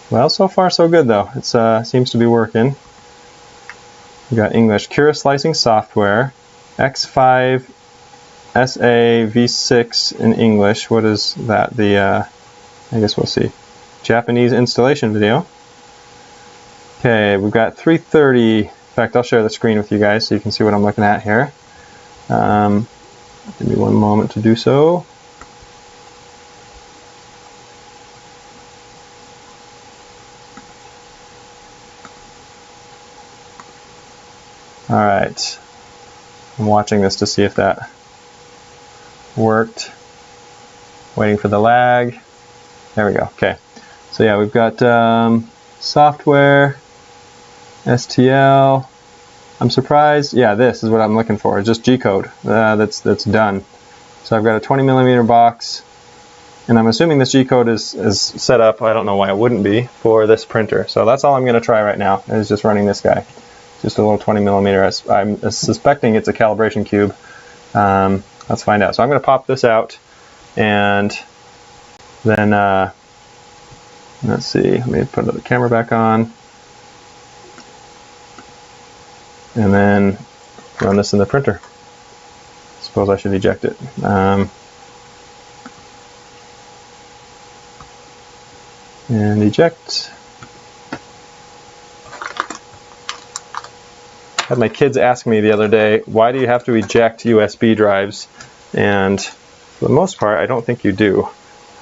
Well, so far so good though. It seems to be working. We got English Cura Slicing Software, X5SA V6 in English. What is that? I guess we'll see. Japanese installation video. Okay, we've got 330. In fact, I'll share the screen with you guys so you can see what I'm looking at here. Give me one moment to do so. All right, I'm watching this to see if that worked. Waiting for the lag. There we go. Okay, so yeah, we've got software, STL. I'm surprised. Yeah, this is what I'm looking for. It's just G-code. That's done. So I've got a 20mm box, and I'm assuming this G-code is set up. I don't know why it wouldn't be for this printer. So that's all I'm going to try right now. Is just running this guy. Just a little 20mm. I'm suspecting it's a calibration cube. Let's find out. So I'm going to pop this out, and then let's see. Let me put the camera back on. And then run this in the printer. Suppose I should eject it. And eject. I had my kids ask me the other day, why do you have to eject USB drives? And for the most part, I don't think you do.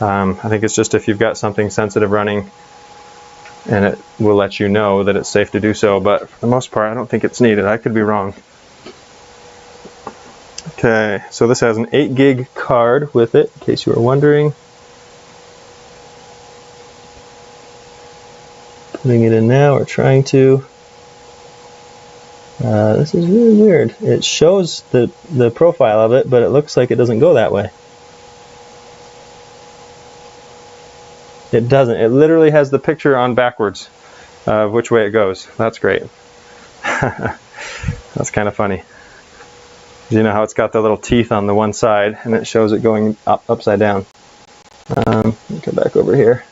I think it's just if you've got something sensitive running, and it will let you know that it's safe to do so, but for the most part I don't think it's needed. I could be wrong. Okay, so this has an 8 gig card with it, in case you were wondering. Putting it in now, or trying to. This is really weird. It shows the profile of it, but it looks like it doesn't go that way. It doesn't. It literally has the picture on backwards of which way it goes. That's great. That's kind of funny. You know how it's got the little teeth on the one side, and it shows it going upside down. Let me come back over here.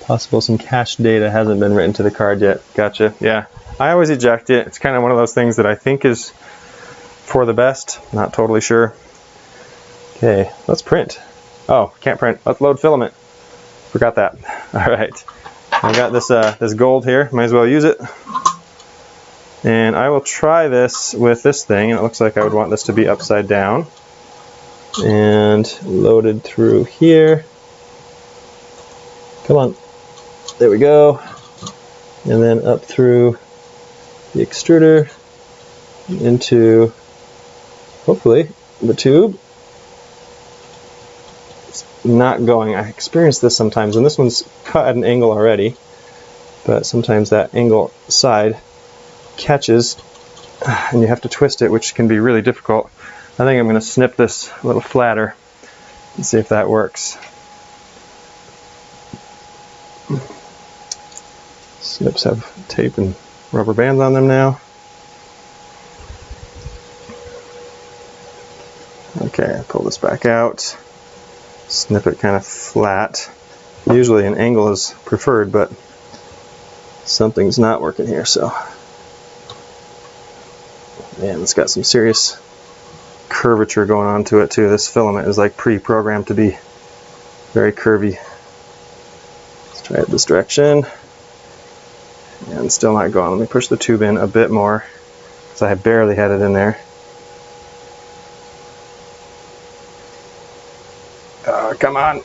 Possible some cache data hasn't been written to the card yet. Gotcha. Yeah. I always eject it. It's kind of one of those things that I think is for the best. Not totally sure. Okay, let's print. Oh, can't print. Let's load filament. Forgot that. All right. I got this this gold here. Might as well use it. And I will try this with this thing. And it looks like I would want this to be upside down. And loaded through here. Come on. There we go. And then up through the extruder into, hopefully, the tube. It's not going. I experience this sometimes, and this one's cut at an angle already, but sometimes that angle side catches and you have to twist it, which can be really difficult. I think I'm going to snip this a little flatter and see if that works. Snips have tape and rubber bands on them now. Okay, pull this back out, snip it kind of flat. Usually an angle is preferred, but something's not working here, so. Man, it's got some serious curvature going on to it too. This filament is like pre-programmed to be very curvy. Let's try it this direction. And still not going. Let me push the tube in a bit more, because I barely had it in there. Come on. You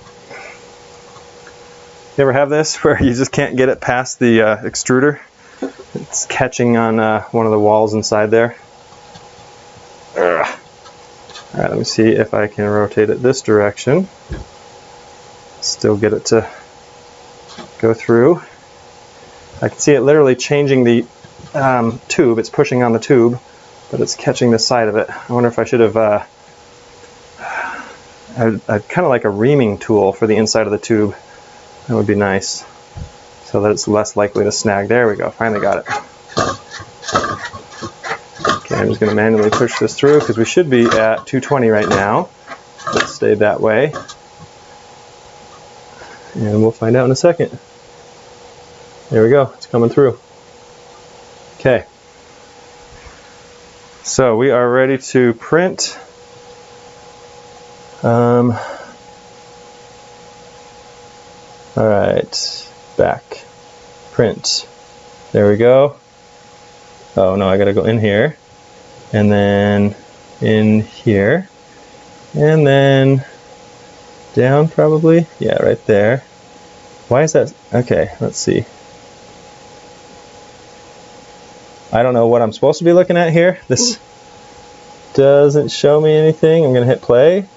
ever have this where you just can't get it past the extruder? It's catching on one of the walls inside there. Ugh. All right, let me see if I can rotate it this direction. Still get it to go through. I can see it literally changing the tube. It's pushing on the tube, but it's catching the side of it. I wonder if I should have I'd kind of like a reaming tool for the inside of the tube. That would be nice, so that it's less likely to snag. There we go, finally got it. Okay, I'm just going to manually push this through because we should be at 220 right now. Let's stay that way. And we'll find out in a second. There we go, it's coming through. Okay. So we are ready to print. All right, back, print. There we go. Oh no, I gotta go in here, and then in here, and then down probably. Yeah, right there. Why is that? Okay, let's see. I don't know what I'm supposed to be looking at here. This doesn't show me anything. I'm gonna hit play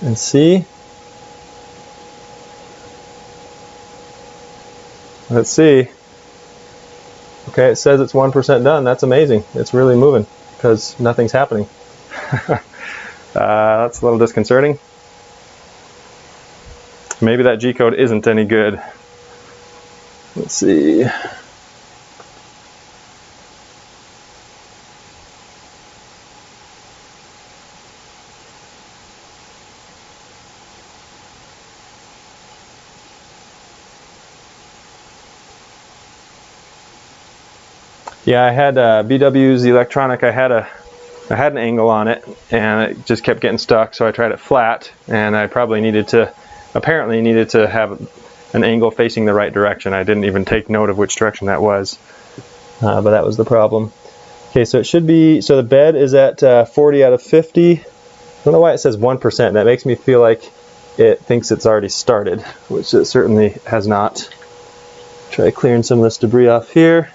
and see. Let's see. Okay, it says it's 1% done. That's amazing. It's really moving because nothing's happening. That's a little disconcerting. Maybe that G-code isn't any good. Let's see. Yeah, I had BW's electronic. I had an angle on it, and it just kept getting stuck. So I tried it flat, and I probably apparently needed to have an angle facing the right direction. I didn't even take note of which direction that was, but that was the problem. Okay, so it should be. So the bed is at 40 out of 50. I don't know why it says 1%. That makes me feel like it thinks it's already started, which it certainly has not. Try clearing some of this debris off here.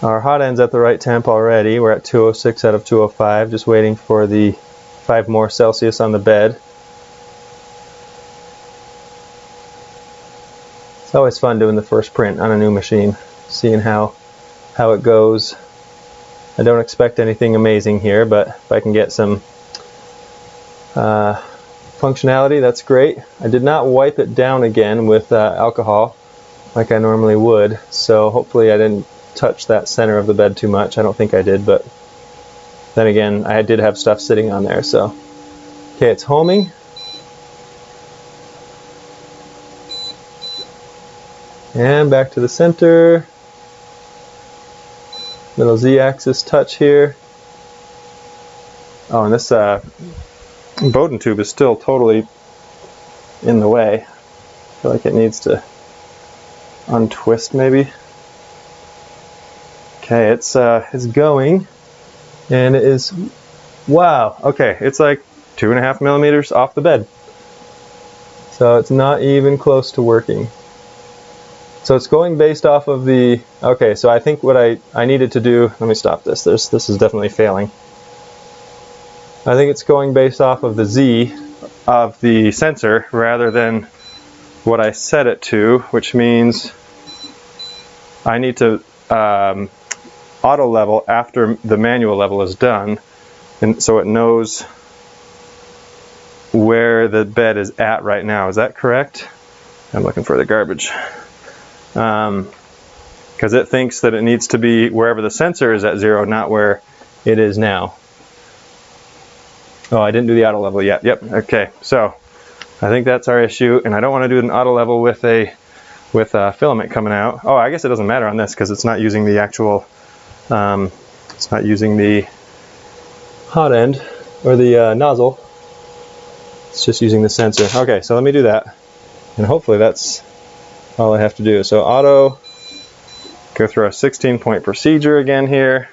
Our hot end's at the right temp already. We're at 206 out of 205, just waiting for the 5 more Celsius on the bed. It's always fun doing the first print on a new machine, seeing how it goes. I don't expect anything amazing here, but if I can get some functionality, that's great. I did not wipe it down again with alcohol like I normally would, so hopefully I didn't touch that center of the bed too much. I don't think I did, but then again, I did have stuff sitting on there, so. Okay, it's homing. And back to the center. Little Z-axis touch here. Oh, and this Bowden tube is still totally in the way. I feel like it needs to untwist maybe. Okay, it's going, and it is, wow, okay, it's like 2.5 millimeters off the bed. So it's not even close to working. So it's going based off of the, okay, so I think what I needed to do, let me stop this, this is definitely failing. I think it's going based off of the Z of the sensor rather than what I set it to, which means I need to auto level after the manual level is done, and so it knows where the bed is at right now. Is that correct? I'm looking for the garbage. Because it thinks that it needs to be wherever the sensor is at 0, not where it is now. Oh, I didn't do the auto level yet. Yep, okay, so I think that's our issue, and I don't want to do an auto level with a filament coming out. Oh, I guess it doesn't matter on this because it's not using the actual, it's not using the hot end or the nozzle. It's just using the sensor. Okay, so let me do that, and hopefully that's all I have to do. So auto, go through our 16-point procedure again here.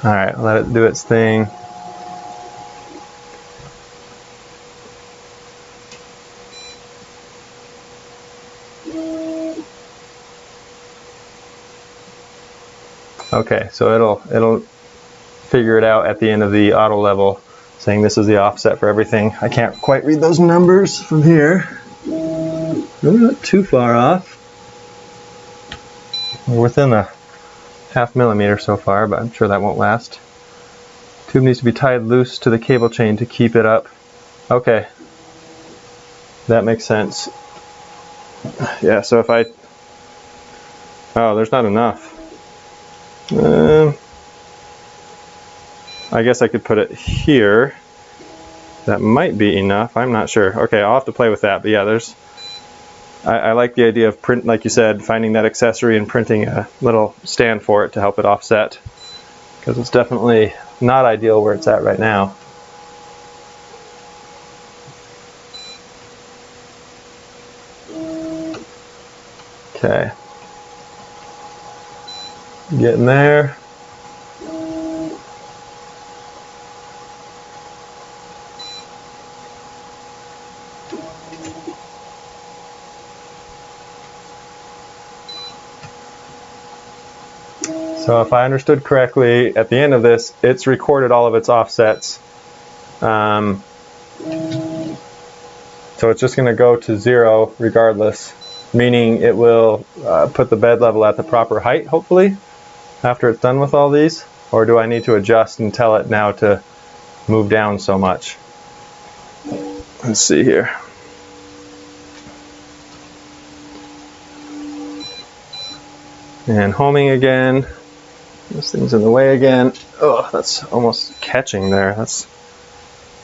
All right, let it do its thing. Okay, so it'll figure it out at the end of the auto level, saying this is the offset for everything. I can't quite read those numbers from here. Really not too far off. We're within a 0.5 millimeter so far, but I'm sure that won't last. Tube needs to be tied loose to the cable chain to keep it up. Okay, that makes sense. Yeah, so if I, oh, there's not enough. I guess I could put it here. That might be enough. I'm not sure. Okay, I'll have to play with that. But yeah, there's. I like the idea of print, like you said, finding that accessory and printing a little stand for it to help it offset, because it's definitely not ideal where it's at right now. Okay. Getting there. So if I understood correctly, at the end of this, it's recorded all of its offsets. So it's just going to go to 0 regardless, meaning it will put the bed level at the proper height, hopefully, after it's done with all these. Or do I need to adjust and tell it now to move down so much? Let's see here. And homing again. This thing's in the way again. Oh, that's almost catching there. That's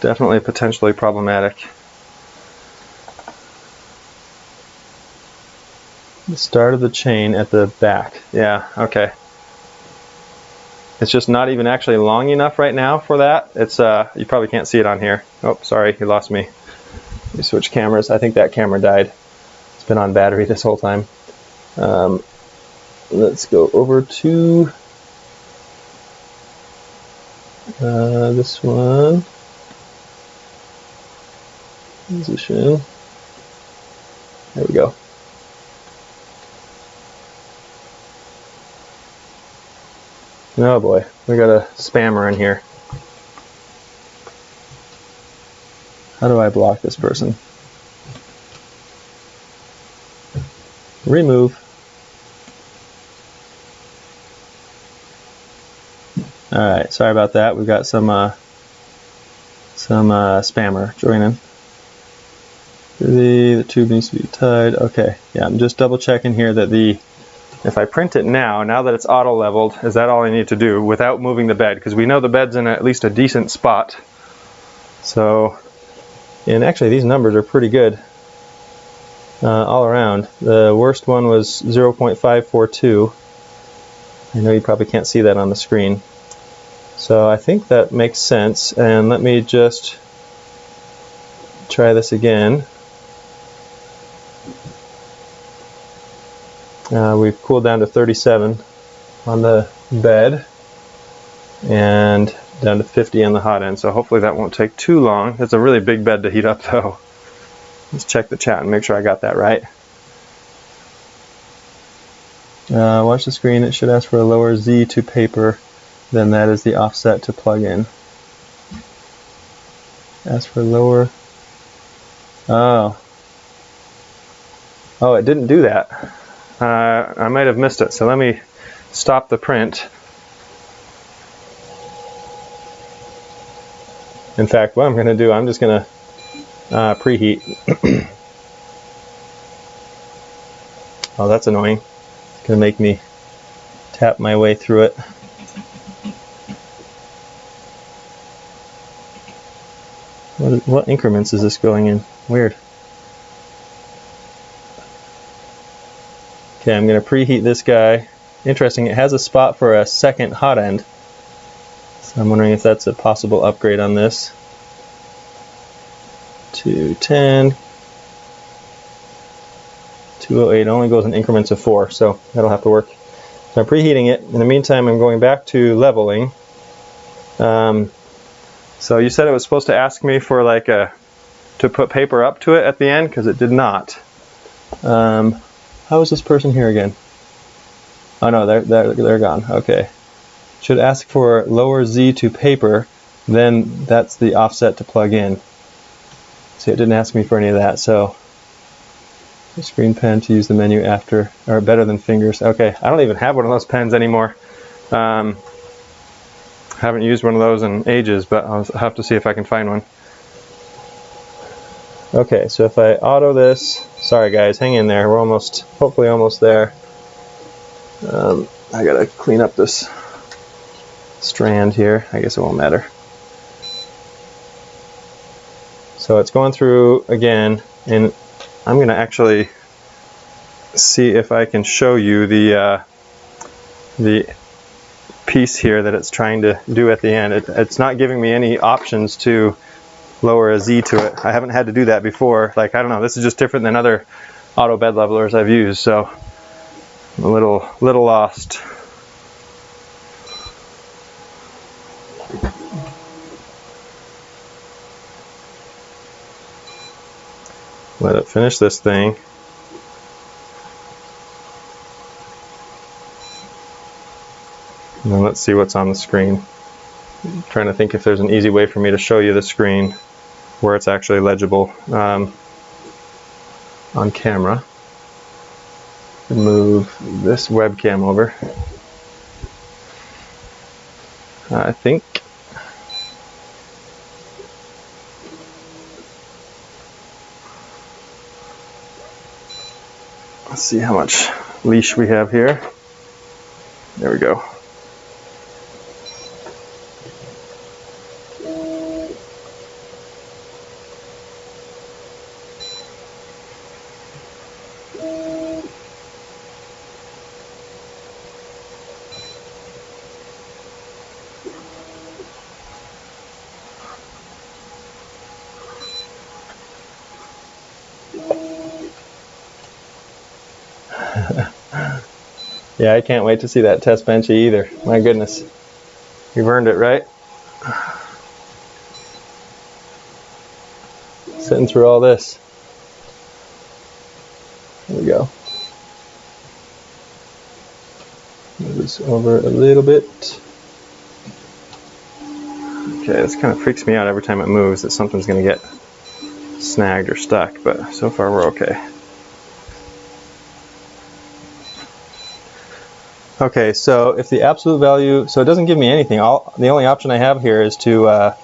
definitely potentially problematic. The start of the chain at the back. Yeah, okay. It's just not even actually long enough right now for that. It's you probably can't see it on here. Oh, sorry, you lost me. Let me switch cameras. I think that camera died. It's been on battery this whole time. Let's go over to this one. Position. There we go. Oh boy, we got a spammer in here. How do I block this person? remove. Alright, sorry about that. We've got some spammer joining. The tube needs to be tied. Okay, yeah, I'm just double checking here that if I print it now that it's auto leveled, is that all I need to do without moving the bed? Because we know the bed's in at least a decent spot. So, and actually these numbers are pretty good all around. The worst one was 0.542. I know you probably can't see that on the screen. So I think that makes sense, and let me just try this again. We've cooled down to 37 on the bed and down to 50 on the hot end, so hopefully that won't take too long. It's a really big bed to heat up though. Let's check the chat and make sure I got that right. Watch the screen, it should ask for a lower Z to paper. Then that is the offset to plug in. Ask for lower. Oh, it didn't do that. I might have missed it, so let me stop the print. In fact, what I'm going to do, I'm just going to preheat. Oh, that's annoying. It's going to make me tap my way through it. What increments is this going in? Weird. Okay, I'm going to preheat this guy. Interesting, it has a spot for a second hot end. So I'm wondering if that's a possible upgrade on this. 210. 208 only goes in increments of 4, so that'll have to work. So I'm preheating it. In the meantime, I'm going back to leveling. So you said it was supposed to ask me for like to put paper up to it at the end, because it did not. How is this person here again? Oh no, they're gone. Okay. Should ask for lower Z to paper, then that's the offset to plug in. See, it didn't ask me for any of that, so the screen pen to use the menu after, or better than fingers. Okay, I don't even have one of those pens anymore. Haven't used one of those in ages, but I'll have to see if I can find one. Okay, so if I auto this, sorry guys, hang in there. We're almost, hopefully almost there. I gotta clean up this strand here. I guess it won't matter. So it's going through again, and I'm gonna actually see if I can show you the piece here that it's trying to do at the end. It's not giving me any options to lower a Z to it. I haven't had to do that before. Like, I don't know, this is just different than other auto bed levelers I've used, so I'm a little lost. Let it finish this thing. And then let's see what's on the screen. I'm trying to think if there's an easy way for me to show you the screen where it's actually legible on camera. Move this webcam over. I think let's see how much leash we have here. There we go. Yeah, I can't wait to see that test benchy either. My goodness. You've earned it, right? Sitting through all this. There we go. Move this over a little bit. Okay, this kind of freaks me out every time it moves, that something's going to get snagged or stuck, but so far we're okay. Okay, so if the absolute value, so it doesn't give me anything. The only option I have here is to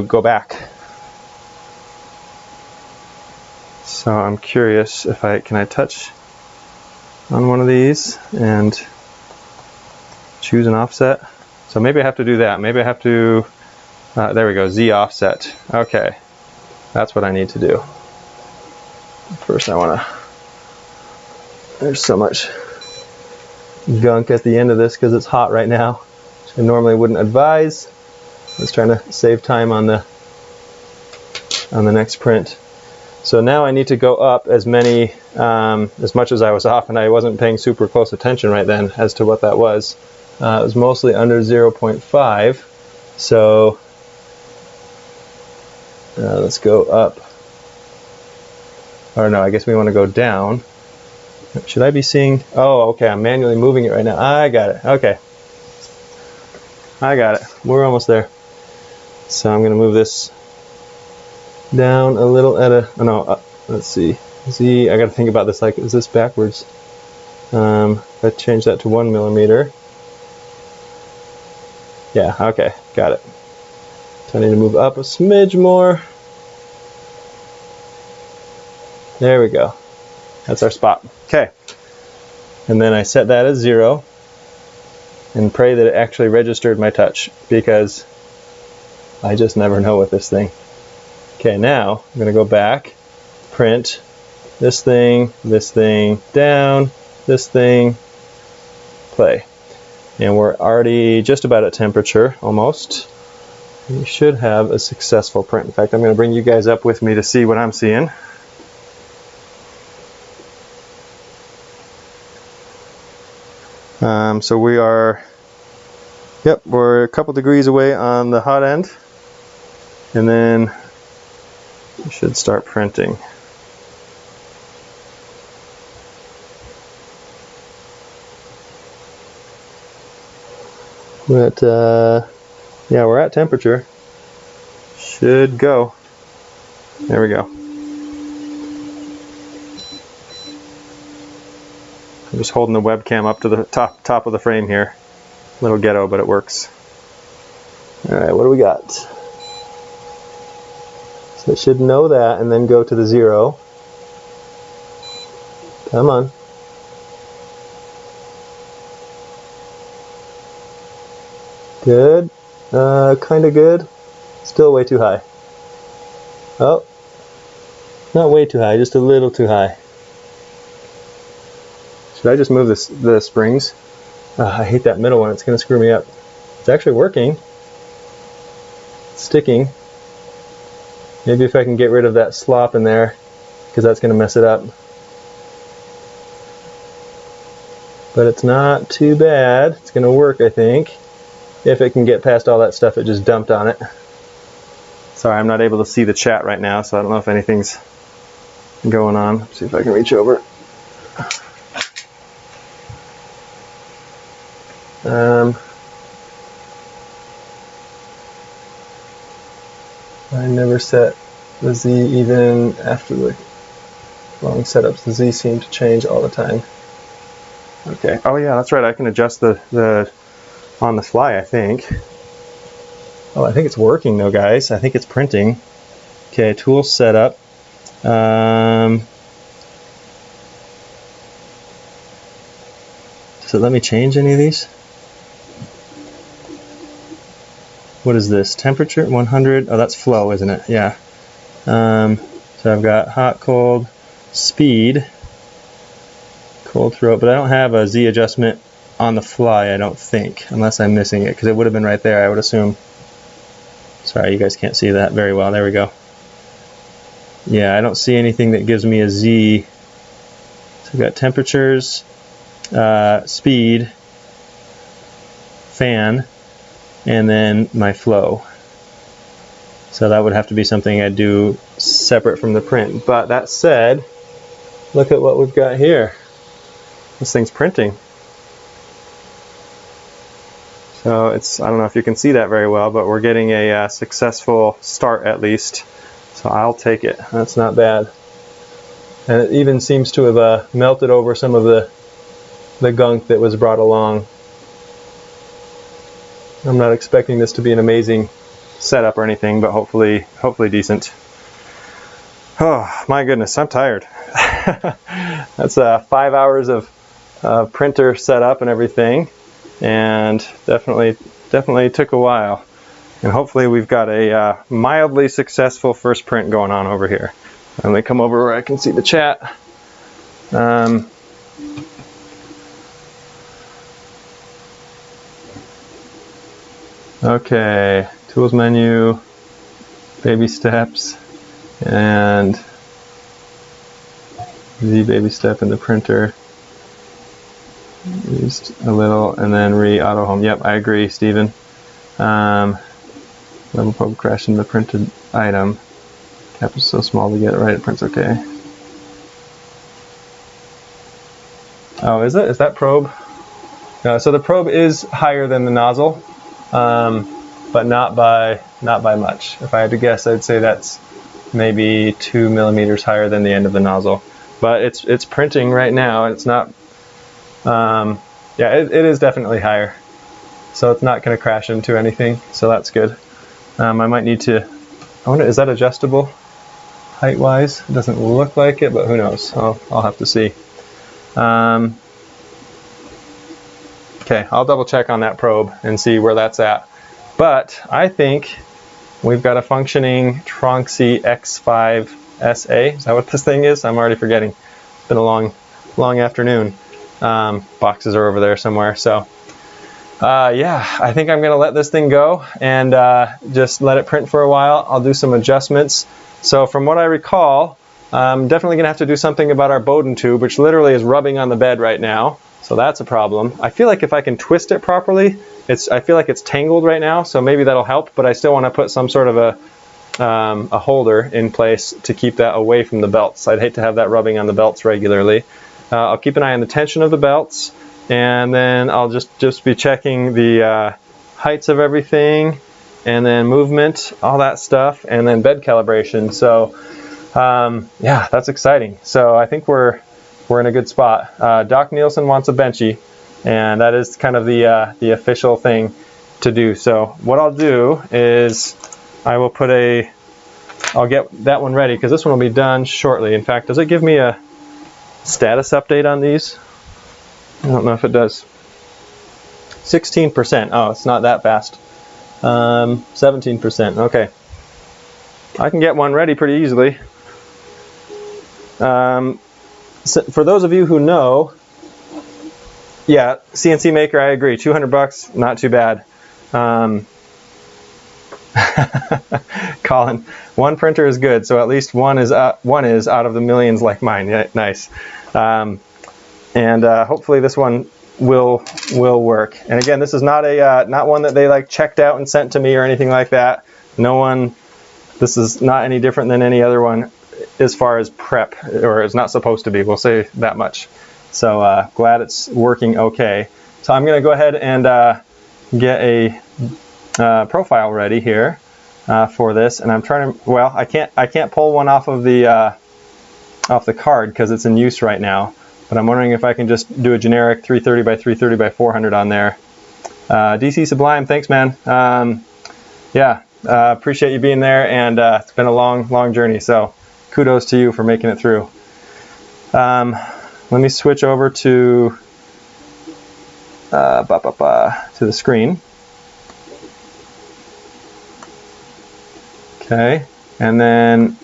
go back. So I'm curious if can I touch on one of these and choose an offset? So maybe I have to do that. Maybe I have to, there we go, Z offset. Okay, that's what I need to do. First I want to, there's so much gunk at the end of this because it's hot right now, which I normally wouldn't advise. I was trying to save time on the next print. So now I need to go up as much as I was off, and I wasn't paying super close attention right then as to what that was. It was mostly under 0.5, so let's go up. Or no, I guess we want to go down. Should I be seeing? Oh, okay, I'm manually moving it right now. I got it. Okay. I got it. We're almost there. So I'm going to move this down a little at a, oh no, let's see. Z, I got to think about this, like, is this backwards? If I change that to 1 millimeter. Yeah, okay, got it. So I need to move up a smidge more. There we go. That's our spot. Okay. And then I set that as 0 and pray that it actually registered my touch, because I just never know with this thing. Okay, now I'm going to go back, print this thing, down, this thing, play. And we're already just about at temperature, almost. We should have a successful print. In fact, I'm going to bring you guys up with me to see what I'm seeing. So we are, yep, we're a couple degrees away on the hot end, and then we should start printing. But yeah, we're at temperature. Should go. There we go. I'm just holding the webcam up to the top of the frame here. A little ghetto, but it works. All right, what do we got? So it should know that and then go to the 0. Come on. Good. Kind of good. Still way too high. Oh. Not way too high, just a little too high. Should I just move the springs? I hate that middle one. It's going to screw me up. It's actually working. It's sticking. Maybe if I can get rid of that slop in there, because that's going to mess it up. But it's not too bad. It's going to work, I think. If it can get past all that stuff it just dumped on it. Sorry, I'm not able to see the chat right now, so I don't know if anything's going on. Let's see if I can reach over. I never set the Z even after the long setups. The Z seem to change all the time. Okay. Oh yeah, that's right. I can adjust the on the fly, I think. Oh, I think it's working though, guys. I think it's printing. Okay, tool setup. Does it let me change any of these? What is this? Temperature 100. Oh, that's flow, isn't it? Yeah. So I've got hot, cold, speed, cold throat, but I don't have a Z adjustment on the fly, I don't think, unless I'm missing it, because it would have been right there, I would assume. Sorry, you guys can't see that very well. There we go. Yeah, I don't see anything that gives me a Z. So I've got temperatures, speed, fan, and then my flow. So that would have to be something I'd do separate from the print. But that said, look at what we've got here. This thing's printing. So it's, I don't know if you can see that very well, but we're getting a successful start at least. So I'll take it. That's not bad. And it even seems to have melted over some of the gunk that was brought along. I'm not expecting this to be an amazing setup or anything, but hopefully decent. Oh my goodness, I'm tired. That's 5 hours of printer setup and everything, and definitely took a while. And hopefully we've got a mildly successful first print going on over here. Let me come over where I can see the chat. Okay, tools menu, baby steps, and the baby step in the printer. Used a little, and then auto home. Yep, I agree, Stephen. Level probe crash in the printed item. Cap is so small to get it right, it prints okay. Oh, is it? Is that probe? So the probe is higher than the nozzle, but not by much. If I had to guess, I'd say that's maybe 2 millimeters higher than the end of the nozzle. But it's printing right now. It's not. Yeah, it is definitely higher. So it's not going to crash into anything. So that's good. I might need to. I wonder, is that adjustable height-wise? It doesn't look like it, but who knows? I'll have to see. Okay, I'll double check on that probe and see where that's at. But I think we've got a functioning Tronxy X5SA. Is that what this thing is? I'm already forgetting. It's been a long afternoon. Boxes are over there somewhere. So yeah, I think I'm gonna let this thing go and just let it print for a while. I'll do some adjustments. So from what I recall, I'm definitely gonna have to do something about our Bowden tube, which literally is rubbing on the bed right now. So that's a problem. I feel like if I can twist it properly, I feel like it's tangled right now, so maybe that'll help, but I still want to put some sort of a holder in place to keep that away from the belts. I'd hate to have that rubbing on the belts regularly. I'll keep an eye on the tension of the belts, and then I'll just be checking the heights of everything, and then movement, all that stuff, and then bed calibration. So yeah, that's exciting. So I think we're in a good spot. Doc Nielsen wants a benchy, and that is kind of the official thing to do. So what I'll do is I will I'll get that one ready, because this one will be done shortly. In fact, does it give me a status update on these? I don't know if it does. 16%. Oh, it's not that fast. 17%. Okay. I can get one ready pretty easily. So for those of you who know, yeah, CNC Maker, I agree. 200 bucks, not too bad. Colin, one printer is good, so at least one is out of the millions like mine. Yeah, nice. And hopefully this one will work. And again, this is not one that they like checked out and sent to me or anything like that. This is not any different than any other one as far as prep, or it's not supposed to be, we'll say that much. So glad it's working okay. So I'm going to go ahead and get a profile ready here for this, and I'm trying to, well, I can't pull one off of the card because it's in use right now, but I'm wondering if I can just do a generic 330 by 330 by 400 on there. DC Sublime, thanks man. Yeah, appreciate you being there, and it's been a long journey, so kudos to you for making it through. Let me switch over to the screen. Okay, and then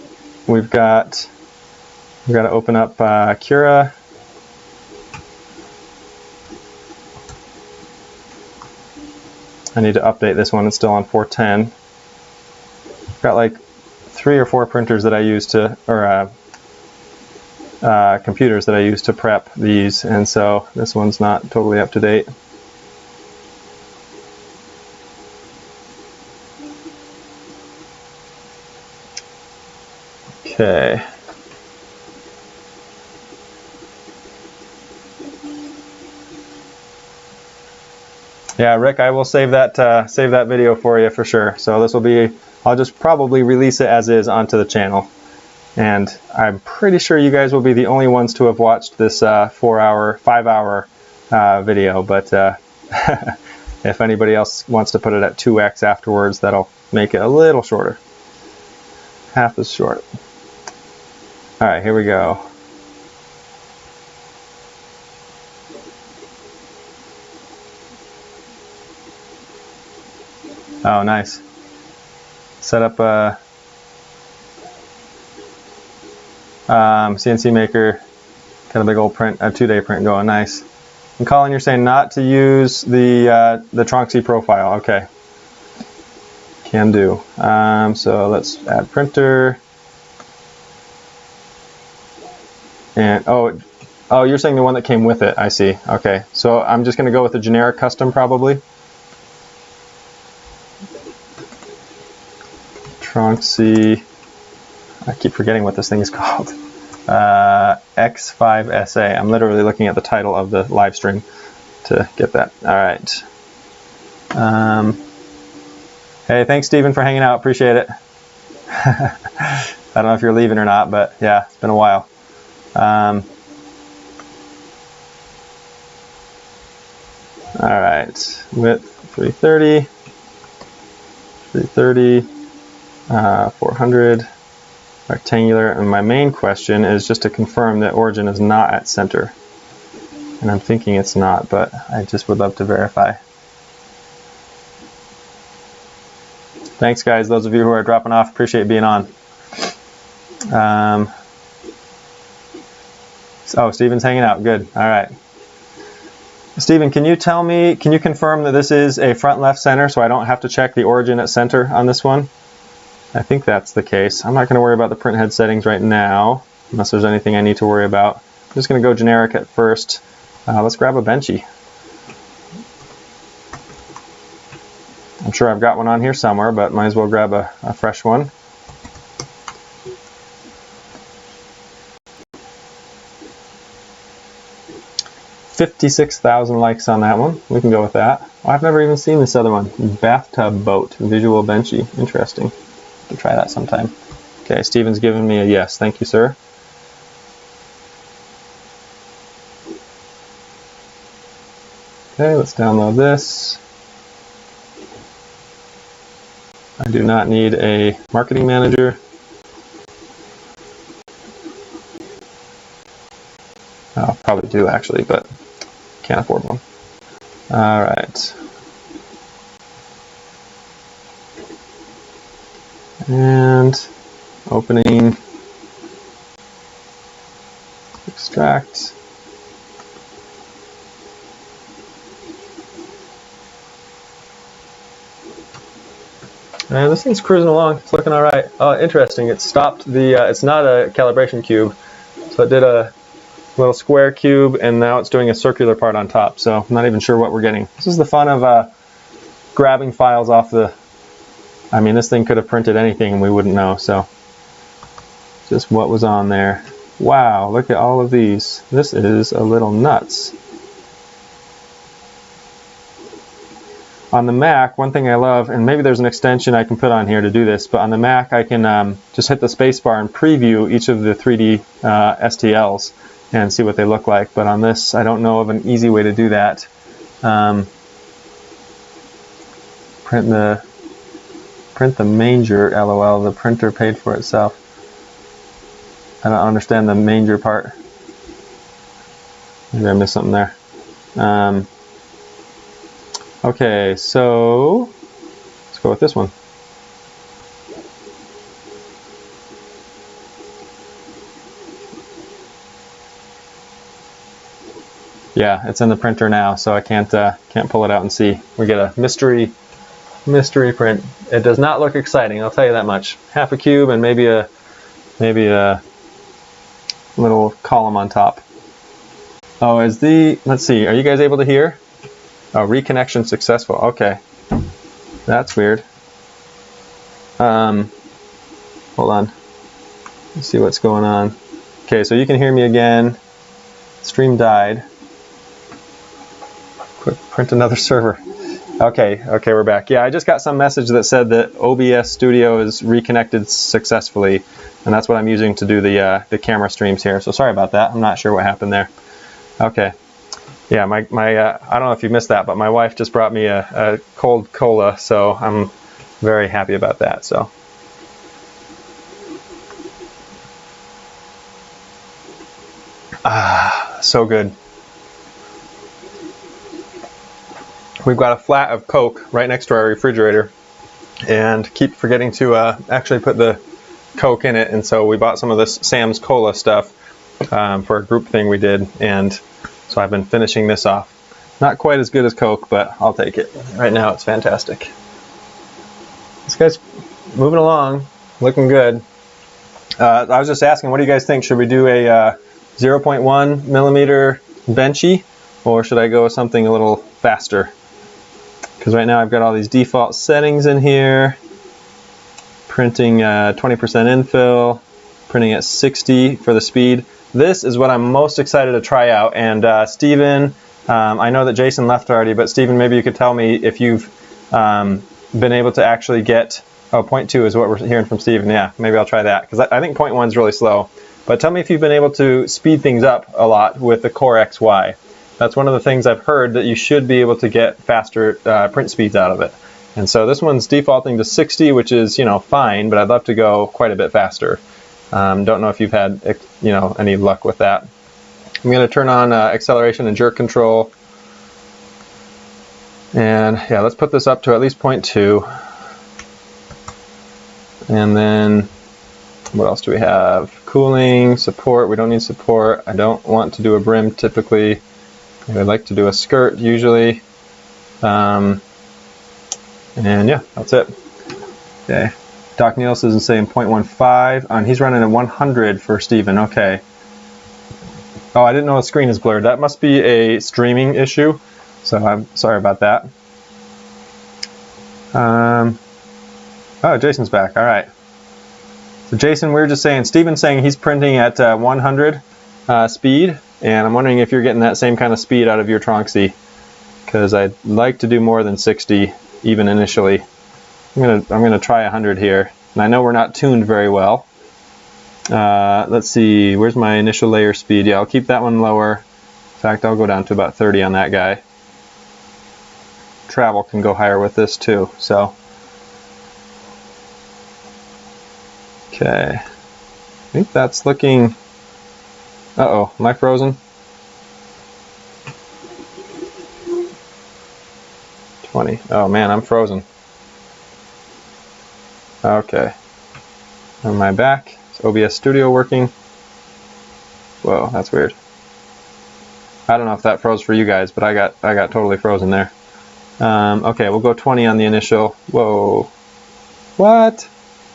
we've got to open up Cura. I need to update this one. It's still on 410. I've got like 3 or 4 printers that I use to, or computers that I use to prep these, and so this one's not totally up to date. Okay. Yeah, Rick, I will save that video for you for sure. So this will be, I'll just probably release it as is onto the channel. And I'm pretty sure you guys will be the only ones to have watched this 5-hour video, but if anybody else wants to put it at 2x afterwards, that'll make it a little shorter. Half as short. All right, here we go. Oh, nice. Set up a CNC maker, got a big old print, a 2-day print going. Nice. And Colin, you're saying not to use the Tronxy profile. Okay. Can do. So let's add printer. And oh, you're saying the one that came with it. I see. Okay. So I'm just going to go with the generic custom probably. Tronxy. I keep forgetting what this thing is called. X5SA. I'm literally looking at the title of the live stream to get that. All right. Hey, thanks, Stephen, for hanging out. Appreciate it. I don't know if you're leaving or not, but yeah, it's been a while. All right. Width 330, 400. Rectangular, and my main question is just to confirm that origin is not at center. And I'm thinking it's not, but I just would love to verify. Thanks, guys, those of you who are dropping off, appreciate being on. Oh, Steven's hanging out, good, all right. Steven, can you confirm that this is a front left center so I don't have to check the origin at center on this one? I think that's the case. I'm not going to worry about the print head settings right now, unless there's anything I need to worry about. I'm just going to go generic at first. Let's grab a benchy. I'm sure I've got one on here somewhere, but might as well grab a fresh one. $56,000 likes on that one. We can go with that. Oh, I've never even seen this other one. Bathtub boat, visual benchy. Interesting. To try that sometime. Okay, Steven's giving me a yes. Thank you, sir. Okay, let's download this. I do not need a marketing manager. I'll probably do actually, but can't afford one. All right. And opening, extract. And this thing's cruising along, it's looking all right. Oh, interesting, it stopped the, it's not a calibration cube. So it did a little square cube and now it's doing a circular part on top. So I'm not even sure what we're getting. This is the fun of grabbing files off the, I mean, this thing could have printed anything and we wouldn't know, so just what was on there. Wow, look at all of these. This is a little nuts. On the Mac, one thing I love, and maybe there's an extension I can put on here to do this, but on the Mac I can just hit the spacebar and preview each of the 3D STLs and see what they look like, but on this I don't know of an easy way to do that. Print the manger, LOL, the printer paid for itself. I don't understand the manger part. Maybe I missed something there. Okay, so let's go with this one. Yeah, it's in the printer now, so I can't pull it out and see. We get a mystery print. It does not look exciting, I'll tell you that much. Half a cube and maybe a little column on top. Oh, let's see, are you guys able to hear? Oh, reconnection successful. Okay, that's weird. Hold on. Let's see what's going on. Okay, so you can hear me again. Stream died. Quick, print another server. Okay, we're back. Yeah, I just got some message that said that OBS Studio is reconnected successfully. and that's what I'm using to do the camera streams here. So sorry about that. I'm not sure what happened there. Okay. Yeah, my I don't know if you missed that, but my wife just brought me a cold cola, so I'm very happy about that. So. Ah, so good. We've got a flat of Coke right next to our refrigerator, and keep forgetting to actually put the Coke in it, and so we bought some of this Sam's Cola stuff for a group thing we did, and so I've been finishing this off. Not quite as good as Coke, but I'll take it. Right now it's fantastic. This guy's moving along, looking good. I was just asking, what do you guys think? Should we do a 0.1 millimeter benchy, or should I go with something a little faster? Because right now I've got all these default settings in here. Printing 20% infill, printing at 60 for the speed. This is what I'm most excited to try out. And Steven, I know that Jason left already, but Steven, maybe you could tell me if you've been able to actually get, oh, 0.2 is what we're hearing from Steven. Yeah, maybe I'll try that, because I think 0.1 is really slow. But tell me if you've been able to speed things up a lot with the CoreXY. That's one of the things I've heard, that you should be able to get faster print speeds out of it. And so this one's defaulting to 60, which is, you know, fine, but I'd love to go quite a bit faster. Don't know if you've had, you know, any luck with that. I'm going to turn on acceleration and jerk control. And yeah, let's put this up to at least 0.2. And then what else do we have? Cooling, support. We don't need support. I don't want to do a brim typically. I'd like to do a skirt usually. And yeah, that's it. Okay. Doc Nielsen is saying 0.15, and he's running at 100 for Steven. Okay. Oh, I didn't know the screen is blurred. That must be a streaming issue, so I'm sorry about that. Oh, Jason's back. All right. So Jason, we were just saying, Steven's saying he's printing at 100 speed, and I'm wondering if you're getting that same kind of speed out of your Tronxy, because I'd like to do more than 60 even initially. I'm gonna try 100 here, and I know we're not tuned very well. Let's see, where's my initial layer speed? Yeah, I'll keep that one lower. In fact, I'll go down to about 30 on that guy. Travel can go higher with this too, so. Okay, I think that's looking, uh-oh, am I frozen? 20, oh man, I'm frozen. Okay, on my back, is OBS Studio working? Whoa, that's weird. I don't know if that froze for you guys, but I got totally frozen there. Okay, we'll go 20 on the initial. Whoa, what?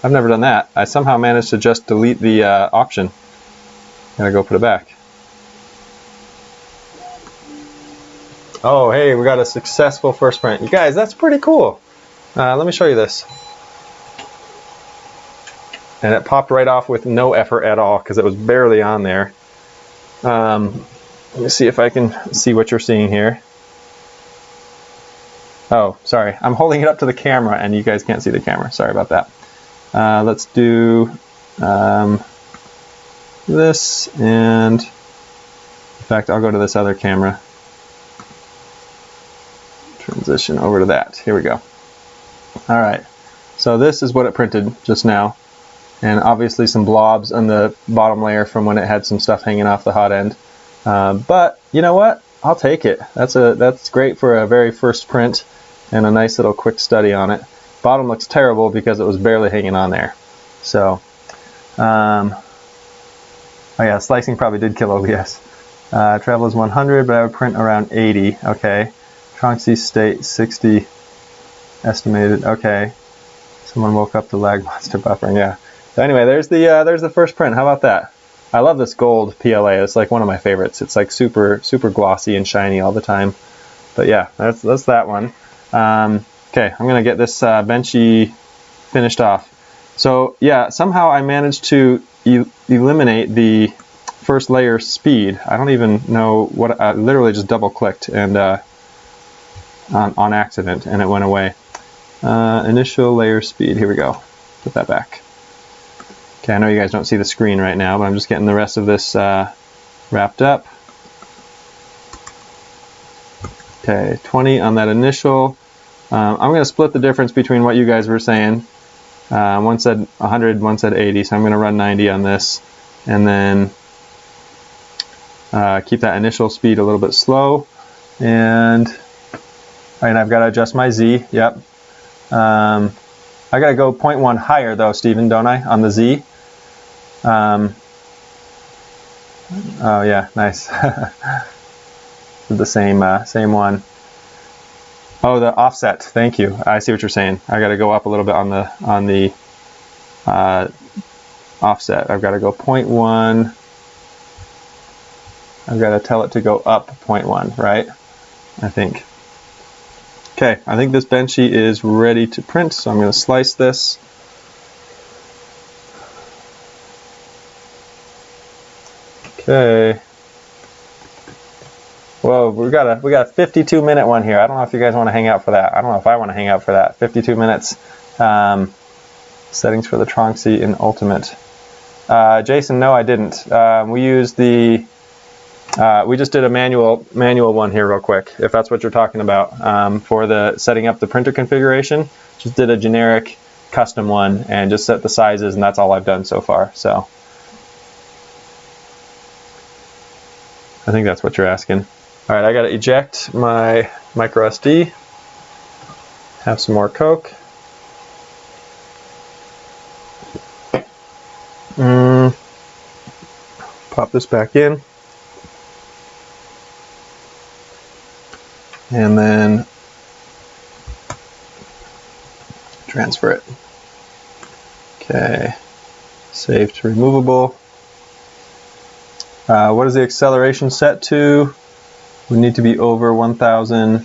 I've never done that. I somehow managed to just delete the option. Gotta go put it back. Oh, hey, we got a successful first print. You guys, that's pretty cool. Let me show you this. And it popped right off with no effort at all, because it was barely on there. Let me see if I can see what you're seeing here. Oh, sorry. I'm holding it up to the camera, and you guys can't see the camera. Sorry about that. Let's do this, and in fact, I'll go to this other camera. Transition over to that. Here we go. All right. So this is what it printed just now. And obviously some blobs on the bottom layer from when it had some stuff hanging off the hot end. But you know what? I'll take it. That's great for a very first print and a nice little quick study on it. Bottom looks terrible because it was barely hanging on there. So, oh yeah, slicing probably did kill OBS. Travel is 100, but I would print around 80. Okay. Tronxy state 60 estimated. Okay. Someone woke up to lag monster buffering. Yeah. So anyway, there's the first print. How about that? I love this gold PLA. It's like one of my favorites. It's like super glossy and shiny all the time. But yeah, that's that one. Okay, I'm gonna get this benchy finished off. So yeah, somehow I managed to eliminate the first layer speed. I don't even know what. I literally just double clicked and on accident, and it went away. Initial layer speed. Here we go. Put that back. Okay, I know you guys don't see the screen right now, but I'm just getting the rest of this wrapped up. Okay, 20 on that initial. I'm going to split the difference between what you guys were saying. One said 100, one said 80, so I'm going to run 90 on this. And then keep that initial speed a little bit slow. And I've got to adjust my Z, yep. I got to go 0.1 higher though, Stephen, don't I, on the Z? Oh yeah, nice. The same one. Oh, the offset. Thank you. I see what you're saying. I got to go up a little bit on the offset. I've got to go 0.1. I've got to tell it to go up 0.1, right? I think. Okay, I think this Benchy is ready to print, so I'm going to slice this. Okay. Whoa, we got a 52-minute one here. I don't know if you guys want to hang out for that. I don't know if I want to hang out for that. 52 minutes. Settings for the Tronxy in Ultimate. Jason, no, I didn't. We used the. We just did a manual one here real quick, if that's what you're talking about. For the setting up the printer configuration, just did a generic custom one and just set the sizes, and that's all I've done so far. So I think that's what you're asking. All right, I got to eject my micro SD. Have some more Coke. Pop this back in. And then transfer it. Okay, save to removable. What is the acceleration set to? We need to be over 1,000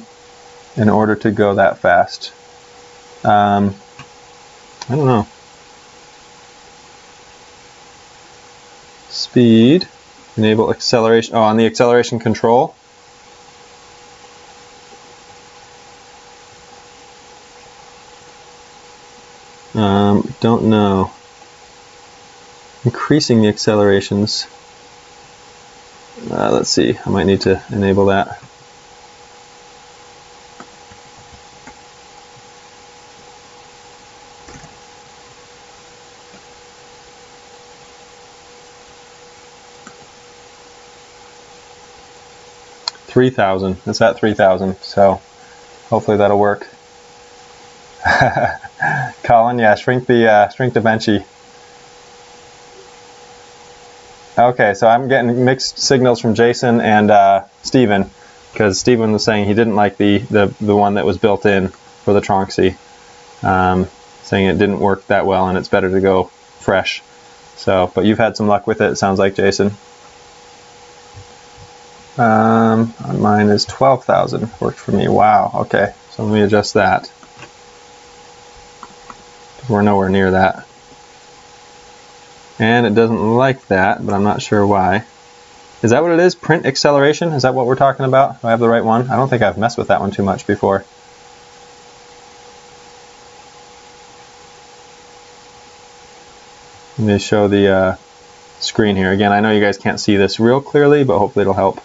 in order to go that fast. I don't know. Speed, enable acceleration. Oh, on the acceleration control. Don't know. Increasing the accelerations. Let's see, I might need to enable that. $3,000. It's at 3,000, so hopefully that'll work. Colin, yeah, shrink the Benchy. Okay, so I'm getting mixed signals from Jason and Steven, because Steven was saying he didn't like the one that was built in for the Tronxy, saying it didn't work that well and it's better to go fresh. So, but you've had some luck with it, sounds like, Jason. Mine is 12,000, worked for me. Wow, okay, so let me adjust that. We're nowhere near that. And it doesn't like that, but I'm not sure why. Is that what it is? Print acceleration? Is that what we're talking about? Do I have the right one? I don't think I've messed with that one too much before. Let me show the screen here. Again, I know you guys can't see this real clearly, but hopefully it'll help.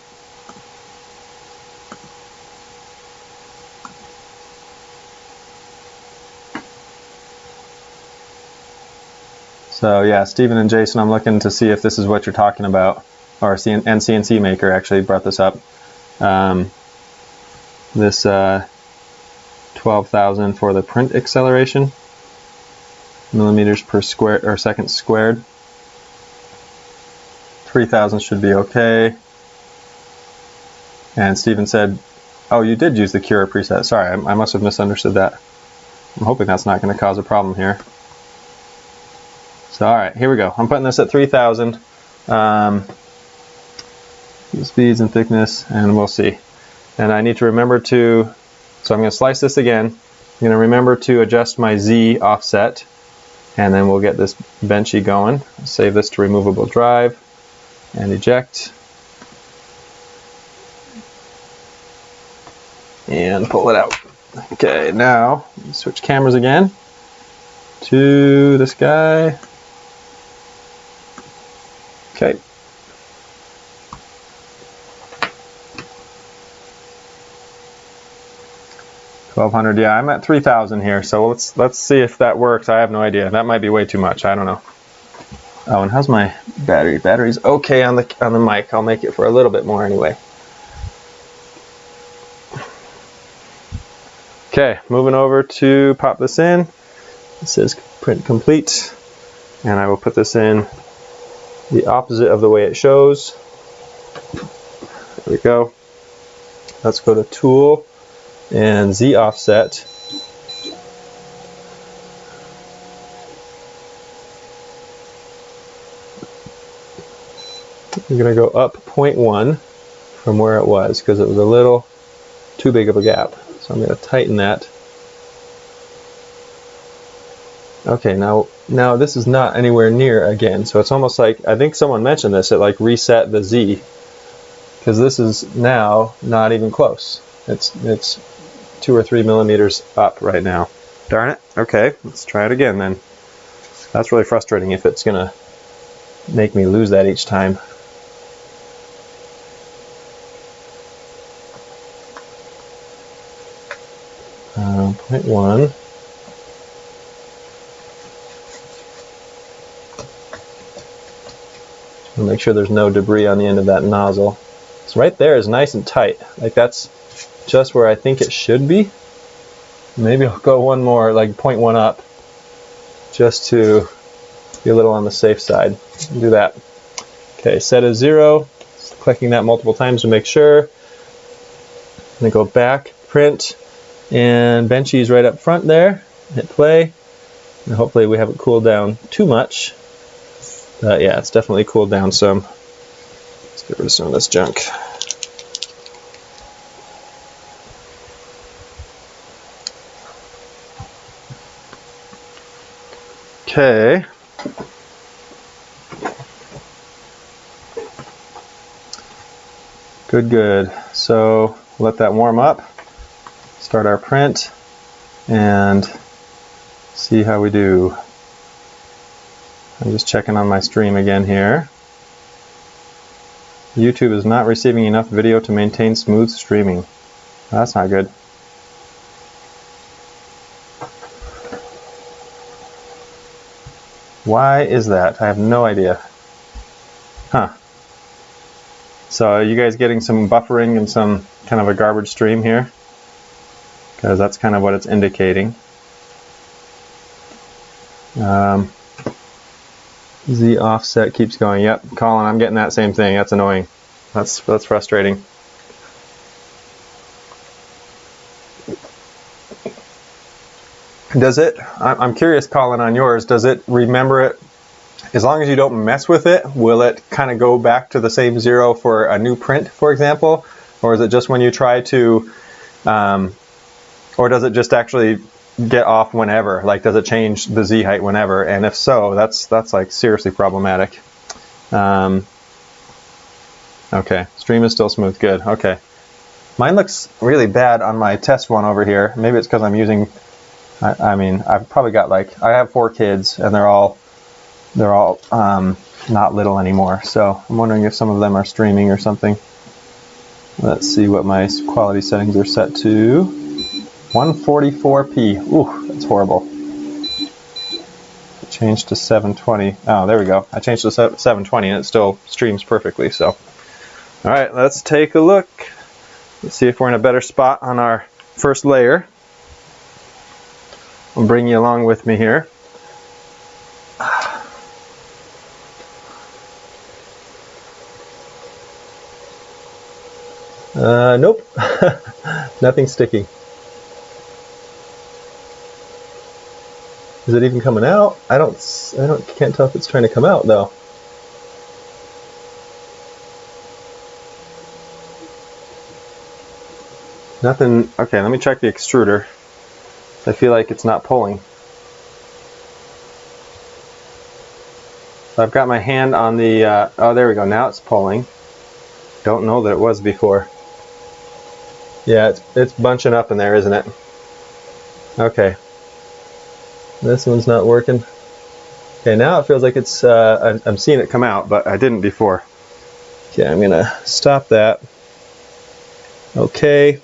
So yeah, Stephen and Jason, I'm looking to see if this is what you're talking about, or CNC Maker actually brought this up. This 12,000 for the print acceleration, millimeters per square or second squared. 3,000 should be okay. And Stephen said, "Oh, you did use the Cura preset. Sorry, I must have misunderstood that. I'm hoping that's not going to cause a problem here." So, all right, here we go. I'm putting this at 3,000. Speeds and thickness, and we'll see. And I need to remember to, so I'm going to slice this again. I'm going to remember to adjust my Z offset, and then we'll get this Benchy going. Save this to removable drive, and eject. And pull it out. Okay, now switch cameras again to this guy. Okay. $1,200. Yeah, I'm at 3,000 here, so let's see if that works. I have no idea. That might be way too much. I don't know. Oh, and how's my battery? Battery's okay on the mic. I'll make it for a little bit more anyway. Okay, moving over to pop this in. It says print complete, and I will put this in the opposite of the way it shows. There we go. Let's go to Tool and Z offset. I'm going to go up 0.1 from where it was because it was a little too big of a gap. So I'm going to tighten that. Okay, now this is not anywhere near again. So it's almost like, I think someone mentioned this, it like reset the Z. Because this is now not even close. It's 2 or 3 millimeters up right now. Darn it. Okay, let's try it again then. That's really frustrating if it's going to make me lose that each time. Point 1. I'll make sure there's no debris on the end of that nozzle. So right there is nice and tight. Like that's just where I think it should be. Maybe I'll go one more, like 0.1 up, just to be a little on the safe side. Do that. Okay, set as 0. Clicking that multiple times to make sure. Then go back, print, and Benchy's right up front there. Hit play, and hopefully we haven't cooled down too much. Yeah, it's definitely cooled down some. Let's get rid of some of this junk. Okay. Good. So let that warm up. Start our print and see how we do. I'm just checking on my stream again here. YouTube is not receiving enough video to maintain smooth streaming. That's not good. Why is that? I have no idea. Huh. So are you guys getting some buffering and some kind of a garbage stream here? Because that's kind of what it's indicating. Z offset keeps going. Yep, Colin, I'm getting that same thing. That's annoying. That's frustrating. Does it, I'm curious, Colin, on yours, does it remember it? As long as you don't mess with it, will it kind of go back to the same 0 for a new print, for example? Or is it just when you try to, or does it just actually get off whenever? Like, does it change the Z height whenever? And if so, that's like seriously problematic. Okay, stream is still smooth. Good. Okay, mine looks really bad on my test one over here. Maybe it's because I'm using. I mean, I've probably got like, I have 4 kids, and they're all not little anymore. So I'm wondering if some of them are streaming or something. Let's see what my quality settings are set to. 144p. Ooh, that's horrible. Changed to 720. Oh, there we go. I changed to 720 and it still streams perfectly. So, all right, let's take a look. Let's see if we're in a better spot on our first layer. I'll bring you along with me here. Nope. Nothing sticky. Is it even coming out? Can't tell if it's trying to come out though. Nothing. Okay, let me check the extruder. I feel like it's not pulling. So I've got my hand on the, oh, there we go. Now it's pulling. Don't know that it was before. Yeah, it's bunching up in there, isn't it? Okay. This one's not working. Okay, now it feels like it's, I'm seeing it come out, but I didn't before. Okay, I'm gonna stop that. Okay.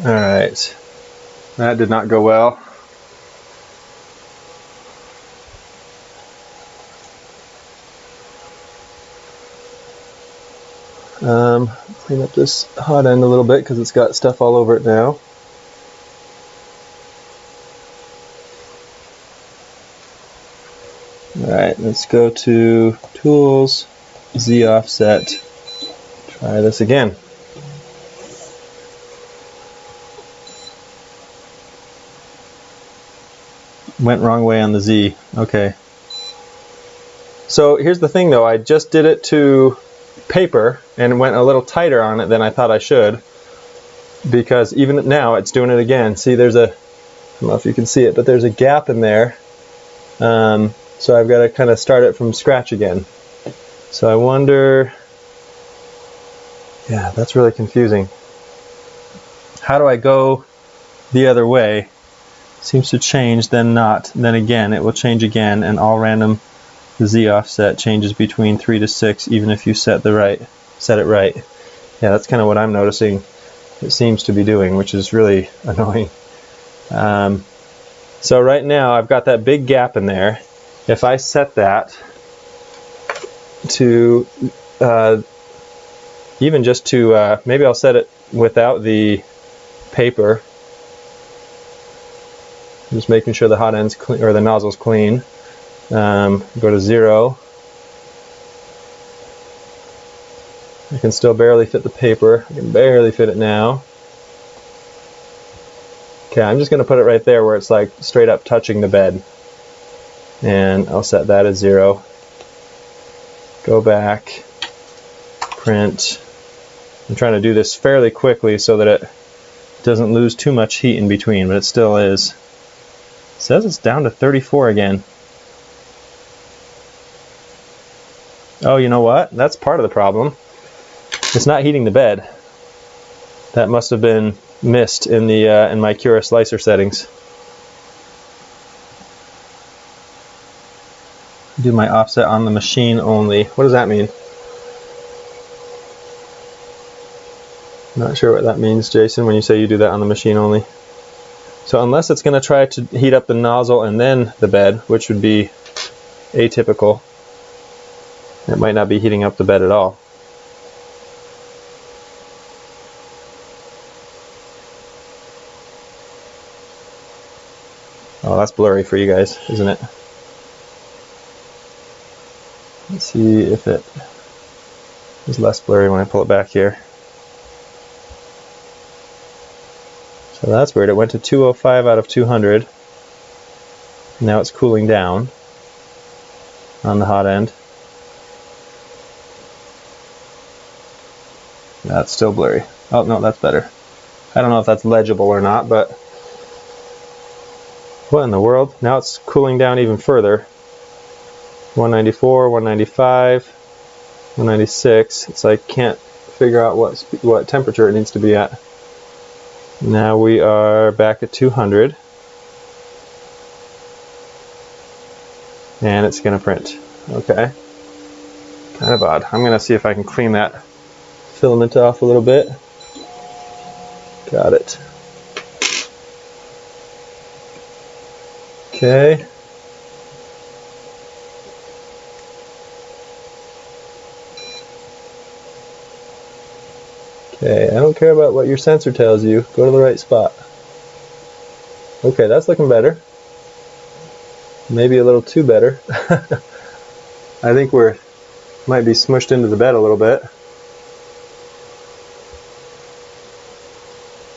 All right, that did not go well. Clean up this hot end a little bit because it's got stuff all over it now. Alright, let's go to Tools, Z Offset, try this again. Went wrong way on the Z, okay. So here's the thing though, I just did it to paper and went a little tighter on it than I thought I should, because even now it's doing it again. See, there's a, I don't know if you can see it, but there's a gap in there. So I've got to kind of start it from scratch again. So I wonder, yeah, that's really confusing. How do I go the other way? Seems to change, then not, then again, it will change again, and all random Z offset changes between 3 to 6, even if you set it right. Yeah, that's kind of what I'm noticing it seems to be doing, which is really annoying. So right now I've got that big gap in there. If I set that to even just to maybe I'll set it without the paper, just making sure the hot end's clean, or the nozzle's clean. Go to 0. I can still barely fit the paper. I can barely fit it now. Okay, I'm just going to put it right there where it's like straight up touching the bed. And I'll set that as 0. Go back, print. I'm trying to do this fairly quickly so that it doesn't lose too much heat in between, but it still is. It says it's down to 34 again. Oh, you know what? That's part of the problem. It's not heating the bed. That must have been missed in the in my Cura slicer settings. Do my offset on the machine only. What does that mean? Not sure what that means, Jason, when you say you do that on the machine only. So unless it's going to try to heat up the nozzle and then the bed, which would be atypical, it might not be heating up the bed at all. Oh, that's blurry for you guys, isn't it? Let's see if it is less blurry when I pull it back here. So that's weird. It went to 205 out of 200. Now it's cooling down on the hot end. That's still blurry. Oh, no, that's better. I don't know if that's legible or not, but what in the world? Now it's cooling down even further. 194, 195, 196. It's like can't figure out what temperature it needs to be at. Now we are back at 200. And it's going to print. Okay. Kind of odd. I'm going to see if I can clean that filament off a little bit. Got it. Okay. Okay, I don't care about what your sensor tells you. Go to the right spot. Okay, that's looking better. Maybe a little too better. I think we're might be smushed into the bed a little bit.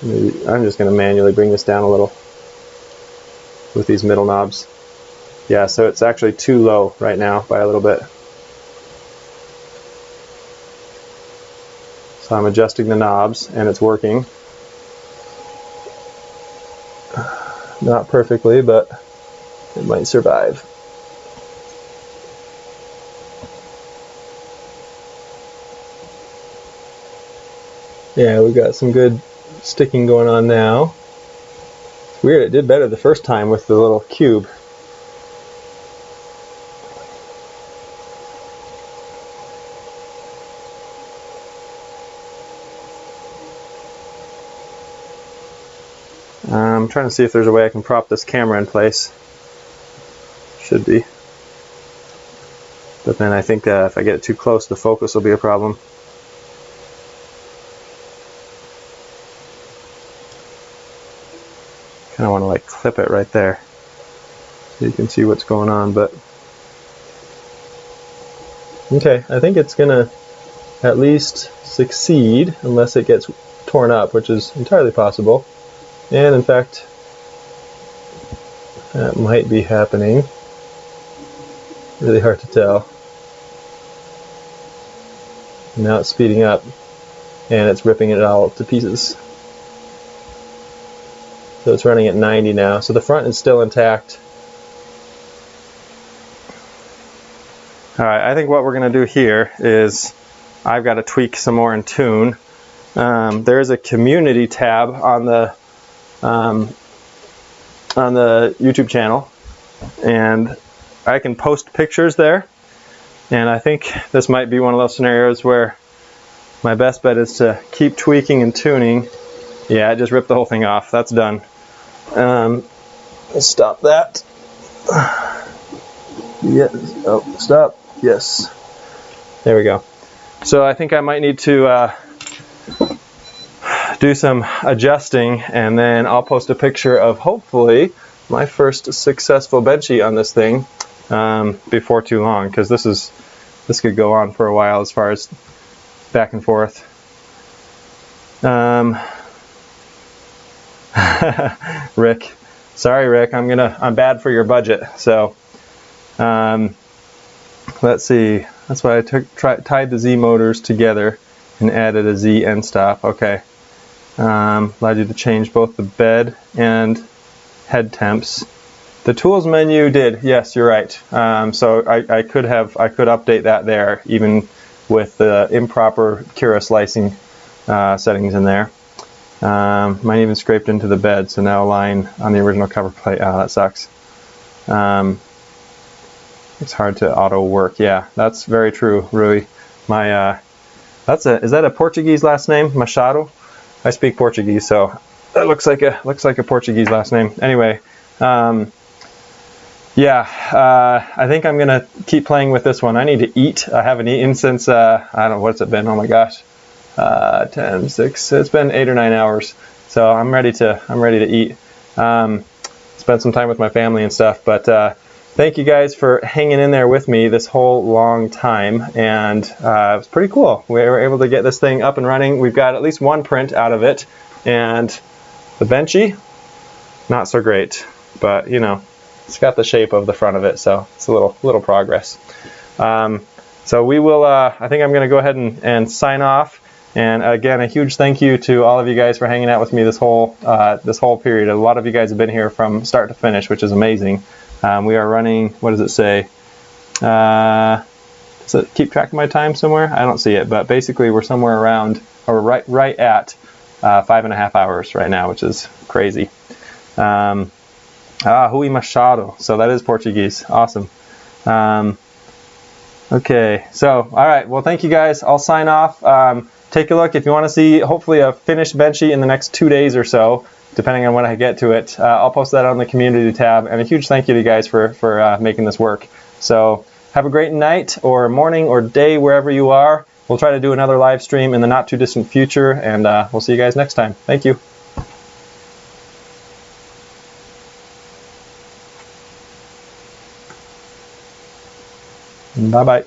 Maybe I'm just going to manually bring this down a little with these middle knobs. Yeah, so it's actually too low right now by a little bit. So I'm adjusting the knobs and it's working. Not perfectly, but it might survive. Yeah, we got some good sticking going on now. It's weird, it did better the first time with the little cube. I'm trying to see if there's a way I can prop this camera in place. Should be. But then I think if I get it too close, the focus will be a problem. Kind of want to like clip it right there so you can see what's going on. But okay, I think it's gonna at least succeed unless it gets torn up, which is entirely possible. And in fact, that might be happening. Really hard to tell. Now it's speeding up and it's ripping it all to pieces. So it's running at 90 now. So the front is still intact. Alright, I think what we're going to do here is I've got to tweak some more and tune. There's a community tab on the YouTube channel, and I can post pictures there, and I think this might be one of those scenarios where my best bet is to keep tweaking and tuning. Yeah, I just ripped the whole thing off. That's done. Let's stop that. Yes. Oh, stop. Yes. There we go. So I think I might need to do some adjusting, and then I'll post a picture of hopefully my first successful benchy on this thing before too long, because this could go on for a while as far as back and forth. Rick, sorry Rick, I'm bad for your budget. So let's see, that's why I tied the Z motors together and added a Z end stop. Okay. Allowed you to change both the bed and head temps. The tools menu did, yes, you're right. So I could update that there, even with the improper Cura slicing settings in there. Mine even scraped into the bed, so now line on the original cover plate. Oh, that sucks. It's hard to auto work. Yeah, that's very true, Rui. My is that a Portuguese last name? Machado? I speak Portuguese, so that looks like a Portuguese last name. Anyway, yeah, I think I'm gonna keep playing with this one. I need to eat. I haven't eaten since I don't know, what's it been? Oh my gosh, 10, 6. It's been 8 or 9 hours. So I'm ready to eat. Spend some time with my family and stuff. But thank you guys for hanging in there with me this whole long time, and it was pretty cool. We were able to get this thing up and running. We've got at least one print out of it, and the benchy, not so great, but you know, it's got the shape of the front of it, so it's a little progress. So we will. I think I'm going to go ahead and sign off. And again, a huge thank you to all of you guys for hanging out with me this whole period. A lot of you guys have been here from start to finish, which is amazing. We are running, what does it say? Does it keep track of my time somewhere? I don't see it, but basically we're somewhere around, or right at 5.5 hours right now, which is crazy. Rui Machado, so that is Portuguese. Awesome. Okay, so, all right, well, thank you guys. I'll sign off. Take a look if you want to see, hopefully, a finished benchy in the next 2 days or so, depending on when I get to it. I'll post that on the community tab, and a huge thank you to you guys for making this work. So have a great night or morning or day wherever you are. We'll try to do another live stream in the not too distant future, and we'll see you guys next time. Thank you. Bye-bye.